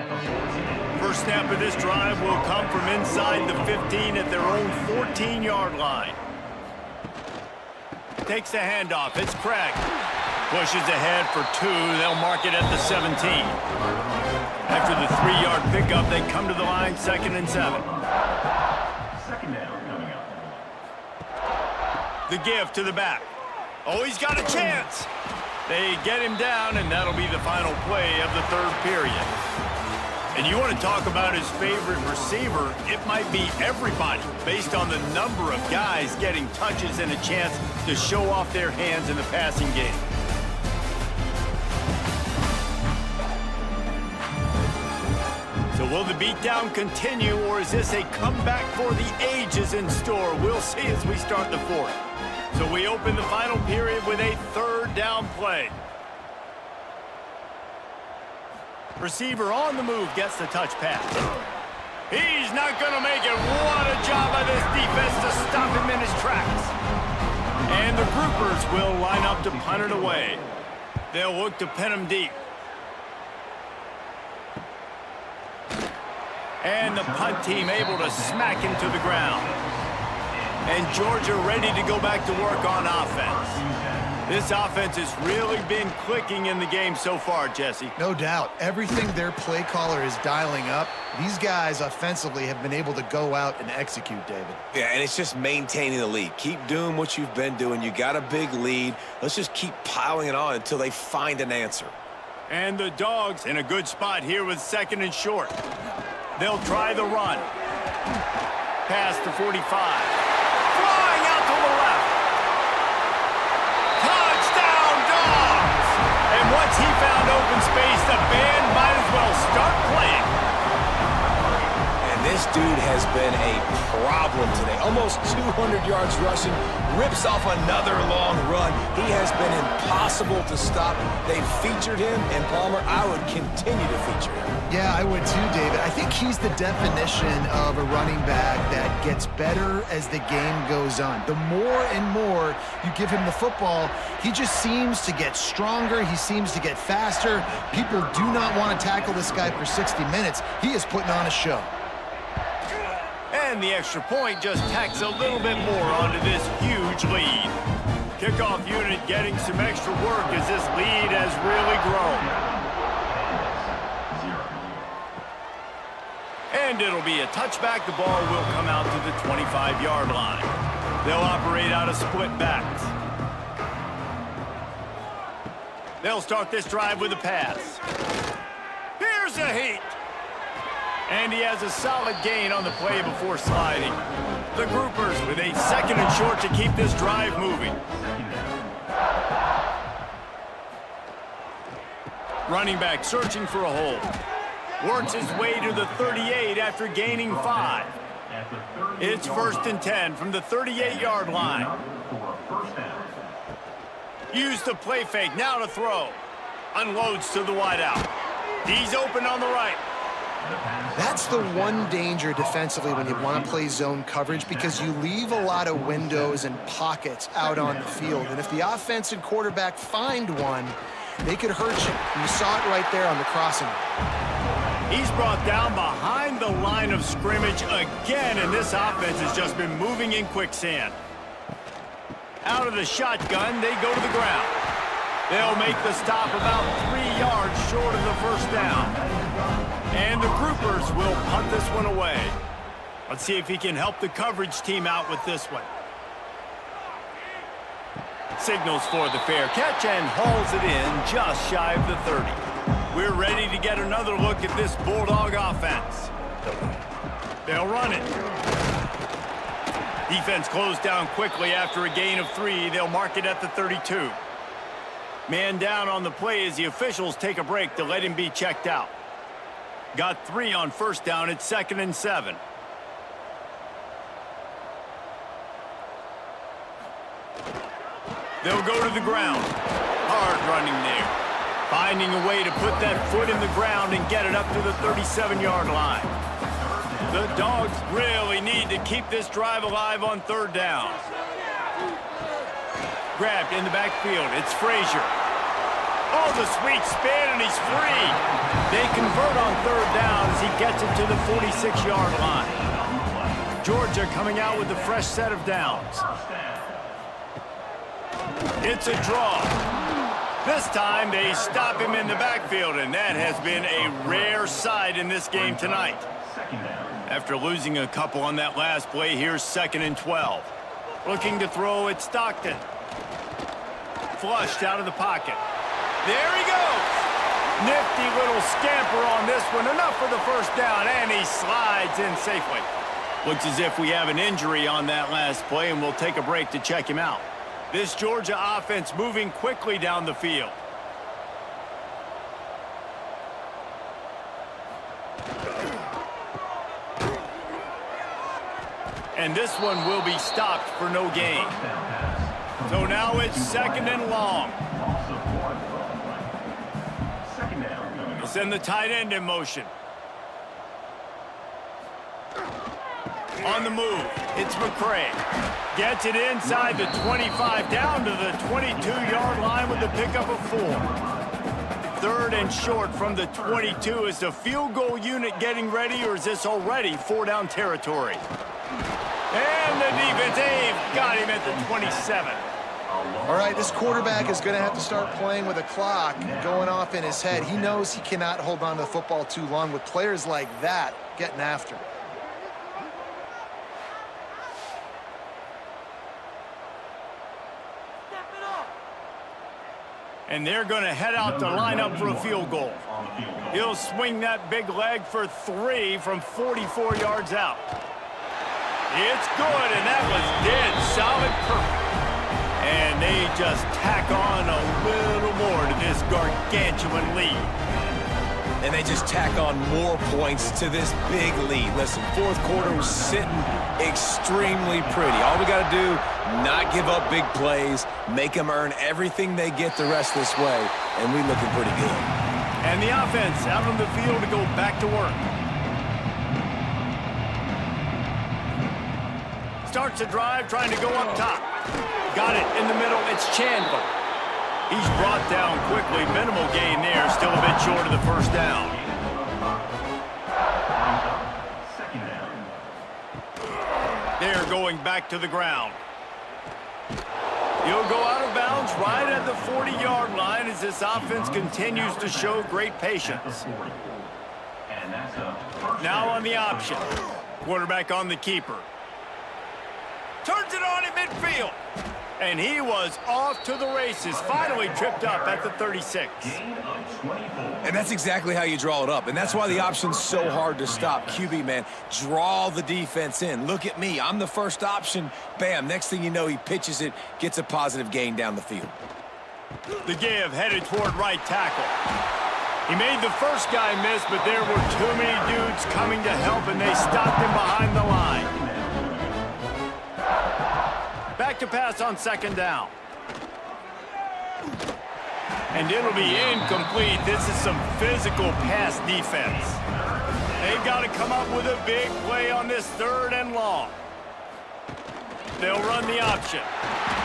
First snap of this drive will come from inside the 15 at their own 14-yard line. Takes the handoff. It's Craig. Pushes ahead for 2. They'll mark it at the 17. After the 3-yard pickup, they come to the line, 2nd and 7. Second down coming up. The give to the back. Oh, he's got a chance. They get him down, and that'll be the final play of the 3rd period. And you want to talk about his favorite receiver, it might be everybody, based on the number of guys getting touches and a chance to show off their hands in the passing game. So will the beatdown continue, or is this a comeback for the ages in store? We'll see as we start the 4th. So we open the final period with a 3rd down play. Receiver on the move gets the touch pass. He's not going to make it. What a job by this defense to stop him in his tracks. And the groupers will line up to punt it away. They'll look to pin him deep. And the punt team able to smack him to the ground. And Georgia ready to go back to work on offense. This offense has really been clicking in the game so far, Jesse. No doubt. Everything their play caller is dialing up, these guys offensively have been able to go out and execute, David. Yeah, and it's just maintaining the lead. Keep doing what you've been doing. You got a big lead. Let's just keep piling it on until they find an answer. And the Dogs in a good spot here with 2nd and short. They'll try the run. Pass to 45. Flying out to the left. Touchdown, Dogs! And once he found open space, the band might as well start playing. And this dude has been a problem today. Almost 200 yards rushing. Rips off another long run. He has been impossible to stop. They've featured him, and Palmer, I would continue to feature him. Yeah, I would too, David. I think he's the definition of a running back that gets better as the game goes on. The more and more you give him the football, he just seems to get stronger. He seems to get faster. People do not want to tackle this guy for 60 minutes. He is putting on a show. And the extra point just tacks a little bit more onto this huge lead. Kickoff unit getting some extra work as this lead has really grown. And it'll be a touchback. The ball will come out to the 25-yard line. They'll operate out of split backs. They'll start this drive with a pass. Here's a heat. And he has a solid gain on the play before sliding. The groupers with a 2nd and short to keep this drive moving. Running back searching for a hole. Works his way to the 38 after gaining 5. It's 1st and 10 from the 38-yard line. Use the play fake, now to throw. Unloads to the wideout. He's open on the right. That's the one danger defensively when you want to play zone coverage, because you leave a lot of windows and pockets out on the field. And if the offense and quarterback find one, they could hurt you. And you saw it right there on the crossing. He's brought down behind the line of scrimmage again, and this offense has just been moving in quicksand. Out of the shotgun, they go to the ground. They'll make the stop about 3 yards short of the first down. And the groupers will punt this one away. Let's see if he can help the coverage team out with this one. Signals for the fair catch and hauls it in just shy of the 30. We're ready to get another look at this Bulldog offense. They'll run it. Defense closed down quickly after a gain of 3. They'll mark it at the 32. Man down on the play as the officials take a break to let him be checked out. Got 3 on first down. It's 2nd and 7. They'll go to the ground. Hard running there. Finding a way to put that foot in the ground and get it up to the 37-yard line. The Dogs really need to keep this drive alive on 3rd down. Grabbed in the backfield. It's Frazier. Oh, the sweet spin, and he's free. They convert on 3rd down as he gets it to the 46-yard line. Georgia coming out with a fresh set of downs. It's a draw. This time they stop him in the backfield, and that has been a rare sight in this game tonight. After losing a couple on that last play, here's 2nd and 12. Looking to throw at Stockton. Flushed out of the pocket. There he goes. Nifty little scamper on this one. Enough for the first down, and he slides in safely. Looks as if we have an injury on that last play, and we'll take a break to check him out. This Georgia offense moving quickly down the field. And this one will be stopped for no gain. So now it's 2nd and long. They'll send the tight end in motion. On the move, it's McCray. Gets it inside the 25, down to the 22-yard line with a pickup of 4. 3rd and short from the 22. Is the field goal unit getting ready, or is this already 4-down territory? And the defense, they've got him at the 27. All right, this quarterback is going to have to start playing with a clock going off in his head. He knows he cannot hold on to the football too long with players like that getting after him. And they're going to head out to line up for a field goal. He'll swing that big leg for 3 from 44 yards out. It's good, and that was dead solid perfect. And they just tack on a little more to this gargantuan lead. And they just tack on more points to this big lead. Listen, 4th quarter was sitting extremely pretty. All we got to do, not give up big plays, make them earn everything they get the rest this way, and we looking pretty good. And the offense out on the field to go back to work. Starts the drive, trying to go up top. Got it in the middle. It's Chandler. He's brought down quickly. Minimal gain there. Still a bit short of the first down. They're going back to the ground. He'll go out of bounds right at the 40-yard line as this offense continues to show great patience. Now on the option. Quarterback on the keeper. Turns it on in midfield. And he was off to the races. Finally tripped up at the 36. And that's exactly how you draw it up. And that's why the option's so hard to stop. QB, man, draw the defense in. Look at me. I'm the first option. Bam. Next thing you know, he pitches it, gets a positive gain down the field. The give headed toward right tackle. He made the first guy miss, but there were too many dudes coming to help, and they stopped him behind the line. Back to pass on 2nd down. And it'll be incomplete. This is some physical pass defense. They've got to come up with a big play on this 3rd and long. They'll run the option.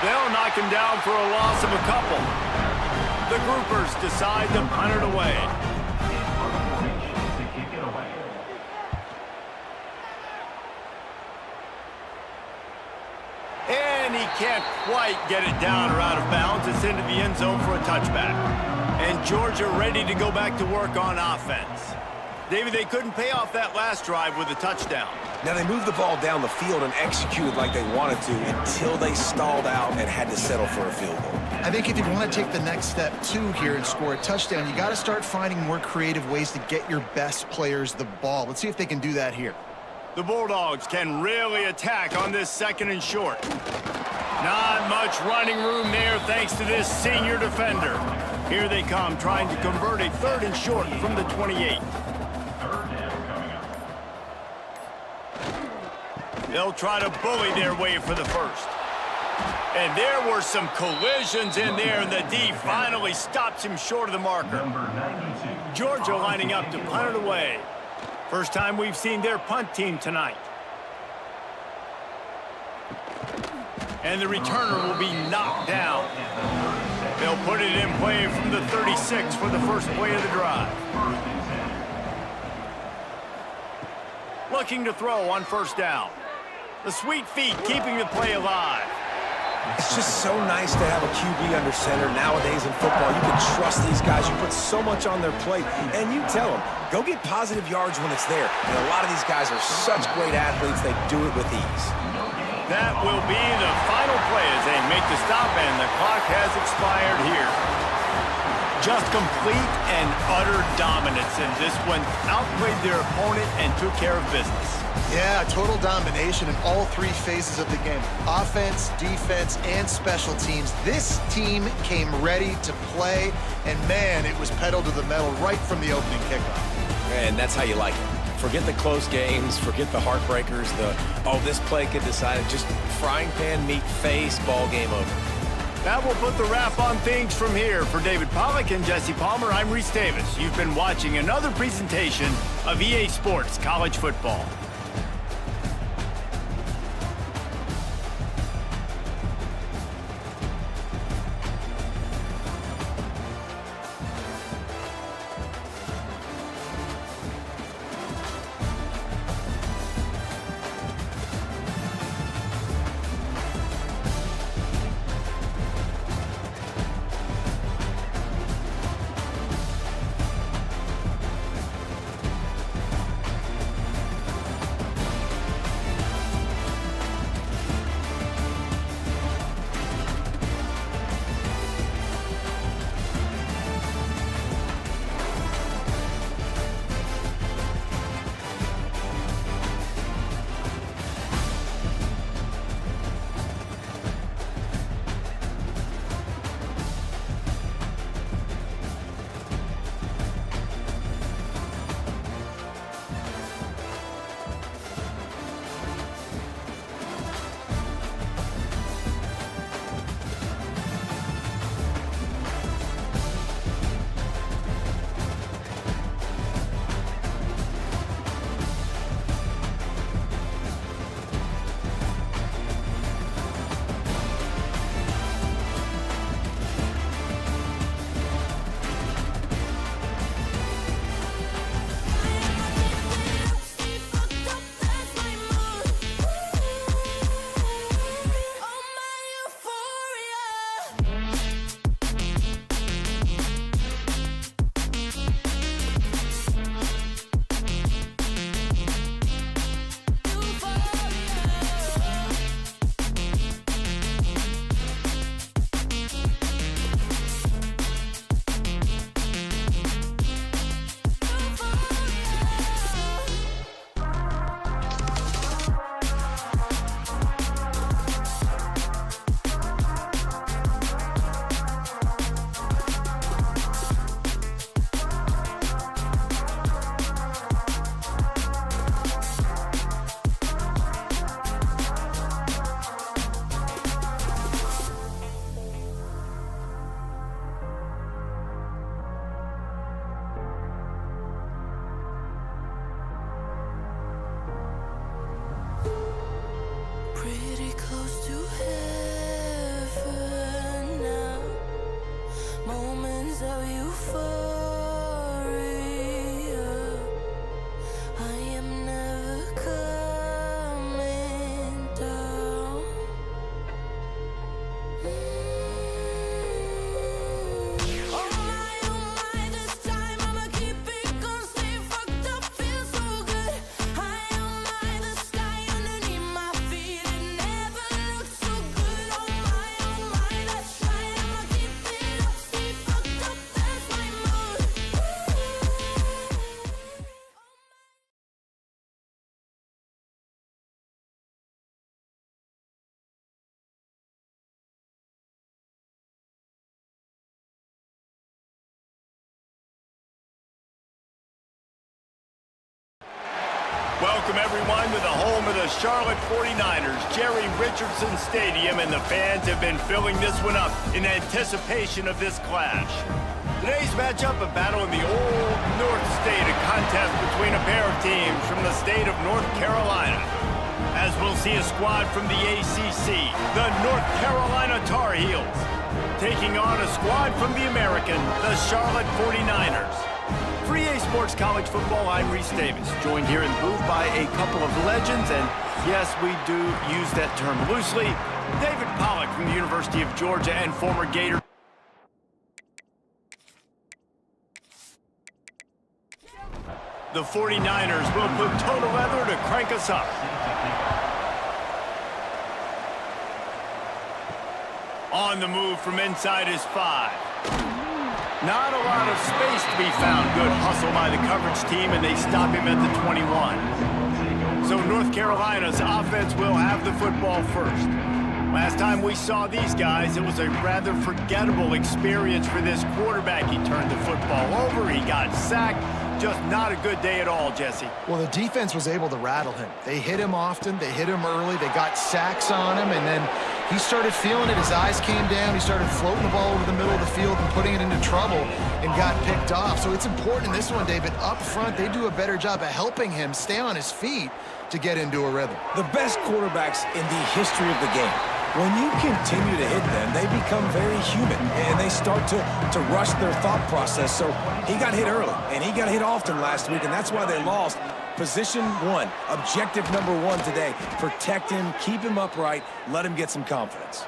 They'll knock him down for a loss of a couple. The groupers decide to punt it away. And he can't quite get it down or out of bounds. It's into the end zone for a touchback. And Georgia ready to go back to work on offense. David, they couldn't pay off that last drive with a touchdown. Now, they moved the ball down the field and executed like they wanted to until they stalled out and had to settle for a field goal. I think if you want to take the next step, too, here and score a touchdown, you got to start finding more creative ways to get your best players the ball. Let's see if they can do that here. The Bulldogs can really attack on this 2nd and short. Not much running room there thanks to this senior defender. Here they come trying to convert a 3rd and short from the 28. They'll try to bully their way for the 1st. And there were some collisions in there, and the D finally stops him short of the marker. Georgia lining up to punt it away. First time we've seen their punt team tonight. And the returner will be knocked down. They'll put it in play from the 36 for the first play of the drive. Looking to throw on 1st down. The sweet feet keeping the play alive. It's just so nice to have a QB under center nowadays in football. You can trust these guys. You put so much on their plate, and you tell them, go get positive yards when it's there. And a lot of these guys are such great athletes, they do it with ease. That will be the final play as they make the stop, and the clock has expired here. Just complete and utter dominance in this one. Outplayed their opponent and took care of business. Yeah, total domination in all 3 phases of the game. Offense, defense, and special teams. This team came ready to play, and man, it was pedal to the metal right from the opening kickoff. And that's how you like it. Forget the close games, forget the heartbreakers, this play could decide it. Just frying pan meat face, ball game over. That will put the wrap on things from here. For David Pollack and Jesse Palmer, I'm Reese Davis. You've been watching another presentation of EA Sports College Football. Welcome, everyone, to the home of the Charlotte 49ers, Jerry Richardson Stadium, and the fans have been filling this one up in anticipation of this clash. Today's matchup, a battle in the old North State, a contest between a pair of teams from the state of North Carolina. As we'll see a squad from the ACC, the North Carolina Tar Heels, taking on a squad from the American, the Charlotte 49ers. For EA Sports College Football, I'm Reese Davis, joined here in the booth by a couple of legends, and yes, we do use that term loosely. David Pollack from the University of Georgia and former Gator. The 49ers will put total leather to crank us up. On the move from inside his 5. Not a lot of space to be found. Good hustle by the coverage team, and they stop him at the 21. So North Carolina's offense will have the football first. Last time we saw these guys, it was a rather forgettable experience for this quarterback. He turned the football over, he got sacked. Just not a good day at all, Jesse. Well, the defense was able to rattle him. They hit him often, they hit him early, they got sacks on him, and then he started feeling it. His eyes came down, he started floating the ball over the middle of the field and putting it into trouble and got picked off. So it's important in this one, David. Up front, they do a better job of helping him stay on his feet to get into a rhythm. The best quarterbacks in the history of the game, when you continue to hit them, they become very human, and they start to rush their thought process. So he got hit early, and he got hit often last week, and that's why they lost. Position 1, objective number 1 today. Protect him, keep him upright, let him get some confidence.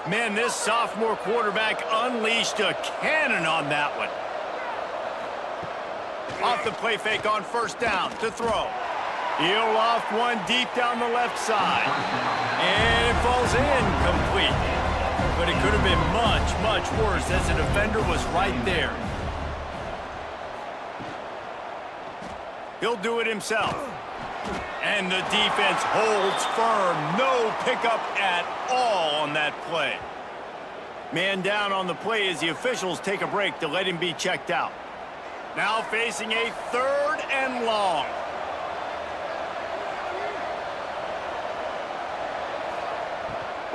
Man, this sophomore quarterback unleashed a cannon on that one. Off the play fake on first down to throw. He'll loft one deep down the left side. And it falls incomplete. But it could have been much, much worse as the defender was right there. He'll do it himself. And the defense holds firm. No pickup at all on that play. Man down on the play as the officials take a break to let him be checked out. Now facing a 3rd and long.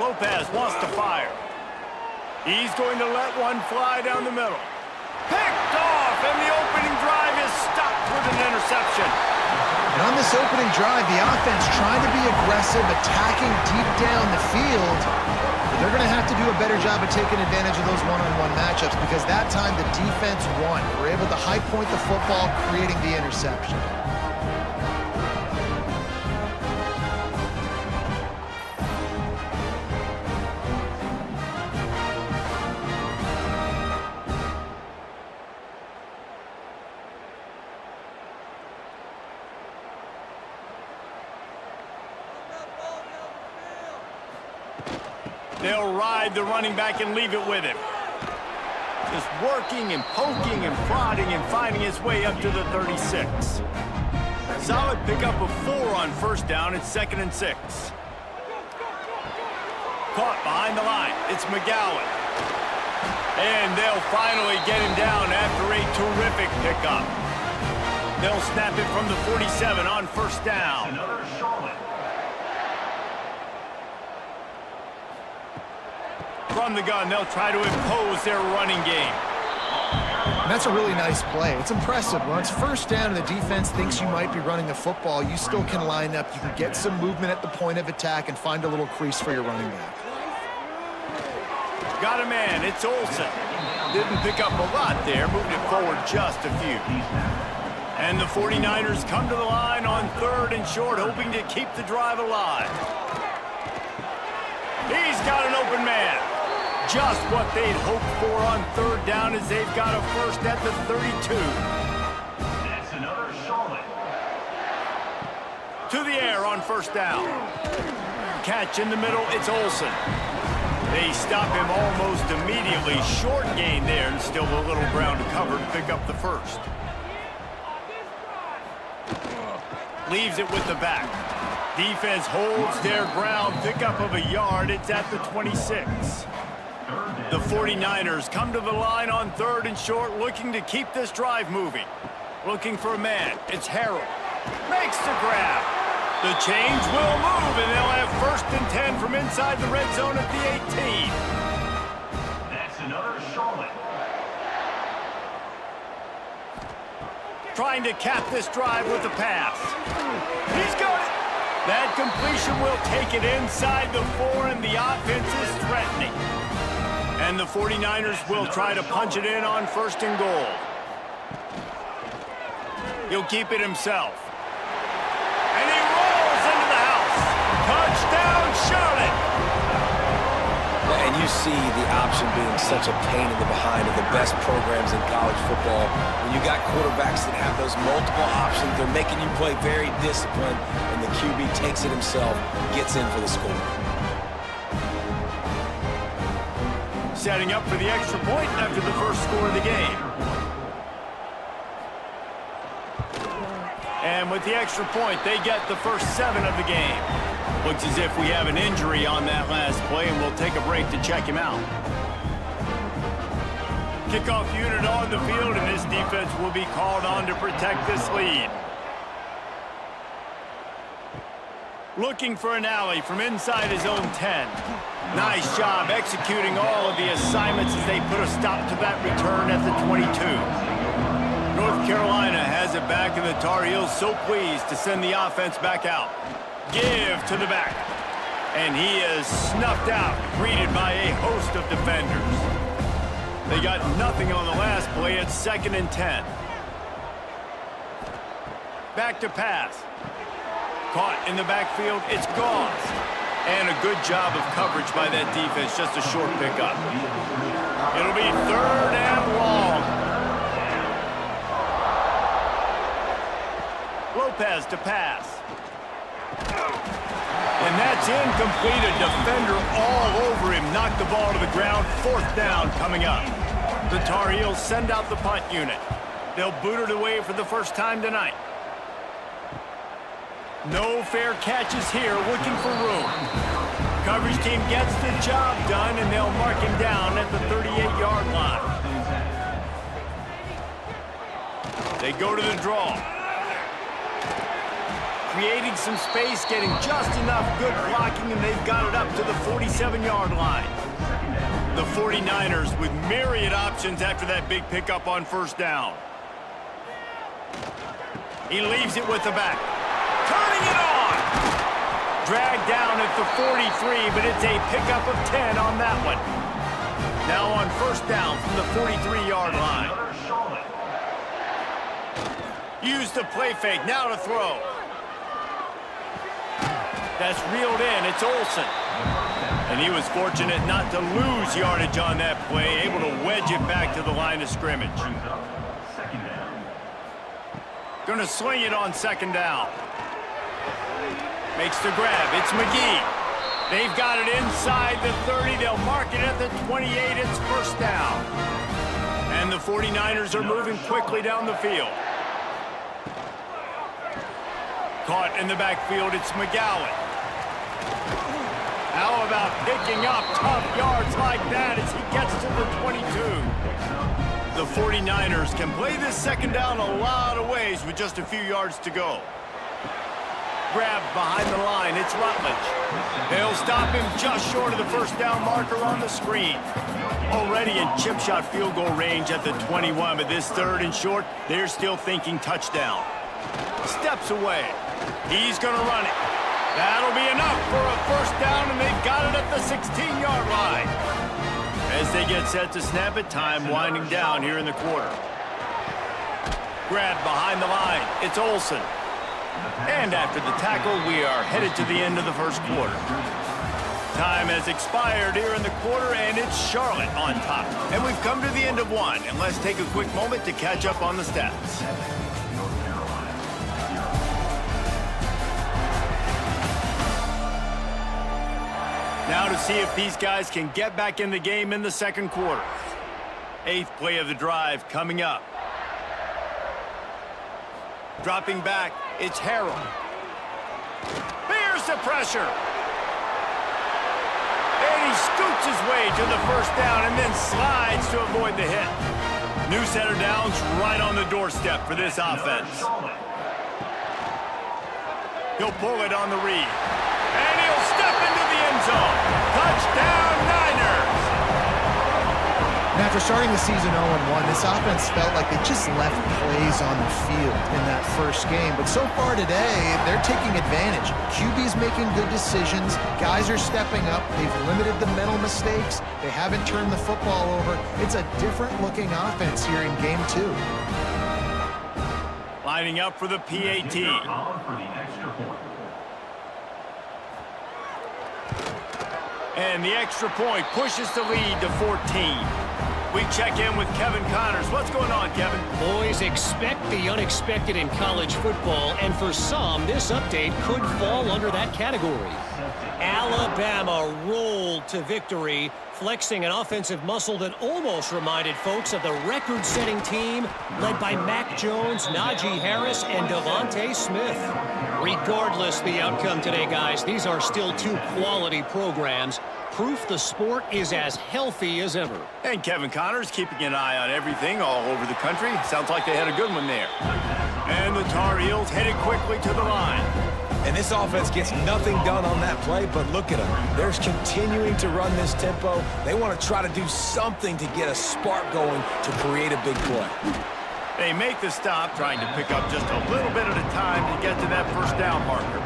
Lopez wants to fire. He's going to let one fly down the middle. Picked off, and the opening drive is stopped with an interception. And on this opening drive, the offense trying to be aggressive, attacking deep down the field. But they're going to have to do a better job of taking advantage of those one-on-one matchups, because that time the defense won. They were able to high point the football, creating the interception. They'll ride the running back and leave it with him. Just working and poking and prodding and finding his way up to the 36. Solid pickup of 4 on first down. It's 2nd and 6. Caught behind the line. It's McGowan. And they'll finally get him down after a terrific pickup. They'll snap it from the 47 on first down. Another Charlotte. From the gun, they'll try to impose their running game. And that's a really nice play. It's impressive. When it's first down and the defense thinks you might be running the football, you still can line up. You can get some movement at the point of attack and find a little crease for your running back. Got a man. It's Olsen. Didn't pick up a lot there. Moved it forward just a few. And the 49ers come to the line on 3rd and short, hoping to keep the drive alive. He's got an open man. Just what they'd hoped for on 3rd down, as they've got a first at the 32. That's another Charlotte. To the air on first down. Catch in the middle, it's Olsen. They stop him almost immediately. Short gain there, and still a little ground to cover to pick up the first. Leaves it with the back. Defense holds their ground. Pickup of a yard. It's at the 26. The 49ers come to the line on 3rd and short, looking to keep this drive moving. Looking for a man. It's Harrell. Makes the grab. The chains will move, and they'll have 1st and 10 from inside the red zone at the 18. That's another Charlotte. Trying to cap this drive with the pass. He's got it. That completion will take it inside the 4, and the offense is threatening. And the 49ers will try to punch it in on 1st and goal. He'll keep it himself. And he rolls into the house. Touchdown, Charlotte. And you see the option being such a pain in the behind of the best programs in college football. When you got quarterbacks that have those multiple options, they're making you play very disciplined, and the QB takes it himself, gets in for the score. Setting up for the extra point after the first score of the game. And with the extra point, they get the first 7 of the game. Looks as if we have an injury on that last play, and we'll take a break to check him out. Kickoff unit on the field, and this defense will be called on to protect this lead. Looking for an alley from inside his own 10. Nice job executing all of the assignments as they put a stop to that return at the 22. North Carolina has it back, and the Tar Heels so pleased to send the offense back out. Give to the back. And he is snuffed out, greeted by a host of defenders. They got nothing on the last play. It's 2nd and 10. Back to pass. Caught in the backfield. It's Gauze. And a good job of coverage by that defense. Just a short pickup. It'll be 3rd and long. Lopez to pass. And that's incomplete. A defender all over him. Knocked the ball to the ground. 4th down coming up. The Tar Heels send out the punt unit. They'll boot it away for the first time tonight. No fair catches here, looking for room. Coverage team gets the job done, and they'll mark him down at the 38-yard line. They go to the draw. Creating some space, getting just enough good blocking, and they've got it up to the 47-yard line. The 49ers with myriad options after that big pickup on 1st down. He leaves it with the back. Turning it on! Dragged down at the 43, but it's a pickup of 10 on that one. Now on 1st down from the 43-yard line. Use the play fake, now to throw. That's reeled in, it's Olsen. And he was fortunate not to lose yardage on that play, able to wedge it back to the line of scrimmage. Gonna sling it on 2nd down. Makes the grab, it's McGee. They've got it inside the 30, they'll mark it at the 28, it's 1st down. And the 49ers are moving quickly down the field. Caught in the backfield, it's McGowan. How about picking up tough yards like that as he gets to the 22? The 49ers can play this 2nd down a lot of ways with just a few yards to go. Grabbed behind the line, it's Rutledge. They'll stop him just short of the 1st down marker on the screen. Already in chip shot field goal range at the 21, but this 3rd and short, they're still thinking touchdown. Steps away. He's going to run it. That'll be enough for a 1st down, and they've got it at the 16-yard line. As they get set to snap it, time winding down here in the quarter. Grabbed behind the line. It's Olsen. And after the tackle, we are headed to the end of the 1st quarter. Time has expired here in the quarter, and it's Charlotte on top. And we've come to the end of 1, and let's take a quick moment to catch up on the stats. Now to see if these guys can get back in the game in the 2nd quarter. 8th play of the drive coming up. Dropping back, it's Harrell. Bears the pressure. And he scoots his way to the 1st down and then slides to avoid the hit. New set of downs right on the doorstep for this offense. He'll pull it on the read. And he'll step into the end zone. Touchdown, Niners! And after starting the season 0-1, this offense felt like they just left plays on the field in that first game. But so far today, they're taking advantage. QB's making good decisions. Guys are stepping up. They've limited the mental mistakes. They haven't turned the football over. It's a different-looking offense here in Game 2. Lining up for the PAT. And the extra point pushes the lead to 14. We check in with Kevin Connors. What's going on, Kevin? Boys, expect the unexpected in college football, and for some, this update could fall under that category. Alabama rolled to victory, flexing an offensive muscle that almost reminded folks of the record-setting team led by Mac Jones, Najee Harris, and Devontae Smith. Regardless the outcome today, guys, these are still two quality programs. Proof the sport is as healthy as ever. And Kevin Connors keeping an eye on everything all over the country. Sounds like they had a good one there. And the Tar Heels headed quickly to the line. And this offense gets nothing done on that play, but look at them. They're continuing to run this tempo. They want to try to do something to get a spark going to create a big play. They make the stop, trying to pick up just a little bit at a time to get to that first down marker.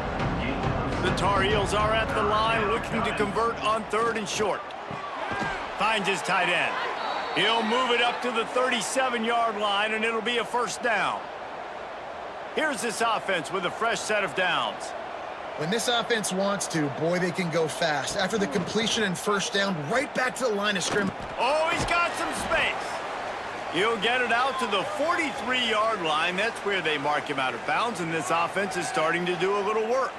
The Tar Heels are at the line looking to convert on 3rd and short. Finds his tight end. He'll move it up to the 37-yard line, and it'll be a first down. Here's this offense with a fresh set of downs. When this offense wants to, boy, they can go fast. After the completion and first down, right back to the line of scrimmage. Oh, he's got some space. He'll get it out to the 43-yard line. That's where they mark him out of bounds, and this offense is starting to do a little work.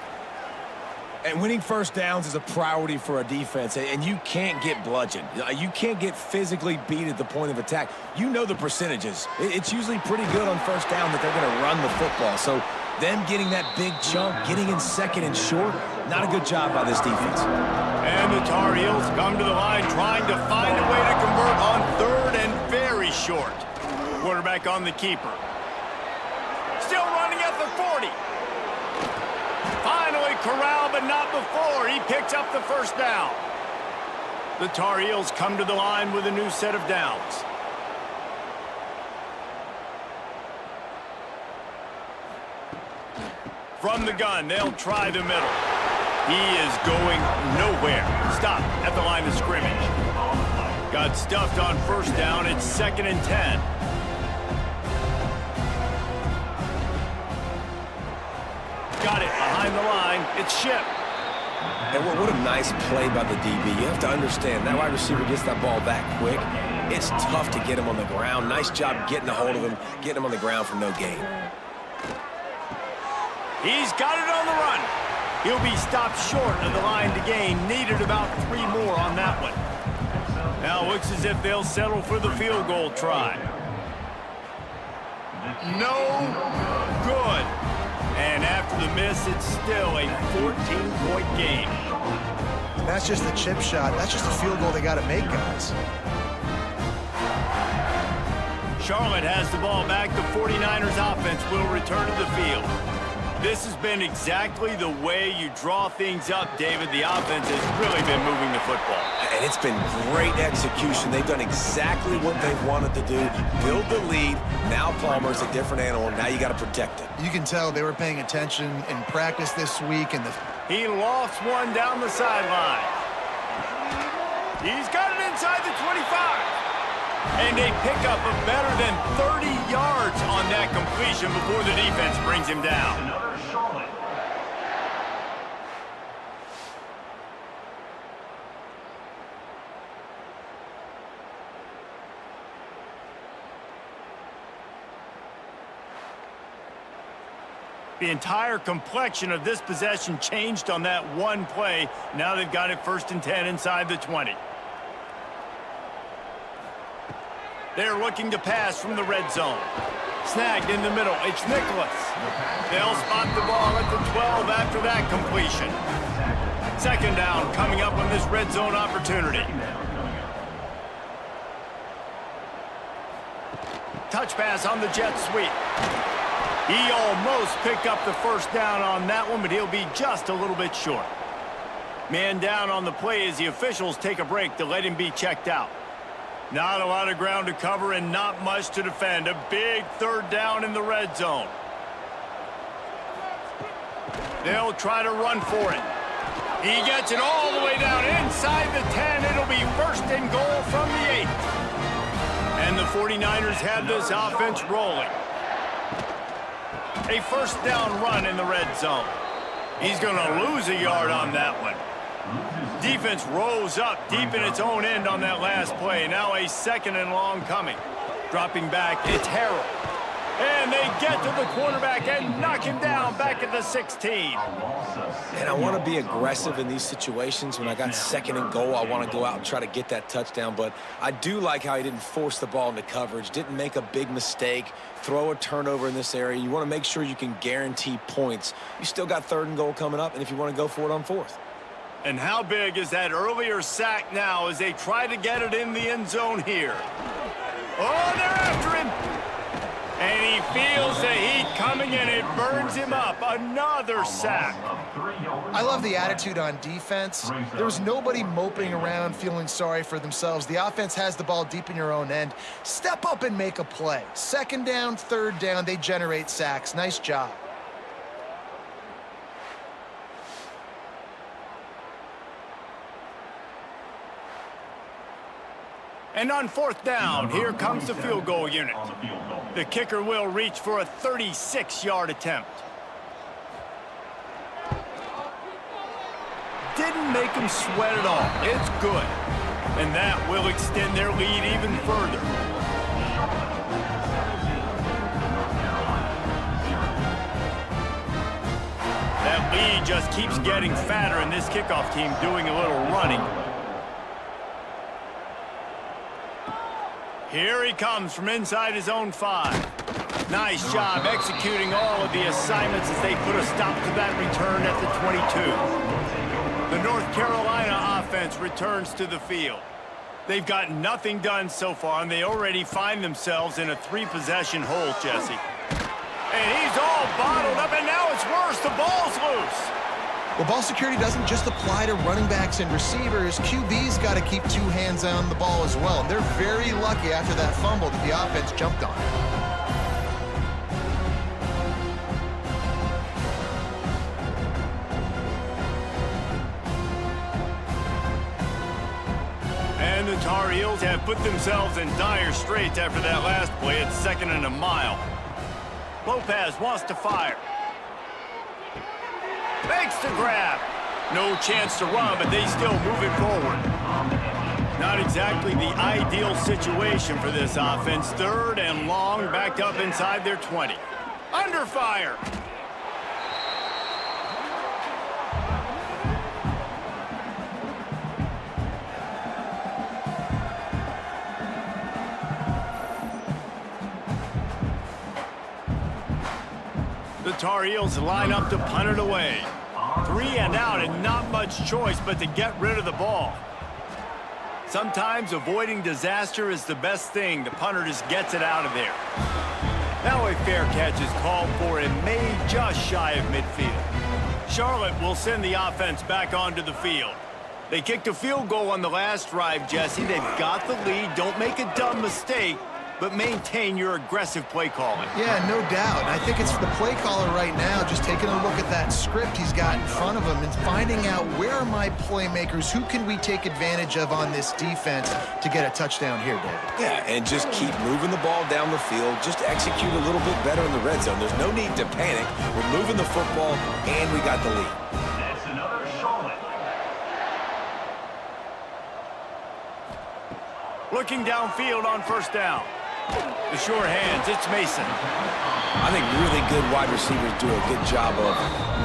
And winning first downs is a priority for a defense, and you can't get bludgeoned. You can't get physically beat at the point of attack. You know the percentages. It's usually pretty good on first down that they're going to run the football. So them getting that big chunk, getting in 2nd and short, not a good job by this defense. And the Tar Heels come to the line trying to find a way to convert on 3rd and very short. Quarterback on the keeper. Still running at the 40. Finally corralled, but not before. He picks up the first down. The Tar Heels come to the line with a new set of downs. From the gun, they'll try the middle. He is going nowhere. Stop at the line of scrimmage. Got stuffed on first down. It's 2nd and 10. Got it behind the line. It's Ship. And what a nice play by the DB. You have to understand, that wide receiver gets that ball that quick. It's tough to get him on the ground. Nice job getting a hold of him, getting him on the ground for no gain. He's got it on the run. He'll be stopped short of the line to gain. Needed about 3 more on that one. Now looks as if they'll settle for the field goal try. No good. And after the miss, it's still a 14-point game. That's just a chip shot. That's just a field goal they got to make, guys. Charlotte has the ball back. The 49ers offense will return to the field. This has been exactly the way you draw things up, David. The offense has really been moving the football. And it's been great execution. They've done exactly what they've wanted to do. Build the lead. Now Palmer's a different animal. Now you got to protect it. You can tell they were paying attention in practice this week. And he lofts one down the sideline. He's got it inside the 25. And they pick up a better than 30 yards on that completion before the defense brings him down. Another Charlotte. The entire complexion of this possession changed on that one play. Now they've got it 1st and 10 inside the 20. They're looking to pass from the red zone. Snagged in the middle. It's Nicholas. They'll spot the ball at the 12 after that completion. 2nd down coming up on this red zone opportunity. Touch pass on the jet sweep. He almost picked up the first down on that one, but he'll be just a little bit short. Man down on the play as the officials take a break to let him be checked out. Not a lot of ground to cover and not much to defend. A big third down in the red zone. They'll try to run for it. He gets it all the way down inside the 10. It'll be first and goal from the 8. And the 49ers have this offense rolling. A first down run in the red zone. He's going to lose a yard on that one. Defense rose up deep in its own end on that last play. Now a second and long coming. Dropping back, it's Harrell. And they get to the quarterback and knock him down back at the 16. And I want to be aggressive in these situations. When I got second and goal, I want to go out and try to get that touchdown. But I do like how he didn't force the ball into coverage, didn't make a big mistake, throw a turnover in this area. You want to make sure you can guarantee points. You still got third and goal coming up, and if you want to go for it on fourth. And how big is that earlier sack now as they try to get it in the end zone here? Oh, they're after him. And he feels the heat coming, and it burns him up. Another sack. I love the attitude on defense. There's nobody moping around feeling sorry for themselves. The offense has the ball deep in your own end. Step up and make a play. Second down, third down, they generate sacks. Nice job. And on fourth down, here comes the field goal unit. The kicker will reach for a 36-yard attempt. Didn't make him sweat at all. It's good. And that will extend their lead even further. That lead just keeps getting fatter, and this kickoff team doing a little running. Here he comes from inside his own 5. Nice job executing all of the assignments as they put a stop to that return at the 22. The North Carolina offense returns to the field. They've got nothing done so far, and they already find themselves in a 3-possession hole, Jesse. And he's all bottled up, and now it's worse. The ball's loose. Well, ball security doesn't just apply to running backs and receivers. QB's got to keep 2 hands on the ball as well. And they're very lucky after that fumble that the offense jumped on. And the Tar Heels have put themselves in dire straits after that last play. It's 2nd and a mile. Lopez wants to fire. Makes the grab. No chance to run, but they still move it forward. Not exactly the ideal situation for this offense. 3rd and long, backed up inside their 20. Under fire. The Tar Heels line up to punt it away. 3 and out, and not much choice but to get rid of the ball. Sometimes avoiding disaster is the best thing. The punter just gets it out of there. Now a fair catch is called for and made just shy of midfield. Charlotte will send the offense back onto the field. They kicked a field goal on the last drive, Jesse. They've got the lead. Don't make a dumb mistake, but maintain your aggressive play calling. Yeah, no doubt. I think it's the play caller right now just taking a look at that script he's got in front of him and finding out where are my playmakers, who can we take advantage of on this defense to get a touchdown here, David. Yeah, and just keep moving the ball down the field. Just execute a little bit better in the red zone. There's no need to panic. We're moving the football, and we got the lead. That's another Charlotte. Looking downfield on first down. The sure hands, it's Mason. I think really good wide receivers do a good job of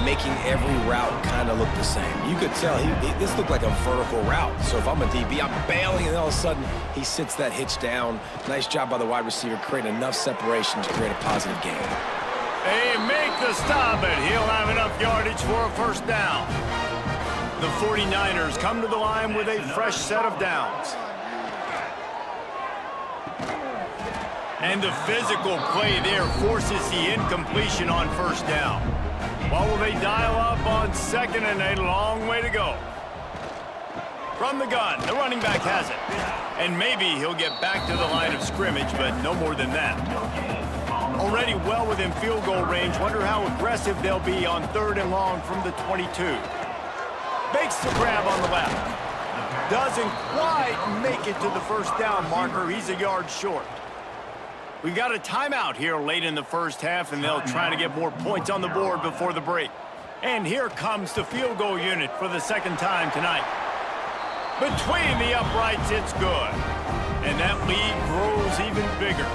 making every route kind of look the same. You could tell this looked like a vertical route. So if I'm a DB, I'm bailing, and all of a sudden he sits that hitch down. Nice job by the wide receiver, creating enough separation to create a positive gain. They make the stop, and he'll have enough yardage for a first down. The 49ers come to the line with a fresh set of downs. And the physical play there forces the incompletion on first down. What will they dial up on second and a long way to go? From the gun, the running back has it. And maybe he'll get back to the line of scrimmage, but no more than that. Already well within field goal range. Wonder how aggressive they'll be on third and long from the 22. Makes the grab on the left. Doesn't quite make it to the first down marker. He's a yard short. We got a timeout here late in the first half, and they'll try to get more points on the board before the break. And here comes the field goal unit for the second time tonight. Between the uprights, it's good. And that lead grows even bigger.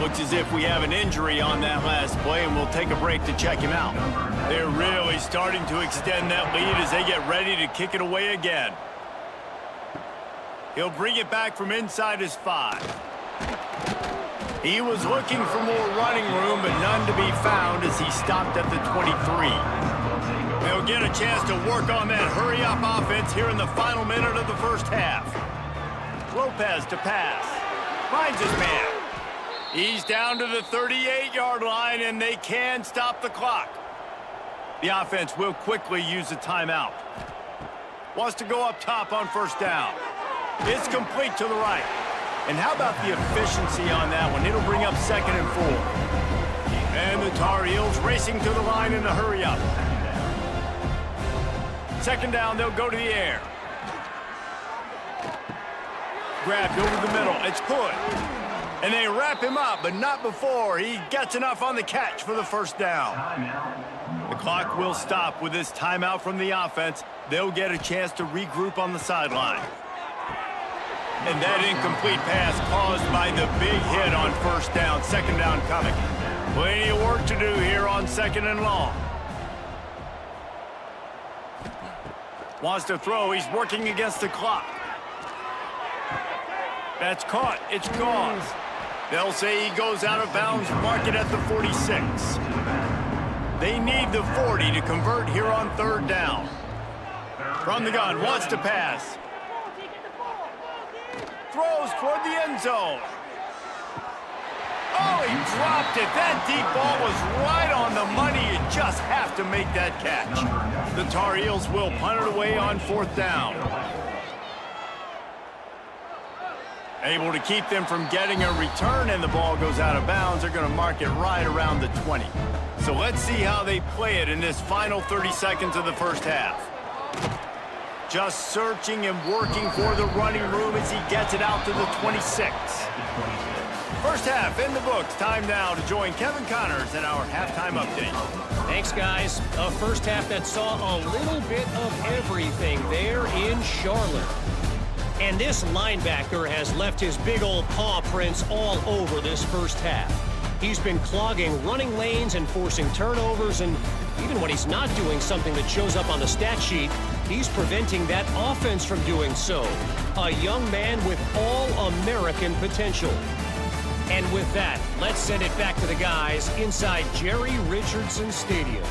Looks as if we have an injury on that last play, and we'll take a break to check him out. They're really starting to extend that lead as they get ready to kick it away again. He'll bring it back from inside his 5. He was looking for more running room, but none to be found as he stopped at the 23. They'll get a chance to work on that hurry-up offense here in the final minute of the first half. Lopez to pass. Finds his man. He's down to the 38-yard line, and they can stop the clock. The offense will quickly use a timeout. Wants to go up top on first down. It's complete to the right. And how about the efficiency on that one? It'll bring up second and 4. And the Tar Heels racing to the line in a hurry-up. Second down, they'll go to the air. Grabbed over the middle. It's good. And they wrap him up, but not before he gets enough on the catch for the first down. The clock will stop with this timeout from the offense. They'll get a chance to regroup on the sideline. And that incomplete pass caused by the big hit on first down. Second down coming. Plenty of work to do here on second and long. Wants to throw. He's working against the clock. That's caught. It's gone. They'll say he goes out of bounds. Mark it at the 46. They need the 40 to convert here on third down. From the gun. Wants to pass. Throws toward the end zone. Oh, he dropped it. That deep ball was right on the money. You just have to make that catch. The Tar Heels will punt it away on fourth down. Able to keep them from getting a return, and the ball goes out of bounds. They're going to mark it right around the 20. So let's see how they play it in this final 30 seconds of the first half. Just searching and working for the running room as he gets it out to the 26. First half in the books. Time now to join Kevin Connors in our halftime update. Thanks, guys. A first half that saw a little bit of everything there in Charlotte. And this linebacker has left his big old paw prints all over this first half. He's been clogging running lanes and forcing turnovers, and even when he's not doing something that shows up on the stat sheet, he's preventing that offense from doing so. A young man with all-American potential. And with that, let's send it back to the guys inside Jerry Richardson Stadium.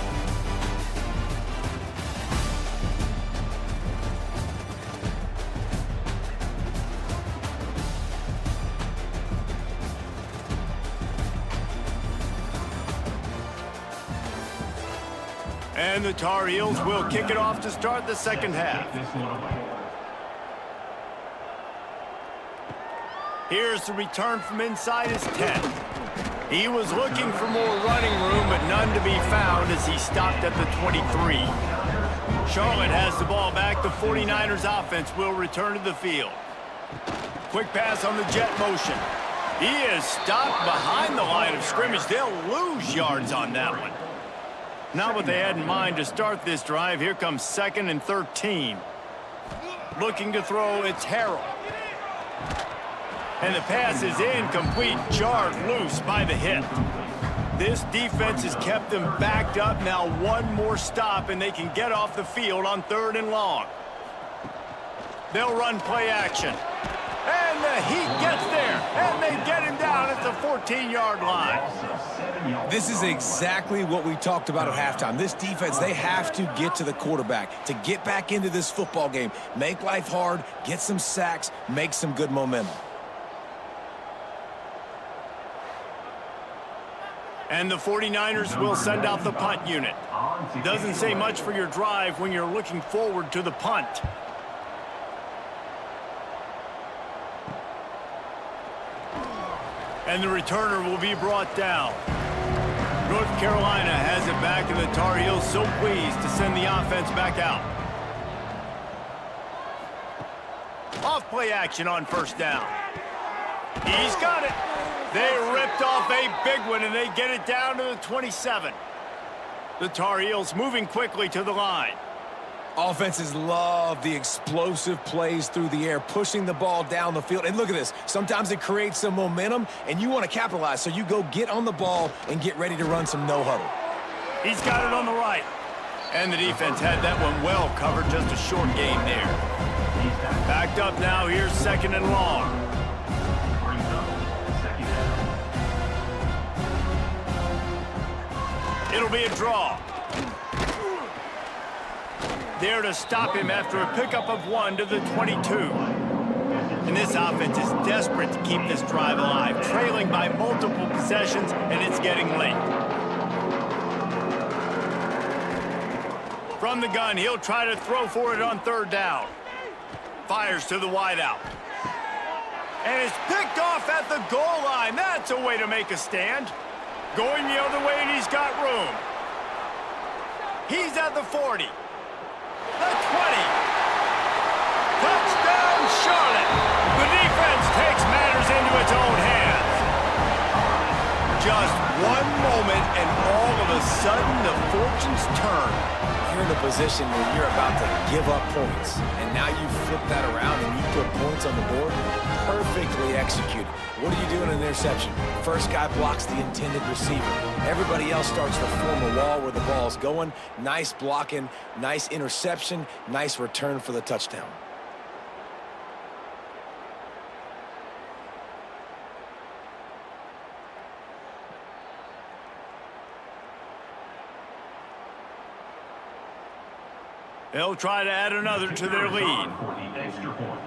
And the Tar Heels will kick it off to start the second half. Here's the return from inside his 10. He was looking for more running room, but none to be found as he stopped at the 23. Charlotte has the ball back. The 49ers offense will return to the field. Quick pass on the jet motion. He is stopped behind the line of scrimmage. They'll lose yards on that one. Not what they had in mind to start this drive. Here comes 2nd and 13. Looking to throw, it's Harrell. And the pass is incomplete, jarred loose by the hit. This defense has kept them backed up. Now one more stop, and they can get off the field on 3rd and long. They'll run play action. And the Heat gets there, and they get him down at the 14-yard line. This is exactly what we talked about at halftime. This defense, they have to get to the quarterback to get back into this football game. Make life hard, get some sacks, make some good momentum. And the 49ers will send out the punt unit. Doesn't say much for your drive when you're looking forward to the punt. And the returner will be brought down. North Carolina has it back, and the Tar Heels so pleased to send the offense back out. Off play action on first down. He's got it. They ripped off a big one, and they get it down to the 27. The Tar Heels moving quickly to the line. Offenses love the explosive plays through the air, pushing the ball down the field. And look at this. Sometimes it creates some momentum, and you want to capitalize. So you go get on the ball and get ready to run some no-huddle. He's got it on the right. And the defense had that one well covered. Just a short gain there. Backed up now. Here's second and long. Brings up second down. It'll be a draw. There to stop him after a pickup of 1 to the 22. And this offense is desperate to keep this drive alive, trailing by multiple possessions, and it's getting late. From the gun, he'll try to throw for it on third down. Fires to the wideout. And it's picked off at the goal line. That's a way to make a stand. Going the other way, and he's got room. He's at the 40. The 20. Touchdown, Charlotte. The defense takes matters into its own hands. Just one moment, and all of a sudden, the fortunes turn. You're in a position where you're about to give up points, and now you flip that around and you put points on the board. Perfectly executed. What do you do in an interception? First guy blocks the intended receiver. Everybody else starts to form a wall where the ball's going. Nice blocking, nice interception, nice return for the touchdown. They'll try to add another to their lead. For the extra point.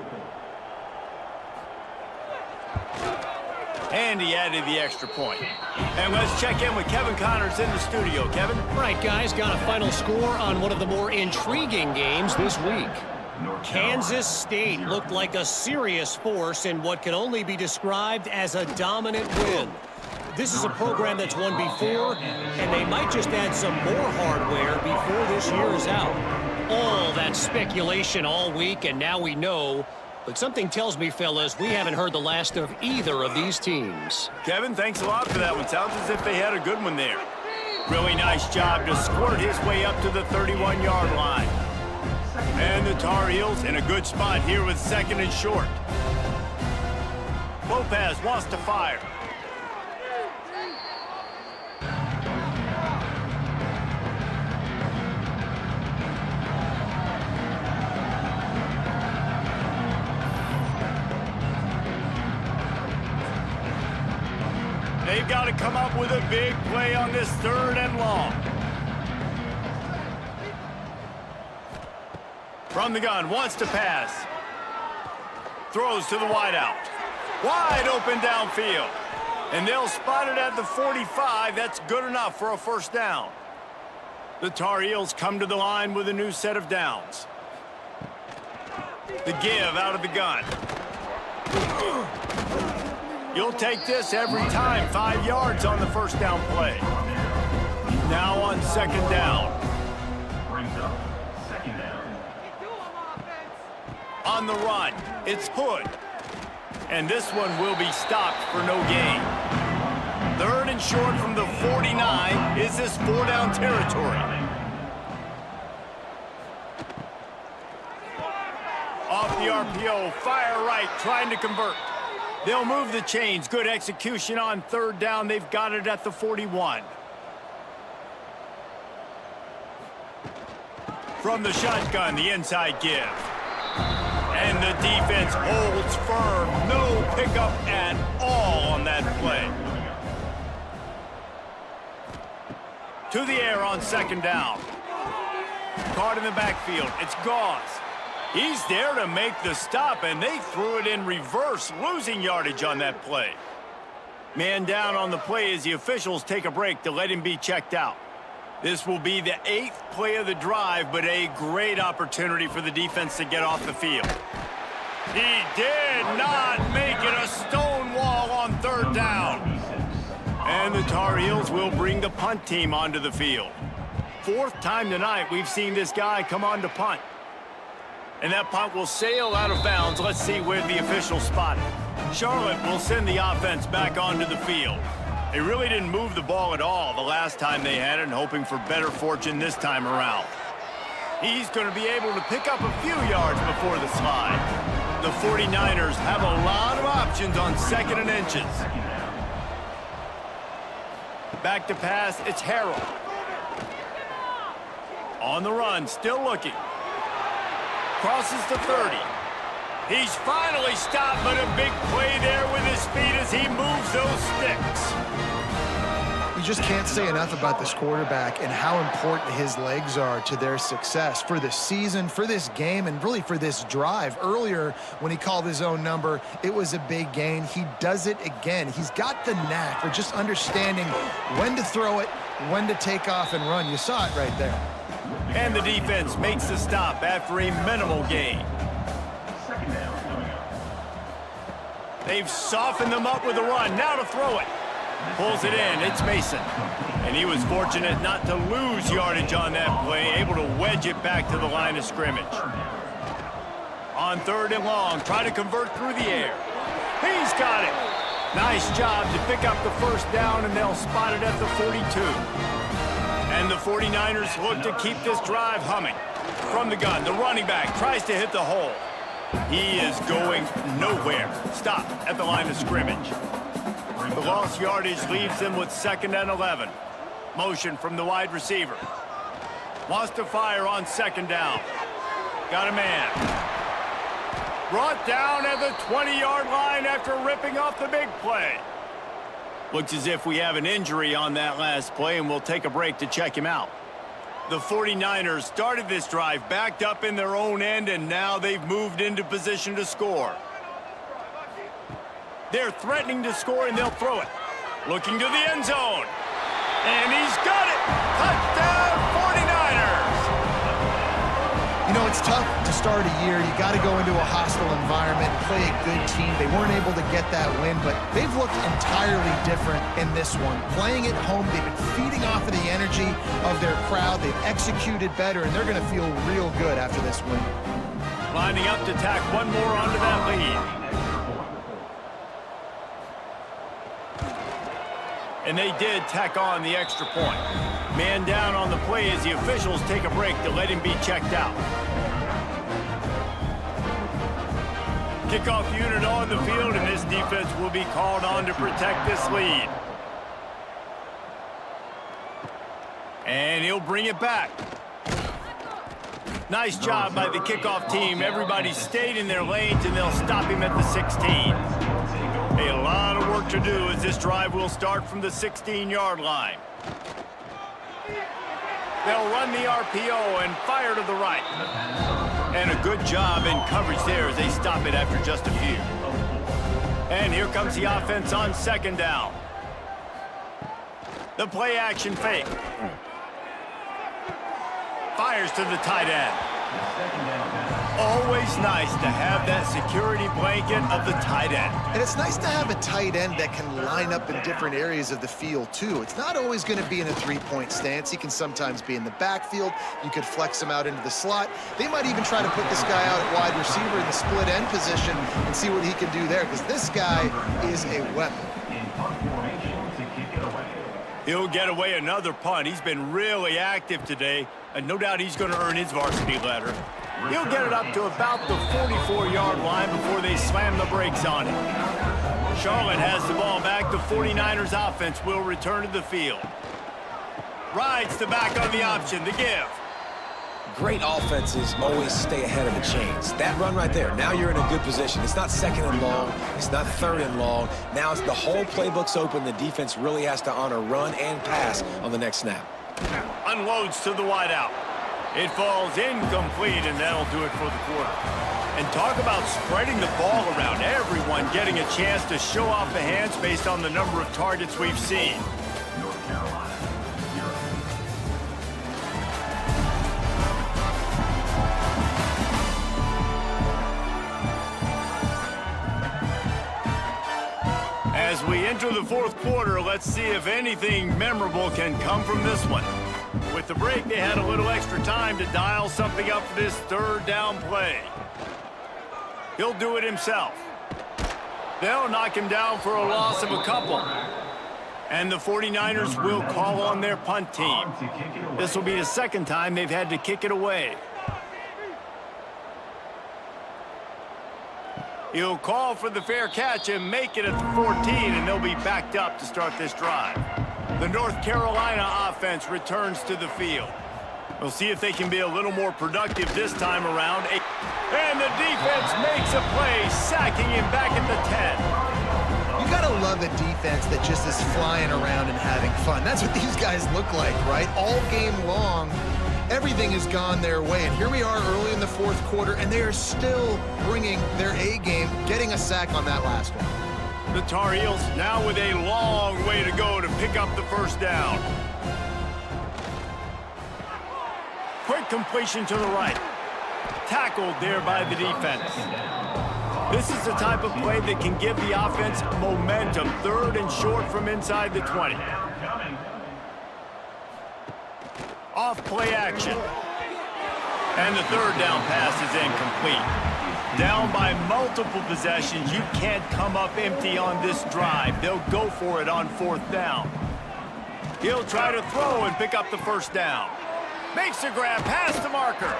And he added the extra point. And let's check in with Kevin Connors in the studio. Kevin? Right, guys, got a final score on one of the more intriguing games this week. Kansas State looked like a serious force in what can only be described as a dominant win. This is a program that's won before, and they might just add some more hardware before this year is out. All that speculation all week, and now we know. But something tells me, fellas, we haven't heard the last of either of these teams. Kevin, thanks a lot for that one. Sounds as if they had a good one there. Really nice job to squirt his way up to the 31-yard line. And the Tar Heels in a good spot here with second and short. Lopez wants to fire. They've got to come up with a big play on this third and long. From the gun, wants to pass. Throws to the wideout. Wide open downfield. And they'll spot it at the 45. That's good enough for a first down. The Tar Heels come to the line with a new set of downs. The give out of the gun. You'll take this every time. 5 yards on the first down play. Now on second down. Brings up second down. On the run, it's Hood. And this one will be stopped for no gain. Third and short from the 49. Is this 4-down territory? Off the RPO, fire right, trying to convert. They'll move the chains. Good execution on third down. They've got it at the 41. From the shotgun, the inside give. And the defense holds firm. No pickup at all on that play. To the air on second down. Caught in the backfield. It's Gauze. He's there to make the stop, and they threw it in reverse, losing yardage on that play. Man down on the play as the officials take a break to let him be checked out. This will be the 8th play of the drive, but a great opportunity for the defense to get off the field. He did not make it a stone wall on 3rd down. And the Tar Heels will bring the punt team onto the field. 4th time tonight we've seen this guy come on to punt. And that punt will sail out of bounds. Let's see where the officials spot it. Charlotte will send the offense back onto the field. They really didn't move the ball at all the last time they had it, hoping for better fortune this time around. He's going to be able to pick up a few yards before the slide. The 49ers have a lot of options on 2nd and inches. Back to pass, it's Harrell. On the run, still looking. Crosses the 30. He's finally stopped, but a big play there with his feet as he moves those sticks. You just can't say enough about this quarterback and how important his legs are to their success for this season, for this game, and really for this drive. Earlier, when he called his own number, it was a big gain. He does it again. He's got the knack for just understanding when to throw it, when to take off and run. You saw it right there. And the defense makes the stop after a minimal gain. They've softened them up with a run. Now to throw it. Pulls it in. It's Mason. And he was fortunate not to lose yardage on that play, able to wedge it back to the line of scrimmage. On 3rd and long, try to convert through the air. He's got it. Nice job to pick up the 1st down, and they'll spot it at the 42. And the 49ers look to keep this drive humming. From the gun, the running back tries to hit the hole. He is going nowhere. Stop at the line of scrimmage. The lost yardage leaves them with 2nd and 11. Motion from the wide receiver. Wants to fire on 2nd down. Got a man. Brought down at the 20-yard line after ripping off the big play. Looks as if we have an injury on that last play, and we'll take a break to check him out. The 49ers started this drive backed up in their own end, and now they've moved into position to score. They're threatening to score, and they'll throw it. Looking to the end zone. And he's got it! Touchdown 49ers! You know, it's tough to start a year. You got to go into a hostile environment, play a good team. They weren't able to get that win, but they've looked entirely different in this one. Playing at home, they've been feeding off of the energy of their crowd. They've executed better, and they're going to feel real good after this win. Lining up to tack one more onto that lead. And they did tack on the extra point. Man down on the play as the officials take a break to let him be checked out. Kickoff unit on the field, and this defense will be called on to protect this lead. And he'll bring it back. Nice job by the kickoff team. Everybody stayed in their lanes, and they'll stop him at the 16. A lot of work to do as this drive will start from the 16-yard line. They'll run the RPO and fire to the right. And a good job in coverage there as they stop it after just a few. And here comes the offense on 2nd down. The play action fake. Fires to the tight end. Always nice to have that security blanket of the tight end. And it's nice to have a tight end that can line up in different areas of the field, too. It's not always going to be in a three-point stance. He can sometimes be in the backfield. You could flex him out into the slot. They might even try to put this guy out at wide receiver in the split end position and see what he can do there, because this guy is a weapon. He'll get away another punt. He's been really active today, and no doubt he's going to earn his varsity letter. He'll get it up to about the 44-yard line before they slam the brakes on him. Charlotte has the ball back. The 49ers offense will return to the field. Rides the back on the option, the give. Great offenses always stay ahead of the chains. That run right there, now you're in a good position. It's not 2nd and long. It's not 3rd and long. Now it's the whole playbook's open. The defense really has to honor run and pass on the next snap. Unloads to the wideout. It falls incomplete, and that'll do it for the quarter. And talk about spreading the ball around. Everyone getting a chance to show off the hands based on the number of targets we've seen. North Carolina. As we enter the fourth quarter, let's see if anything memorable can come from this one. With the break, they had a little extra time to dial something up for this third down play. He'll do it himself. They'll knock him down for a loss of a couple. And the 49ers will call on their punt team. This will be the second time they've had to kick it away. He'll call for the fair catch and make it at the 14, and they'll be backed up to start this drive. The North Carolina offense returns to the field. We'll see if they can be a little more productive this time around. And the defense makes a play, sacking him back at the 10. You gotta love a defense that just is flying around and having fun. That's what these guys look like, right? All game long, everything has gone their way. And here we are early in the fourth quarter, and they are still bringing their A game, getting a sack on that last one. The Tar Heels now with a long way to go to pick up the first down. Quick completion to the right. Tackled there by the defense. This is the type of play that can give the offense momentum. Third and short from inside the 20. Off play action. And the third down pass is incomplete. Down by multiple possessions. You can't come up empty on this drive. They'll go for it on fourth down. He'll try to throw and pick up the first down. Makes the grab past the marker.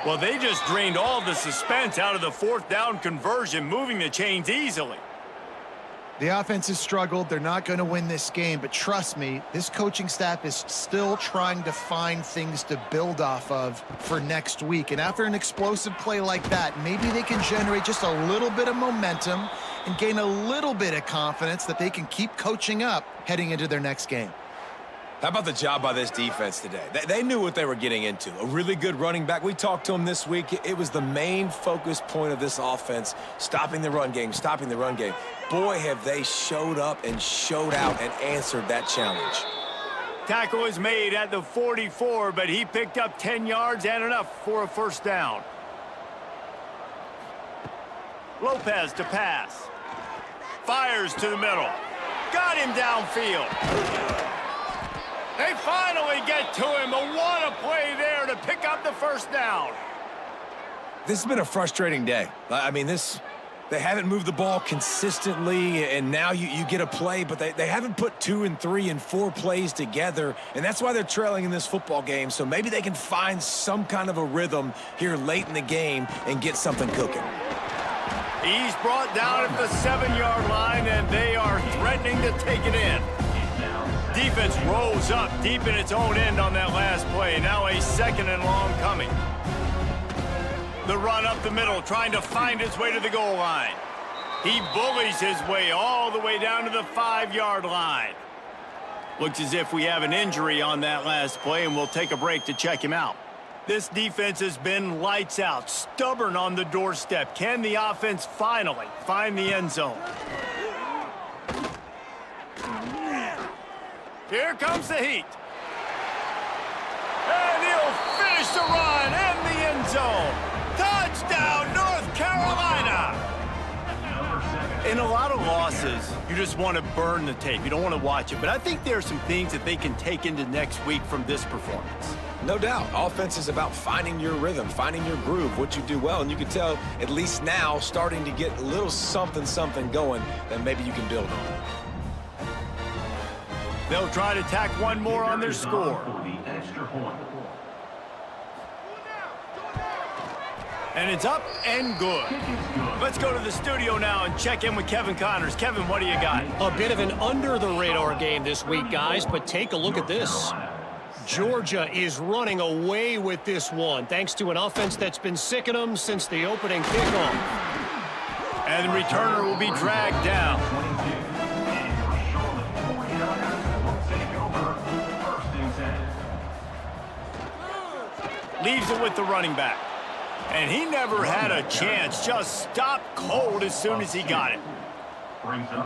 Well, they just drained all the suspense out of the fourth down conversion, moving the chains easily. The offense has struggled. They're not going to win this game, but trust me, this coaching staff is still trying to find things to build off of for next week. And after an explosive play like that, maybe they can generate just a little bit of momentum and gain a little bit of confidence that they can keep coaching up heading into their next game. How about the job by this defense today? They knew what they were getting into. A really good running back. We talked to him this week. It was the main focus point of this offense, stopping the run game, stopping the run game. Boy, have they showed up and showed out and answered that challenge. Tackle is made at the 44, but he picked up 10 yards and enough for a first down. Lopez to pass. Fires to the middle. Got him downfield. They finally get to him. What a play there to pick up the first down. This has been a frustrating day. I mean, they haven't moved the ball consistently, and now you get a play, but they haven't put 2 and 3 and 4 plays together, and that's why they're trailing in this football game. So maybe they can find some kind of a rhythm here late in the game and get something cooking. He's brought down at the 7-yard line, and they are threatening to take it in. Defense rose up deep in its own end on that last play. Now a second and long coming. The run up the middle, trying to find his way to the goal line. He bullies his way all the way down to the 5-yard line. Looks as if we have an injury on that last play, and we'll take a break to check him out. This defense has been lights out, stubborn on the doorstep. Can the offense finally find the end zone? Here comes the heat. And he'll finish the run in the end zone. Touchdown, North Carolina! In a lot of losses, you just want to burn the tape. You don't want to watch it. But I think there are some things that they can take into next week from this performance. No doubt. Offense is about finding your rhythm, finding your groove, what you do well. And you can tell, at least now, starting to get a little something going that maybe you can build on. They'll try to tack one more on their score. And it's up and good. Let's go to the studio now and check in with Kevin Connors. Kevin, what do you got? A bit of an under-the-radar game this week, guys, but take a look at this. Georgia is running away with this one, thanks to an offense that's been sicking them since the opening kickoff. And the returner will be dragged down. Leaves it with the running back. And he never had a chance. Just stopped cold as soon as he got it.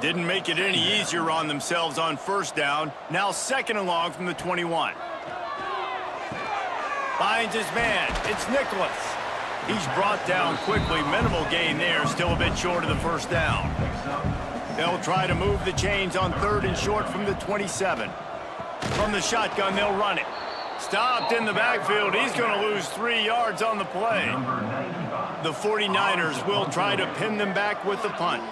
Didn't make it any easier on themselves on first down. Now second and long from the 21. Finds his man. It's Nicholas. He's brought down quickly. Minimal gain there. Still a bit short of the first down. They'll try to move the chains on third and short from the 27. From the shotgun, they'll run it. Stopped in the backfield. He's going to lose 3 yards on the play. The 49ers will try to pin them back with the punt.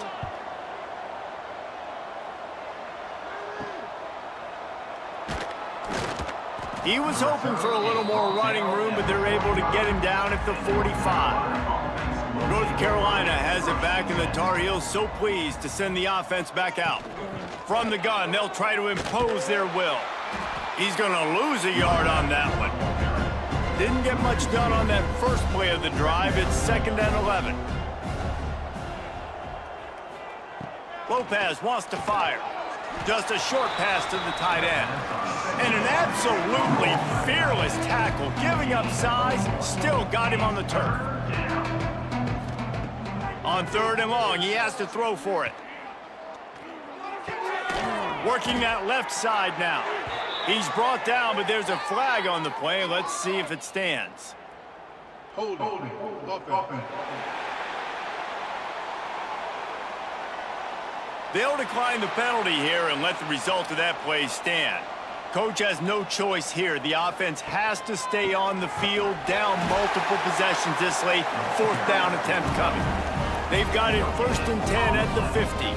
He was hoping for a little more running room, but they're able to get him down at the 45. North Carolina has it back, and the Tar Heels so pleased to send the offense back out. From the gun, they'll try to impose their will. He's going to lose a yard on that one. Didn't get much done on that first play of the drive. It's 2nd and 11. Lopez wants to fire. Just a short pass to the tight end. And an absolutely fearless tackle, giving up size, still got him on the turf. On third and long, he has to throw for it. Working that left side now. He's brought down, but there's a flag on the play. Let's see if it stands. Holding. They'll decline the penalty here and let the result of that play stand. Coach has no choice here. The offense has to stay on the field, down multiple possessions this late. 4th down attempt coming. They've got it 1st and 10 at the 50.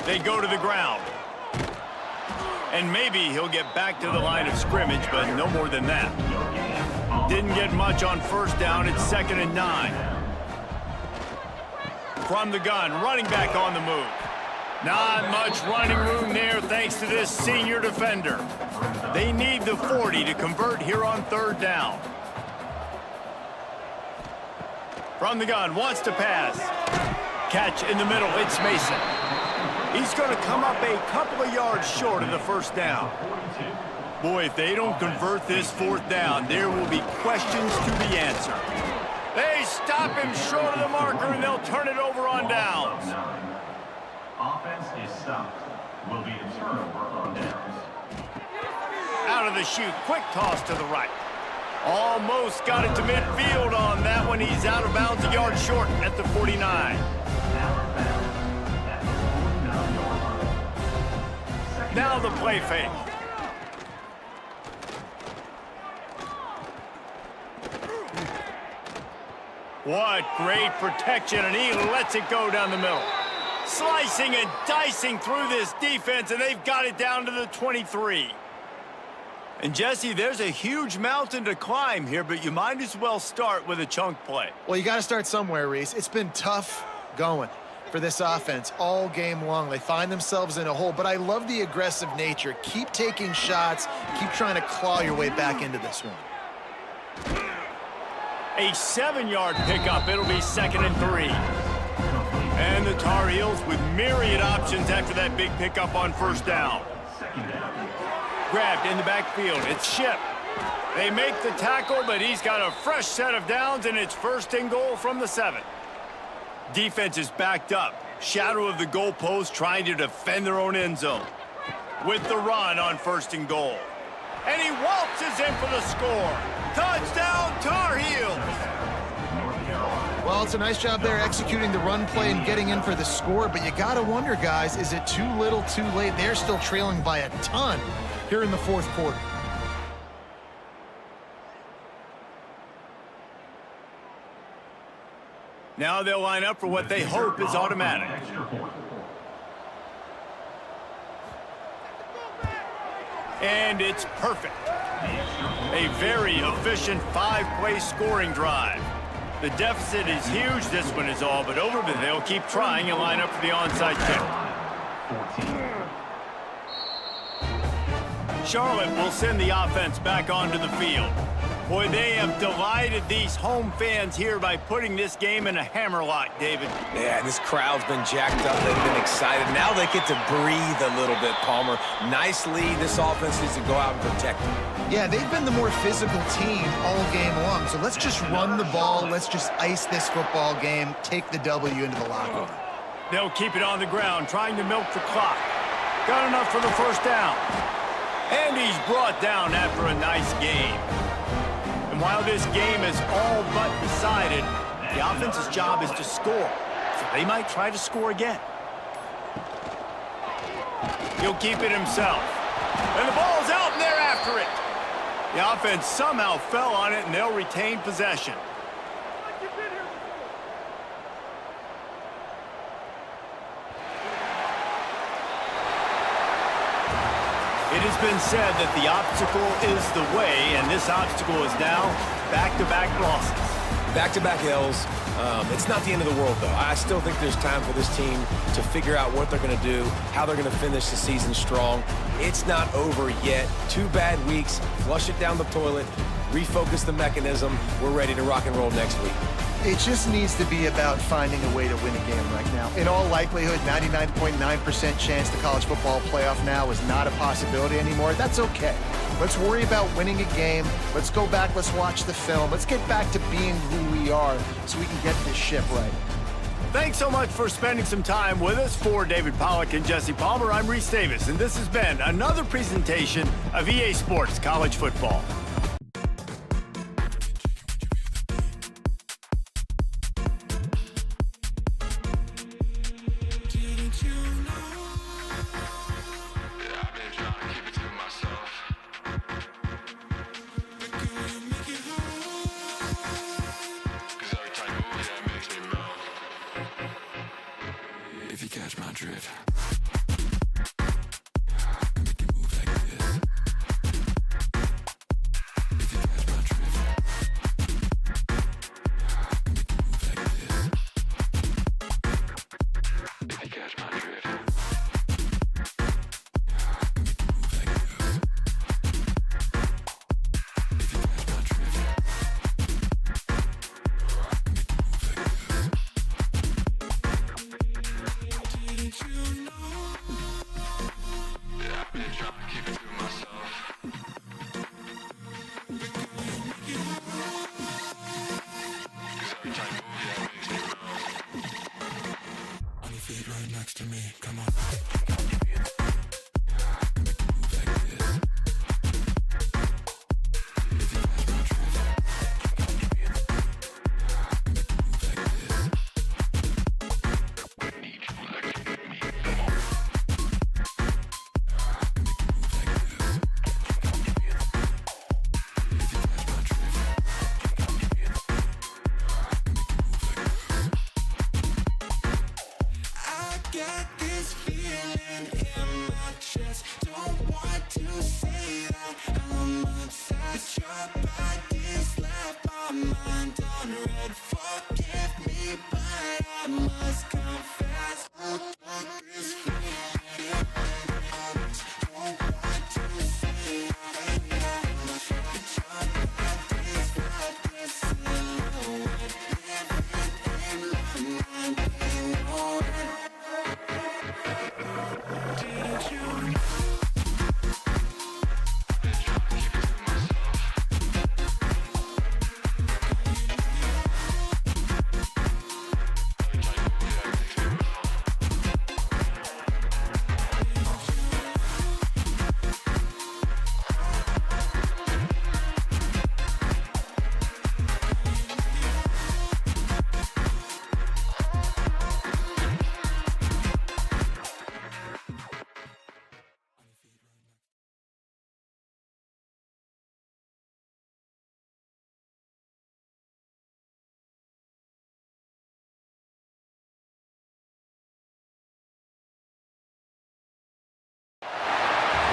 They go to the ground. And maybe he'll get back to the line of scrimmage, but no more than that. Didn't get much on first down. It's 2nd and 9. From the gun, running back on the move. Not much running room there thanks to this senior defender. They need the 40 to convert here on 3rd down. From the gun, wants to pass. Catch in the middle, it's Mason. He's going to come up a couple of yards short of the first down. Boy, if they don't convert this 4th down, there will be questions to be answered. They stop him short of the marker, and they'll turn it over on downs. Offense is stopped. Will be a turnover on downs. Out of the chute, quick toss to the right. Almost got it to midfield on that one. He's out of bounds a yard short at the 49. Now the play fake. What great protection, and he lets it go down the middle. Slicing and dicing through this defense, and they've got it down to the 23. And Jesse, there's a huge mountain to climb here, but you might as well start with a chunk play. Well, you got to start somewhere, Reese. It's been tough going for this offense all game long. They find themselves in a hole, but I love the aggressive nature. Keep taking shots. Keep trying to claw your way back into this one. A 7-yard pickup. It'll be 2nd and 3. And the Tar Heels with myriad options after that big pickup on first down. Grabbed in the backfield. It's Ship. They make the tackle, but he's got a fresh set of downs, and it's 1st and goal from the 7. Defense is backed up. Shadow of the goalpost trying to defend their own end zone. With the run on 1st and goal. And he waltzes in for the score. Touchdown, Tar Heels! Well, it's a nice job there executing the run play and getting in for the score, but you got to wonder, guys, is it too little, too late? They're still trailing by a ton here in the 4th quarter. Now they'll line up for what they hope is automatic. And it's perfect. A very efficient 5-play scoring drive. The deficit is huge. This one is all but over, but they'll keep trying and line up for the onside kick. Charlotte will send the offense back onto the field. Boy, they have delighted these home fans here by putting this game in a hammerlock, David. Yeah, this crowd's been jacked up. They've been excited. Now they get to breathe a little bit, Palmer. Nice lead. This offense needs to go out and protect it. Yeah, they've been the more physical team all game long. So let's just run the ball. Let's just ice this football game. Take the W into the locker room. They'll keep it on the ground, trying to milk the clock. Got enough for the first down. And he's brought down after a nice game. And while this game is all but decided, the offense's job is to score. So they might try to score again. He'll keep it himself. And the ball's out, and they're after it. The offense somehow fell on it, and they'll retain possession. It has been said that the obstacle is the way, and this obstacle is now back-to-back losses. Back-to-back L's. It's not the end of the world, though. I still think there's time for this team to figure out what they're going to do, how they're going to finish the season strong. It's not over yet. 2 bad weeks. Flush it down the toilet. Refocus the mechanism. We're ready to rock and roll next week. It just needs to be about finding a way to win a game right now. In all likelihood, 99.9% chance the college football playoff now is not a possibility anymore. That's okay. Let's worry about winning a game. Let's go back. Let's watch the film. Let's get back to being who we are so we can get this ship right. Thanks so much for spending some time with us. For David Pollack and Jesse Palmer, I'm Reese Davis, and this has been another presentation of EA Sports College Football. If you catch my drift. Next to me, come on.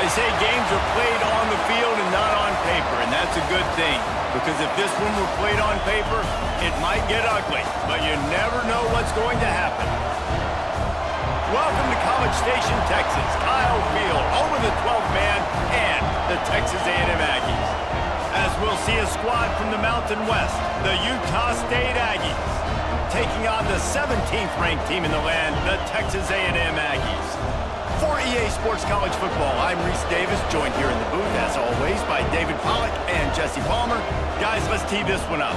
They say games are played on the field and not on paper, and that's a good thing. Because if this one were played on paper, it might get ugly, but you never know what's going to happen. Welcome to College Station, Texas. Kyle Field, home of the 12th man and the Texas A&M Aggies. As we'll see a squad from the Mountain West, the Utah State Aggies, taking on the 17th ranked team in the land, the Texas A&M Aggies. For EA Sports College Football, I'm Reese Davis, joined here in the booth, as always, by David Pollack and Jesse Palmer. Guys, let's tee this one up.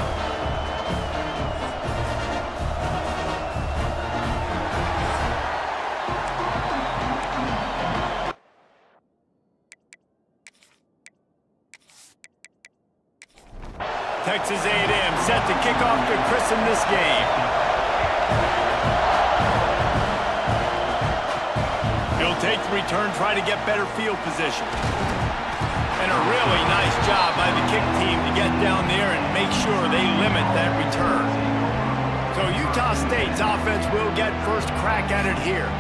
Texas A&M set to kick off to christen this game. He'll take the return, try to get better field position. And a really nice job by the kick team to get down there and make sure they limit that return. So Utah State's offense will get first crack at it here.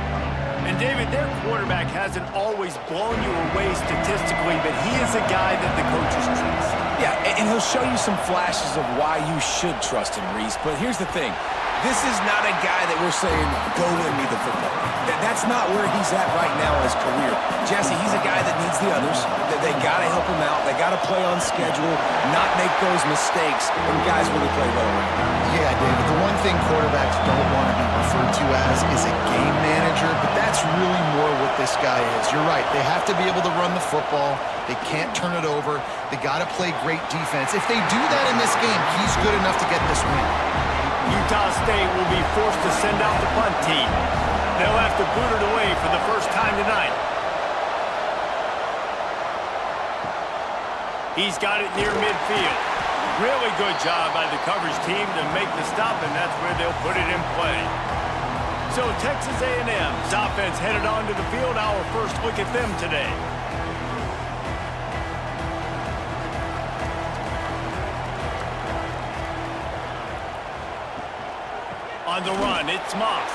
And David, their quarterback hasn't always blown you away statistically, but he is a guy that the coaches trust. Yeah, and he'll show you some flashes of why you should trust him, Reese. But here's the thing. This is not a guy that we're saying, go win me the football. That's not where he's at right now in his career. Jesse, he's a guy that needs the others. They got to help him out. They got to play on schedule, not make those mistakes when guys really play well around. Yeah, David, the one thing quarterbacks don't want to be referred to as is a game manager, but that's really more what this guy is. You're right. They have to be able to run the football. They can't turn it over. They got to play great defense. If they do that in this game, he's good enough to get this win. Utah State will be forced to send out the punt team. They'll have to boot it away for the first time tonight. He's got it near midfield. Really good job by the coverage team to make the stop, and that's where they'll put it in play. So Texas A&M's offense headed onto the field. Our first look at them today. On the run, it's Moss.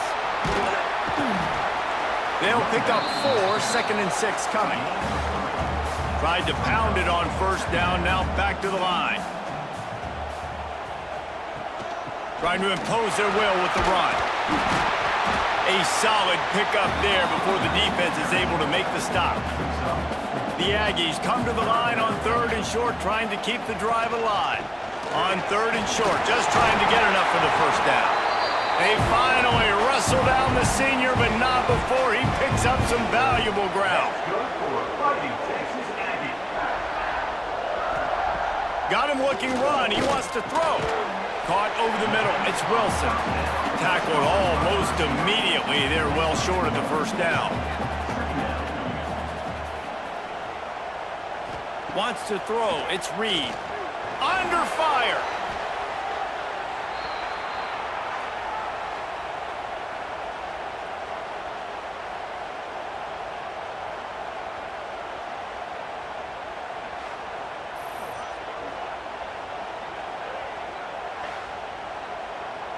They'll pick up 4, 2nd and 6 coming. Tried to pound it on first down, now back to the line. Trying to impose their will with the run. A solid pickup there before the defense is able to make the stop. The Aggies come to the line on 3rd and short, trying to keep the drive alive. On 3rd and short, just trying to get enough for the first down. They finally wrestle down the senior, but not before he picks up some valuable ground. Got him looking run. He wants to throw. Caught over the middle. It's Wilson. Tackled almost immediately. They're well short of the first down. Wants to throw. It's Reed. Under fire.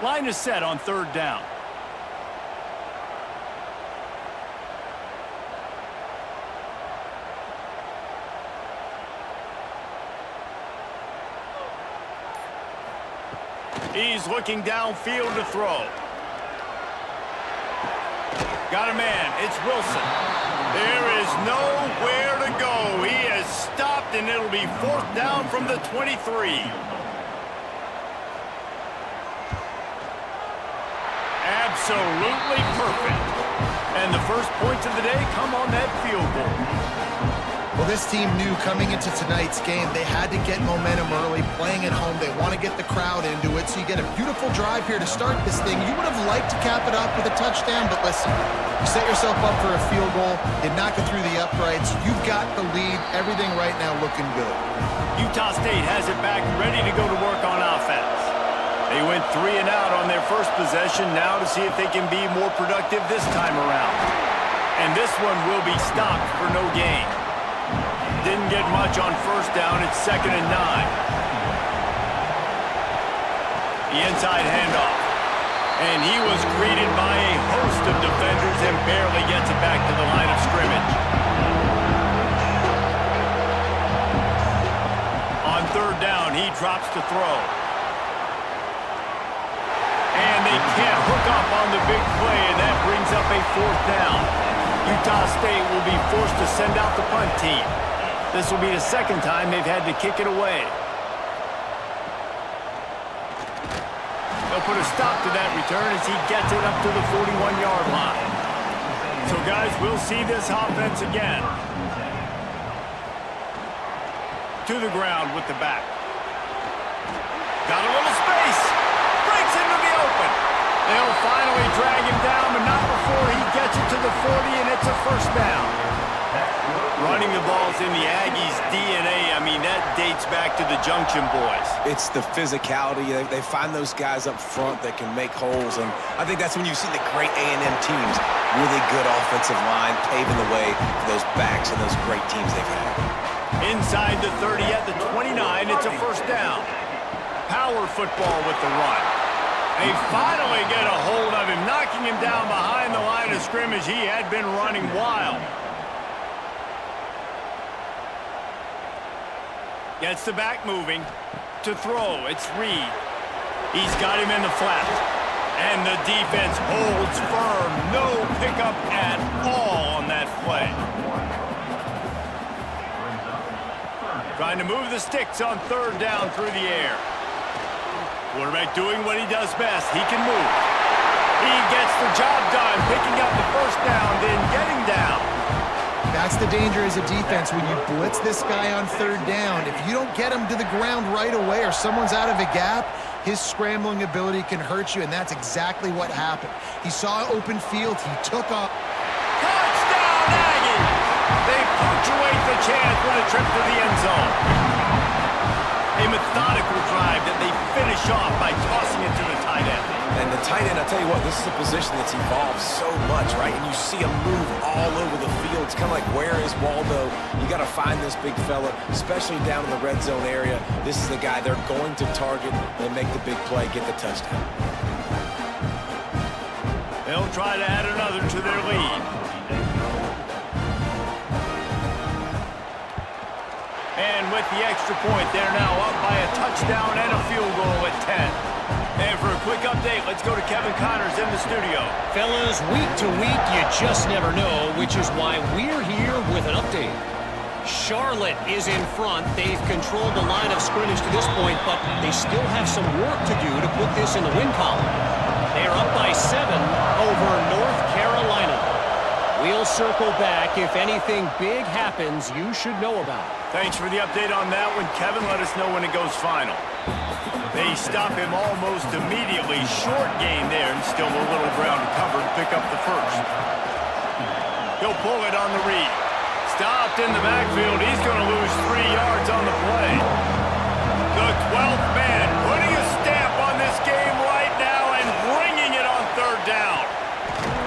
Line is set on 3rd down. He's looking downfield to throw. Got a man. It's Wilson. There is nowhere to go. He is stopped, and it'll be 4th down from the 23. Absolutely perfect. And the first points of the day come on that field goal. Well, this team knew coming into tonight's game they had to get momentum early, playing at home. They want to get the crowd into it, so you get a beautiful drive here to start this thing. You would have liked to cap it off with a touchdown, but listen, you set yourself up for a field goal, you knock it through the uprights, you've got the lead, everything right now looking good. Utah State has it back, ready to go to work on offense. They went 3 and out on their first possession, now to see if they can be more productive this time around. And this one will be stopped for no gain. Didn't get much on first down. It's 2nd and 9. The inside handoff. And he was greeted by a host of defenders and barely gets it back to the line of scrimmage. On 3rd down, he drops to throw. And they can't hook up on the big play, and that brings up a 4th down. Utah State will be forced to send out the punt team. This will be the 2nd time they've had to kick it away. They'll put a stop to that return as he gets it up to the 41-yard line. So, guys, we'll see this offense again. To the ground with the back. Got a little space. Breaks into the open. They'll finally drag him down, but not before he gets it to the 40, and it's a first down. Running the ball's in the Aggies' DNA. I mean, that dates back to the Junction boys. It's the physicality. They find those guys up front that can make holes, and I think that's when you see the great A&M teams. Really good offensive line, paving the way for those backs and those great teams they've had. Inside the 30 at the 29, it's a first down. Power football with the run. They finally get a hold of him, knocking him down behind the line of scrimmage. He had been running wild. Gets the back moving. To throw, it's Reed. He's got him in the flat. And the defense holds firm. No pickup at all on that play. Trying to move the sticks on third down through the air. Quarterback doing what he does best. He can move. He gets the job done, picking up the first down, then getting down. That's the danger as a defense when you blitz this guy on third down. If you don't get him to the ground right away or someone's out of a gap, his scrambling ability can hurt you, and that's exactly what happened. He saw open field. He took off. Touchdown, Aggies! They punctuate the chance with a trip to the end zone. A methodical drive that they finish off by tossing it to the tight end. And the tight end, I'll tell you what, this is a position that's evolved so much, right? And you see him move all over the field. It's kind of like, where is Waldo? You got to find this big fella, especially down in the red zone area. This is the guy they're going to target and make the big play, get the touchdown. They'll try to add another to their lead. And with the extra point, they're now up by a touchdown and a field goal at 10. And for a quick update, let's go to Kevin Connors in the studio. Fellas, week to week, you just never know, which is why we're here with an update. Charlotte is in front. They've controlled the line of scrimmage to this point, but they still have some work to do to put this in the win column. They're up by 7 over North Carolina. We'll circle back. If anything big happens, you should know about it. Thanks for the update on that one, Kevin. Let us know when it goes final. They stop him almost immediately. Short gain there, and still a little ground to cover to pick up the first. He'll pull it on the read. Stopped in the backfield. He's going to lose 3 yards on the play. The 12th man putting a stamp on this game right now and bringing it on third down.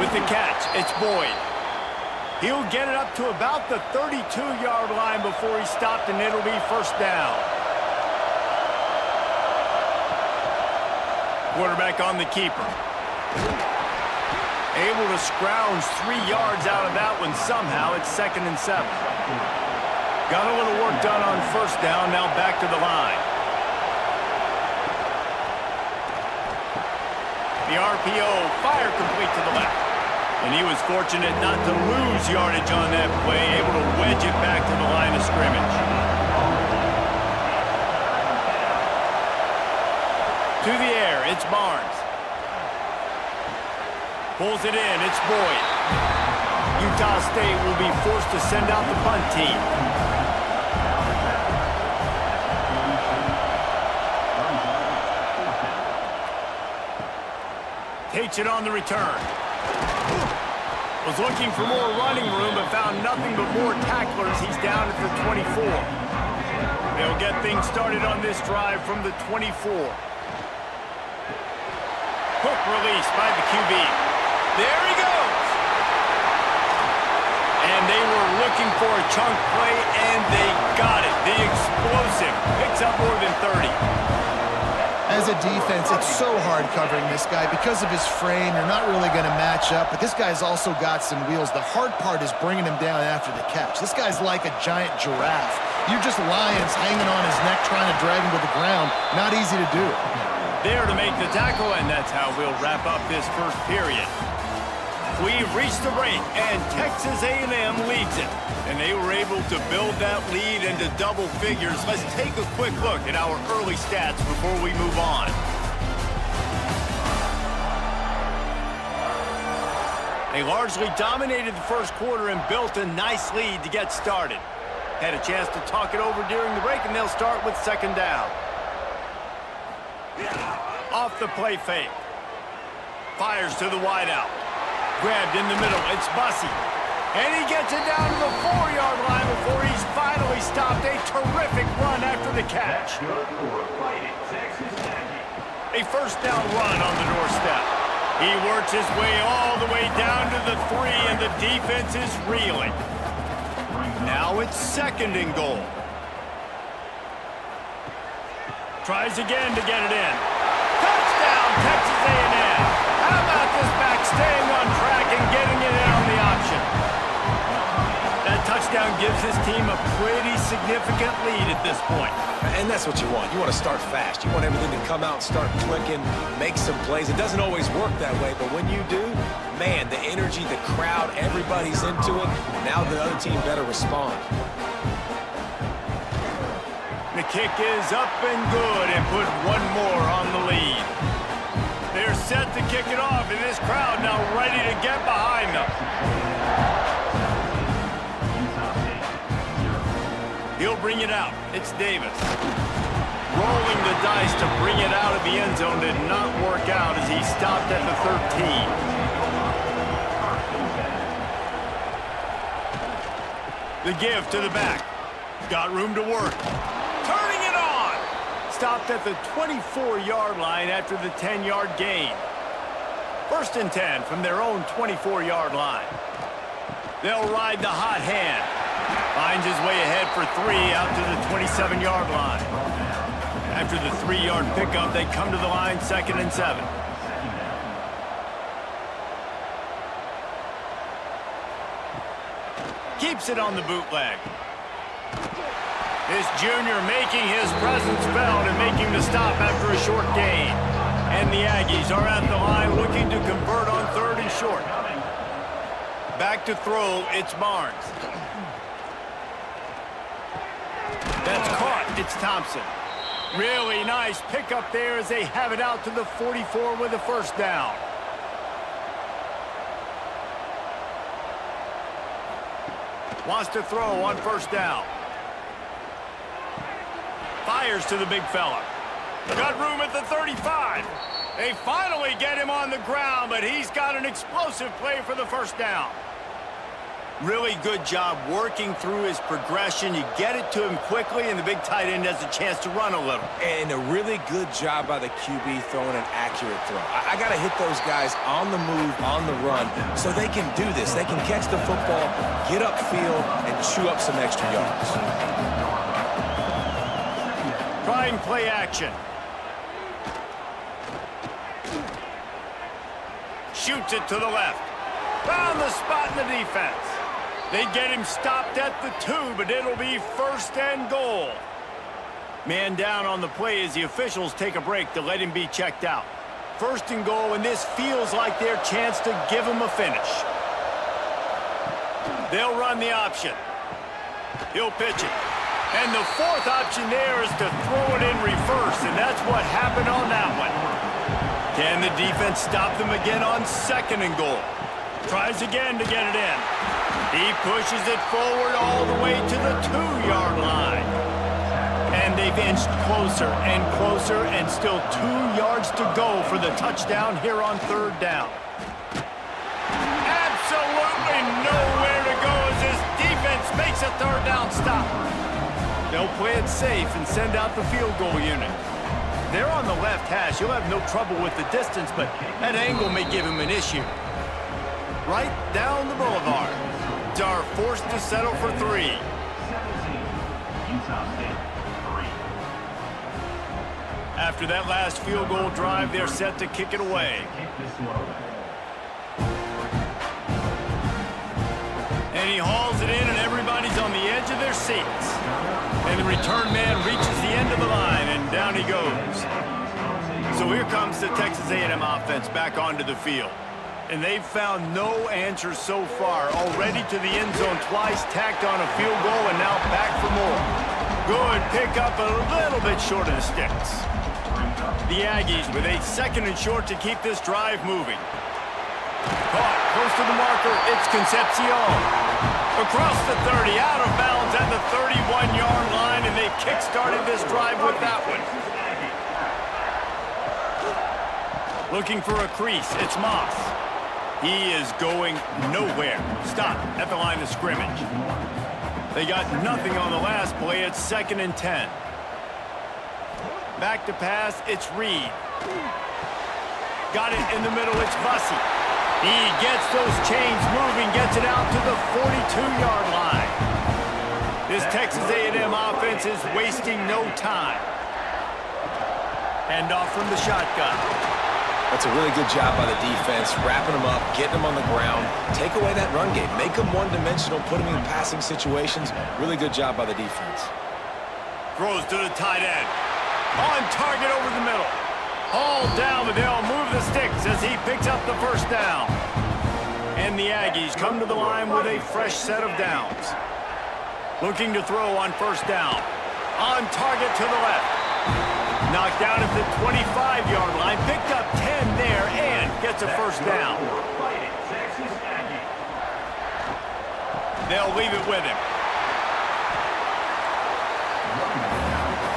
With the catch, it's Boyd. He'll get it up to about the 32-yard line before he's stopped, and it'll be first down. Quarterback on the keeper. Able to scrounge 3 yards out of that one somehow. It's 2nd and 7. Got a little work done on first down, now back to the line. The RPO, fire complete to the left. And he was fortunate not to lose yardage on that play, able to wedge it back to the line of scrimmage. To the air, it's Barnes. Pulls it in, it's Boyd. Utah State will be forced to send out the punt team. Takes it on the return. Was looking for more running room, but found nothing but more tacklers. He's down at the 24. They'll get things started on this drive from the 24. Quick release by the QB. There he goes! And they were looking for a chunk play, and they got it. The explosive picks up more than 30. As a defense, it's so hard covering this guy. Because of his frame, you're not really going to match up, but this guy's also got some wheels. The hard part is bringing him down after the catch. This guy's like a giant giraffe. You're just lions hanging on his neck trying to drag him to the ground. Not easy to do. There to make the tackle, and that's how we'll wrap up this first period. We've reached the break, and Texas A&M leads it. And they were able to build that lead into double figures. Let's take a quick look at our early stats before we move on. They largely dominated the first quarter and built a nice lead to get started. Had a chance to talk it over during the break, and they'll start with second down. Off the play fake. Fires to the wideout. Grabbed in the middle. It's Bussey. And he gets it down to the 4-yard line before he's finally stopped. A terrific run after the catch. A first down run on the doorstep. He works his way all the way down to the 3, and the defense is reeling. Now it's second and goal. Tries again to get it in. Touchdown, Texas A&M. How about this back staying on track and getting it in on the option? That touchdown gives his team a pretty significant lead at this point. And that's what you want. You want to start fast. You want everything to come out and start clicking, make some plays. It doesn't always work that way, but when you do, man, the energy, the crowd, everybody's into it. Now the other team better respond. The kick is up and good and put one more on the lead. They're set to kick it off, and this crowd now ready to get behind them. He'll bring it out. It's Davis. Rolling the dice to bring it out of the end zone did not work out as he stopped at the 13. The give to the back. Got room to work. Turning it on. Stopped at the 24-yard line after the 10-yard gain. First and 10 from their own 24-yard line. They'll ride the hot hand. Finds his way ahead for 3 out to the 27-yard line. After the 3-yard pickup, they come to the line, second and 7. Keeps it on the bootleg. This junior making his presence felt and making the stop after a short gain. And the Aggies are at the line looking to convert on 3rd and short. Back to throw, it's Barnes. That's caught. It's Thompson. Really nice pickup there as they have it out to the 44 with a first down. Wants to throw on first down. Fires to the big fella. Got room at the 35. They finally get him on the ground, but he's got an explosive play for the first down. Really good job working through his progression. You get it to him quickly, and the big tight end has a chance to run a little. And a really good job by the QB throwing an accurate throw. I got to hit those guys on the move, on the run, so they can do this. They can catch the football, get upfield, and chew up some extra yards. Trying play action. Shoots it to the left. Found the spot in the defense. They get him stopped at the 2, but it'll be first and goal. Man down on the play as the officials take a break to let him be checked out. First and goal, and this feels like their chance to give him a finish. They'll run the option. He'll pitch it. And the 4th option there is to throw it in reverse, and that's what happened on that one. Can the defense stop them again on second and goal? Tries again to get it in. He pushes it forward all the way to the 2-yard line. And they've inched closer and closer, and still 2 yards to go for the touchdown here on 3rd down. Absolutely nowhere to go as this defense makes a 3rd down stop. They'll play it safe and send out the field goal unit. They're on the left hash. You'll have no trouble with the distance, but that angle may give him an issue. Right down the boulevard. Are forced to settle for 3. After that last field goal drive, they're set to kick it away. And he hauls it in, and everybody's on the edge of their seats. And the return man reaches the end of the line, and down he goes. So here comes the Texas A&M offense back onto the field. And they've found no answers so far. Already to the end zone twice, tacked on a field goal, and now back for more. Good pickup, a little bit short of the sticks. The Aggies with a 2nd and short to keep this drive moving. Caught goes to the marker. It's Concepcion. Across the 30, out of bounds at the 31-yard line, and they've kick-started this drive with that one. Looking for a crease. It's Moss. He is going nowhere. Stop at the line of scrimmage. They got nothing on the last play. It's 2nd and 10. Back to pass. It's Reed. Got it in the middle. It's Bussey. He gets those chains moving, gets it out to the 42-yard line. This Texas A&M offense is wasting no time. Hand off from the shotgun. That's a really good job by the defense, wrapping them up, getting them on the ground. Take away that run game. Make them one-dimensional, put them in passing situations. Really good job by the defense. Throws to the tight end. On target over the middle. Hauled down, but they'll move the sticks as he picks up the first down. And the Aggies come to the line with a fresh set of downs. Looking to throw on first down. On target to the left. Knocked down at the 25-yard line. Picked up 10 there and gets a first down. They'll leave it with him.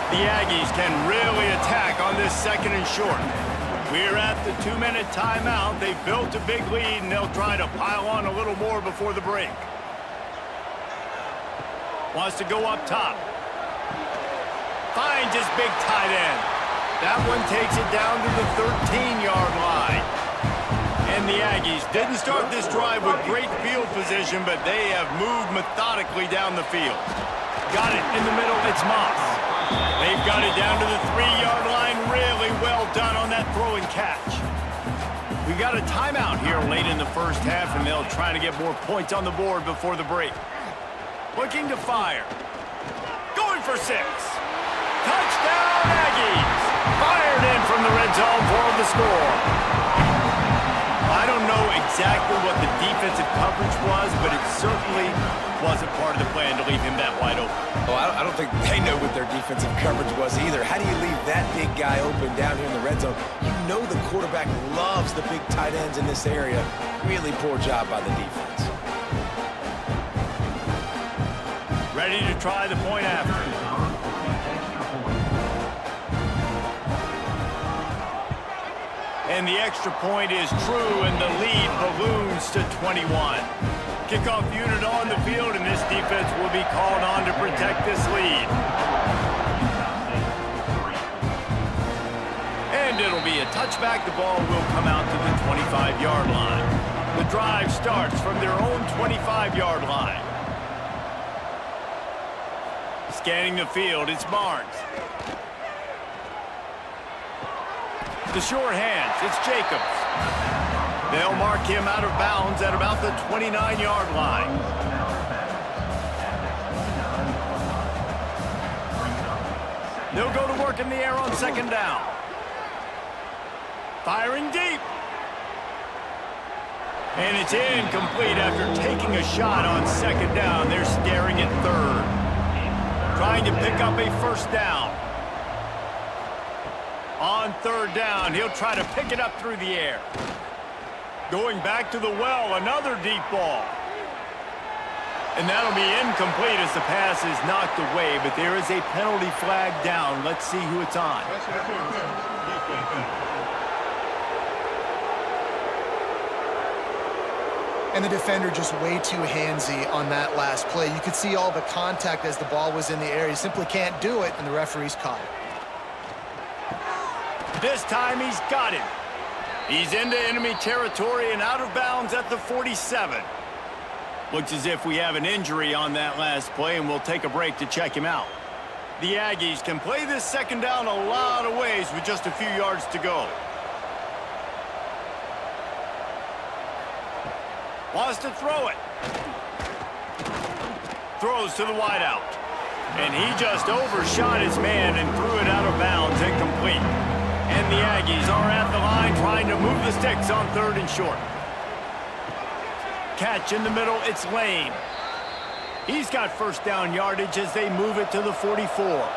The Aggies can really attack on this 2nd and short. We're at the 2-minute timeout. They've built a big lead, and they'll try to pile on a little more before the break. Wants to go up top. Finds his big tight end. That one takes it down to the 13-yard line. And the Aggies didn't start this drive with great field position, but they have moved methodically down the field. Got it in the middle. It's Moss. They've got it down to the 3-yard line. Really well done on that throw and catch. We got a timeout here late in the first half, and they'll try to get more points on the board before the break. Looking to fire. Going for 6. Touchdown, Aggies! Fired in from the red zone for the score. I don't know exactly what the defensive coverage was, but it certainly wasn't part of the plan to leave him that wide open. Oh, I don't think they know what their defensive coverage was either. How do you leave that big guy open down here in the red zone? You know the quarterback loves the big tight ends in this area. Really poor job by the defense. Ready to try the point after. And the extra point is true, and the lead balloons to 21. Kickoff unit on the field, and this defense will be called on to protect this lead. And it'll be a touchback. The ball will come out to the 25-yard line. The drive starts from their own 25-yard line. Scanning the field, it's Barnes. The short hands, it's Jacobs. They'll mark him out of bounds at about the 29-yard line. They'll go to work in the air on 2nd down. Firing deep. And it's incomplete after taking a shot on 2nd down. They're staring at 3rd. Trying to pick up a first down. On 3rd down, he'll try to pick it up through the air. Going back to the well, another deep ball. And that'll be incomplete as the pass is knocked away, but there is a penalty flag down. Let's see who it's on. And the defender just way too handsy on that last play. You could see all the contact as the ball was in the air. He simply can't do it, and the referee's caught it. This time he's got him. He's into enemy territory and out of bounds at the 47. Looks as if we have an injury on that last play, and we'll take a break to check him out. The Aggies can play this 2nd down a lot of ways with just a few yards to go. Wants to throw it. Throws to the wideout. And he just overshot his man and threw it out of bounds, incomplete. And the Aggies are at the line trying to move the sticks on 3rd and short. Catch in the middle, it's Lane. He's got first down yardage as they move it to the 44.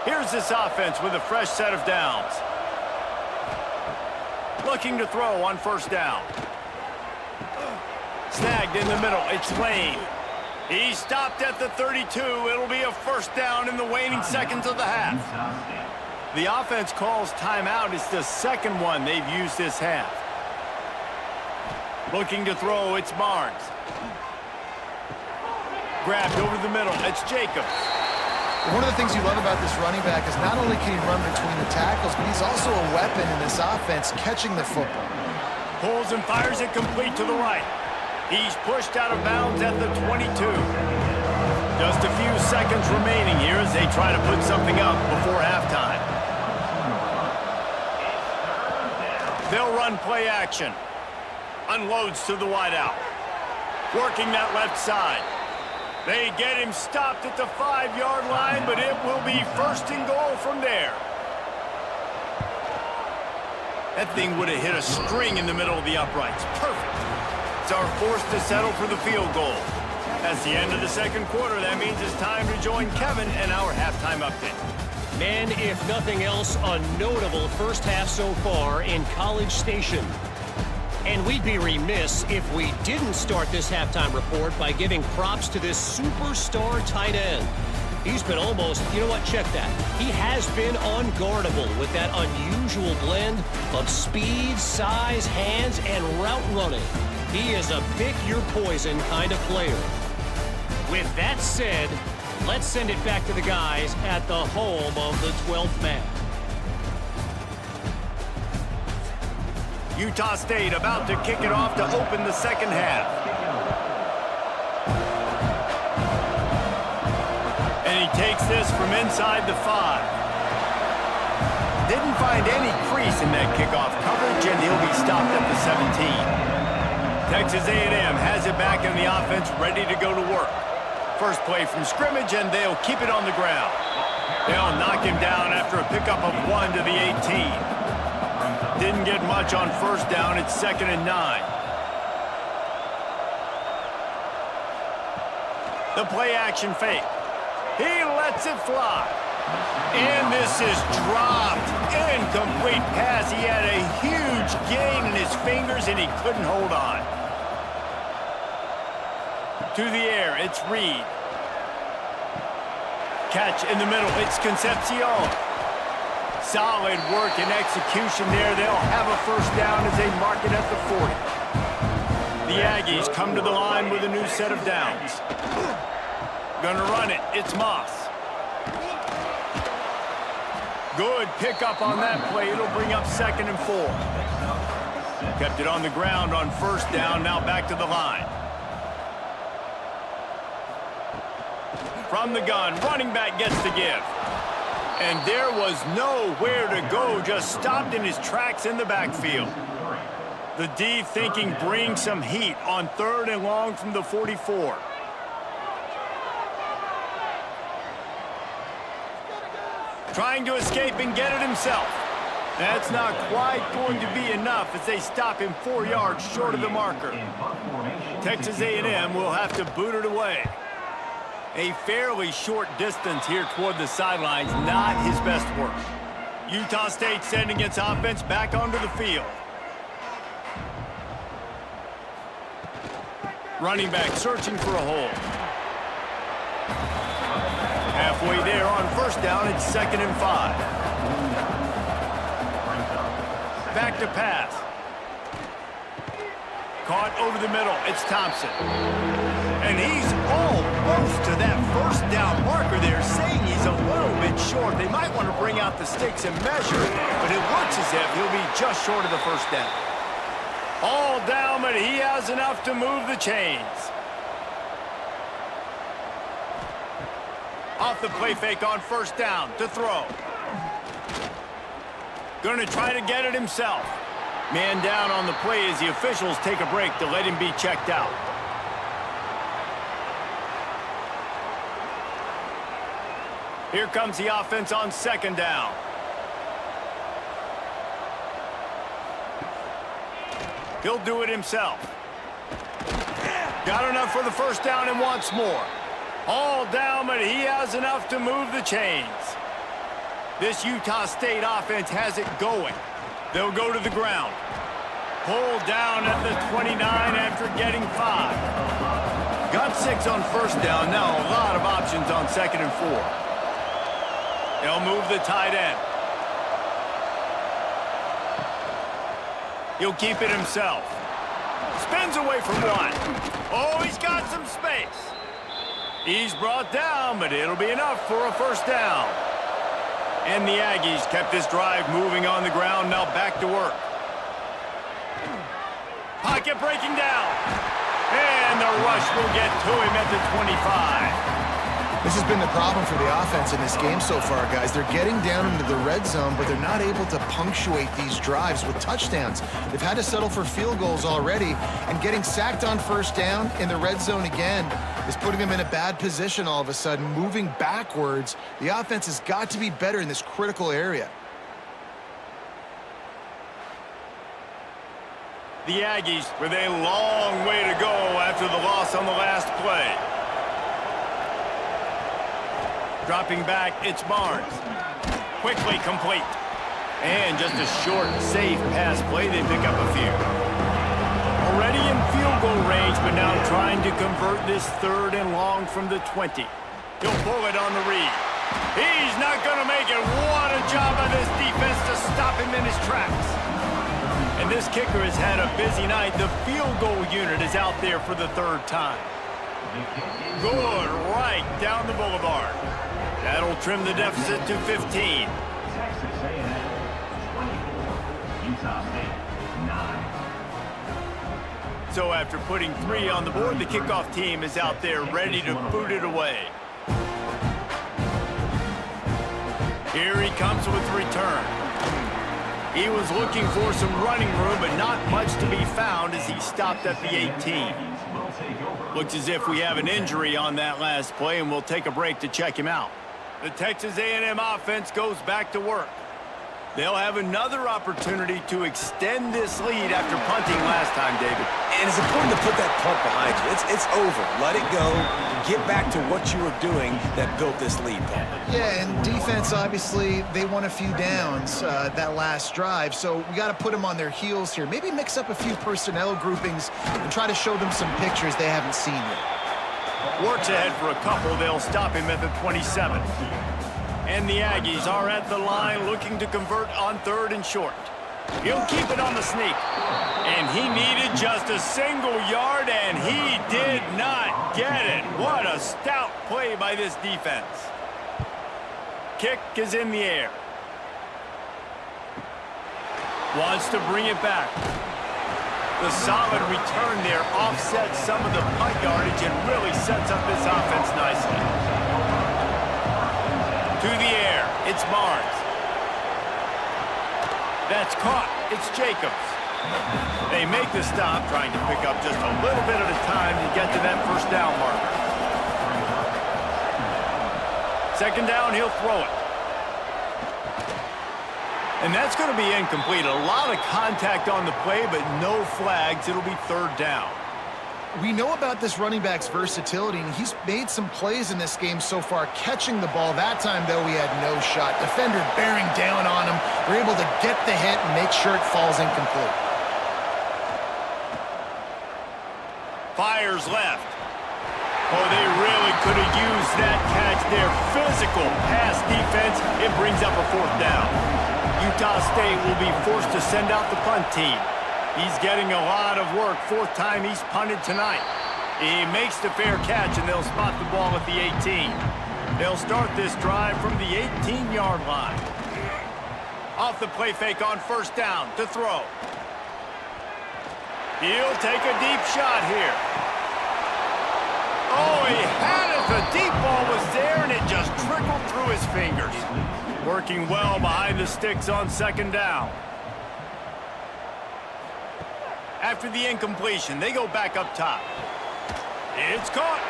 Here's this offense with a fresh set of downs. Looking to throw on 1st down. Snagged in the middle. It's Lane. He stopped at the 32. It'll be a first down in the waning seconds of the half. The offense calls timeout. It's the second one they've used this half. Looking to throw, it's Barnes. Grabbed over the middle. It's Jacobs. One of the things you love about this running back is not only can he run between the tackles, but he's also a weapon in this offense catching the football. Pulls and fires it complete to the right. He's pushed out of bounds at the 22. Just a few seconds remaining here as they try to put something up before halftime. They'll run play action. Unloads to the wideout. Working that left side. They get him stopped at the 5-yard line, but it will be first and goal from there. That thing would have hit a string in the middle of the uprights. Perfect. It's our forced to settle for the field goal. That's the end of the second quarter. That means it's time to join Kevin and our halftime update. Man, if nothing else, a notable first half so far in College Station. And we'd be remiss if we didn't start this halftime report by giving props to this superstar tight end. He's been almost, you know what, check that. He has been unguardable with that unusual blend of speed, size, hands, and route running. He is a pick-your-poison kind of player. With that said, let's send it back to the guys at the home of the 12th man. Utah State about to kick it off to open the second half. And he takes this from inside the 5. Didn't find any crease in that kickoff coverage, and he'll be stopped at the 17. Texas A&M has it back in the offense, ready to go to work. First play from scrimmage, and they'll keep it on the ground. They'll knock him down after a pickup of 1 to the 18. Didn't get much on first down. It's 2nd and 9. The play action fake. He lets it fly. And this is dropped. Incomplete pass. He had a huge gain in his fingers, and he couldn't hold on. To the air, it's Reed. Catch in the middle, it's Concepcion. Solid work and execution there. They'll have a first down as they mark it at the 40. The Aggies come to the line with a new set of downs. Gonna run it, it's Moss. Good pickup on that play. It'll bring up 2nd and 4. Kept it on the ground on first down, now back to the line. From the gun, running back gets the give. And there was nowhere to go, just stopped in his tracks in the backfield. The D thinking bring some heat on 3rd and long from the 44. Trying to escape and get it himself. That's not quite going to be enough as they stop him 4 yards short of the marker. Texas A&M will have to boot it away. A fairly short distance here toward the sidelines, not his best work. Utah State sending its offense back onto the field. Running back searching for a hole. Halfway there on first down, it's 2nd and 5. Back to pass. Caught over the middle, it's Thompson. And he's almost to that first down marker there, saying he's a little bit short. They might want to bring out the sticks and measure, but it looks as if he'll be just short of the first down. All down, but he has enough to move the chains. Off the play fake on first down to throw. Going to try to get it himself. Man down on the play as the officials take a break to let him be checked out. Here comes the offense on 2nd down. He'll do it himself. Got enough for the first down and wants more. All down, but he has enough to move the chains. This Utah State offense has it going. They'll go to the ground. Pulled down at the 29 after getting 5. Got 6 on first down. Now a lot of options on 2nd and 4. They'll move the tight end. He'll keep it himself. Spins away from 1. Oh, he's got some space. He's brought down, but it'll be enough for a first down. And the Aggies kept this drive moving on the ground. Now back to work. Pocket breaking down. And the rush will get to him at the 25. This has been the problem for the offense in this game so far, guys. They're getting down into the red zone, but they're not able to punctuate these drives with touchdowns. They've had to settle for field goals already, and getting sacked on first down in the red zone again is putting them in a bad position all of a sudden, moving backwards. The offense has got to be better in this critical area. The Aggies with a long way to go after the loss on the last play. Dropping back, it's Barnes. Quickly complete. And just a short, safe pass play, they pick up a few. Already in field goal range, but now trying to convert this 3rd and long from the 20. He'll pull it on the read. He's not going to make it. What a job by this defense to stop him in his tracks. And this kicker has had a busy night. The field goal unit is out there for the 3rd time. Good, right down the boulevard. That'll trim the deficit to 15. Texas A&M 24, Utah State 9. So after putting 3 on the board, the kickoff team is out there ready to boot it away. Here he comes with the return. He was looking for some running room, but not much to be found as he stopped at the 18. Looks as if we have an injury on that last play, and we'll take a break to check him out. The Texas A&M offense goes back to work. They'll have another opportunity to extend this lead after punting last time, David. And it's important to put that punt behind you. It's over. Let it go. Get back to what you were doing that built this lead, Paul. Yeah, and defense, obviously, they won a few downs that last drive, so we got to put them on their heels here. Maybe mix up a few personnel groupings and try to show them some pictures they haven't seen yet. Works ahead for a couple. They'll stop him at the 27. And the Aggies are at the line looking to convert on 3rd and short. He'll keep it on the sneak. And he needed just a single yard, and he did not get it. What a stout play by this defense. Kick is in the air. Wants to bring it back. The solid return there offsets some of the punt yardage and really sets up this offense nicely. To the air, it's Barnes. That's caught, it's Jacobs. They make the stop, trying to pick up just a little bit at a time to get to that first down marker. 2nd down, he'll throw it. And that's going to be incomplete. A lot of contact on the play, but no flags. It'll be 3rd down. We know about this running back's versatility, and he's made some plays in this game so far, catching the ball. That time, though, he had no shot. Defender bearing down on him. We're able to get the hit and make sure it falls incomplete. Fires left. Oh, they really could have used that catch there. Physical pass defense. It brings up a 4th down. Utah State will be forced to send out the punt team. He's getting a lot of work. 4th time he's punted tonight. He makes the fair catch, and they'll spot the ball at the 18. They'll start this drive from the 18-yard line. Off the play fake on 1st down to throw. He'll take a deep shot here. Oh, he had it. The deep ball was there, and it just trickled through his fingers. Working well behind the sticks on 2nd down. After the incompletion, they go back up top. It's caught.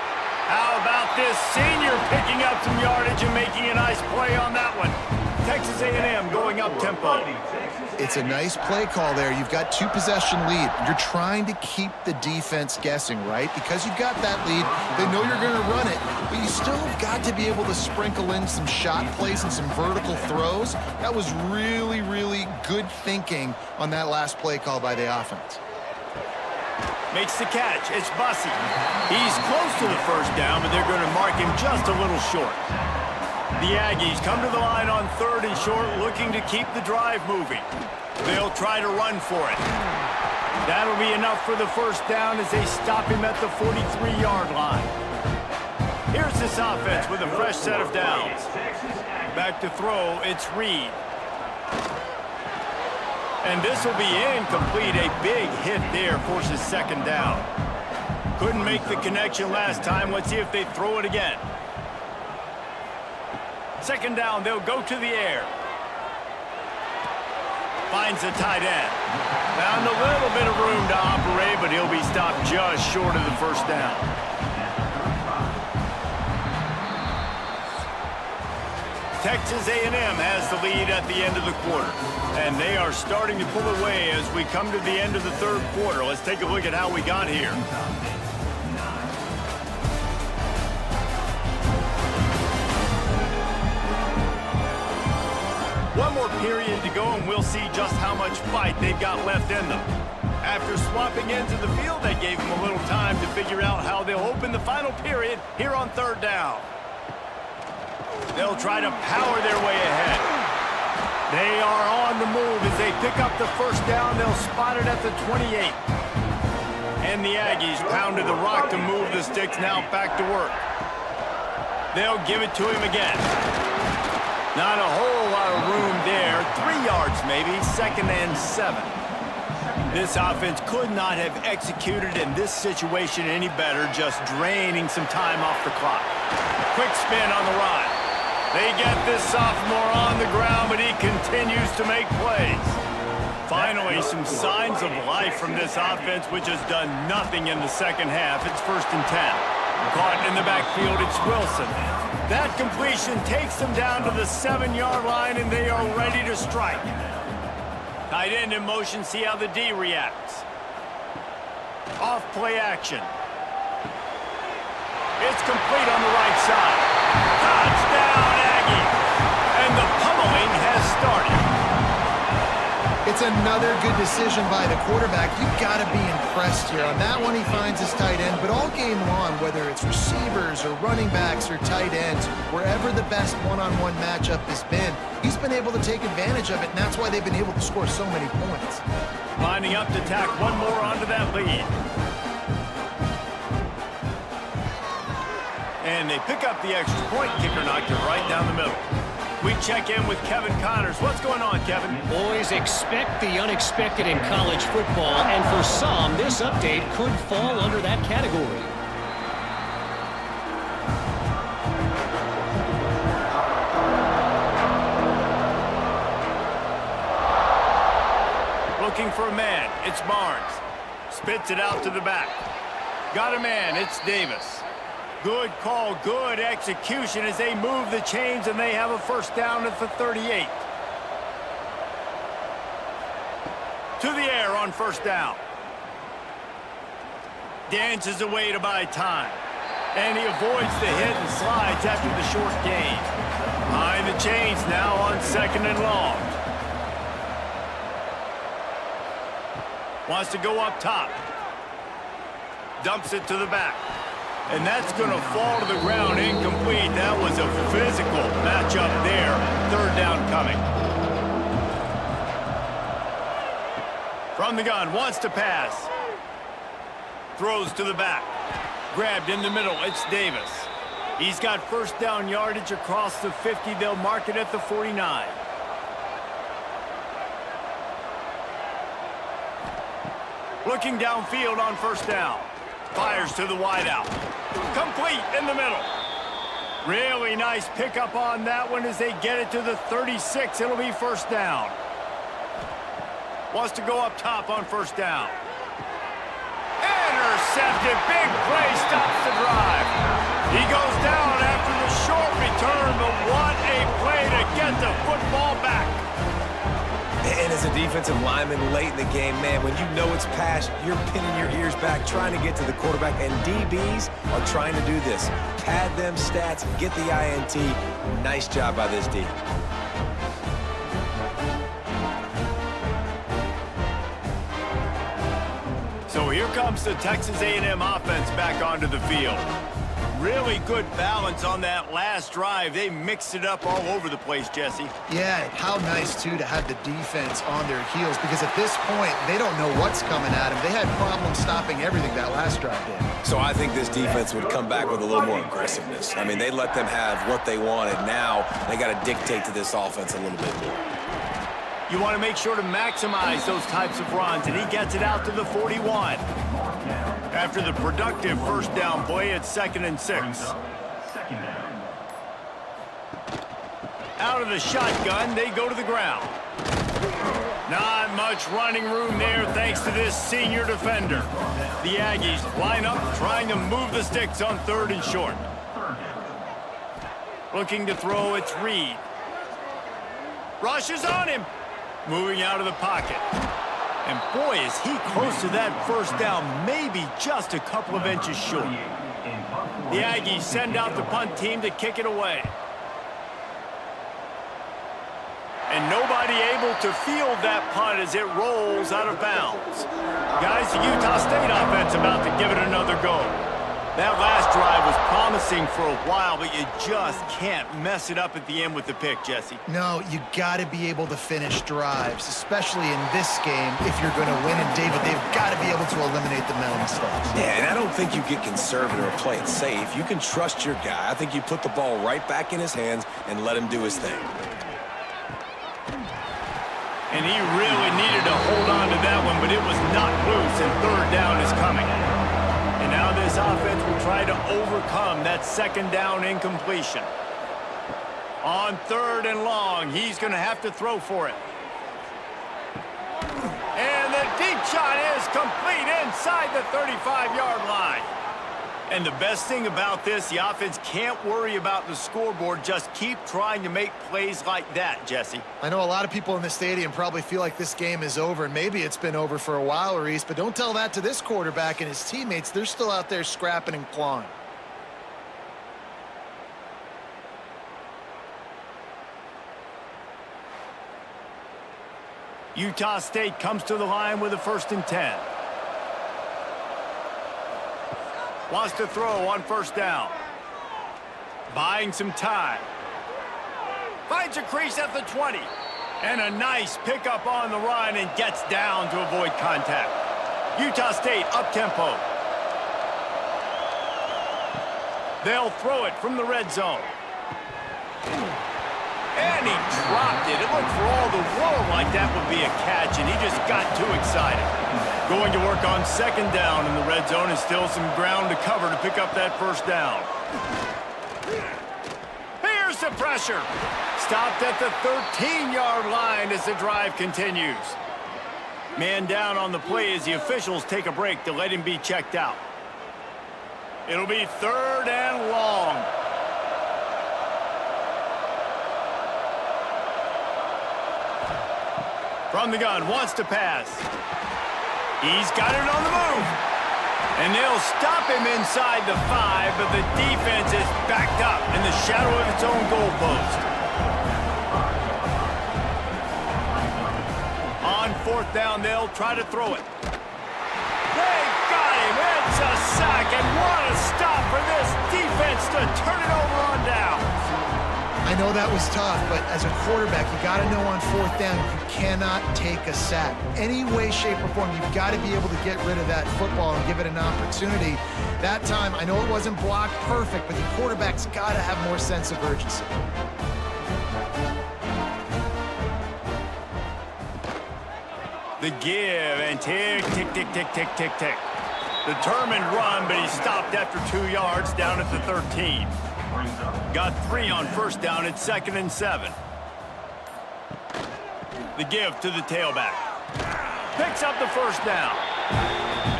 How about this senior picking up some yardage and making a nice play on that one? Texas A&M going up tempo. It's a nice play call there. You've got 2-possession lead. You're trying to keep the defense guessing, right? Because you've got that lead, they know you're going to run it, but you still have got to be able to sprinkle in some shot plays and some vertical throws. That was really, really good thinking on that last play call by the offense. Makes the catch. It's Bussey. He's close to the first down, but they're going to mark him just a little short. The Aggies come to the line on 3rd and short, looking to keep the drive moving. They'll try to run for it. That'll be enough for the first down as they stop him at the 43-yard line. Here's this offense with a fresh set of downs. Back to throw, it's Reed. And this will be incomplete. A big hit there forces 2nd down. Couldn't make the connection last time. Let's see if they throw it again. 2nd down, they'll go to the air. Finds the tight end. Found a little bit of room to operate, but he'll be stopped just short of the first down. Texas A&M has the lead at the end of the quarter, and they are starting to pull away as we come to the end of the 3rd quarter. Let's take a look at how we got here. One more period to go, and we'll see just how much fight they've got left in them. After swapping into the field, they gave them a little time to figure out how they'll open the final period here on 3rd down. They'll try to power their way ahead. They are on the move as they pick up the first down. They'll spot it at the 28. And the Aggies pounded the rock to move the sticks, now back to work. They'll give it to him again. Not a whole lot of room there. 3 yards maybe, 2nd and 7. This offense could not have executed in this situation any better, just draining some time off the clock. Quick spin on the ride. They get this sophomore on the ground, but he continues to make plays. Finally, some signs of life from this offense, which has done nothing in the 2nd half. It's 1st and 10. Caught in the backfield, it's Wilson. That completion takes them down to the 7-yard line, and they are ready to strike. Tight end in motion, see how the D reacts. Off play action. It's complete on the right side. Touchdown, Aggie! And the pummeling has started. It's another good decision by the quarterback. You've got to be impressed here. On that one, he finds his tight end, but all game long, whether it's receivers or running backs or tight ends, wherever the best one-on-one matchup has been, he's been able to take advantage of it, and that's why they've been able to score so many points. Lining up to tack one more onto that lead. And they pick up the extra point. Kicker knocked it right down the middle. We check in with Kevin Connors. What's going on, Kevin? Boys, expect the unexpected in college football, and for some, this update could fall under that category. Looking for a man. It's Barnes. Spits it out to the back. Got a man. It's Davis. Good call, good execution as they move the chains, and they have a first down at the 38. To the air on first down. Dances away to buy time. And he avoids the hit and slides after the short gain. Behind the chains now on 2nd and long. Wants to go up top. Dumps it to the back. And that's going to fall to the ground incomplete. That was a physical matchup there. 3rd down coming. From the gun, wants to pass. Throws to the back. Grabbed in the middle, it's Davis. He's got first down yardage across the 50. They'll mark it at the 49. Looking downfield on first down. Fires to the wideout. Complete in the middle. Really nice pickup on that one as they get it to the 36. It'll be first down. Wants to go up top on first down. Intercepted. Big play stops the drive. He goes down after the short return. return, but what a play to get the football back. And as a defensive lineman late in the game, man, when you know it's past, you're pinning your ears back, trying to get to the quarterback, and DBs are trying to do this. Pad them stats, get the INT. Nice job by this D. So here comes the Texas A&M offense back onto the field. Really good balance on that last drive. They mixed it up all over the place, Jesse. Yeah, how nice, too, to have the defense on their heels, because at this point, they don't know what's coming at them. They had problems stopping everything that last drive did. So I think this defense would come back with a little more aggressiveness. I mean, they let them have what they wanted. Now they got to dictate to this offense a little bit more. You want to make sure to maximize those types of runs, and he gets it out to the 41. After the productive first down play, it's 2nd and 6. Out of the shotgun, they go to the ground. Not much running room there thanks to this senior defender. The Aggies line up trying to move the sticks on 3rd and short. Looking to throw, it's Reed. Rushes on him. Moving out of the pocket. And boy, is he close to that first down, maybe just a couple of inches short. The Aggies send out the punt team to kick it away. And nobody able to field that punt as it rolls out of bounds. Guys, the Utah State offense about to give it another go. That last drive was promising for a while, but you just can't mess it up at the end with the pick, Jesse. No, you got to be able to finish drives, especially in this game if you're going to win. And, David, they've got to be able to eliminate the mental mistakes. Yeah, and I don't think you get conservative or play it safe. You can trust your guy. I think you put the ball right back in his hands and let him do his thing. And he really needed to hold on to that one, but it was not loose, and 3rd down is coming. And now this offense will try to overcome that 2nd down incompletion. On 3rd and long, he's going to have to throw for it. And the deep shot is complete inside the 35-yard line. And the best thing about this, the offense can't worry about the scoreboard. Just keep trying to make plays like that, Jesse. I know a lot of people in the stadium probably feel like this game is over, and maybe it's been over for a while, Reese, but don't tell that to this quarterback and his teammates. They're still out there scrapping and clawing. Utah State comes to the line with a 1st and 10. Wants to throw on 1st down. Buying some time. Finds a crease at the 20. And a nice pickup on the run and gets down to avoid contact. Utah State up-tempo. They'll throw it from the red zone. And he dropped it. It looked for all the world like that would be a catch, and he just got too excited. Going to work on 2nd down in the red zone, and still some ground to cover to pick up that 1st down. Here's the pressure. Stopped at the 13-yard line as the drive continues. Man down on the play as the officials take a break to let him be checked out. It'll be 3rd and long. From the gun, wants to pass. He's got it on the move. And they'll stop him inside the 5, but the defense is backed up in the shadow of its own goalpost. On 4th down, they'll try to throw it. They got him. It's a sack, and what a stop for this defense to turn it over on downs. I know that was tough, but as a quarterback, you got to know on 4th down, you cannot take a sack. Any way, shape, or form, you've got to be able to get rid of that football and give it an opportunity. That time, I know it wasn't blocked perfect, but the quarterback's got to have more sense of urgency. The give, and tick, tick, tick, tick, tick, tick, tick. Determined run, but he stopped after 2 yards down at the 13. Got 3 on 1st down at 2nd and 7. The give to the tailback. Picks up the 1st down.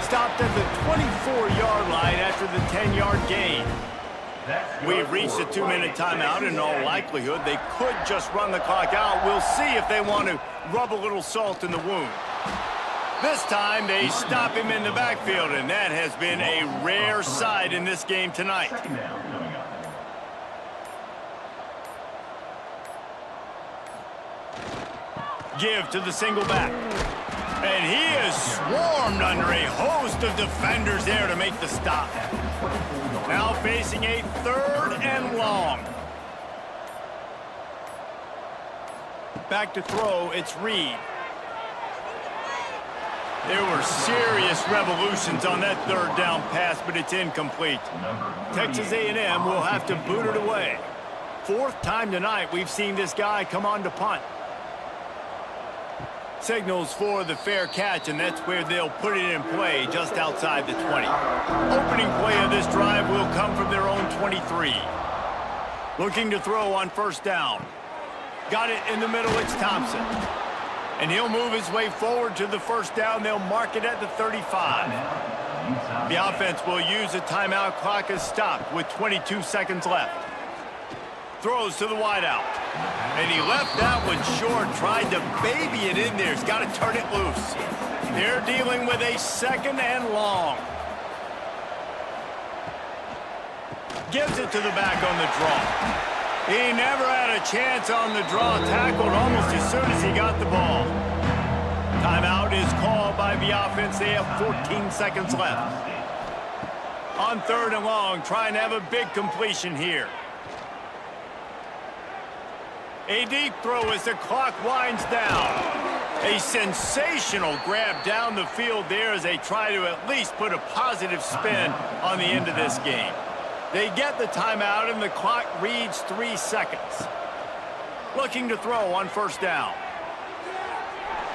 Stopped at the 24-yard line after the 10-yard gain. We've reached a 2-minute timeout. In all likelihood, they could just run the clock out. We'll see if they want to rub a little salt in the wound. This time, they stop him in the backfield, and that has been a rare sight in this game tonight. Give to the single back. And he is swarmed under a host of defenders there to make the stop. Now facing a 3rd and long. Back to throw, it's Reed. There were serious revolutions on that 3rd down pass, but it's incomplete. Texas A&M will have to boot it away. 4th time tonight we've seen this guy come on to punt. Signals for the fair catch, and that's where they'll put it in play just outside the 20. Opening play of this drive will come from their own 23. Looking to throw on 1st down. Got it in the middle, it's Thompson. And he'll move his way forward to the 1st down. They'll mark it at the 35. The offense will use a timeout. Clock is stopped with 22 seconds left. Throws to the wideout. And he left that one short. Tried to baby it in there. He's got to turn it loose. They're dealing with a 2nd and long. Gives it to the back on the draw. He never had a chance on the draw. Tackled almost as soon as he got the ball. Timeout is called by the offense. They have 14 seconds left. On 3rd and long, trying to have a big completion here. A deep throw as the clock winds down. A sensational grab down the field there as they try to at least put a positive spin on the end of this game. They get the timeout and the clock reads 3 seconds. Looking to throw on 1st down.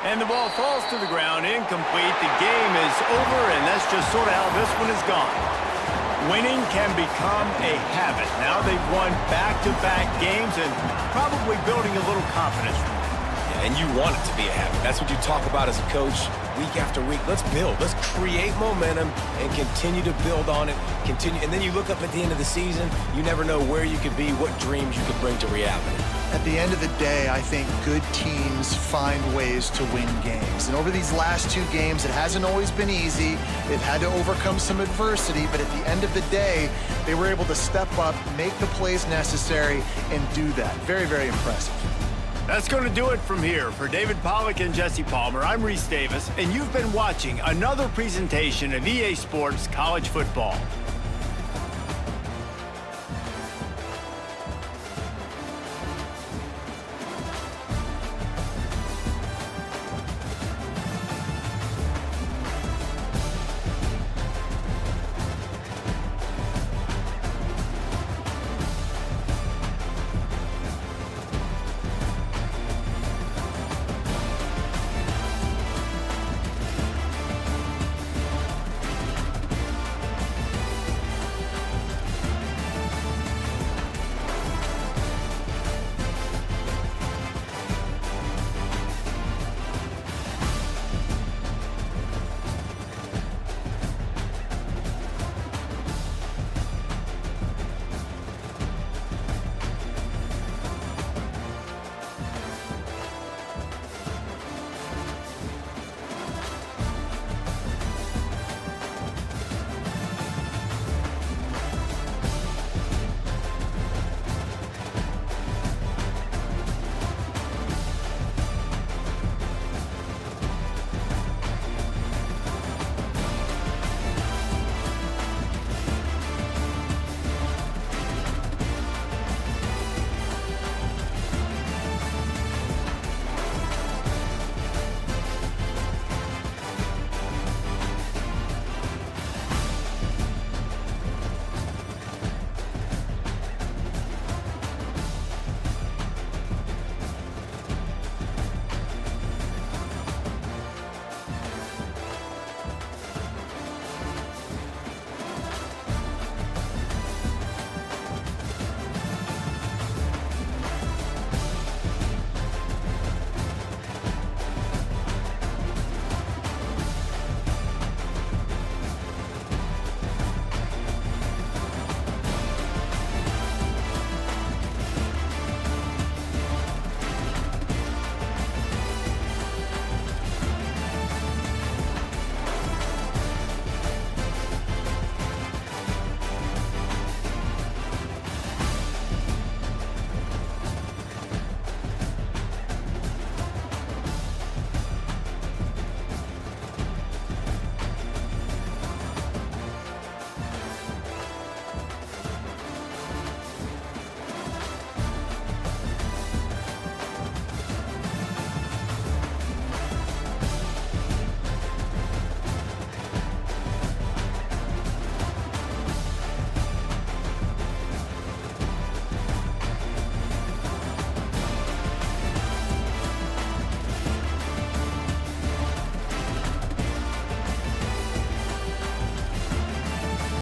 And the ball falls to the ground, incomplete. The game is over, and that's just sort of how this one is gone. Winning can become a habit. Now they've won back-to-back games and probably building a little confidence. Yeah, and you want it to be a habit. That's what you talk about as a coach week after week. Let's build. Let's create momentum and continue to build on it. And then you look up at the end of the season, you never know where you could be, what dreams you could bring to reality. At the end of the day, I think good teams find ways to win games. And over these last 2 games, it hasn't always been easy. They've had to overcome some adversity, but at the end of the day, they were able to step up, make the plays necessary, and do that. Very, very impressive. That's going to do it from here. For David Pollack and Jesse Palmer, I'm Reese Davis, and you've been watching another presentation of EA Sports College Football.